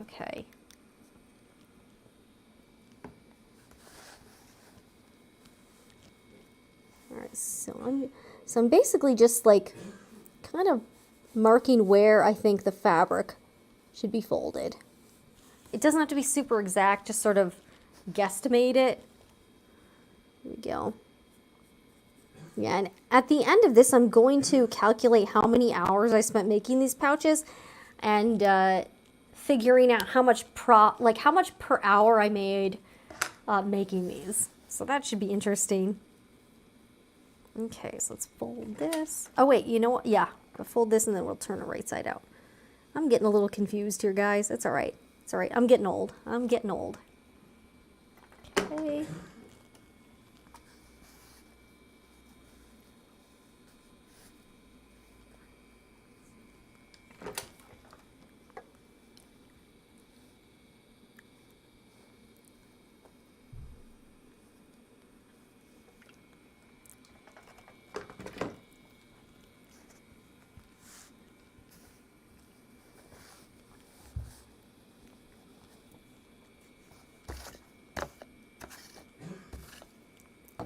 Okay. All right, so I'm basically just like kind of marking where I think the fabric should be folded. It doesn't have to be super exact, just sort of guesstimate it. There we go. Yeah, and at the end of this, I'm going to calculate how many hours I spent making these pouches and figuring out how much per hour I made making these. So that should be interesting. Okay, so let's fold this. Oh wait, you know what? Yeah, I'll fold this and then we'll turn it right side out. I'm getting a little confused here, guys. It's all right. It's all right. I'm getting old. I'm getting old. Okay.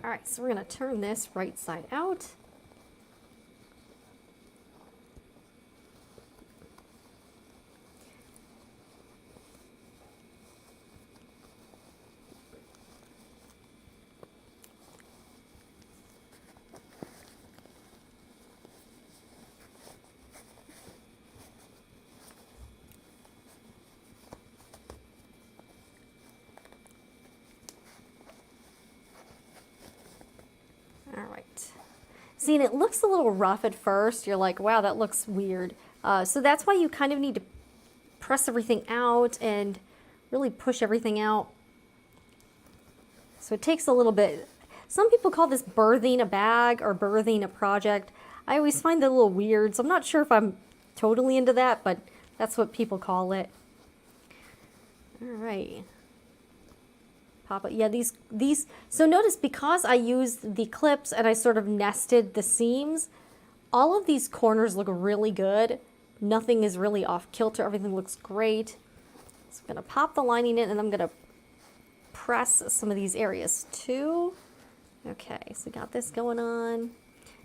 All right, so we're going to turn this right side out. All right. See, and it looks a little rough at first. You're like, wow, that looks weird. So that's why you kind of need to press everything out and really push everything out. So it takes a little bit. Some people call this birthing a bag or birthing a project. I always find that a little weird, so I'm not sure if I'm totally into that, but that's what people call it. All right. Pop it. Yeah, these. So notice, because I used the clips and I sort of nested the seams, all of these corners look really good. Nothing is really off kilter. Everything looks great. So I'm going to pop the lining in and I'm going to press some of these areas too. Okay, so we got this going on.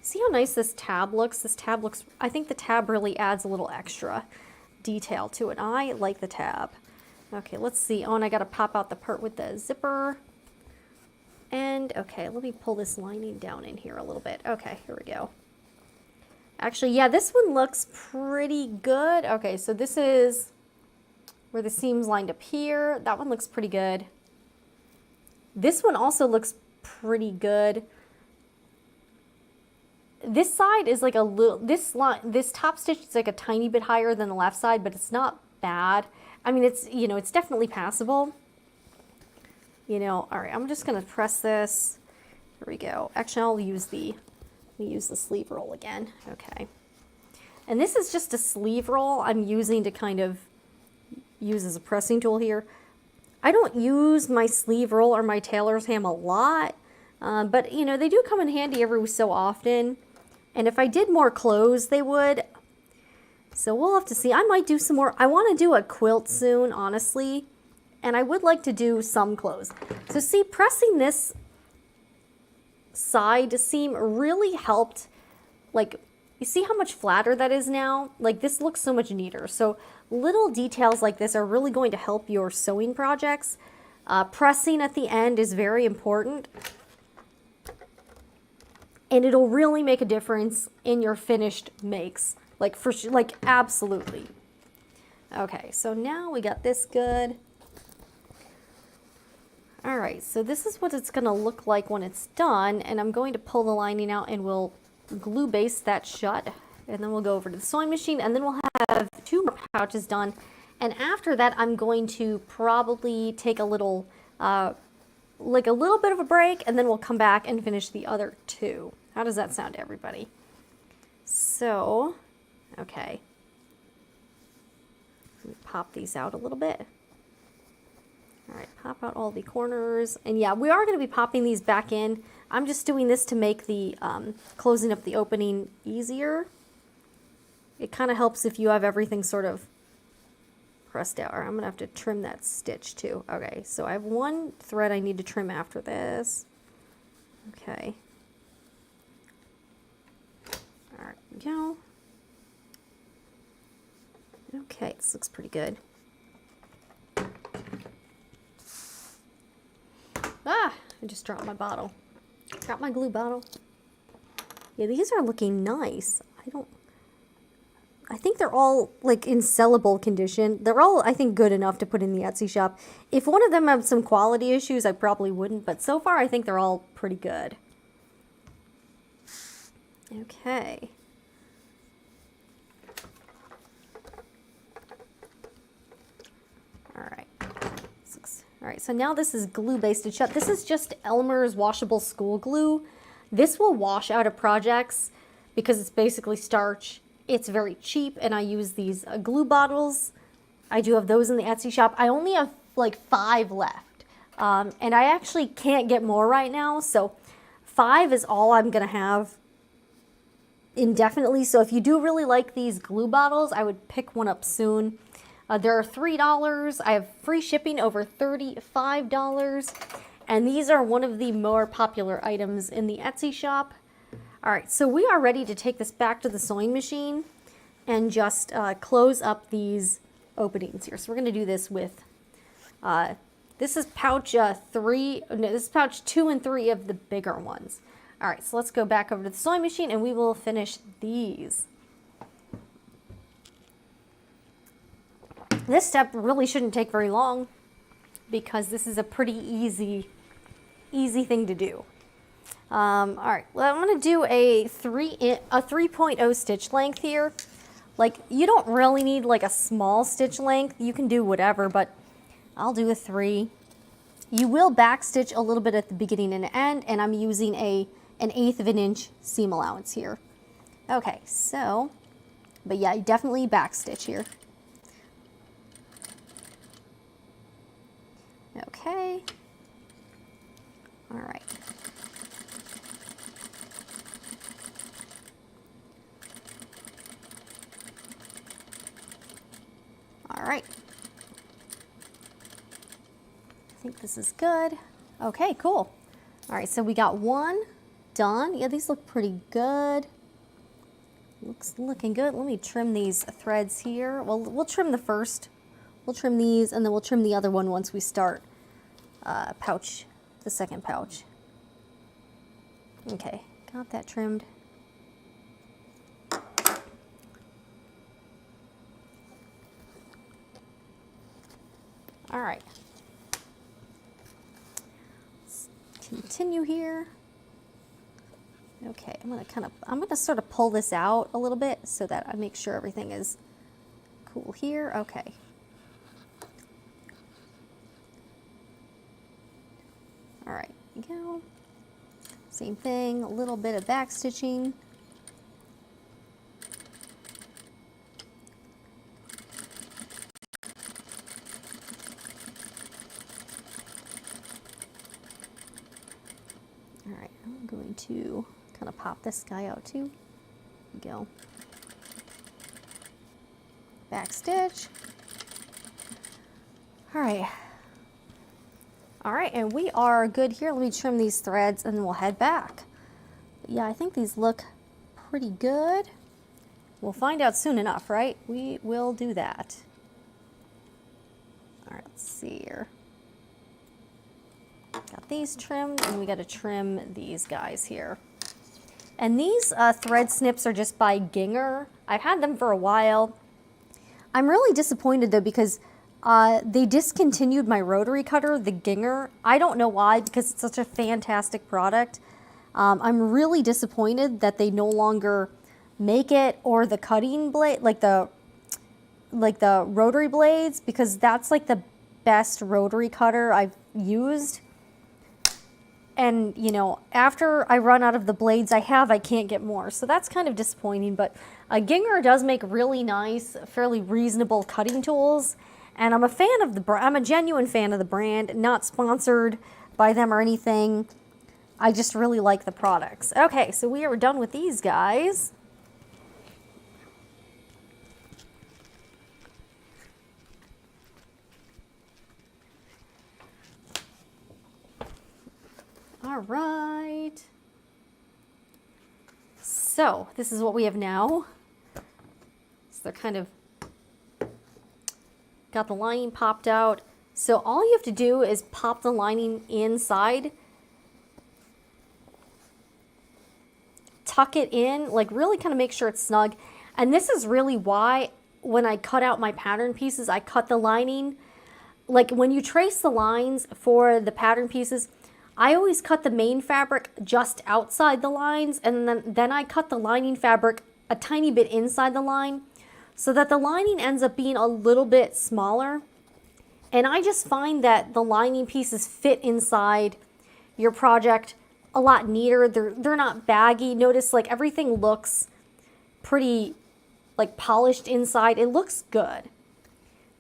See how nice this tab looks? This tab looks, I think the tab really adds a little extra detail to it. I like the tab. Okay, let's see. Oh, and I got to pop out the part with the zipper. And, okay, let me pull this lining down in here a little bit. Okay, here we go. Actually, yeah, this one looks pretty good. Okay, so this is where the seams lined up here. That one looks pretty good. This one also looks pretty good. This side is like a little, this top stitch is like a tiny bit higher than the left side, but it's not bad. I mean, it's, you know, it's definitely passable. You know, all right, I'm just going to press this. Here we go. Actually, I'll use the sleeve roll again. Okay. And this is just a sleeve roll I'm using to kind of use as a pressing tool here. I don't use my sleeve roll or my tailor's ham a lot, but you know, they do come in handy every so often. And if I did more clothes, they would. So we'll have to see. I might do some more. I want to do a quilt soon, honestly. And I would like to do some clothes. So see, pressing this side seam really helped. Like, you see how much flatter that is now? Like, this looks so much neater. So little details like this are really going to help your sewing projects. Pressing at the end is very important. And it'll really make a difference in your finished makes. Like, for sure, like, absolutely. Okay, so now we got this good. All right, so this is what it's gonna look like when it's done, and I'm going to pull the lining out and we'll glue baste that shut, and then we'll go over to the sewing machine, and then we'll have 2 more pouches done. And after that, I'm going to probably take a little, like a little bit of a break, and then we'll come back and finish the other 2. How does that sound to everybody? So, okay. Let me pop these out a little bit. All right, pop out all the corners. And yeah, we are going to be popping these back in. I'm just doing this to make the closing up the opening easier. It kind of helps if you have everything sort of pressed out. All right, I'm going to have to trim that stitch too. Okay, so I have 1 thread I need to trim after this. Okay. All right, we go. Okay, this looks pretty good. Ah, I just dropped my bottle. Dropped my glue bottle. Yeah, these are looking nice. I think they're all like in sellable condition. They're all, I think, good enough to put in the Etsy shop. If one of them had some quality issues, I probably wouldn't, but so far I think they're all pretty good. Okay. All right. All right, so now this is glue basted shut. This is just Elmer's washable school glue. This will wash out of projects because it's basically starch. It's very cheap, and I use these glue bottles. I do have those in the Etsy shop. I only have like 5 left, and I actually can't get more right now, so 5 is all I'm gonna have indefinitely. So if you do really like these glue bottles, I would pick one up soon. There are $3. I have free shipping over $35. And these are one of the more popular items in the Etsy shop. All right, so we are ready to take this back to the sewing machine and just close up these openings here. So we're going to do this with, this is pouch 3, no, this is pouch 2 and 3 of the bigger ones. All right, so let's go back over to the sewing machine and we will finish these. This step really shouldn't take very long because this is a pretty easy thing to do. All right, well, I'm going to do a 3.0 stitch length here. Like, you don't really need like a small stitch length. You can do whatever, but I'll do a 3. You will back stitch a little bit at the beginning and end, and I'm using an 1/8 of an inch seam allowance here. Okay, so, but yeah, definitely back stitch here. Okay. All right. All right. I think this is good. Okay, cool. All right, so we got 1 done. Yeah, these look pretty good. Looking good. Let me trim these threads here. Well, we'll trim the first. We'll trim these, and then we'll trim the other one once we start the second pouch. Okay, got that trimmed. All right. Let's continue here. Okay, I'm gonna sort of pull this out a little bit so that I make sure everything is cool here. Okay. All right, here we go. Same thing, a little bit of back stitching. to kind of pop this guy out too. There we go. Back stitch. All right. All right, and we are good here. Let me trim these threads and then we'll head back. Yeah, I think these look pretty good. We'll find out soon enough, right? We will do that. All right, let's see here. Got these trimmed, and we got to trim these guys here. And these thread snips are just by Ginger. I've had them for a while. I'm really disappointed though because they discontinued my rotary cutter, the Ginger. I don't know why, because it's such a fantastic product. I'm really disappointed that they no longer make it, or the cutting blade, like the rotary blades, because that's like the best rotary cutter I've used. And you know, after I run out of the blades I can't get more. So that's kind of disappointing, but Ginger does make really nice, fairly reasonable cutting tools. And I'm a fan of the brand. I'm a genuine fan of the brand, not sponsored by them or anything. I just really like the products. Okay, so we are done with these guys. All right. So this is what we have now. So they're kind of got the lining popped out. So all you have to do is pop the lining inside, tuck it in, like really kind of make sure it's snug. And this is really why when I cut out my pattern pieces, I cut the lining. Like when you trace the lines for the pattern pieces, I always cut the main fabric just outside the lines, and then I cut the lining fabric a tiny bit inside the line, so that the lining ends up being a little bit smaller. And I just find that the lining pieces fit inside your project a lot neater. They're not baggy. Notice like everything looks pretty like polished inside. It looks good.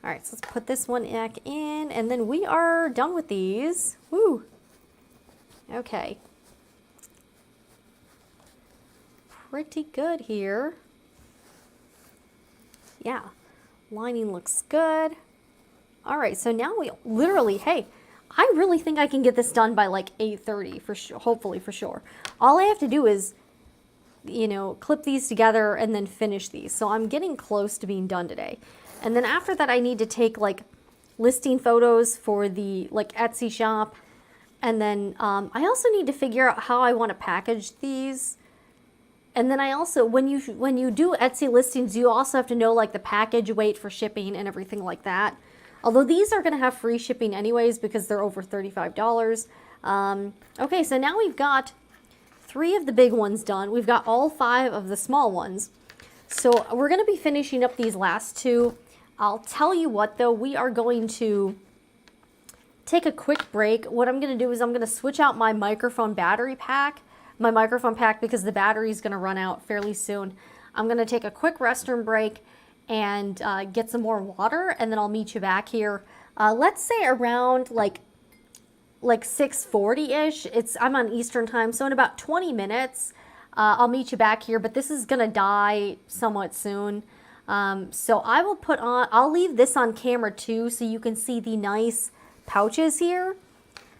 All right, so let's put this one back in, and then we are done with these. Woo. Okay. Pretty good here. Yeah, lining looks good. All right, so now we literally, hey, I really think I can get this done by like 8:30 for sure, hopefully for sure. All I have to do is, you know, clip these together and then finish these. So I'm getting close to being done today. And then after that, I need to take like listing photos for the like Etsy shop. And then I also need to figure out how I want to package these. And then I also, when you do Etsy listings, you also have to know like the package weight for shipping and everything like that. Although these are going to have free shipping anyways because they're over $35. Okay, so now we've got 3 of the big ones done. We've got all 5 of the small ones. So we're going to be finishing up these last 2. I'll tell you what though, we are going to take a quick break. What I'm going to do is I'm going to switch out my microphone battery pack. My microphone pack because the battery is going to run out fairly soon. I'm going to take a quick restroom break and get some more water, and then I'll meet you back here. Let's say around like 6:40-ish. I'm on Eastern time, so in about 20 minutes, I'll meet you back here. But this is going to die somewhat soon, so I'll leave this on camera too, so you can see the nice pouches here,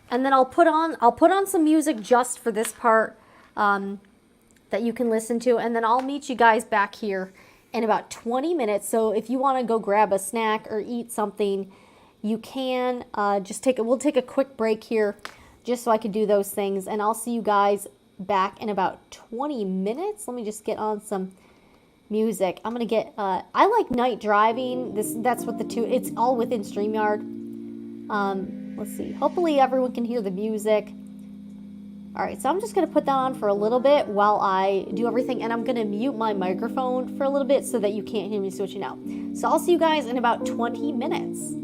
and then I'll put on some music just for this part. That you can listen to, and then I'll meet you guys back here in about 20 minutes. So if you want to go grab a snack or eat something, you can we'll take a quick break here just so I can do those things, and I'll see you guys back in about 20 minutes. Let me just get on some music. I'm gonna get I like night driving. That's what it's all within StreamYard. Let's see, hopefully everyone can hear the music. All right, so I'm just going to put that on for a little bit while I do everything, and I'm going to mute my microphone for a little bit so that you can't hear me switching out. So I'll see you guys in about 20 minutes.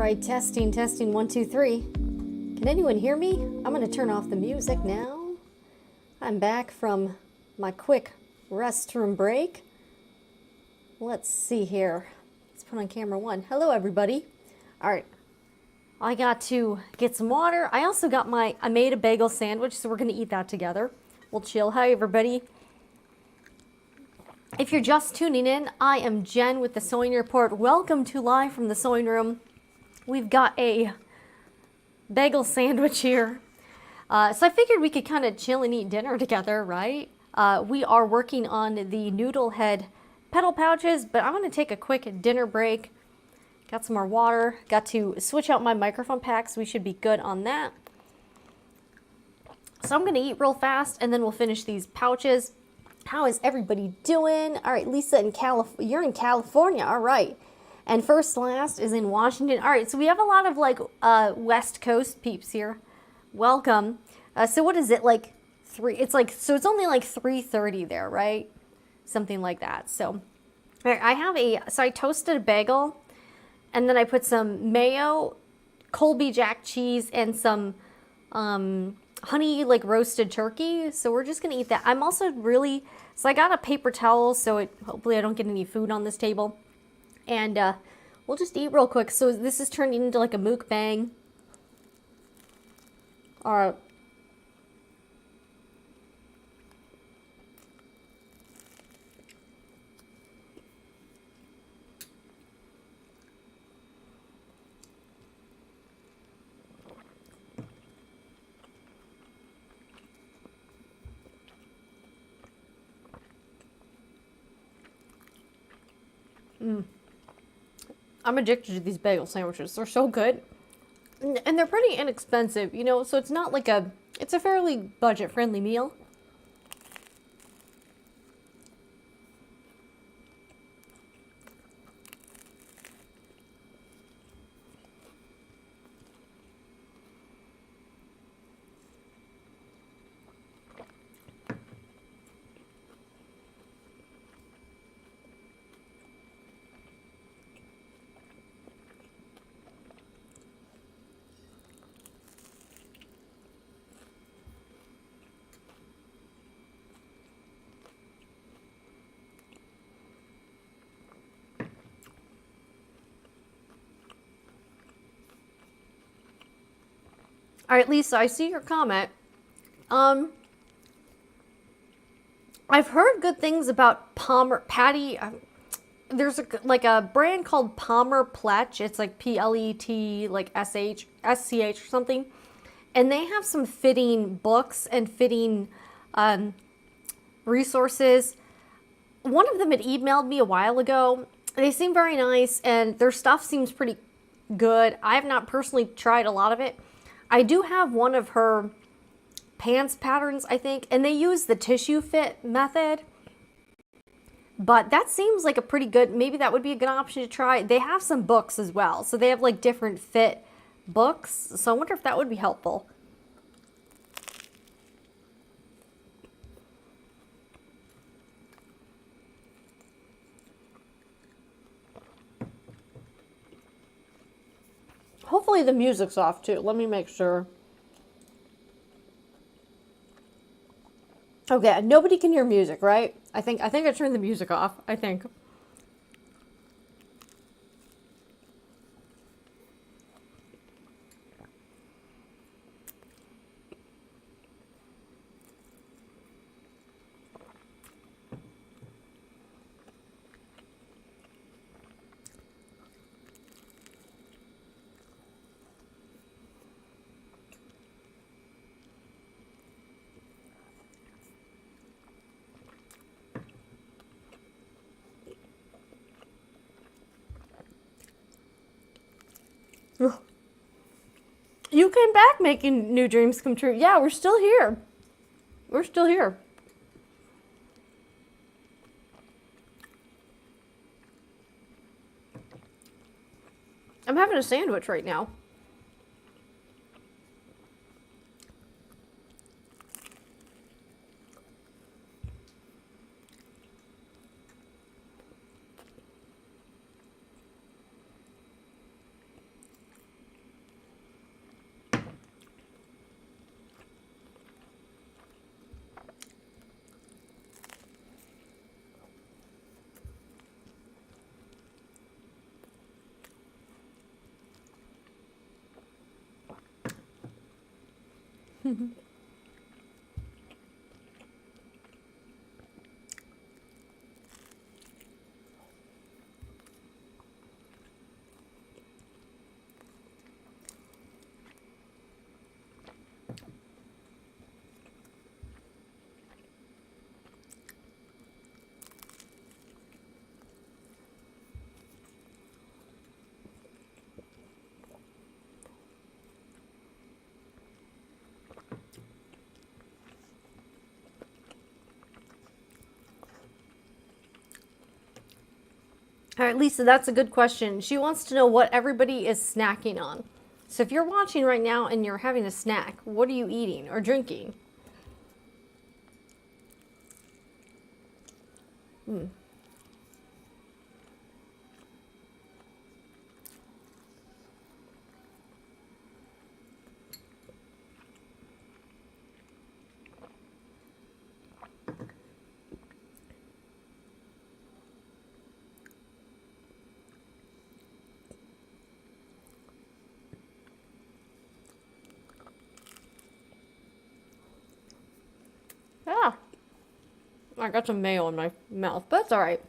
right, testing, testing, 1, 2, 3. Can anyone hear me? I'm going to turn off the music now. I'm back from my quick restroom break. Let's see here. Let's put on camera 1. Hello, everybody. All right. I got to get some water. I also got I made a bagel sandwich, so we're going to eat that together. We'll chill. Hi, everybody. If you're just tuning in, I am Jen with the Sewing Report. Welcome to Live from the Sewing Room. We've got a bagel sandwich here. So I figured we could kind of chill and eat dinner together, right? We are working on the Noodlehead Petal pouches, but I'm going to take a quick dinner break. Got some more water. Got to switch out my microphone packs. We should be good on that. So I'm going to eat real fast, and then we'll finish these pouches. How is everybody doing? All right, Lisa you're in California. All right. And First Last is in Washington. All right, so we have a lot of like West Coast peeps here. Welcome. So what is it, like 3? It's like, so it's only like 3:30 there, right? Something like that. So all right, so I toasted a bagel, and then I put some mayo, Colby Jack cheese, and some honey like roasted turkey. So we're just gonna eat that. I'm also so I got a paper towel, so hopefully I don't get any food on this table. And we'll just eat real quick. So this is turning into like a mukbang. All right. I'm addicted to these bagel sandwiches. They're so good. And they're pretty inexpensive, you know, so it's not like it's a fairly budget-friendly meal. All right, Lisa, I see your comment. I've heard good things about Patty. There's a brand called Palmer Pletch. It's like Plet, like SCH or something. And they have some fitting books and fitting resources. One of them had emailed me a while ago. They seem very nice, and their stuff seems pretty good. I have not personally tried a lot of it. I do have one of her pants patterns, I think, and they use the tissue fit method. But that seems like a pretty good, maybe that would be a good option to try. They have some books as well, so they have like different fit books. So I wonder if that would be helpful. Hopefully the music's off too. Let me make sure. Okay, nobody can hear music, right? I think I turned the music off. I think. You came back making new dreams come true. Yeah, we're still here. We're still here. I'm having a sandwich right now. All right, Lisa, that's a good question. She wants to know what everybody is snacking on. So if you're watching right now and you're having a snack, what are you eating or drinking? Yeah, I got some mayo in my mouth, but it's all right.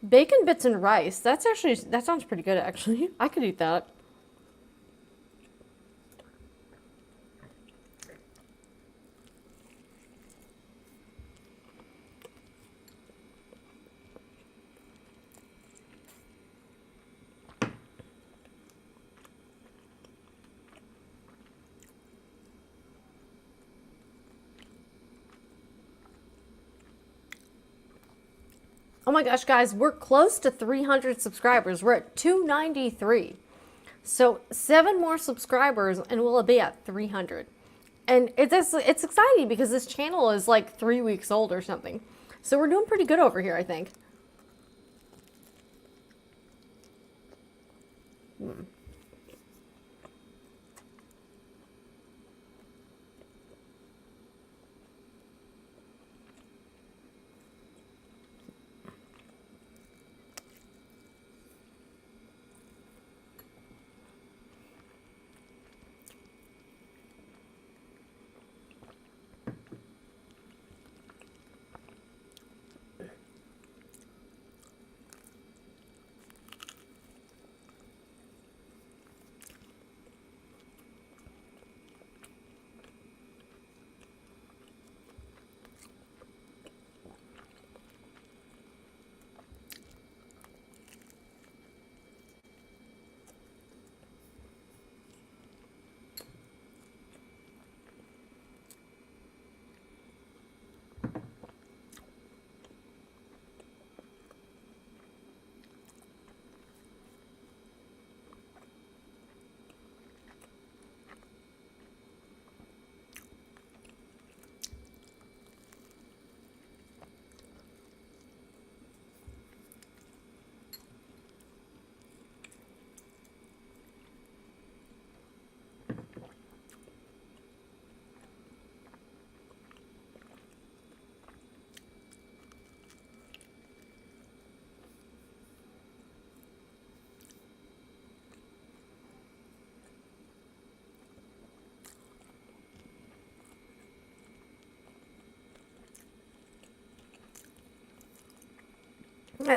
Bacon bits and rice. That sounds pretty good, actually. I could eat that. Oh my gosh, guys, we're close to 300 subscribers. We're at 293. So 7 more subscribers and we'll be at 300. And it's exciting because this channel is like 3 weeks old or something. So we're doing pretty good over here, I think.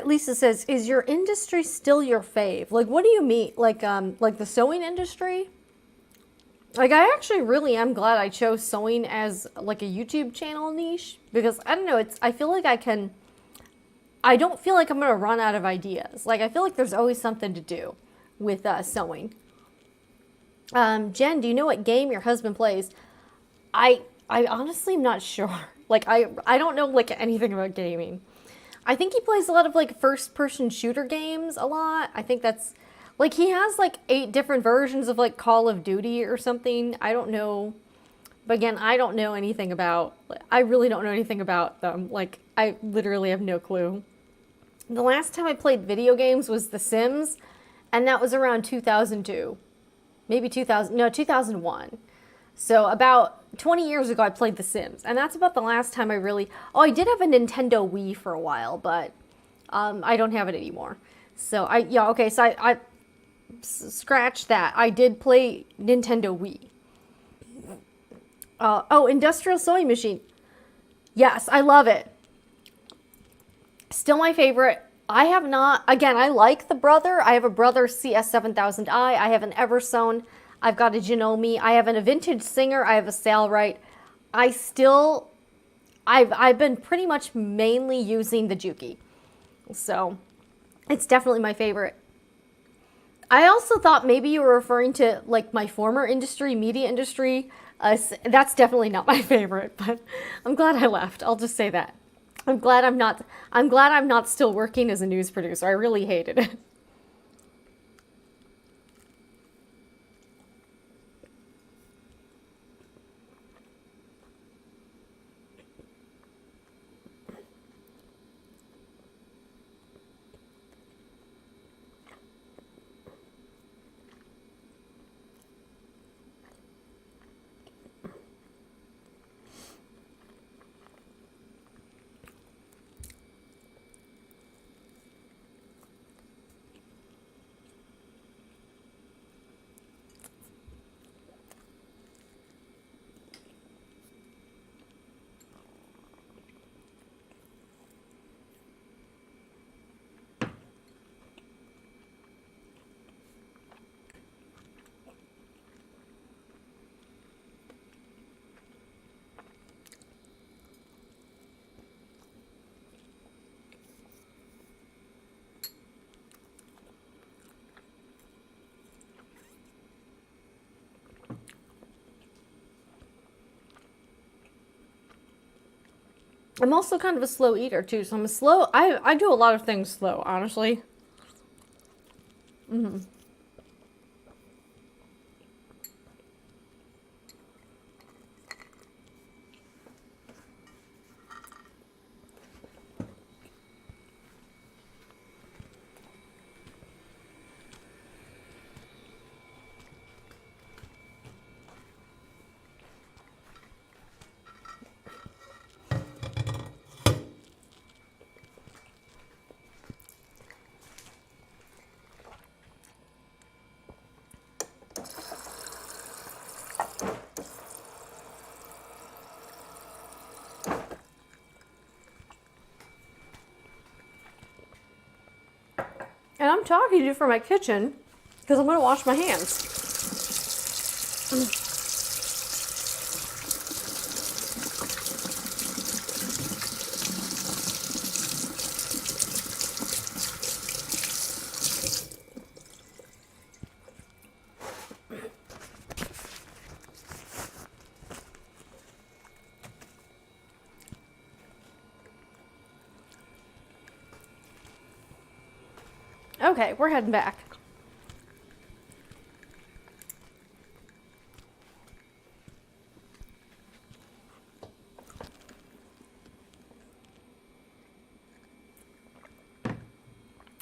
Lisa says, "Is your industry still your fave?" Like, what do you mean? Like the sewing industry? Like, I actually really am glad I chose sewing as like a YouTube channel niche because I don't know. I feel like I don't feel like I'm gonna run out of ideas. Like, I feel like there's always something to do with sewing. Jen, do you know what game your husband plays? I honestly am not sure. Like, I don't know like anything about gaming. I think he plays a lot of like first person shooter games a lot. I think that's like he has like 8 different versions of like Call of Duty or something. I don't know. But again, I don't know anything about, I really don't know anything about them. Like, I literally have no clue. The last time I played video games was The Sims, and that was around 2002. Maybe 2000, no, 2001. So about 20 years ago, I played The Sims, and that's about the last time I really. Oh, I did have a Nintendo Wii for a while, but I don't have it anymore. So yeah, okay. So I scratch that. I did play Nintendo Wii. Oh, industrial sewing machine. Yes, I love it. Still my favorite. I have not, again, I like the Brother. I have a Brother CS7000i. I have an Eversewn. I've got a Janome. I have a Vintage Singer. I have a Sailrite. I've been pretty much mainly using the Juki. So it's definitely my favorite. I also thought maybe you were referring to like my former industry, media industry. That's definitely not my favorite, but I'm glad I left. I'll just say that. I'm glad I'm not still working as a news producer. I really hated it. I'm also kind of a slow eater too, so I do a lot of things slow, honestly. And I'm talking to you from my kitchen because I'm going to wash my hands. Okay, we're heading back.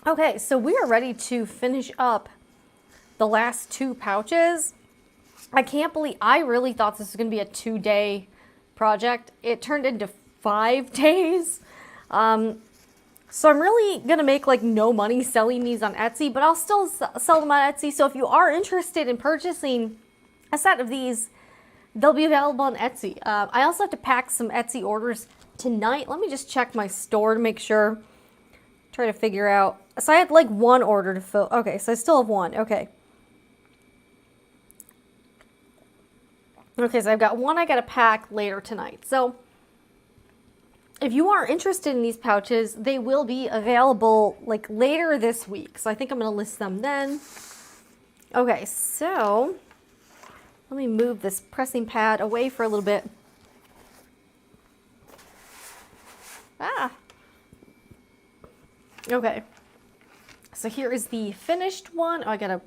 Okay, so we are ready to finish up the last two pouches. I can't believe, I really thought this was going to be a 2-day project. It turned into 5 days. So I'm really going to make like no money selling these on Etsy, but I'll still sell them on Etsy. So if you are interested in purchasing a set of these, they'll be available on Etsy. I also have to pack some Etsy orders tonight. Let me just check my store to make sure. Try to figure out. So I had like one order to fill. Okay, so I still have one. Okay. Okay, so I've got one I got to pack later tonight. So if you are interested in these pouches, they will be available like later this week. So I think I'm going to list them then. Okay, so let me move this pressing pad away for a little bit. Okay, so here is the finished one. Oh,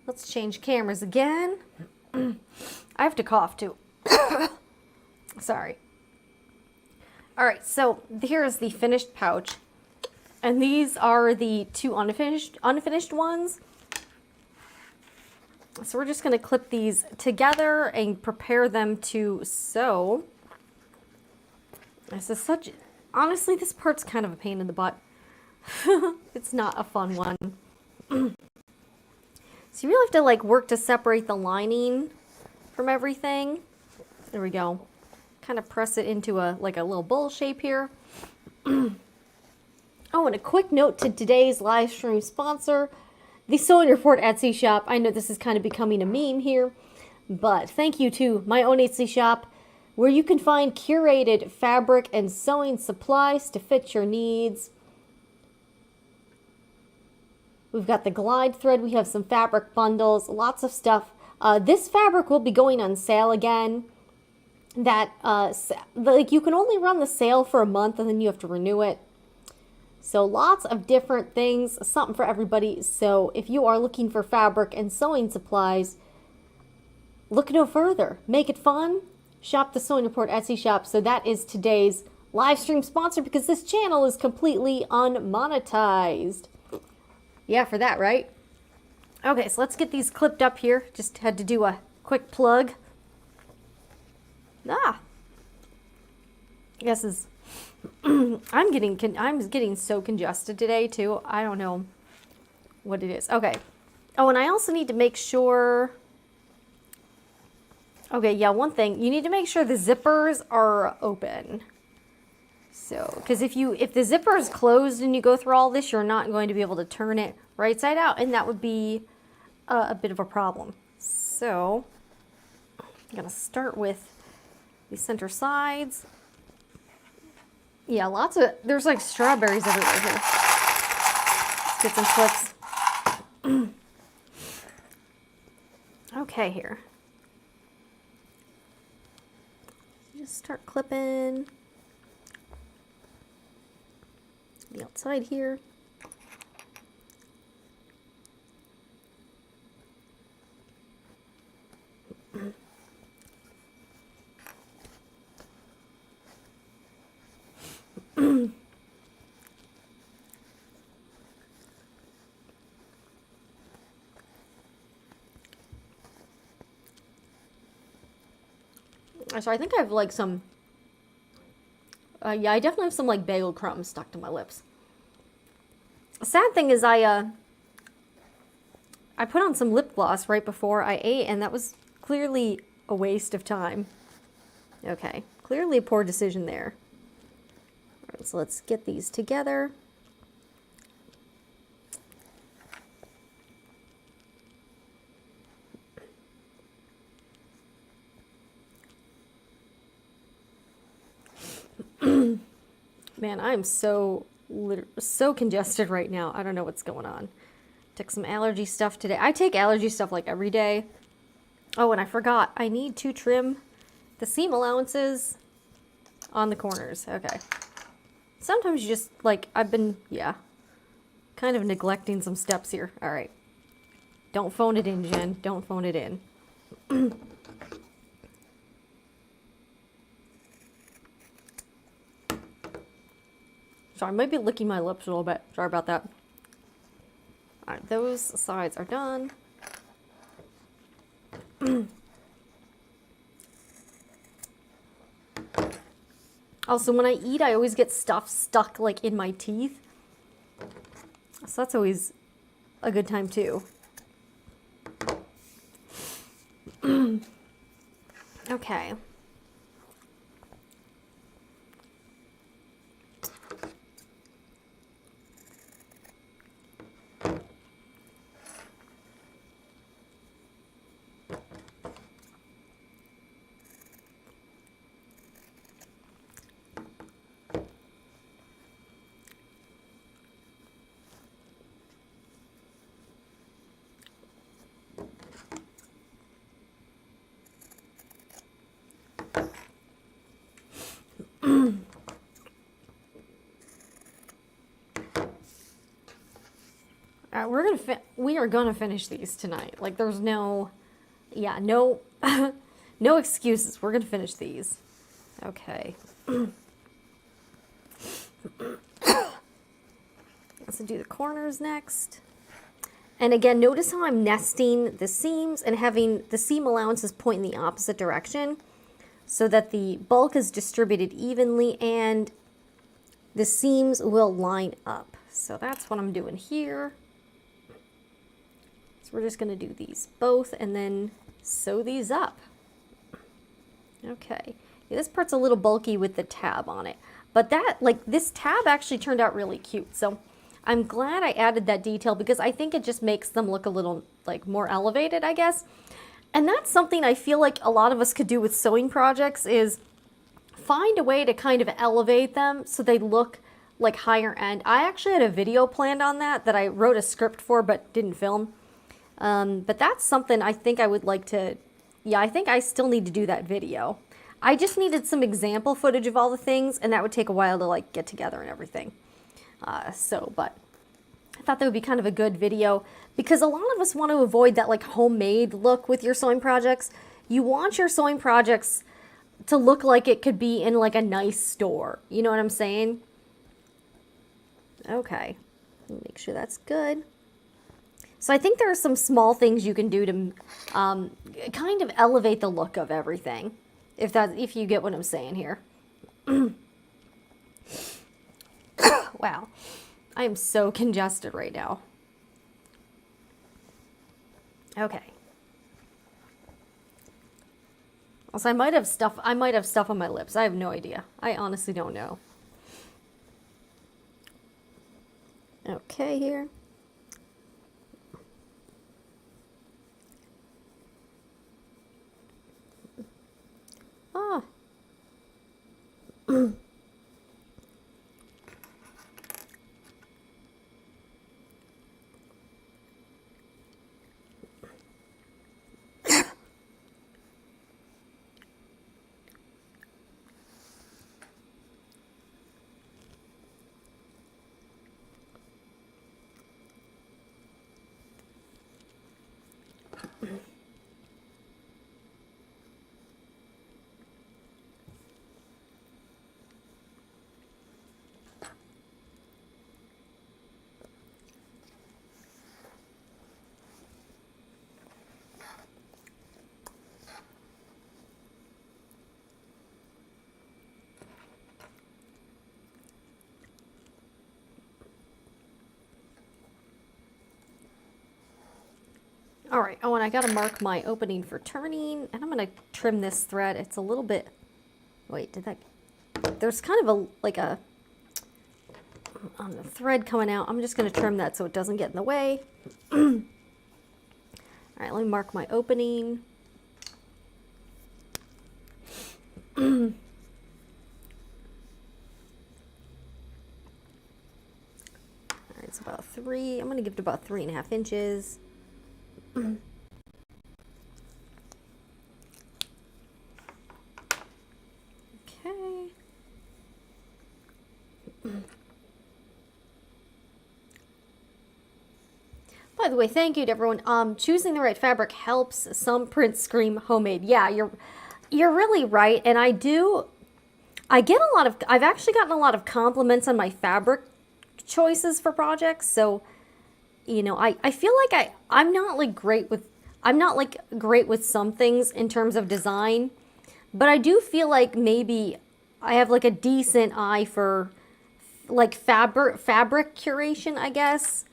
let's change cameras again. I have to cough too. Sorry. All right, so here is the finished pouch. And these are the two unfinished ones. So we're just going to clip these together and prepare them to sew. This is such, honestly, this part's kind of a pain in the butt. It's not a fun one. So you really have to like work to separate the lining from everything. There we go. Kind of press it into a like a little bowl shape here. Oh, and a quick note to today's live stream sponsor, the Sewing Report Etsy shop. I know this is kind of becoming a meme here, but thank you to my own Etsy shop, where you can find curated fabric and sewing supplies to fit your needs. We've got the glide thread, we have some fabric bundles, lots of stuff. This fabric will be going on sale again. That like you can only run the sale for a month and then you have to renew it. So lots of different things, something for everybody. So if you are looking for fabric and sewing supplies, look no further. Make it fun. Shop the Sewing Report Etsy shop. So that is today's live stream sponsor because this channel is completely unmonetized. Yeah, for that, right? Okay, so let's get these clipped up here. Just had to do a quick plug. I guess is I'm getting so congested today too. I don't know what it is. Okay. Oh, and I also need to make sure. Okay, yeah, one thing, you need to make sure the zippers are open. So, because if the zipper is closed and you go through all this, you're not going to be able to turn it right side out, and that would be a bit of a problem. So, I'm gonna start with the center sides. Yeah, there's like strawberries everywhere here. Let's get some clips. Okay, here. Just start clipping the outside here. So I think I have like some, yeah, I definitely have some like bagel crumbs stuck to my lips. The sad thing is I put on some lip gloss right before I ate, and that was clearly a waste of time. Okay, clearly a poor decision there. All right, so let's get these together. Man, I'm so congested right now. I don't know what's going on. Took some allergy stuff today. I take allergy stuff like every day. Oh, and I forgot. I need to trim the seam allowances on the corners. Okay. Sometimes you just, like, I've been, yeah, kind of neglecting some steps here. All right. Don't phone it in, Jen. Don't phone it in. Sorry, I might be licking my lips a little bit. Sorry about that. All right, those sides are done. Also, when I eat, I always get stuff stuck like in my teeth. So that's always a good time too. Okay. We are gonna finish these tonight. Like, there's no, yeah, no, no excuses. We're gonna finish these. Okay. Let's do the corners next. And again, notice how I'm nesting the seams and having the seam allowances point in the opposite direction so that the bulk is distributed evenly and the seams will line up. So that's what I'm doing here. So we're just going to do these both and then sew these up. Okay, yeah, this part's a little bulky with the tab on it, but that, like, this tab actually turned out really cute. So I'm glad I added that detail because I think it just makes them look a little, like, more elevated, I guess. And that's something I feel like a lot of us could do with sewing projects, is find a way to kind of elevate them so they look like higher end. I actually had a video planned on that I wrote a script for but didn't film. But that's something I think I would like to, yeah, I think I still need to do that video. I just needed some example footage of all the things, and that would take a while to, like, get together and everything. But I thought that would be kind of a good video because a lot of us want to avoid that, like, homemade look with your sewing projects. You want your sewing projects to look like it could be in, like, a nice store. You know what I'm saying? Okay, make sure that's good. So I think there are some small things you can do to kind of elevate the look of everything, if you get what I'm saying here. Wow, I am so congested right now. Okay. Also, I might have stuff on my lips. I have no idea. I honestly don't know. Okay, here. Ah. All right, oh, and I gotta mark my opening for turning, and I'm gonna trim this thread. It's a little bit, wait, there's kind of on the thread coming out. I'm just gonna trim that so it doesn't get in the way. All right, let me mark my opening. All right, it's about 3. I'm gonna give it about 3.5 inches. Okay. By the way, thank you to everyone. Choosing the right fabric helps. Some prints scream homemade. Yeah, you're really right. And I've actually gotten a lot of compliments on my fabric choices for projects. So, you know, I feel like I'm not great with some things in terms of design, but I do feel like maybe I have like a decent eye for like fabric curation, I guess.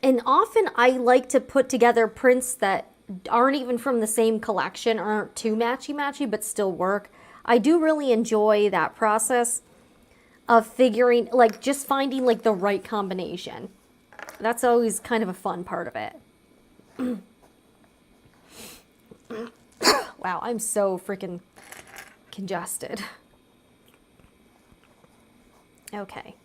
And often I like to put together prints that aren't even from the same collection, aren't too matchy-matchy, but still work. I do really enjoy that process of figuring, like, just finding like the right combination. That's always kind of a fun part of it. Wow, I'm so freaking congested. Okay.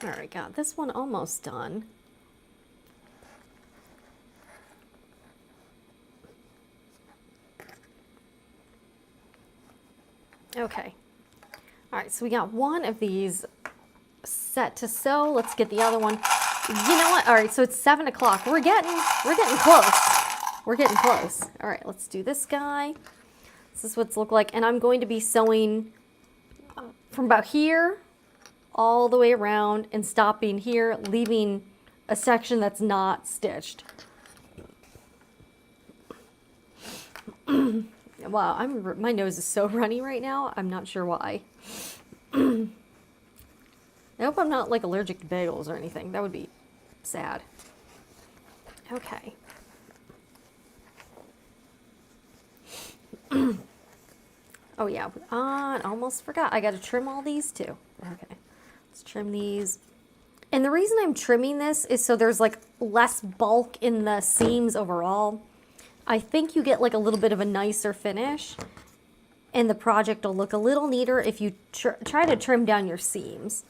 All right, got this one almost done. Okay. All right, so we got one of these set to sew. Let's get the other one. You know what? All right, so it's 7 o'clock. We're getting close. We're getting close. All right, let's do this guy. This is what it's look like, and I'm going to be sewing from about here all the way around and stopping here, leaving a section that's not stitched. Wow, my nose is so runny right now. I'm not sure why. I hope I'm not like allergic to bagels or anything. That would be sad. Okay. Oh yeah, I almost forgot. I got to trim all these too. Okay, let's trim these. And the reason I'm trimming this is so there's like less bulk in the seams overall. I think you get like a little bit of a nicer finish, and the project will look a little neater if you try to trim down your seams.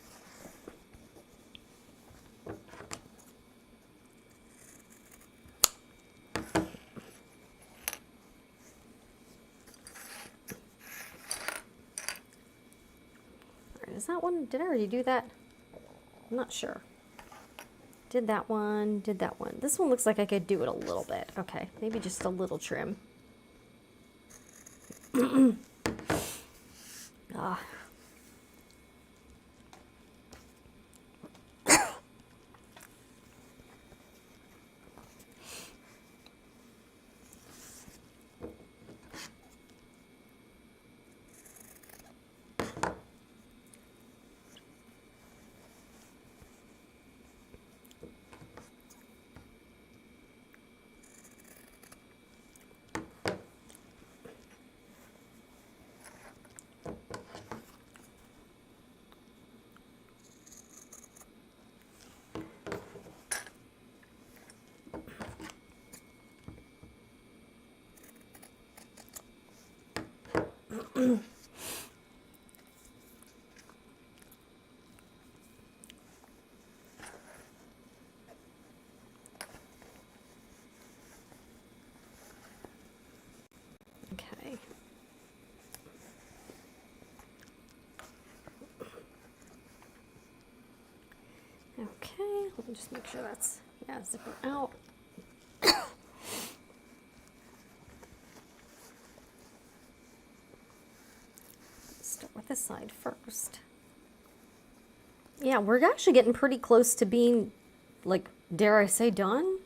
Is that one, did I already do that? I'm not sure. Did that one, did that one. This one looks like I could do it a little bit. Okay, maybe just a little trim. Ah. Okay. Okay, let me just make sure that's, yeah, zipper out. Start with this side first. Yeah, we're actually getting pretty close to being, like, dare I say, done?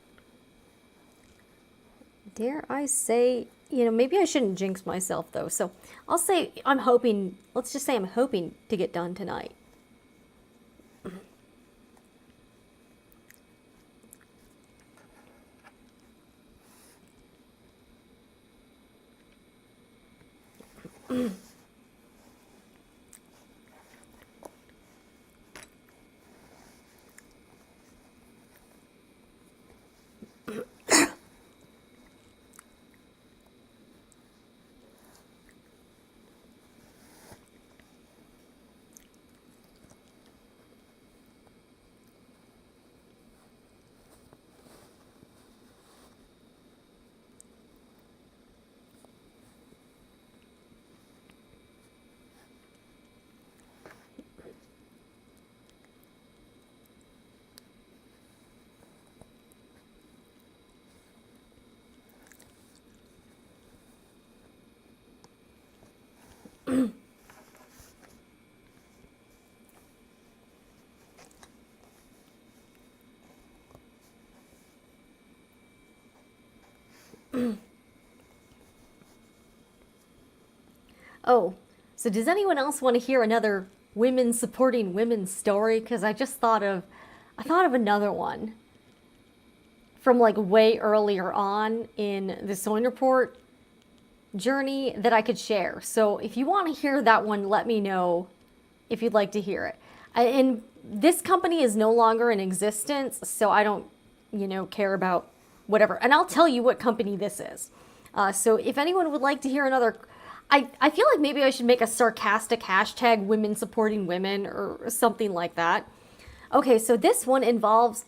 Dare I say, you know, maybe I shouldn't jinx myself, though. So I'll say I'm hoping, let's just say I'm hoping to get done tonight. Oh, so does anyone else want to hear another women supporting women story? Because I just thought of another one from like way earlier on in the sewing report journey that I could share. So if you want to hear that one, let me know if you'd like to hear it. And this company is no longer in existence, so I don't, you know, care about whatever. And I'll tell you what company this is. So if anyone would like to hear another, I feel like maybe I should make a sarcastic hashtag women supporting women or something like that. Okay, so this one involves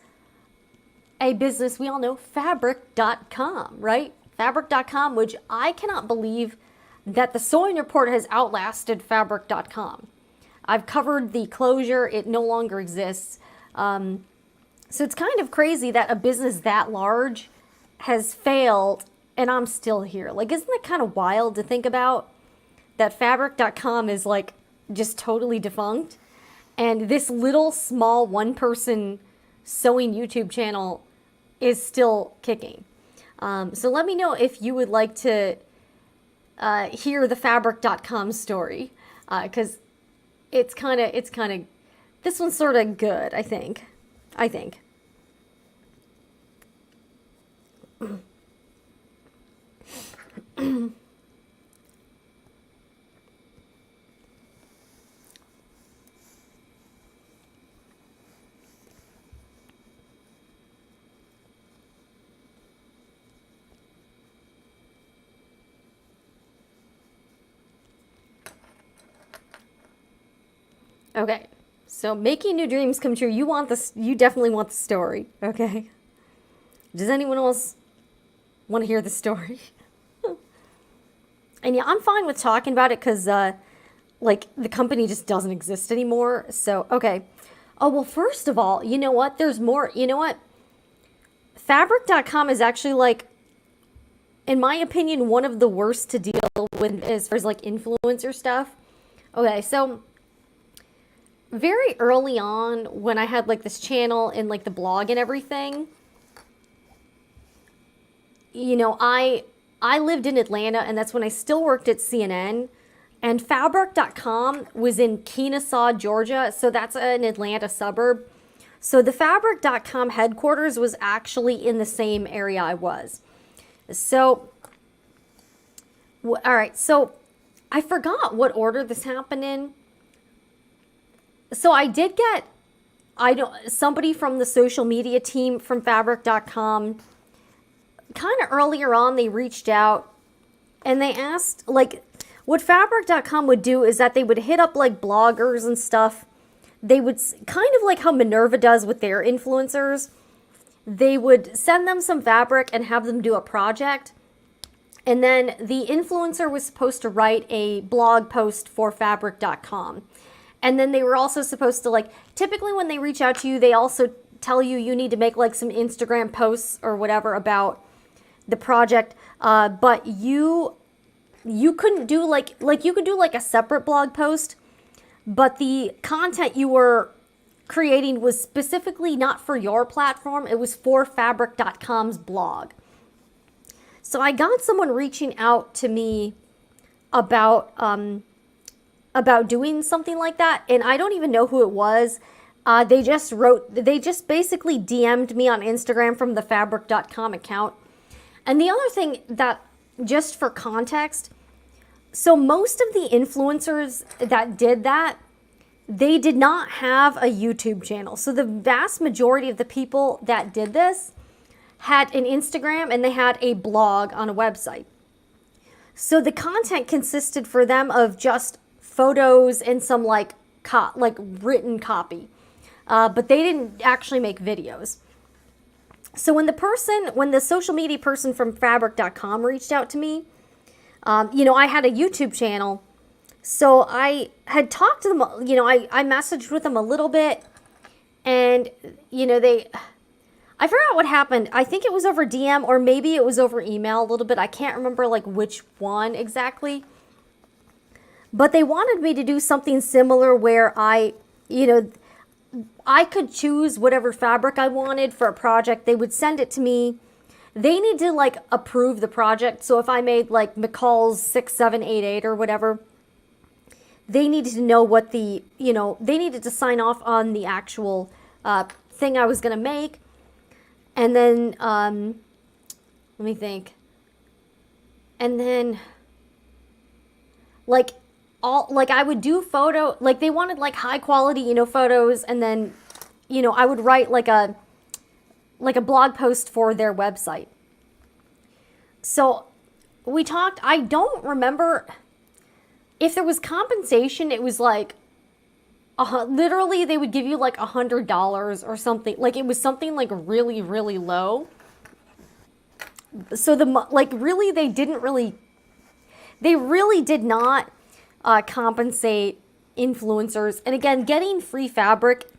a business we all know, fabric.com, right? Fabric.com, which I cannot believe that the sewing report has outlasted fabric.com. I've covered the closure. It no longer exists. So it's kind of crazy that a business that large has failed and I'm still here. Like, isn't that kind of wild to think about? That Fabric.com is like just totally defunct. And this little small one-person sewing YouTube channel is still kicking. So let me know if you would like to hear the Fabric.com story, because it's kind of, this one's sort of good, I think. Okay, so making new dreams come true. You want this? You definitely want the story. Okay. Does anyone else want to hear the story? And yeah, I'm fine with talking about it because, like, the company just doesn't exist anymore. So, okay. Oh, well, first of all, you know what? There's more. You know what? Fabric.com is actually, like, in my opinion, one of the worst to deal with as far as, like, influencer stuff. Okay, so very early on when I had, like, this channel and, like, the blog and everything, you know, I lived in Atlanta, and that's when I still worked at CNN. And Fabric.com was in Kennesaw, Georgia, so that's an Atlanta suburb. So the Fabric.com headquarters was actually in the same area I was. So, all right, so I forgot what order this happened in. So I did get, somebody from the social media team from Fabric.com, kind of earlier on, they reached out and they asked, like, what Fabric.com would do is that they would hit up, like, bloggers and stuff. They would, kind of like how Minerva does with their influencers, they would send them some fabric and have them do a project. And then the influencer was supposed to write a blog post for Fabric.com. And then they were also supposed to, like, typically when they reach out to you, they also tell you you need to make, like, some Instagram posts or whatever about the project. But you couldn't do, like you could do, like, a separate blog post, but the content you were creating was specifically not for your platform. It was for Fabric.com's blog. So I got someone reaching out to me about doing something like that, and I don't even know who it was. They just basically DM'd me on Instagram from the Fabric.com account. And the other thing that, just for context, so most of the influencers that did that, they did not have a YouTube channel. So the vast majority of the people that did this had an Instagram and they had a blog on a website. So the content consisted for them of just photos and some like written copy. But they didn't actually make videos. So when the social media person from Fabric.com reached out to me, I had a YouTube channel. So I had talked to them, I messaged with them a little bit, and, I forgot what happened. I think it was over DM or maybe it was over email a little bit. I can't remember like which one exactly. But they wanted me to do something similar where I could choose whatever fabric I wanted for a project. They would send it to me. They need to like approve the project. So if I made like McCall's 6788 or whatever, they needed to know what they needed to sign off on the actual thing I was going to make. And then, let me think. And then, I would do they wanted like high quality, photos. And then, I would write like a blog post for their website. So we talked, I don't remember if there was compensation. It was like, literally they would give you like $100 or something. Like it was something like really, really low. So they really did not compensate influencers. And again, getting free fabric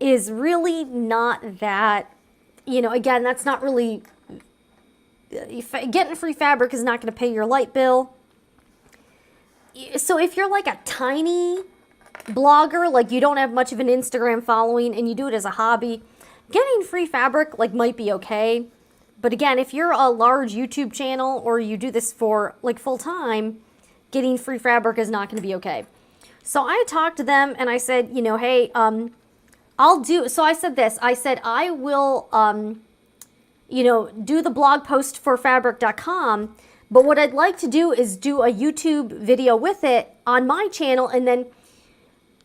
is really not that, again, that's not really, getting free fabric is not going to pay your light bill. So if you're like a tiny blogger, like you don't have much of an Instagram following and you do it as a hobby, getting free fabric like might be okay. But again, if you're a large YouTube channel or you do this for like full time, getting free fabric is not going to be okay. So I talked to them and I said, hey, so I said this, I said, I will, do the blog post for fabric.com, but what I'd like to do is do a YouTube video with it on my channel. And then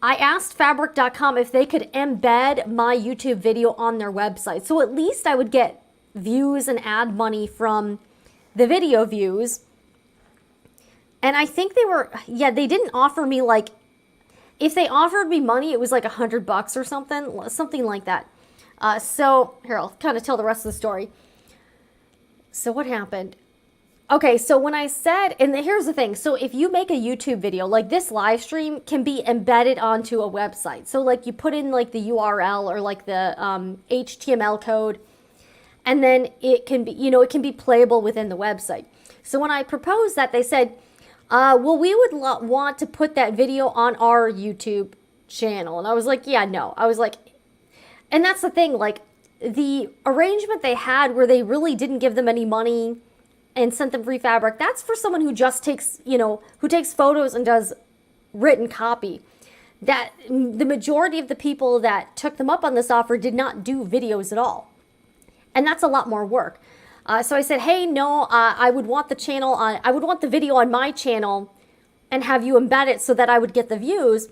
I asked fabric.com if they could embed my YouTube video on their website. So at least I would get views and ad money from the video views. And I think they didn't offer me like, if they offered me money, it was like $100 or something like that. So here, I'll kind of tell the rest of the story. So what happened? Okay, so when I said, and here's the thing. So if you make a YouTube video, like this live stream can be embedded onto a website. So like you put in like the URL or like the HTML code, and then it can be, it can be playable within the website. So when I proposed that, they said, well, we would want to put that video on our YouTube channel. And I was like, yeah, no. I was like, and that's the thing, like the arrangement they had where they really didn't give them any money and sent them free fabric, that's for someone who just takes, who takes photos and does written copy. That the majority of the people that took them up on this offer did not do videos at all. And that's a lot more work. So I said, hey, no, I would want I would want the video on my channel and have you embed it so that I would get the views.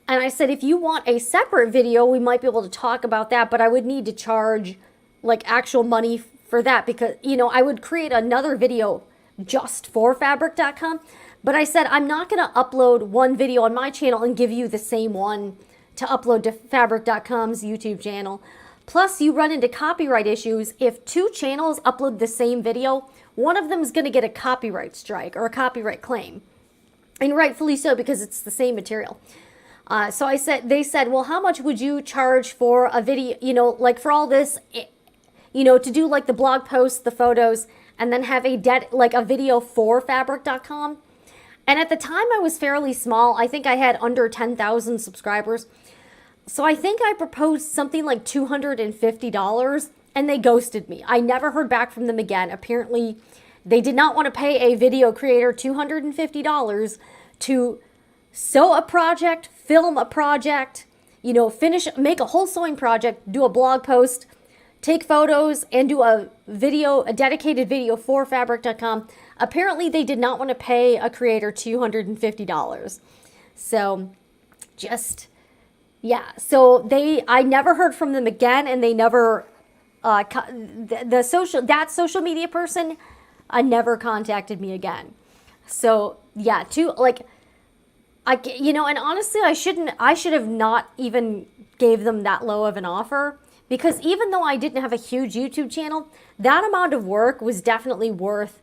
And I said, if you want a separate video, we might be able to talk about that, but I would need to charge like actual money for that because, I would create another video just for fabric.com. But I said, I'm not going to upload one video on my channel and give you the same one to upload to fabric.com's YouTube channel. Plus, you run into copyright issues. If two channels upload the same video, one of them is going to get a copyright strike or a copyright claim. And rightfully so, because it's the same material. So they said, well, how much would you charge for a video, like for all this, to do like the blog posts, the photos, and then have a video for fabric.com? And at the time I was fairly small. I think I had under 10,000 subscribers. So I think I proposed something like $250 and they ghosted me. I never heard back from them again. Apparently they did not want to pay a video creator $250 to sew a project, film a project, make a whole sewing project, do a blog post, take photos, and do a dedicated video for fabric.com. Apparently they did not want to pay a creator $250. So so I never heard from them again, and they never, that social media person never contacted me again. So yeah, and honestly, I should have not even gave them that low of an offer, because even though I didn't have a huge YouTube channel, that amount of work was definitely worth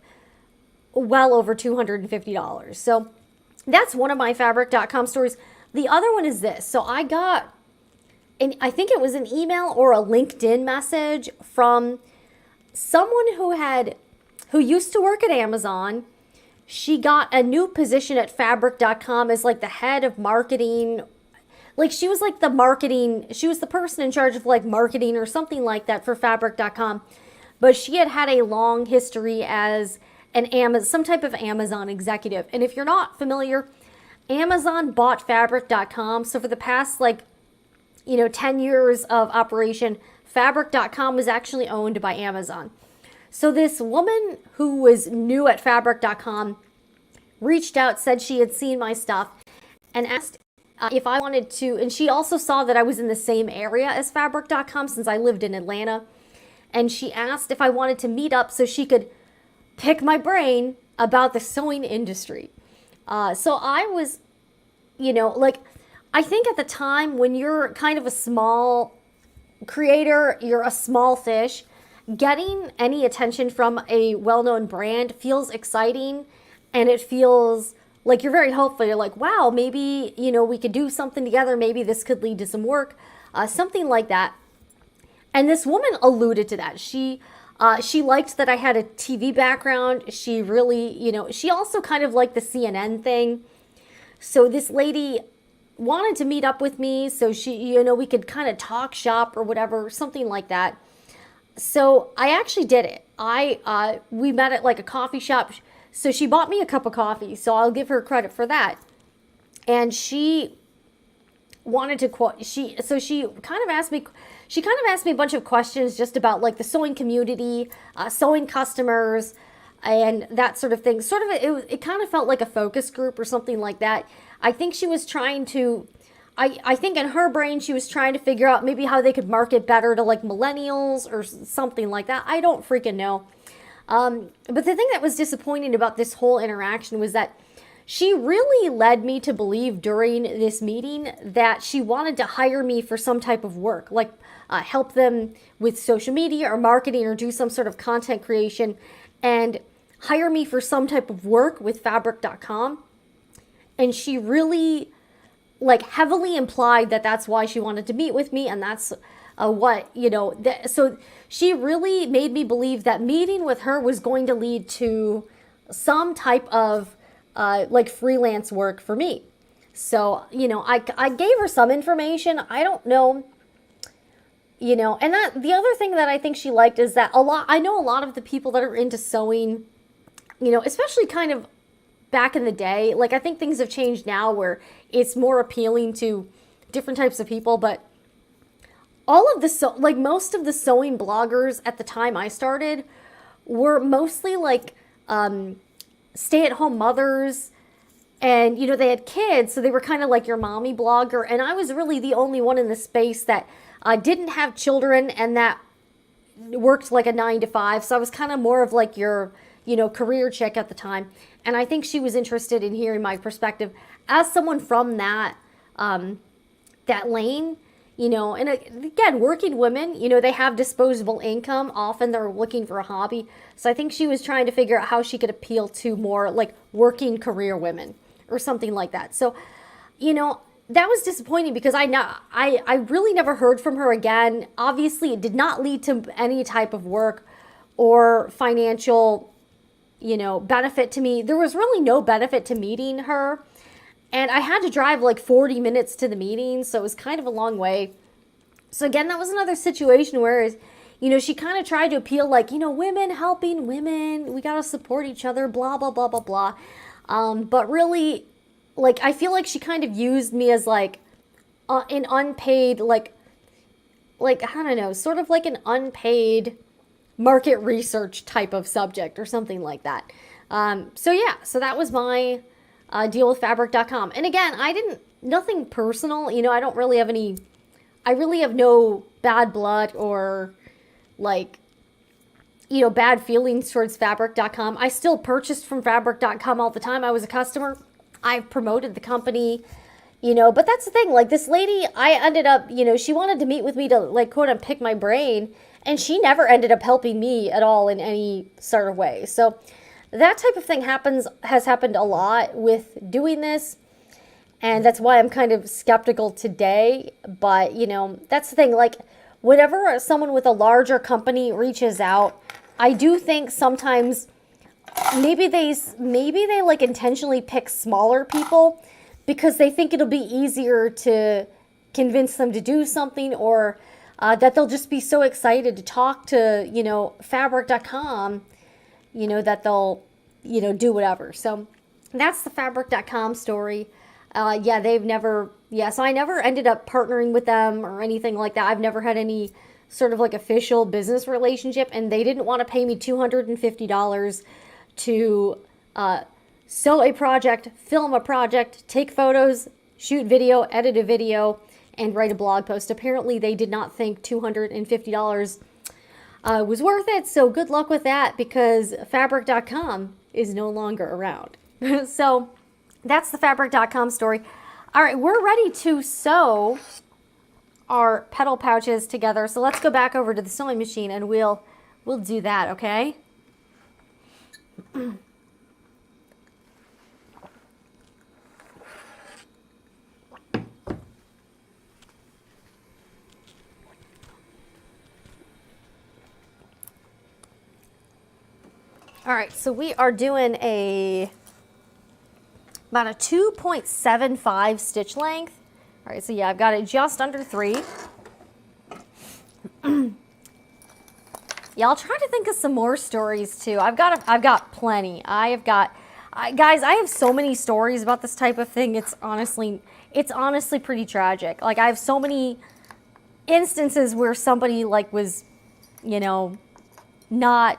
well over $250. So that's one of my fabric.com stories. The other one is this. So I got, and I think it was an email or a LinkedIn message from someone who used to work at Amazon. She got a new position at fabric.com as like the head of marketing. Like she was like she was the person in charge of like marketing or something like that for fabric.com. But she had a long history as some type of Amazon executive. And if you're not familiar, Amazon bought fabric.com. So for the past 10 years of operation, fabric.com was actually owned by Amazon. So this woman who was new at fabric.com reached out, said she had seen my stuff, and asked if I wanted to, and she also saw that I was in the same area as fabric.com since I lived in Atlanta. And she asked if I wanted to meet up so she could pick my brain about the sewing industry. So I was, I think at the time when you're kind of a small creator, you're a small fish, getting any attention from a well-known brand feels exciting, and it feels like you're very hopeful. You're like, wow, maybe, we could do something together. Maybe this could lead to some work. something like that. And this woman alluded to that. She liked that I had a TV background. She really, she also kind of liked the CNN thing. So this lady wanted to meet up with me so we could kind of talk shop or whatever, something like that. So I actually did it. We met at like a coffee shop. So she bought me a cup of coffee. So I'll give her credit for that. And she wanted to she kind of asked me a bunch of questions just about like the sewing community, sewing customers, and that sort of thing. Sort of it kind of felt like a focus group or something like that. I think she was trying to I think in her brain she was trying to figure out maybe how they could market better to like millennials or something like that. I don't freaking know. But the thing that was disappointing about this whole interaction was that she really led me to believe during this meeting that she wanted to hire me for some type of work, like help them with social media or marketing or do some sort of content creation, and hire me for some type of work with Fabric.com. And she really like heavily implied that that's why she wanted to meet with me, and that's so she really made me believe that meeting with her was going to lead to some type of like freelance work for me. So, I gave her some information. I don't know, and that the other thing that I think she liked is that I know a lot of the people that are into sewing, especially kind of back in the day, like I think things have changed now where it's more appealing to different types of people, but all of the most of the sewing bloggers at the time I started were mostly like stay-at-home mothers, and they had kids, so they were kind of like your mommy blogger. And I was really the only one in the space that didn't have children and that worked like a 9 to 5. So I was kind of more of like your career chick at the time. And I think she was interested in hearing my perspective as someone from that that lane. And again, working women, they have disposable income. Often they're looking for a hobby. So I think she was trying to figure out how she could appeal to more like working career women or something like that. So, that was disappointing because I really never heard from her again. Obviously, it did not lead to any type of work or financial, benefit to me. There was really no benefit to meeting her. And I had to drive like 40 minutes to the meeting, so it was kind of a long way. So again, that was another situation where, she kind of tried to appeal like, women helping women, we got to support each other, blah, blah, blah, blah, blah. But really, like, I feel like she kind of used me as like an unpaid, like, I don't know, sort of like an unpaid market research type of subject or something like that. So that was my deal with Fabric.com. And again, nothing personal, I don't really have I really have no bad blood or like, bad feelings towards Fabric.com. I still purchased from Fabric.com all the time. I was a customer. I've promoted the company, but that's the thing. Like this lady, I ended up, she wanted to meet with me to like quote unquote pick my brain, and she never ended up helping me at all in any sort of way. So that type of thing has happened a lot with doing this. And that's why I'm kind of skeptical today. But, that's the thing. Like, whenever someone with a larger company reaches out, I do think sometimes maybe they like intentionally pick smaller people because they think it'll be easier to convince them to do something, or that they'll just be so excited to talk to, Fabric.com, that they'll, do whatever. So that's the Fabric.com story. So I never ended up partnering with them or anything like that. I've never had any sort of like official business relationship, and they didn't want to pay me $250 to sew a project, film a project, take photos, shoot video, edit a video, and write a blog post. Apparently, they did not think $250 was worth it, so good luck with that because Fabric.com is no longer around. So that's the Fabric.com story. All right, we're ready to sew our petal pouches together. So let's go back over to the sewing machine and we'll do that, okay? All right, so we are doing about a 2.75 stitch length. All right, so yeah, I've got it just under 3. Yeah, I'll try to think of some more stories too. I've got plenty. Guys, I have so many stories about this type of thing. It's honestly pretty tragic. Like, I have so many instances where somebody like was, you know, not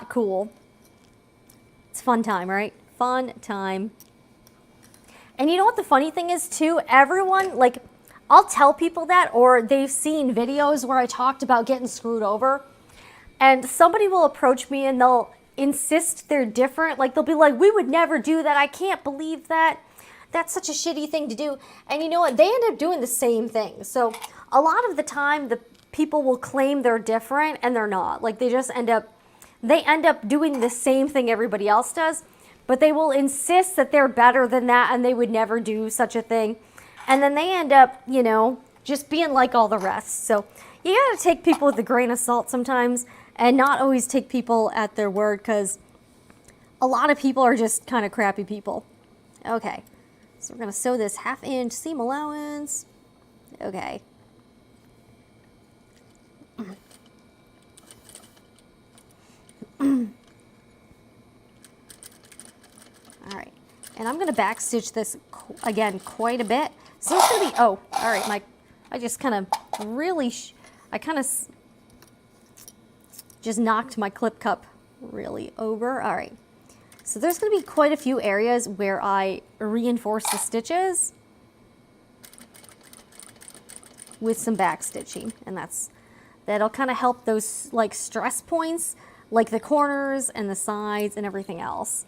cool. It's fun time, right? Fun time. And you know what the funny thing is too? Everyone, like, I'll tell people that, or they've seen videos where I talked about getting screwed over, and somebody will approach me and they'll insist they're different. Like, they'll be like, we would never do that. I can't believe that. That's such a shitty thing to do. And you know what? They end up doing the same thing. So a lot of the time, the people will claim they're different and they're not. Like, they end up doing the same thing everybody else does, but they will insist that they're better than that and they would never do such a thing. And then they end up, you know, just being like all the rest. So you gotta take people with a grain of salt sometimes and not always take people at their word, because a lot of people are just kind of crappy people. Okay, so we're gonna sew this 1/2 inch seam allowance. Okay. All right, and I'm going to back stitch this again quite a bit. So it's going to be, oh, all right, I just kind of really, I kind of just knocked my clip cup really over. All right, so there's going to be quite a few areas where I reinforce the stitches with some back stitching, and that'll kind of help those like stress points, like the corners and the sides and everything else.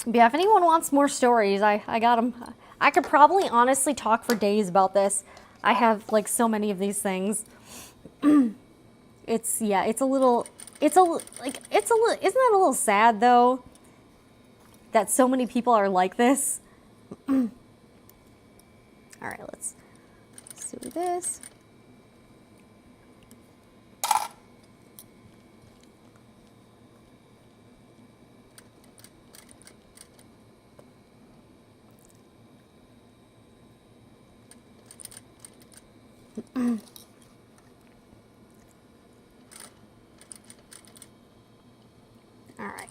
But yeah, if anyone wants more stories, I got them. I could probably honestly talk for days about this. I have like so many of these things. Isn't that a little sad though? That so many people are like this? All right, let's do this. All right.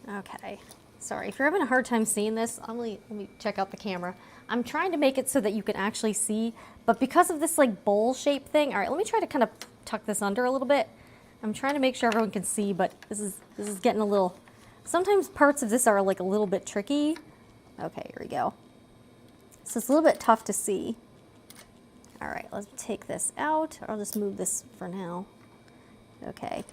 Okay, sorry, if you're having a hard time seeing this, let me check out the camera. I'm trying to make it so that you can actually see, but because of this like bowl shape thing, all right, let me try to kind of tuck this under a little bit. I'm trying to make sure everyone can see, but this is getting a little, sometimes parts of this are like a little bit tricky. Okay, here we go. So it's a little bit tough to see. All right, let's take this out. I'll just move this for now. Okay.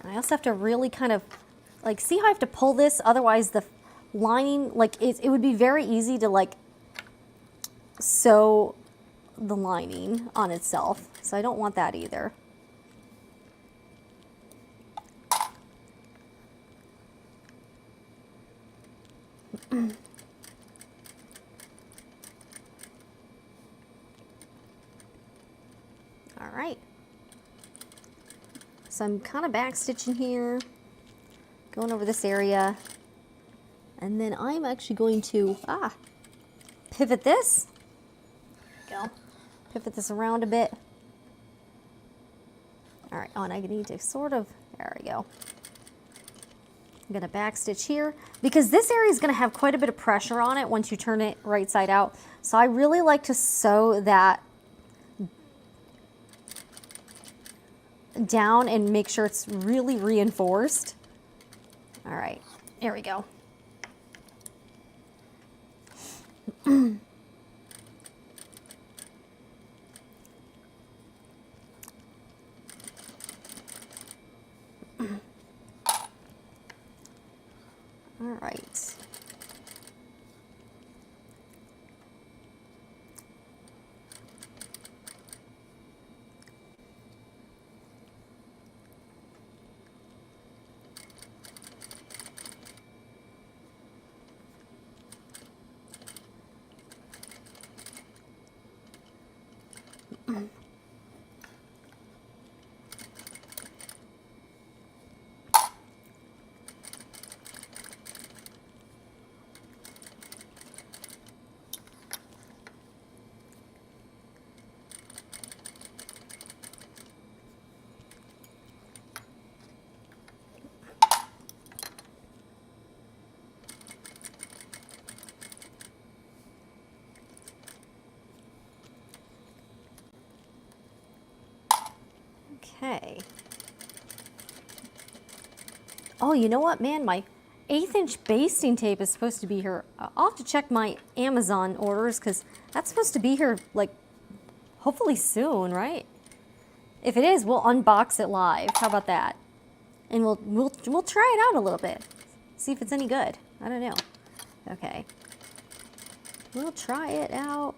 I also have to really kind of, like, see how I have to pull this, otherwise the lining, like, it would be very easy to, like, sew the lining on itself. So I don't want that either. All right. So I'm kind of back stitching here, going over this area, and then I'm actually going to pivot this. There we go. Pivot this around a bit. All right, oh, and I need to sort of, there we go. I'm gonna back stitch here because this area is gonna have quite a bit of pressure on it once you turn it right side out. So I really like to sew that down and make sure it's really reinforced. All right, there we go. All right. Okay. Oh, you know what, man? My 1/8" basting tape is supposed to be here. I'll have to check my Amazon orders because that's supposed to be here, like, hopefully soon, right? If it is, we'll unbox it live. How about that? And we'll try it out a little bit. See if it's any good. I don't know. Okay. We'll try it out.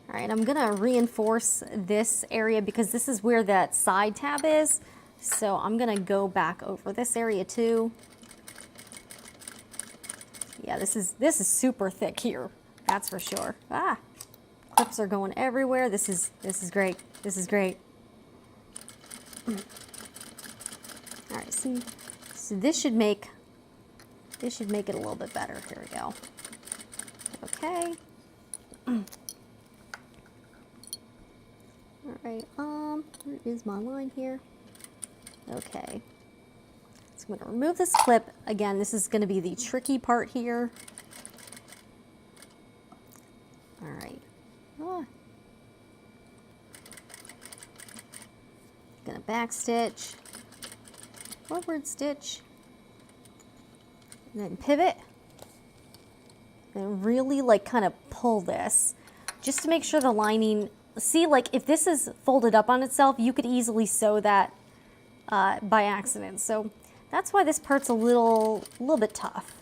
All right, I'm gonna reinforce this area because this is where that side tab is. So I'm gonna go back over this area too. Yeah, this is super thick here. That's for sure. Ah, clips are going everywhere. This is great. This is great. All right, so this should make it a little bit better. Here we go. Okay. All right, where is my line here? Okay. So I'm gonna remove this clip. Again, this is gonna be the tricky part here. All right. Gonna back stitch, forward stitch, and then pivot. And really like kind of pull this, just to make sure the lining, see, like if this is folded up on itself, you could easily sew that by accident. So that's why this part's a little bit tough.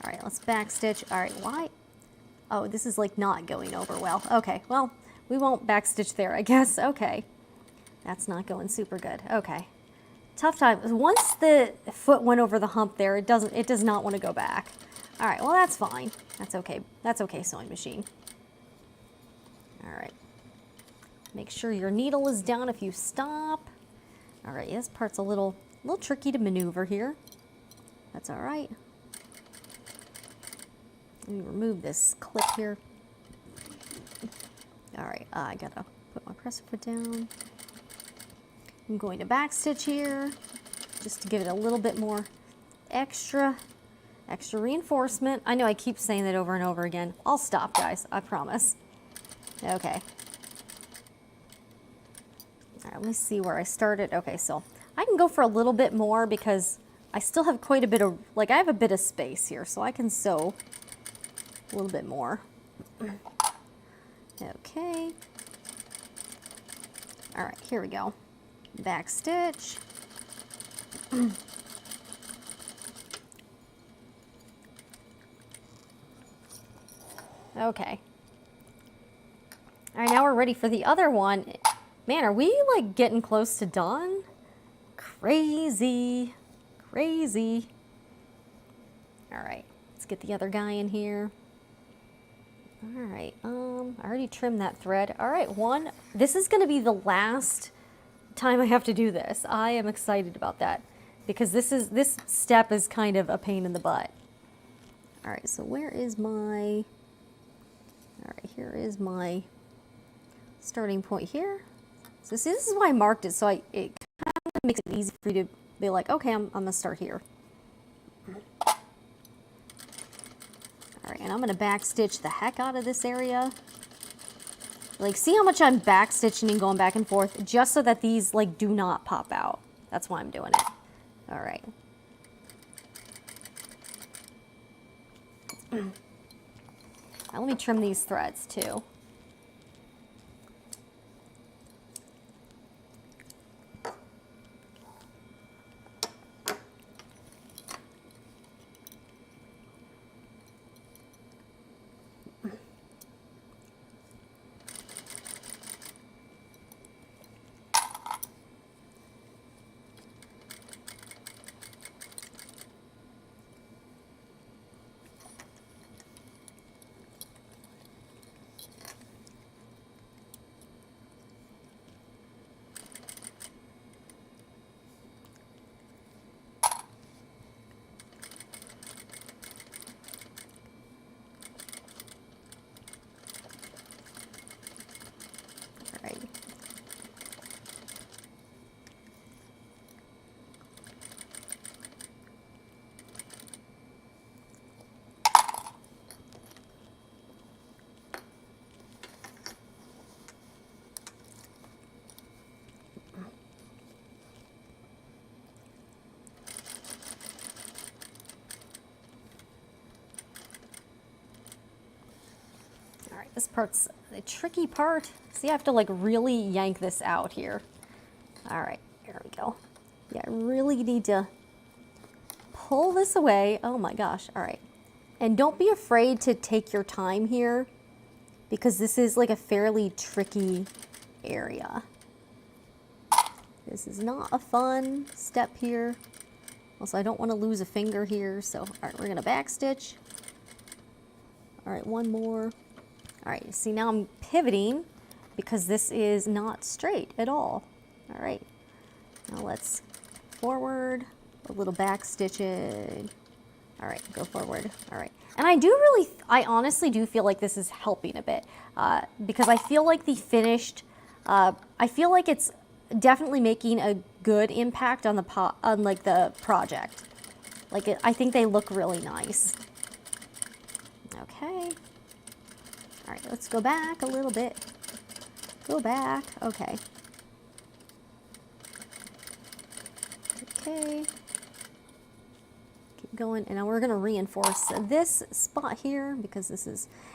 All right, let's back stitch. All right, why? Oh, this is like not going over well. Okay, well, we won't back stitch there, I guess. Okay, that's not going super good. Okay, tough time. Once the foot went over the hump there, it does not want to go back. All right, well, that's fine. That's okay. That's okay, sewing machine. All right. Make sure your needle is down if you stop. All right, this part's a little tricky to maneuver here. That's all right. Let me remove this clip here. All right, I gotta put my presser foot down. I'm going to back stitch here, just to give it a little bit more extra reinforcement. I know I keep saying that over and over again. I'll stop, guys, I promise. Okay. All right, let me see where I started. Okay, so I can go for a little bit more because I still have quite a bit of, like I have a bit of space here, so I can sew a little bit more. Okay. All right, here we go. Back stitch. Okay. All right, now we're ready for the other one. Man, are we like getting close to done? Crazy, crazy. All right, let's get the other guy in here. All already trimmed that thread. All right, this is gonna be the last time I have to do this. I am excited about that because this step is kind of a pain in the butt. All right, so where is my, all right, here is my starting point here. So see, this is why I marked it, so it kind of makes it easy for you to be like, okay, I'm gonna start here. All right, and I'm gonna backstitch the heck out of this area. Like, see how much I'm backstitching and going back and forth just so that these like do not pop out. That's why I'm doing it. All right. Now let me trim these threads too. This part's the tricky part. See, I have to like really yank this out here. All right, there we go. Yeah, I really need to pull this away. Oh my gosh, all right. And don't be afraid to take your time here because this is like a fairly tricky area. This is not a fun step here. Also, I don't want to lose a finger here. So, all right, we're gonna backstitch. All right, one more. All right, see now I'm pivoting because this is not straight at all. All right, now let's forward, a little back stitching. All right, go forward. All right, and I honestly do feel like this is helping a bit because I feel like the finished, I feel like it's definitely making a good impact on the project. Like I think they look really nice. Okay. All right, let's go back a little bit. Go back, okay. Okay. Keep going, and now we're gonna reinforce this spot here because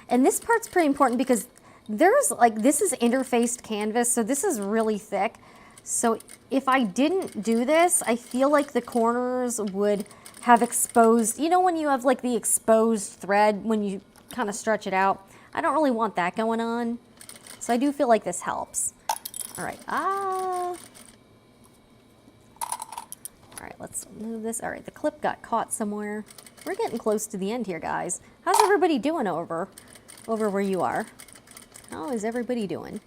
and this part's pretty important because this is interfaced canvas, so this is really thick. So if I didn't do this, I feel like the corners would have exposed, you know when you have like the exposed thread when you kind of stretch it out? I don't really want that going on. So I do feel like this helps. All right, all right, let's move this. All right, the clip got caught somewhere. We're getting close to the end here, guys. How's everybody doing over where you are? How is everybody doing?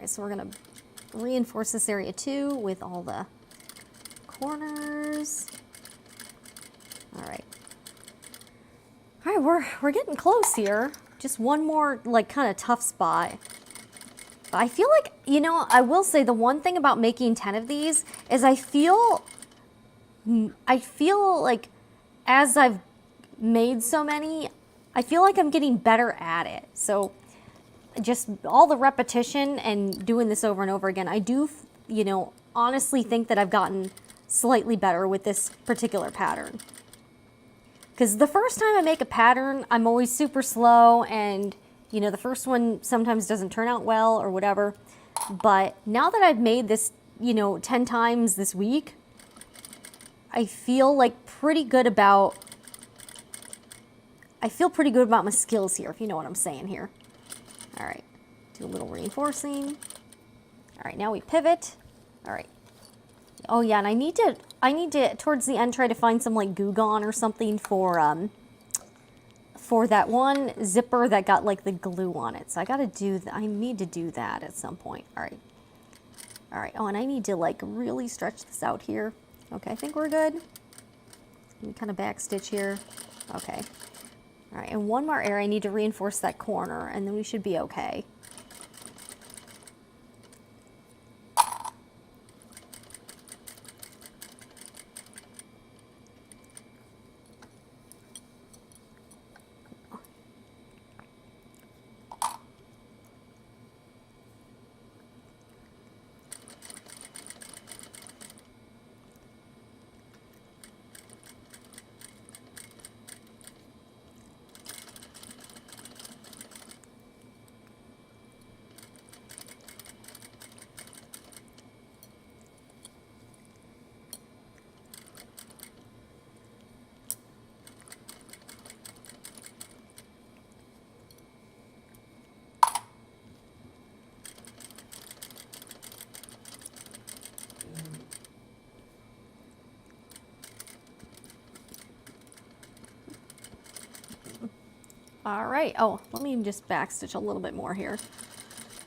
So we're gonna reinforce this area too with all the corners. All right. All right, we're getting close here. Just one more like kind of tough spot. But I feel like you know, I will say the one thing about making 10 of these is I feel like as I've made so many, I feel like I'm getting better at it. So just all the repetition and doing this over and over again, I do, you know, honestly think that I've gotten slightly better with this particular pattern. Because the first time I make a pattern, I'm always super slow, and, you know, the first one sometimes doesn't turn out well or whatever. But now that I've made this, you know, 10 times this week, I feel like pretty good about, my skills here, if you know what I'm saying here. All right, do a little reinforcing. All right, now we pivot. All right. Oh yeah, and I need to towards the end try to find some like Goo Gone or something for that one zipper that got like the glue on it. So I need to do that at some point. All right. All right. Oh, and I need to like really stretch this out here. Okay, I think we're good. Let me kind of back stitch here. Okay. All right, and one more area, I need to reinforce that corner, and then we should be okay. All right. Oh, let me just backstitch a little bit more here.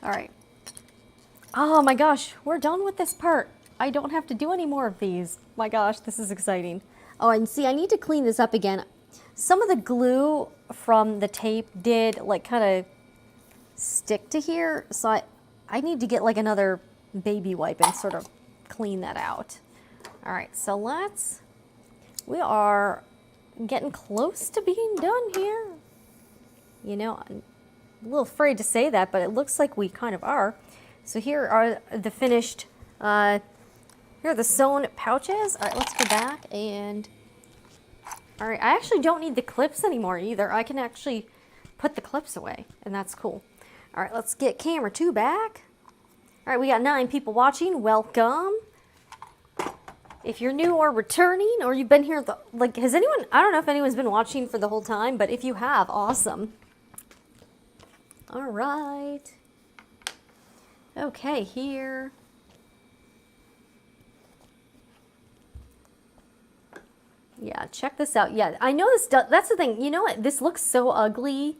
All right. Oh my gosh, we're done with this part. I don't have to do any more of these. My gosh, this is exciting. Oh, and see, I need to clean this up again. Some of the glue from the tape did like kind of stick to here, so I need to get like another baby wipe and sort of clean that out. All right, so we are getting close to being done here. You know, I'm a little afraid to say that, but it looks like we kind of are. So here are the finished, here are the sewn pouches. All right, let's go back and, all right, I actually don't need the clips anymore either. I can actually put the clips away, and that's cool. All right, let's get camera 2 back. All right, we got 9 people watching. Welcome. If you're new or returning, or you've been here, like, has anyone, I don't know if anyone's been watching for the whole time, but if you have, awesome. All right. Okay, here. Yeah, check this out. Yeah, I know this, that's the thing. You know what? This looks so ugly,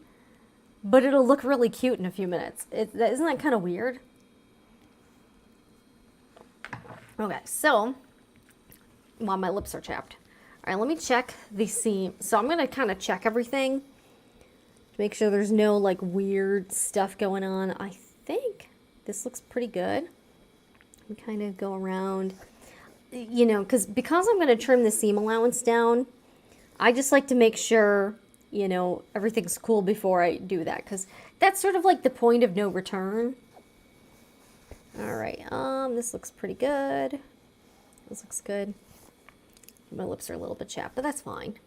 but it'll look really cute in a few minutes. Isn't that kind of weird? Okay, so, well, my lips are chapped. All right, let me check the seam. So I'm going to kind of check everything to make sure there's no like weird stuff going on. I think this looks pretty good. And kind of go around, you know, because I'm going to trim the seam allowance down, I just like to make sure, you know, everything's cool before I do that, because that's sort of like the point of no return. All right, this looks pretty good. This looks good. My lips are a little bit chapped, but that's fine.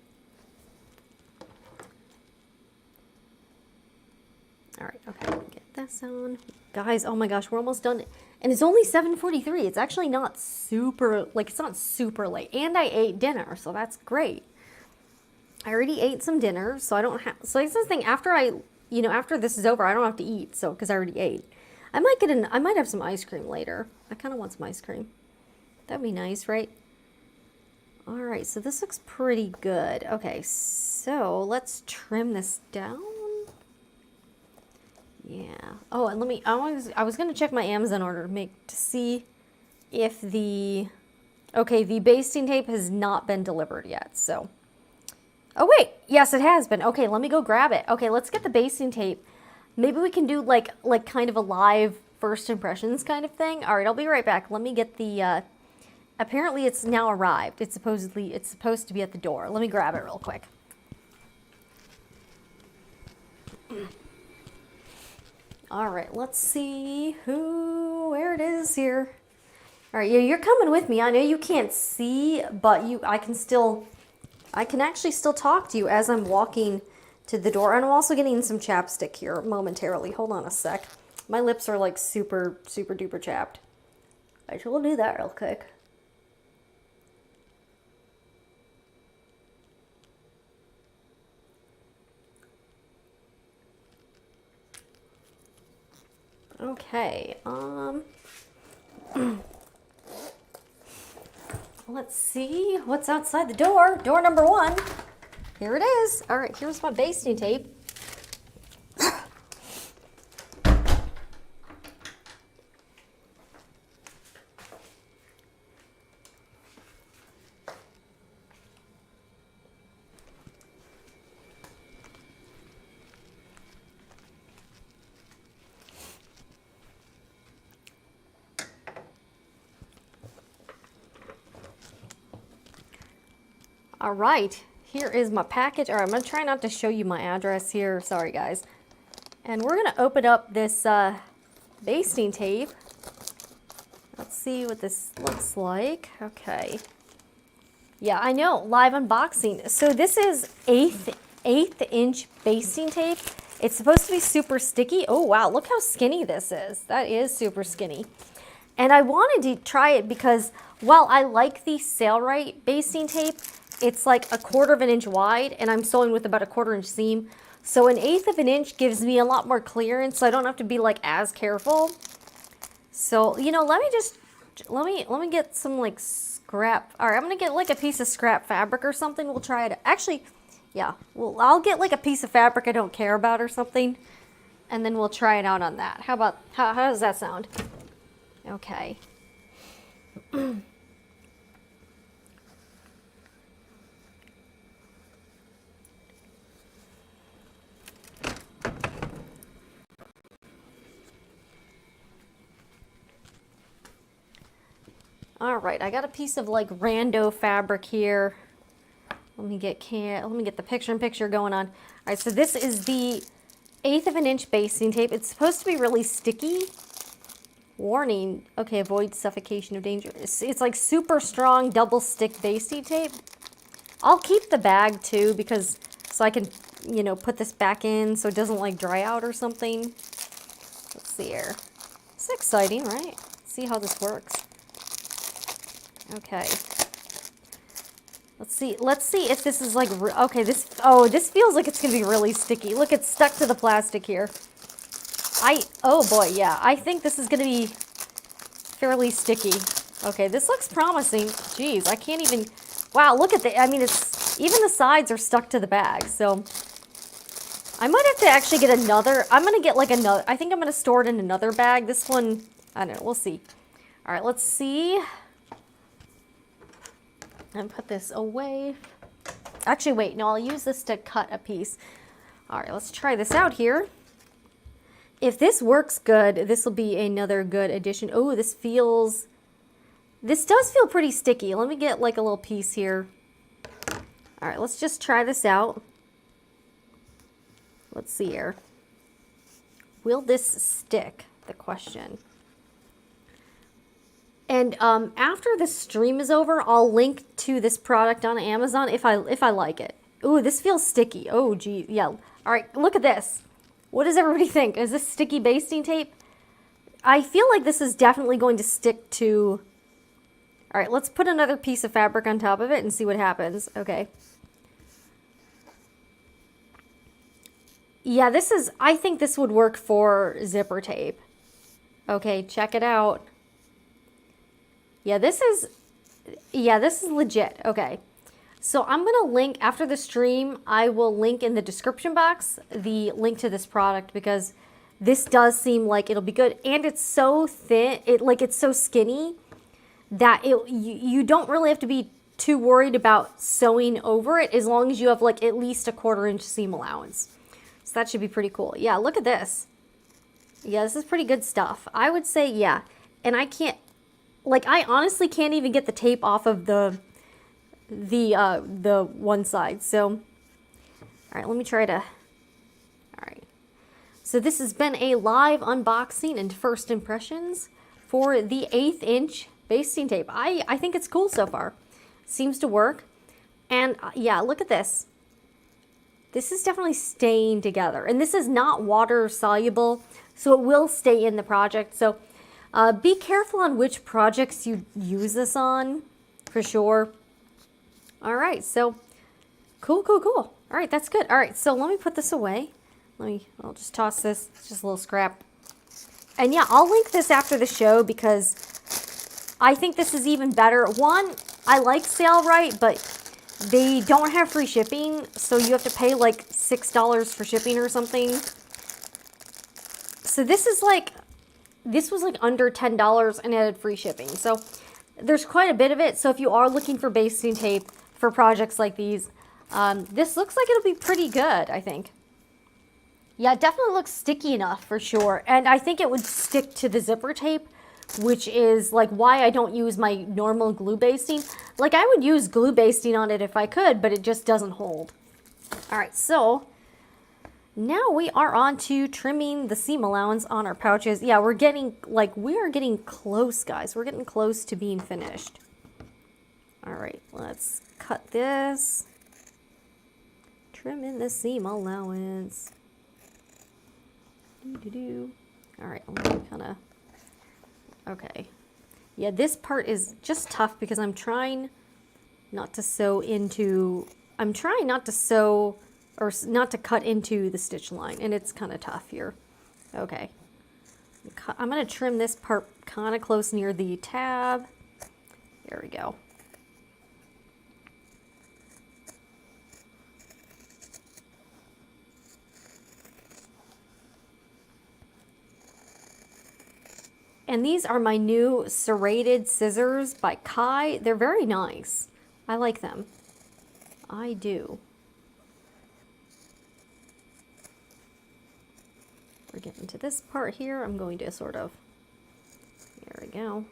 All right, okay, get this on. Guys, oh my gosh, we're almost done. And it's only 7:43. It's actually not super, like, it's not super late. And I ate dinner, so that's great. I already ate some dinner, so I don't have, so that's the thing, after after this is over, I don't have to eat, so, because I already ate. I might have some ice cream later. I kind of want some ice cream. That'd be nice, right? All right, so this looks pretty good. Okay, so let's trim this down. Yeah. Oh, and I was going to check my Amazon order to see if the basting tape has not been delivered yet, so. Oh, wait. Yes, it has been. Okay, let me go grab it. Okay, let's get the basting tape. Maybe we can do like kind of a live first impressions kind of thing. All right, I'll be right back. Let me get the, apparently it's now arrived. It's supposed to be at the door. Let me grab it real quick. All right, let's see where it is here. All right, yeah, you're coming with me. I know you can't see, but I can actually still talk to you as I'm walking to the door. And I'm also getting some chapstick here momentarily. Hold on a sec. My lips are like super, super duper chapped. I will do that real quick. Okay, let's see what's outside the door. Door number 1. Here it is. All right, here's my basting tape. All right, here is my package. All right, I'm gonna try not to show you my address here. Sorry, guys. And we're gonna open up this basting tape. Let's see what this looks like. Okay. Yeah, I know, live unboxing. So this is eighth inch basting tape. It's supposed to be super sticky. Oh wow, look how skinny this is. That is super skinny. And I wanted to try it because while I like the Serrated basting tape, it's like 1/4 of an inch wide, and I'm sewing with about a 1/4 inch seam. So 1/8 of an inch gives me a lot more clearance, so I don't have to be like as careful. So, you know, let me get some like scrap. All right, I'm gonna get like a piece of scrap fabric or something. We'll try it. Actually, yeah, well, I'll get like a piece of fabric I don't care about or something, and then we'll try it out on that. How about, how does that sound? Okay. All right, I got a piece of like rando fabric here. Let me get the picture going on. All right, so this is the 1/8 of an inch basting tape. It's supposed to be really sticky. Warning, okay, avoid suffocation of danger. It's like super strong double stick basting tape. I'll keep the bag too because so I can, you know, put this back in so it doesn't like dry out or something. Let's see here. It's exciting, right? Let's see how this works. Okay. Let's see if this is like, okay, this feels like it's gonna be really sticky. Look, it's stuck to the plastic here. Oh boy, yeah, I think this is gonna be fairly sticky. Okay, this looks promising. Jeez, I can't even, wow, look at I mean, even the sides are stuck to the bag, so I might have to actually get another, I'm gonna get like another, I think I'm gonna store it in another bag. This one, I don't know, we'll see. All right, let's see. And put this away. Actually, wait, no, I'll use this to cut a piece. All right, let's try this out here. If this works good, this will be another good addition. Oh, this does feel pretty sticky. Let me get like a little piece here. All right, let's just try this out. Let's see here. Will this stick? The question. And after the stream is over, I'll link to this product on Amazon if I like it. Ooh, this feels sticky. Oh, gee, yeah. All right, look at this. What does everybody think? Is this sticky basting tape? I feel like this is definitely going to stick to... All right, let's put another piece of fabric on top of it and see what happens. Okay. Yeah, I think this would work for zipper tape. Okay, check it out. Yeah, this is legit. Okay. So I'm going to link, after the stream, I will link in the description box the link to this product because this does seem like it'll be good. And it's so thin, it's so skinny that you don't really have to be too worried about sewing over it as long as you have like at least a 1/4 inch seam allowance. So that should be pretty cool. Yeah, look at this. Yeah, this is pretty good stuff. I would say, yeah. And I can't, like, I honestly can't even get the tape off of the one side. So, all right, let me try to, all right. So this has been a live unboxing and first impressions for the 1/8 inch basting tape. I think it's cool so far. Seems to work. And yeah, look at this. This is definitely staying together. And this is not water soluble, so it will stay in the project. So be careful on which projects you use this on, for sure. All right, so cool. All right, that's good. All right, so let me put this away. I'll just toss this. It's just a little scrap. And yeah, I'll link this after the show because I think this is even better. One, I like Sailrite, but they don't have free shipping, so you have to pay like $6 for shipping or something. So this was like under $10 and it had free shipping. So there's quite a bit of it. So if you are looking for basting tape for projects like these, this looks like it'll be pretty good, I think. Yeah, it definitely looks sticky enough for sure. And I think it would stick to the zipper tape, which is like why I don't use my normal glue basting. Like I would use glue basting on it if I could, but it just doesn't hold. All right, so now we are on to trimming the seam allowance on our pouches. Yeah, we are getting close, guys. We're getting close to being finished. All right, let's cut this. Trimming the seam allowance. All right, let me kind of, okay. Yeah, this part is just tough because I'm trying not to sew or not to cut into the stitch line, and it's kind of tough here. Okay. I'm going to trim this part kind of close near the tab. There we go. And these are my new Serrated scissors by Kai. They're very nice. I like them. I do. We're getting to this part here. I'm going to sort of, there we go.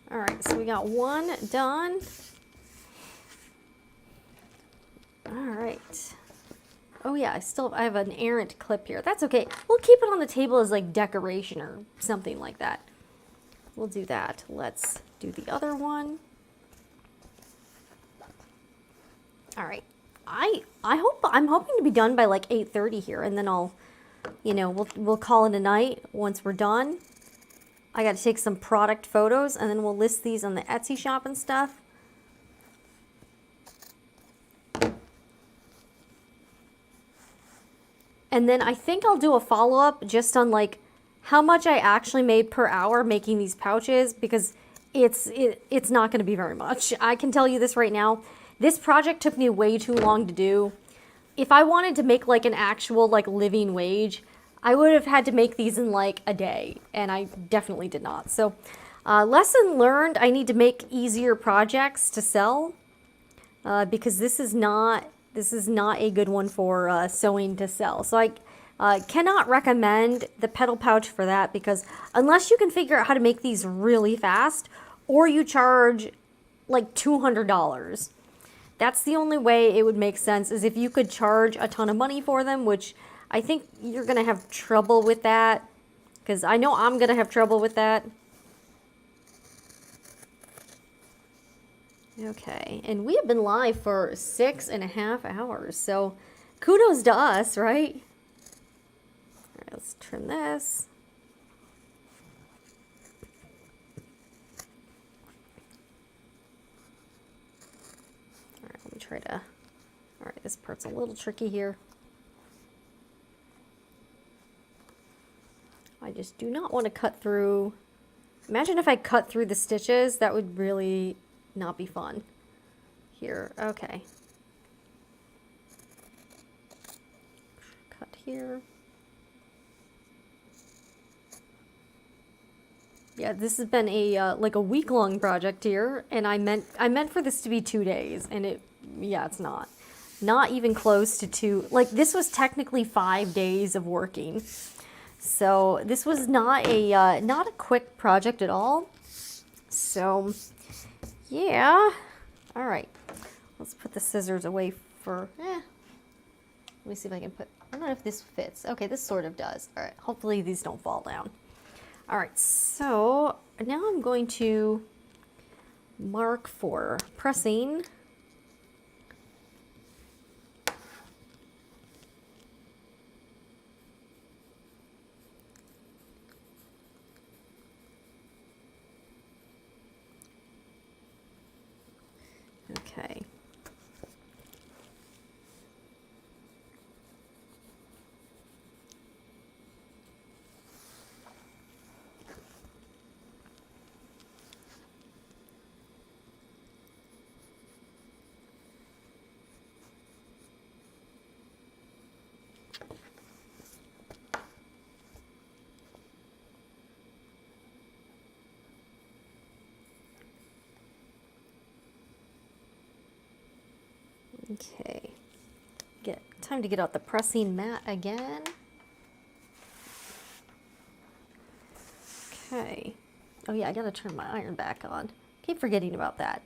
All right, so we got one done. All right. Oh yeah, I have an errant clip here. That's okay. We'll keep it on the table as like decoration or something like that. We'll do that. Let's do the other one. All right. I'm hoping to be done by like 8:30 here, and then I'll, we'll call it a night once we're done. I got to take some product photos, and then we'll list these on the Etsy shop and stuff. And then I think I'll do a follow-up just on like how much I actually made per hour making these pouches, because it's not going to be very much. I can tell you this right now. This project took me way too long to do. If I wanted to make like an actual like living wage, I would have had to make these in like a day, and I definitely did not. So lesson learned, I need to make easier projects to sell because this is not a good one for sewing to sell. So I cannot recommend the petal pouch for that, because unless you can figure out how to make these really fast, or you charge like $200, that's the only way it would make sense, is if you could charge a ton of money for them, which I think you're going to have trouble with that, because I know I'm going to have trouble with that. Okay, and we have been live for 6.5 hours, so kudos to us, right? All right, let's trim this. All right, let me try to, all right, this part's a little tricky here. I just do not want to cut through. Imagine if I cut through the stitches, that would really not be fun. here. Okay. Cut here. Yeah, this has been a like a week-long project here, and I meant for this to be 2 days, and it's not even close to 2. Like, this was technically 5 days of working, so this was not a quick project at all. So yeah, all right, let's put the scissors away for. Let me see if I can put. I don't know if this fits. Okay, this sort of does. All right, hopefully these don't fall down. All right, so now I'm going to mark for pressing. Okay. Okay, time to get out the pressing mat again. Okay. Oh yeah, I gotta turn my iron back on. Keep forgetting about that.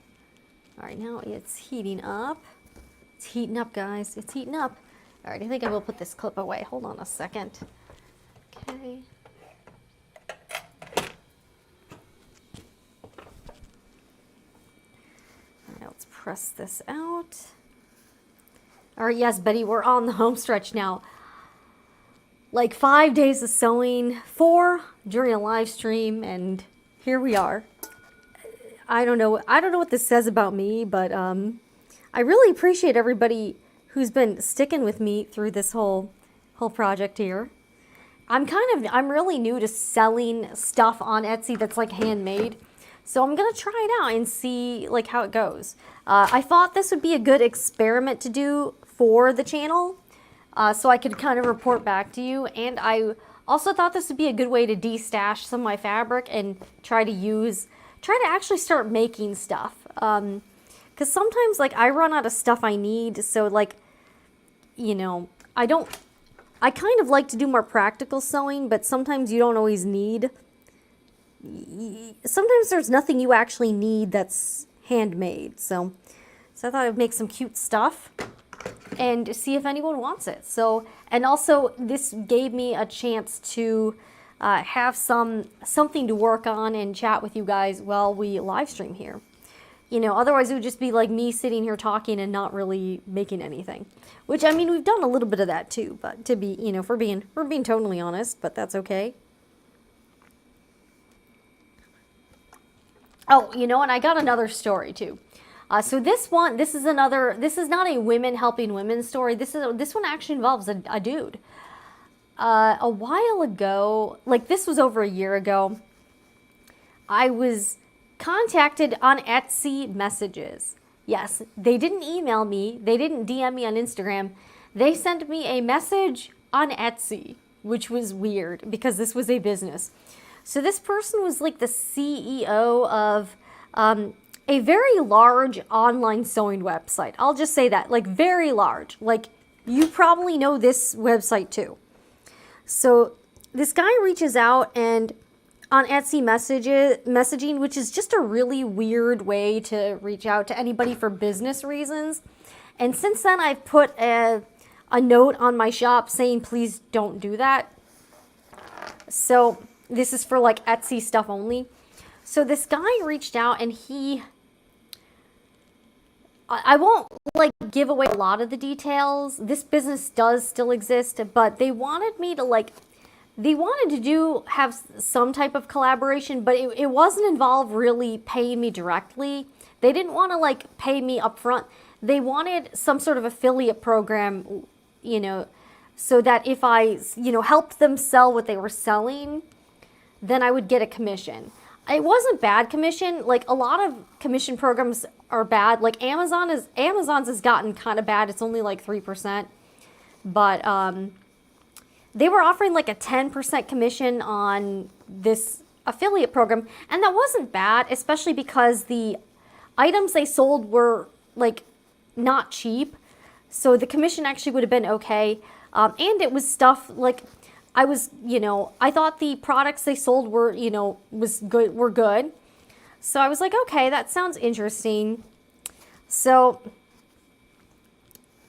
All right, now it's heating up. It's heating up, guys. It's heating up. All right, I think I will put this clip away. Hold on a second. Okay. All right, let's press this out. All right, yes, Betty, we're on the home stretch now. Like 5 days of sewing, 4 during a live stream, and here we are. I don't know what this says about me, but I really appreciate everybody who's been sticking with me through this whole project here. I'm really new to selling stuff on Etsy that's like handmade. So I'm gonna try it out and see like how it goes. I thought this would be a good experiment to do for the channel, so I could kind of report back to you. And I also thought this would be a good way to de-stash some of my fabric and try to actually start making stuff. Because sometimes like I run out of stuff I need, so like, you know, I kind of like to do more practical sewing, but sometimes you don't always need. Sometimes there's nothing you actually need that's handmade. So I thought I'd make some cute stuff and see if anyone wants it. So, and also this gave me a chance to have something to work on and chat with you guys while we live stream here. You know, otherwise it would just be like me sitting here talking and not really making anything. Which, I mean, we've done a little bit of that too, but to be, you know, if we're being totally honest, but that's okay. Oh, you know, and I got another story too. So this is not a women helping women story. This one actually involves a dude. A while ago, like this was over a year ago, I was contacted on Etsy messages. Yes, they didn't email me. They didn't DM me on Instagram. They sent me a message on Etsy, which was weird because this was a business. So this person was like the CEO of a very large online sewing website. I'll just say that, like very large. Like you probably know this website too. So this guy reaches out and on Etsy messaging, which is just a really weird way to reach out to anybody for business reasons. And since then I've put a note on my shop saying, please don't do that. So this is for like Etsy stuff only. So this guy reached out and I won't like give away a lot of the details. This business does still exist, but they wanted me to have some type of collaboration, but it wasn't involved really paying me directly. They didn't want to like pay me up front. They wanted some sort of affiliate program, you know, so that if I, you know, helped them sell what they were selling, then I would get a commission. it wasn't bad commission. Like a lot of commission programs are bad. Like Amazon's has gotten kind of bad. It's only like 3%. But they were offering like a 10% commission on this affiliate program, and that wasn't bad, especially because the items they sold were like not cheap. So the commission actually would have been okay. And it was stuff like I thought the products they sold were, were good. So I was like, okay, that sounds interesting. So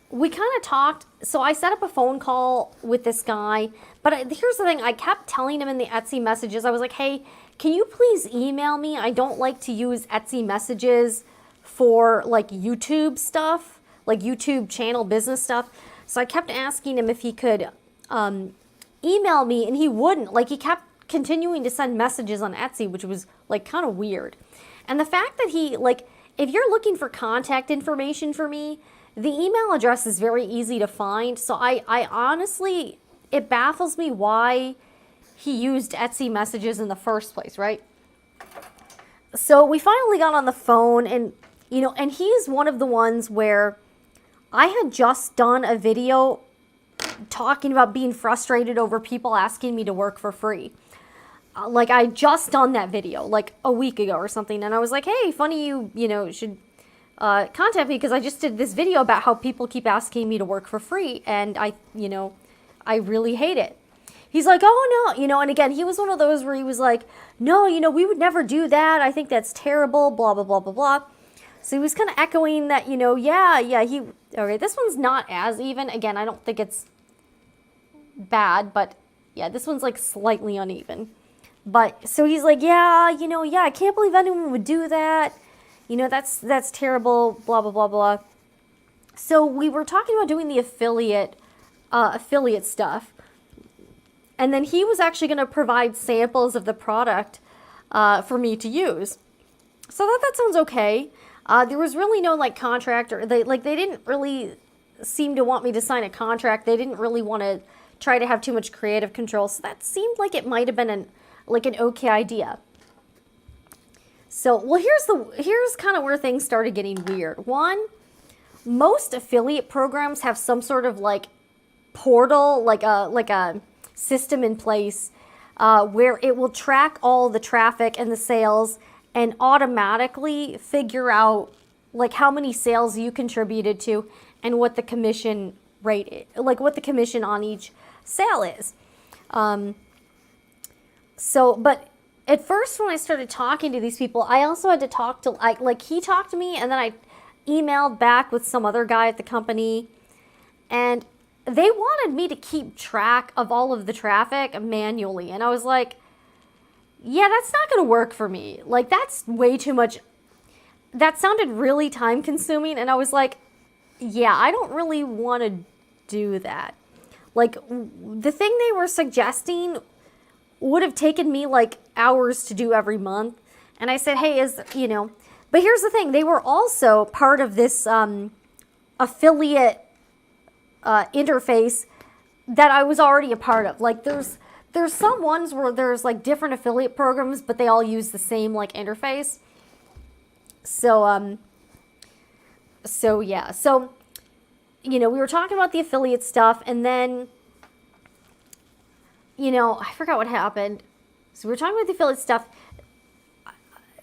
we kind of talked. So I set up a phone call with this guy. But here's the thing. I kept telling him in the Etsy messages, I was like, hey, can you please email me? I don't like to use Etsy messages for like YouTube stuff, like YouTube channel business stuff. So I kept asking him if he could email me, and he wouldn't. Like, he kept continuing to send messages on Etsy, which was like kind of weird. And the fact that he, like, if you're looking for contact information for me, the email address is very easy to find. So I honestly, it baffles me why he used Etsy messages in the first place, right? So we finally got on the phone, and and he's one of the ones where I had just done a video talking about being frustrated over people asking me to work for free. Like, I just done that video like a week ago or something, and I was like, hey, funny you should contact me, because I just did this video about how people keep asking me to work for free, and I really hate it. He's like, oh no, and again, he was one of those where he was like, no, we would never do that. I think that's terrible, blah, blah, blah, blah, blah. So he was kind of echoing that, okay, this one's not as even. Again, I don't think it's bad, but yeah, this one's like slightly uneven. But so he's like, I can't believe anyone would do that. That's terrible, blah, blah, blah, blah. So we were talking about doing the affiliate stuff. And then he was actually going to provide samples of the product for me to use. So that sounds okay. There was really no like contract, or they didn't really seem to want me to sign a contract. They didn't really want to try to have too much creative control. So that seemed like it might have been an okay idea. So, well, here's kind of where things started getting weird. One, most affiliate programs have some sort of like portal, like a system in place where it will track all the traffic and the sales and automatically figure out like how many sales you contributed to and what the commission rate is, like what the commission on each sale is. But at first when I started talking to these people, I also had to talk to, like he talked to me, and then I emailed back with some other guy at the company, and they wanted me to keep track of all of the traffic manually. And I was like, yeah, that's not going to work for me. Like, that's way too much. That sounded really time consuming. And I was like, yeah, I don't really want to do that. Like, the thing they were suggesting would have taken me like hours to do every month. And I said, hey, but here's the thing. They were also part of this affiliate interface that I was already a part of. Like, there's some ones where there's like different affiliate programs, but they all use the same like interface. So yeah. So, we were talking about the affiliate stuff, and then, I forgot what happened. So we were talking about the affiliate stuff.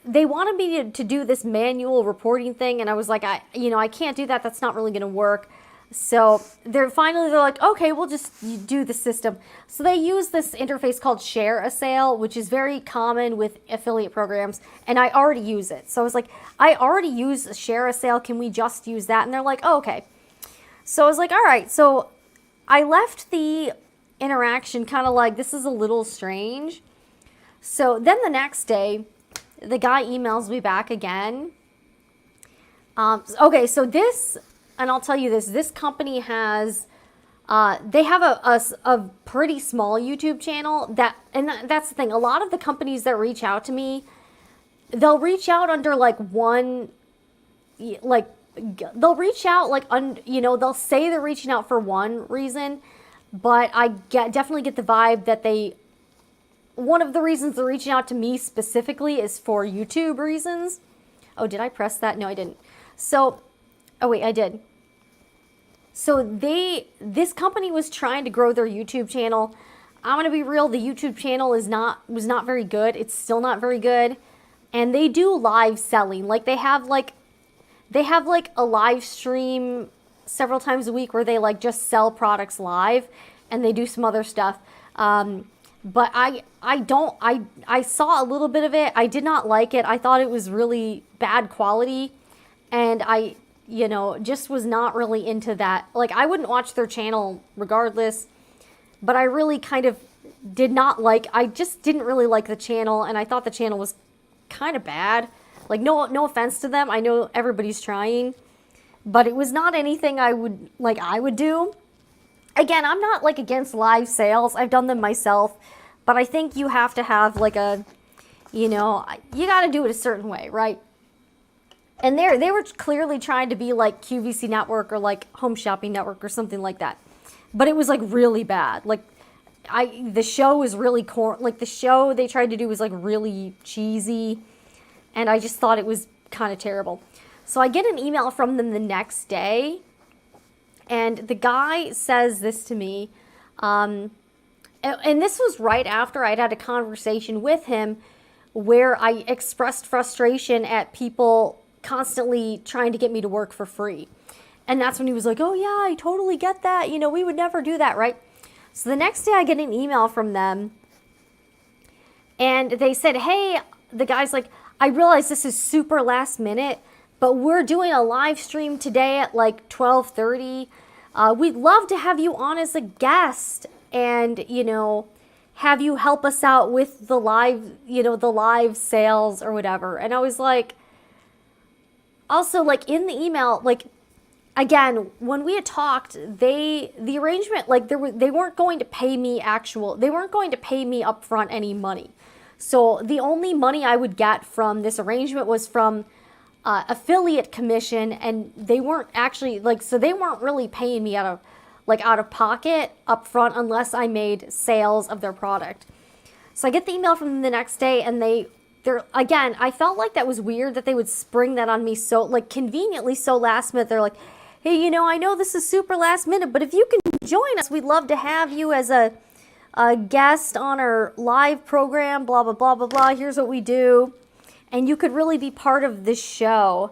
They wanted me to do this manual reporting thing, and I was like, I can't do that. That's not really going to work. So they're like, okay, we'll just do the system. So they use this interface called Share a Sale, which is very common with affiliate programs, and I already use it. So I was like, I already use Share a Sale. Can we just use that? And they're like, oh, okay. So I was like, all right. So I left the interaction kind of like, this is a little strange. So then the next day, the guy emails me back again. Okay, so and I'll tell you this company has, they have a pretty small YouTube channel that's the thing. A lot of the companies that reach out to me, they'll reach out under like one, like they'll reach out like, they'll say they're reaching out for one reason, but I definitely get the vibe that they one of the reasons they're reaching out to me specifically is for YouTube reasons. Oh, did I press that? No, I didn't. So, oh wait, I did. So this company was trying to grow their YouTube channel. I'm gonna be real, the YouTube channel was not very good. It's still not very good. And they do live selling. Like they have like a live stream several times a week where they like just sell products live, and they do some other stuff. But I saw a little bit of it. I did not like it. I thought it was really bad quality, and I just was not really into that. Like I wouldn't watch their channel regardless, but I really kind of did not like, I just didn't really like the channel, and I thought the channel was kind of bad. Like no offense to them. I know everybody's trying, but it was not anything I would do. Again, I'm not like against live sales. I've done them myself, but I think you have to have like a, you got to do it a certain way, right? And they were clearly trying to be like QVC Network or like Home Shopping Network or something like that. But it was like really bad. Like the show was really the show they tried to do was like really cheesy, and I just thought it was kind of terrible. So I get an email from them the next day, and the guy says this to me, and this was right after I'd had a conversation with him where I expressed frustration at people constantly trying to get me to work for free. And that's when he was like, oh yeah, I totally get that. We would never do that, right? So the next day I get an email from them, and they said, hey, the guy's like, I realize this is super last minute, but we're doing a live stream today at like 12:30. We'd love to have you on as a guest and, have you help us out with the live sales or whatever. And I was like, also like in the email, like, again, when we had talked, the arrangement, like they weren't going to pay me upfront any money. So the only money I would get from this arrangement was from affiliate commission, and they weren't actually they weren't really paying me out of pocket upfront unless I made sales of their product. So I get the email from them the next day, and they're again, I felt like that was weird that they would spring that on me so like conveniently so last minute. They're like, hey, I know this is super last minute, but if you can join us, we'd love to have you as a guest on our live program, blah, blah, blah, blah, blah. Here's what we do. And you could really be part of this show.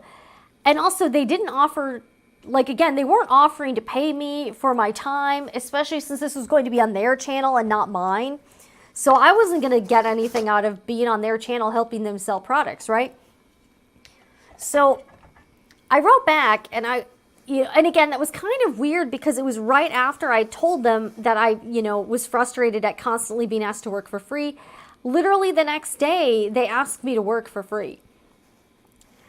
And also they didn't offer, they weren't offering to pay me for my time, especially since this was going to be on their channel and not mine. So I wasn't going to get anything out of being on their channel helping them sell products, right? So I wrote back, and and again, that was kind of weird because it was right after I told them that I, was frustrated at constantly being asked to work for free. Literally the next day, they asked me to work for free.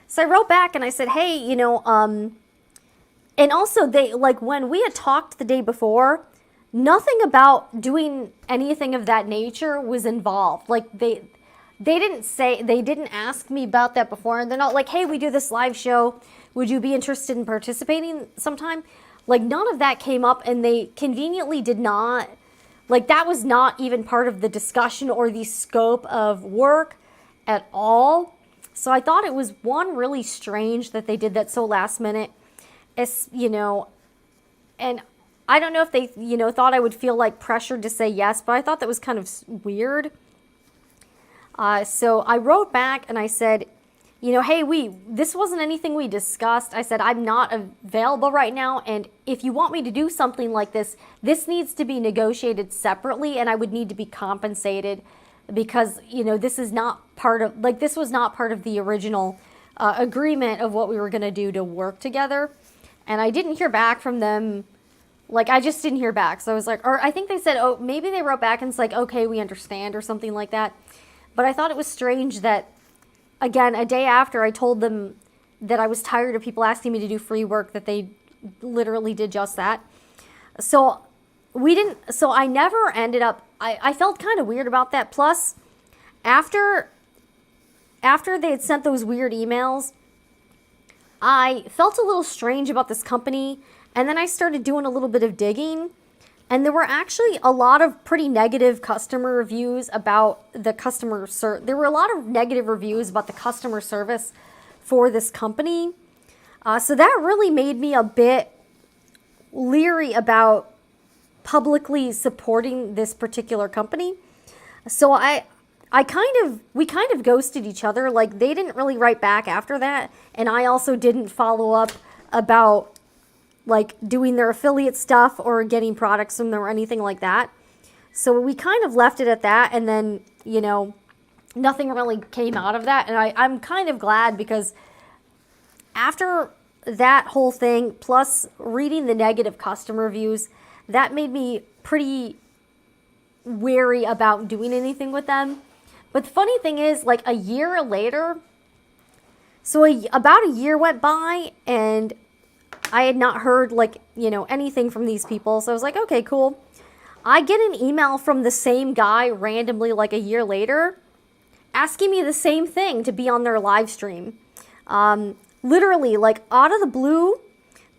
So I wrote back and I said, hey, and also they, when we had talked the day before, nothing about doing anything of that nature was involved. They didn't ask me about that before, and they're not like, hey, we do this live show. Would you be interested in participating sometime? None of that came up, and they conveniently did not. That was not even part of the discussion or the scope of work at all. So I thought it was, one, really strange that they did that so last minute. And I don't know if they, thought I would feel like pressured to say yes, but I thought that was kind of weird. So I wrote back and I said, hey, this wasn't anything we discussed. I said, I'm not available right now, and if you want me to do something like this, this needs to be negotiated separately, and I would need to be compensated because, this is not part of, this was not part of the original agreement of what we were going to do to work together. And I didn't hear back from them. I just didn't hear back. So I was like, or I think they said, oh, maybe they wrote back and it's like, okay, we understand, or something like that. But I thought it was strange that, again, a day after I told them that I was tired of people asking me to do free work, that they literally did just that. So I never ended up, I felt kind of weird about that. Plus, after they had sent those weird emails, I felt a little strange about this company. And then I started doing a little bit of digging. And there were actually a lot of pretty negative customer reviews about the there were a lot of negative reviews about the customer service for this company. So that really made me a bit leery about publicly supporting this particular company. So we kind of ghosted each other. Like, they didn't really write back after that. And I also didn't follow up about like doing their affiliate stuff or getting products from them or anything like that. So we kind of left it at that. And then, you know, nothing really came out of that. And I'm kind of glad, because after that whole thing, plus reading the negative customer reviews, that made me pretty wary about doing anything with them. But the funny thing is, like, a year later, about a year went by, and I had not heard, like, you know, anything from these people. So I was like, okay, cool. I get an email from the same guy randomly, like, a year later, asking me the same thing to be on their live stream. Literally, like, out of the blue,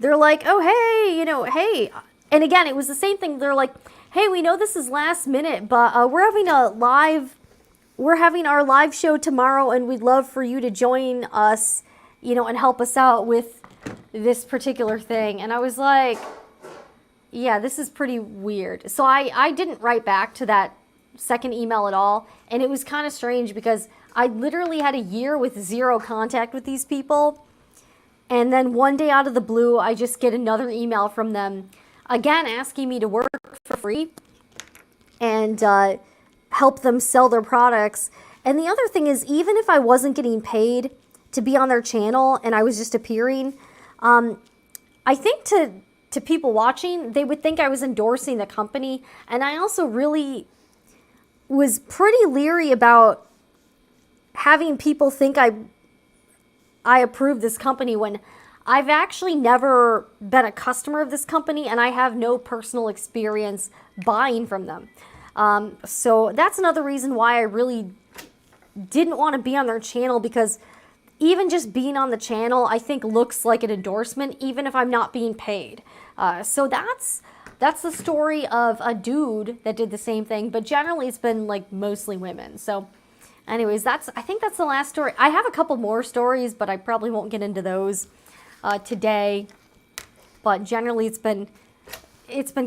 they're like, oh, hey, you know, hey. And again, it was the same thing. They're like, hey, we know this is last minute, but we're having our live show tomorrow, and we'd love for you to join us, you know, and help us out with this particular thing. And I was like, yeah, this is pretty weird. So I didn't write back to that second email at all. And it was kind of strange, because I literally had a year with zero contact with these people. And then one day out of the blue, I just get another email from them, again, asking me to work for free and help them sell their products. And the other thing is, even if I wasn't getting paid to be on their channel and I was just appearing, I think to people watching, they would think I was endorsing the company. And I also really was pretty leery about having people think I approve this company, when I've actually never been a customer of this company, and I have no personal experience buying from them. So that's another reason why I really didn't want to be on their channel, because even just being on the channel, I think, looks like an endorsement, even if I'm not being paid. So that's the story of a dude that did the same thing, but generally it's been like mostly women. So anyways, I think that's the last story. I have a couple more stories, but I probably won't get into those today. But generally it's been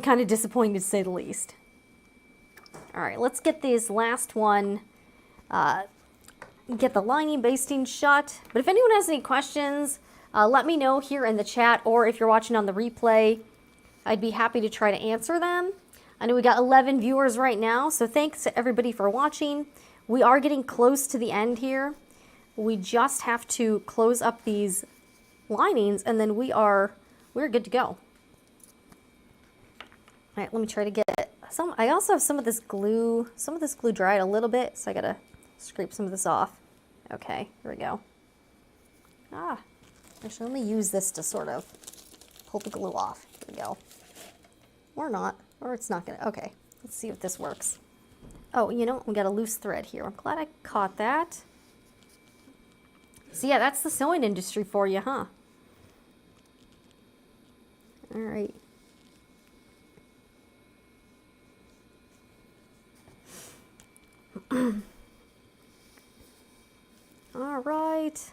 kind of disappointing, to say the least. All right, let's get this last one, get the lining basting shut. But if anyone has any questions, let me know here in the chat, or if you're watching on the replay, I'd be happy to try to answer them. I know we got 11 viewers right now, so thanks to everybody for watching. We are getting close to the end here. We just have to close up these linings, and then we're good to go. All right, let me try to get some. I also have some of this glue dried a little bit, so I gotta scrape some of this off. Okay, here we go. Actually, let me use this to sort of pull the glue off. Here we go. Or not, or it's not gonna. Okay, let's see if this works. Oh, you know, we got a loose thread here. I'm glad I caught that. So yeah, that's the sewing industry for you, huh? All right. All right.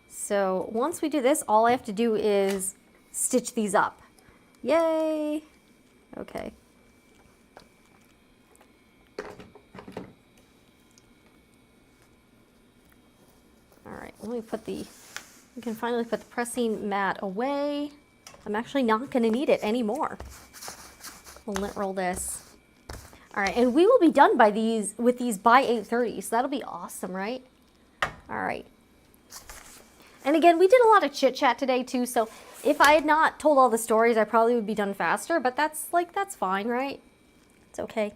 So once we do this, all I have to do is stitch these up. Yay! Okay. All right, we can finally put the pressing mat away. I'm actually not going to need it anymore. We'll lint roll this. All right, and we will be done with these by 8:30, so that'll be awesome, right? All right. And again, we did a lot of chit chat today too, so if I had not told all the stories, I probably would be done faster, but that's fine, right? It's okay.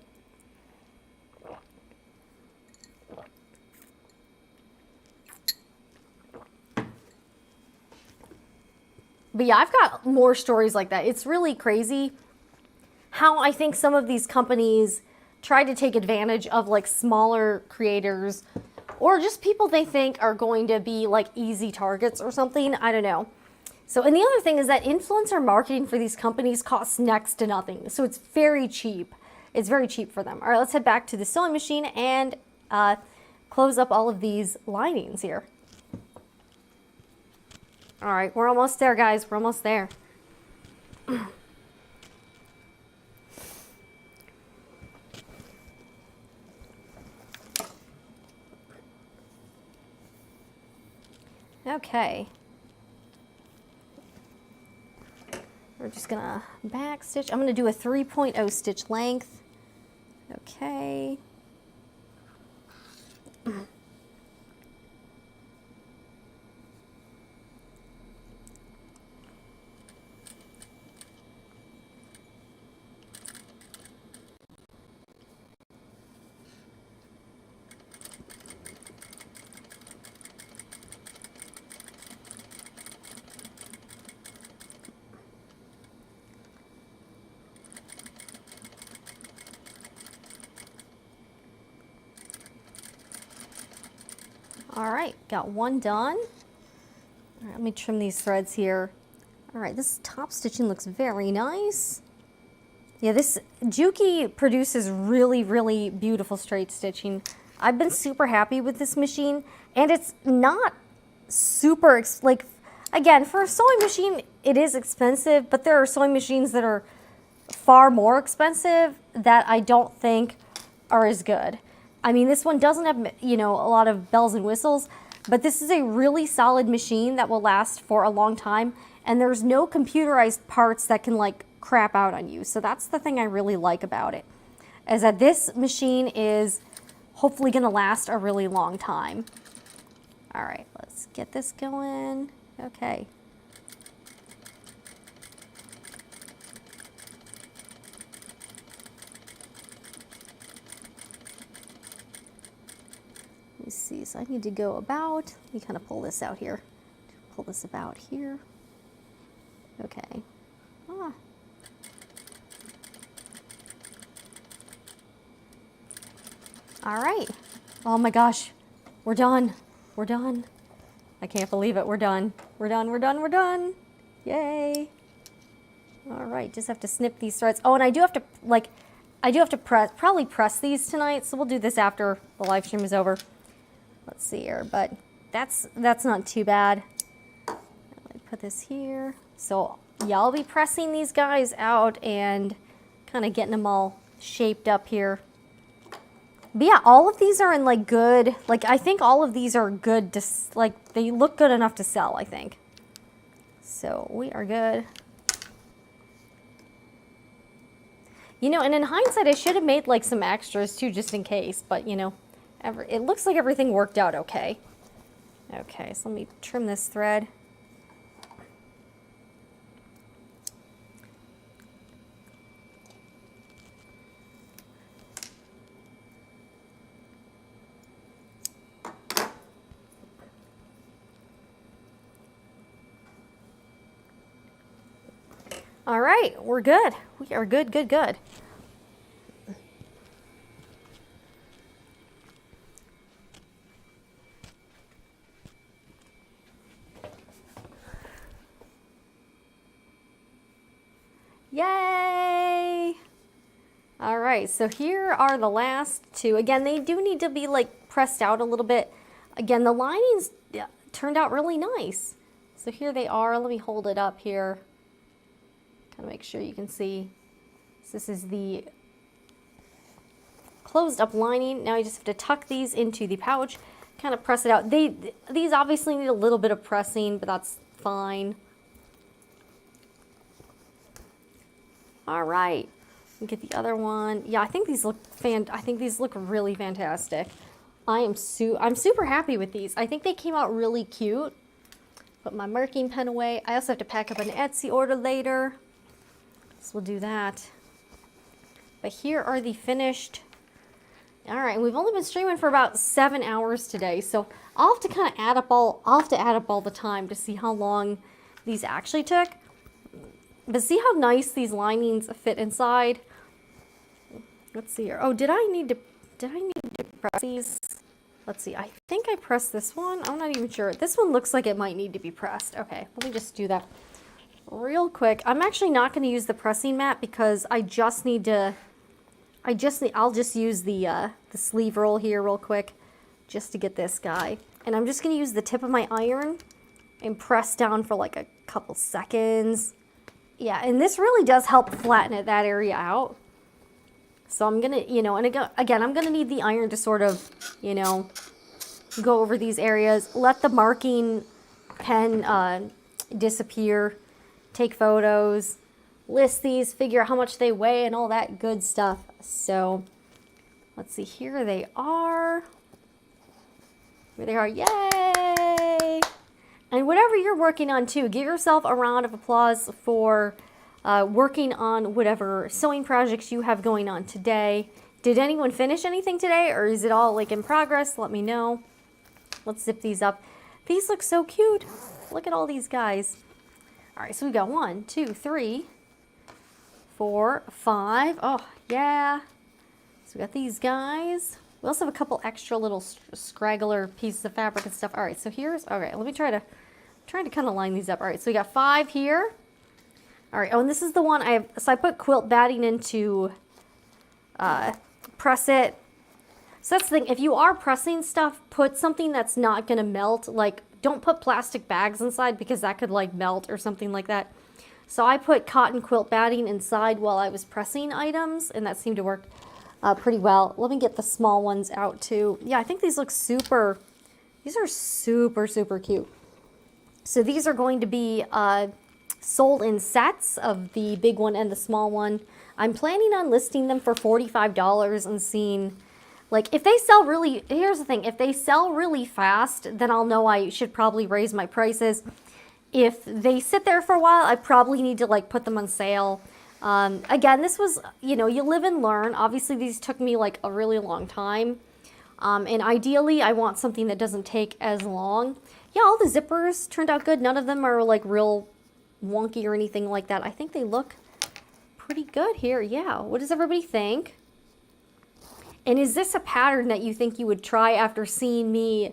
But yeah, I've got more stories like that. It's really crazy how I think some of these companies try to take advantage of like smaller creators, or just people they think are going to be like easy targets or something. I don't know. So, and the other thing is that influencer marketing for these companies costs next to nothing. So it's very cheap. It's very cheap for them. All right, let's head back to the sewing machine and close up all of these linings here. All right, we're almost there, guys. We're almost there. Okay. We're just gonna back stitch. I'm gonna do a 3.0 stitch length. Okay. All right, got one done. All right, let me trim these threads here. All right, this top stitching looks very nice. Yeah, this Juki produces really, really beautiful straight stitching. I've been super happy with this machine, and it's not super, like, again, for a sewing machine, it is expensive, but there are sewing machines that are far more expensive that I don't think are as good. I mean, this one doesn't have, you know, a lot of bells and whistles, but this is a really solid machine that will last for a long time, and there's no computerized parts that can, like, crap out on you. So that's the thing I really like about it, is that this machine is hopefully going to last a really long time. All right, let's get this going. Okay. Let me see, so I need to go about, let me kind of pull this out here. Pull this about here. Okay. Ah. All right. Oh my gosh, we're done. We're done. I can't believe it, we're done. We're done, we're done, we're done. Yay. All right, just have to snip these threads. Oh, and I do have to, like, probably press these tonight, so we'll do this after the live stream is over. Let's see here, but that's not too bad. Let me put this here. So yeah, I'll be pressing these guys out and kind of getting them all shaped up here. But yeah, all of these are in like good, like I think all of these are good, like they look good enough to sell, I think. So we are good. You know, and in hindsight, I should have made like some extras too, just in case, but you know, it looks like everything worked out okay. Okay, so let me trim this thread. All right, we're good. We are good, good, good. Yay! All right, so here are the last two. Again, they do need to be like pressed out a little bit. Again, the linings turned out really nice. So here they are. Let me hold it up here. Kind of make sure you can see. So this is the closed up lining. Now you just have to tuck these into the pouch, kind of press it out. These obviously need a little bit of pressing, but that's fine. All right, get the other one. Yeah, I think these look really fantastic. I'm super happy with these. I think they came out really cute. Put my marking pen away. I also have to pack up an Etsy order later, so we'll do that. But here are the finished. All right, and we've only been streaming for about 7 hours today, so I'll have to kind of add up all the time to see how long these actually took. But see how nice these linings fit inside. Let's see here. Oh, did I need to press these? Let's see, I think I pressed this one. I'm not even sure. This one looks like it might need to be pressed. Okay, let me just do that real quick. I'm actually not going to use the pressing mat because I'll just use the sleeve roll here real quick just to get this guy. And I'm just going to use the tip of my iron and press down for like a couple seconds. Yeah, and this really does help flatten that area out. So I'm going to, and again, I'm going to need the iron to sort of, go over these areas. Let the marking pen disappear. Take photos. List these. Figure out how much they weigh and all that good stuff. So let's see. Here they are. Here they are. Yay! And whatever you're working on too, give yourself a round of applause for working on whatever sewing projects you have going on today. Did anyone finish anything today, or is it all like in progress? Let me know. Let's zip these up. These look so cute. Look at all these guys. All right, so we got 1, 2, 3, 4, 5. Oh, yeah. So we got these guys. We also have a couple extra little scraggler pieces of fabric and stuff. All right, so here's, okay, let me trying to kind of line these up. All right, so we got 5 here. All right, oh, and this is the one I put quilt batting in to press it. So that's the thing, if you are pressing stuff, put something that's not gonna melt. Like, don't put plastic bags inside because that could like melt or something like that. So I put cotton quilt batting inside while I was pressing items, and that seemed to work pretty well. Let me get the small ones out too. Yeah, I think these look super, these are super, super cute. So these are going to be sold in sets of the big one and the small one. I'm planning on listing them for $45 and seeing, like, if they sell really, here's the thing, if they sell really fast, then I'll know I should probably raise my prices. If they sit there for a while, I probably need to like put them on sale. Again, this was, you live and learn. Obviously, these took me like a really long time. And ideally, I want something that doesn't take as long. Yeah, all the zippers turned out good. None of them are like real wonky or anything like that. I think they look pretty good here. Yeah, what does everybody think? And is this a pattern that you think you would try after seeing me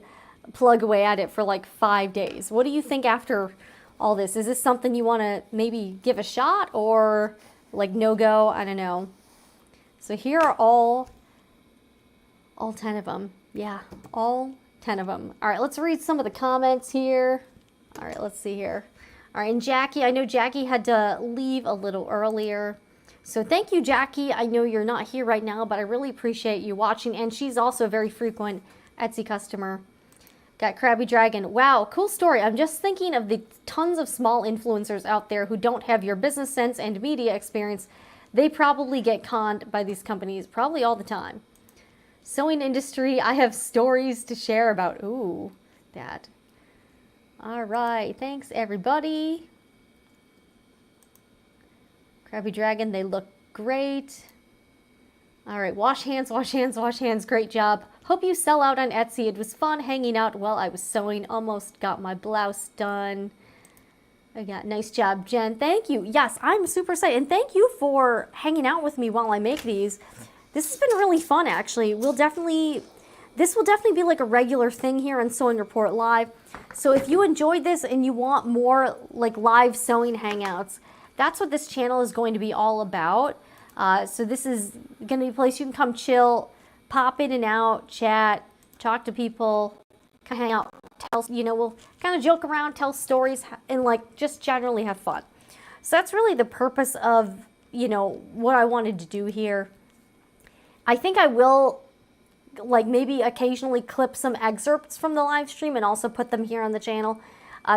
plug away at it for like 5 days? What do you think after all this? Is this something you want to maybe give a shot or like no go? I don't know. So here are all 10 of them. Yeah, all 10 of them. All right, let's read some of the comments here. All right, let's see here. All right, and Jackie, I know Jackie had to leave a little earlier. So thank you, Jackie. I know you're not here right now, but I really appreciate you watching. And she's also a very frequent Etsy customer. Got Krabby Dragon. Wow, cool story. I'm just thinking of the tons of small influencers out there who don't have your business sense and media experience. They probably get conned by these companies probably all the time. Sewing industry, I have stories to share about. Ooh, that. All right, thanks everybody. Krabby Dragon, they look great. All right, wash hands, wash hands, wash hands. Great job. Hope you sell out on Etsy. It was fun hanging out while I was sewing. Almost got my blouse done. I got nice job, Jen. Thank you. Yes, I'm super excited. And thank you for hanging out with me while I make these. This has been really fun, actually. This will definitely be like a regular thing here on Sewing Report Live. So if you enjoyed this and you want more like live sewing hangouts, that's what this channel is going to be all about. So this is going to be a place you can come chill, pop in and out, chat, talk to people, kind of hang out, we'll kind of joke around, tell stories, and like just generally have fun. So that's really the purpose of, what I wanted to do here. I think I will like maybe occasionally clip some excerpts from the live stream and also put them here on the channel.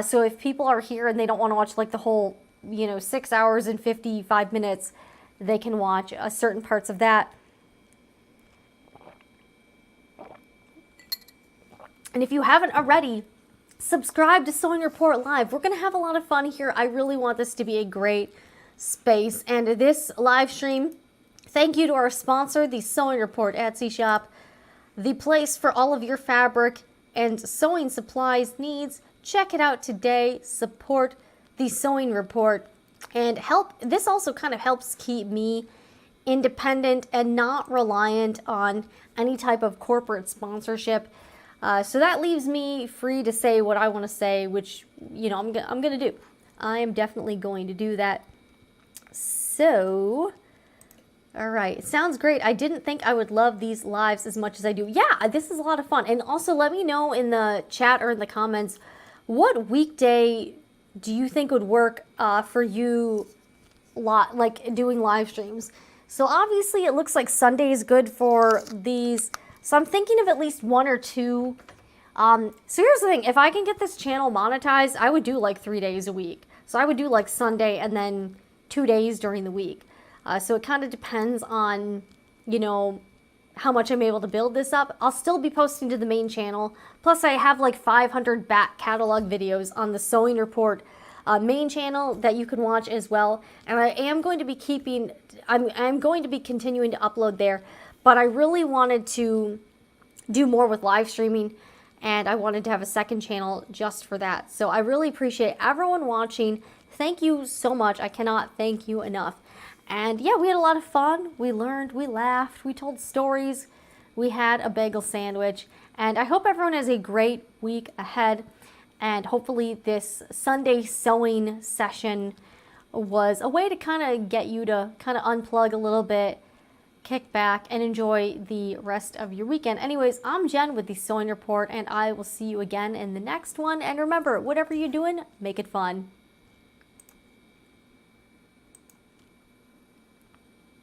So if people are here and they don't want to watch like the whole, 6 hours and 55 minutes, they can watch certain parts of that. And if you haven't already, subscribe to Sewing Report Live. We're going to have a lot of fun here. I really want this to be a great space. And this live stream, thank you to our sponsor, the Sewing Report Etsy shop, the place for all of your fabric and sewing supplies needs. Check it out today. Support the Sewing Report and help. This also kind of helps keep me independent and not reliant on any type of corporate sponsorship. So that leaves me free to say what I want to say, which, I'm going to do. I am definitely going to do that. So, all right. Sounds great. I didn't think I would love these lives as much as I do. Yeah, this is a lot of fun. And also let me know in the chat or in the comments, what weekday do you think would work for you, like doing live streams? So obviously it looks like Sunday is good for these. So I'm thinking of at least 1 or 2. So here's the thing. If I can get this channel monetized, I would do like 3 days a week. So I would do like Sunday and then 2 days during the week. So it kind of depends on, how much I'm able to build this up. I'll still be posting to the main channel. Plus I have like 500 back catalog videos on the Sewing Report main channel that you can watch as well. And I am going to be I'm going to be continuing to upload there. But I really wanted to do more with live streaming, and I wanted to have a second channel just for that. So I really appreciate everyone watching. Thank you so much. I cannot thank you enough. And yeah, we had a lot of fun. We learned, we laughed, we told stories, we had a bagel sandwich. And I hope everyone has a great week ahead. And hopefully this Sunday sewing session was a way to kind of get you to kind of unplug a little bit, kick back, and enjoy the rest of your weekend. Anyways, I'm Jen with the Sewing Report, and I will see you again in the next one. And remember, whatever you're doing, make it fun.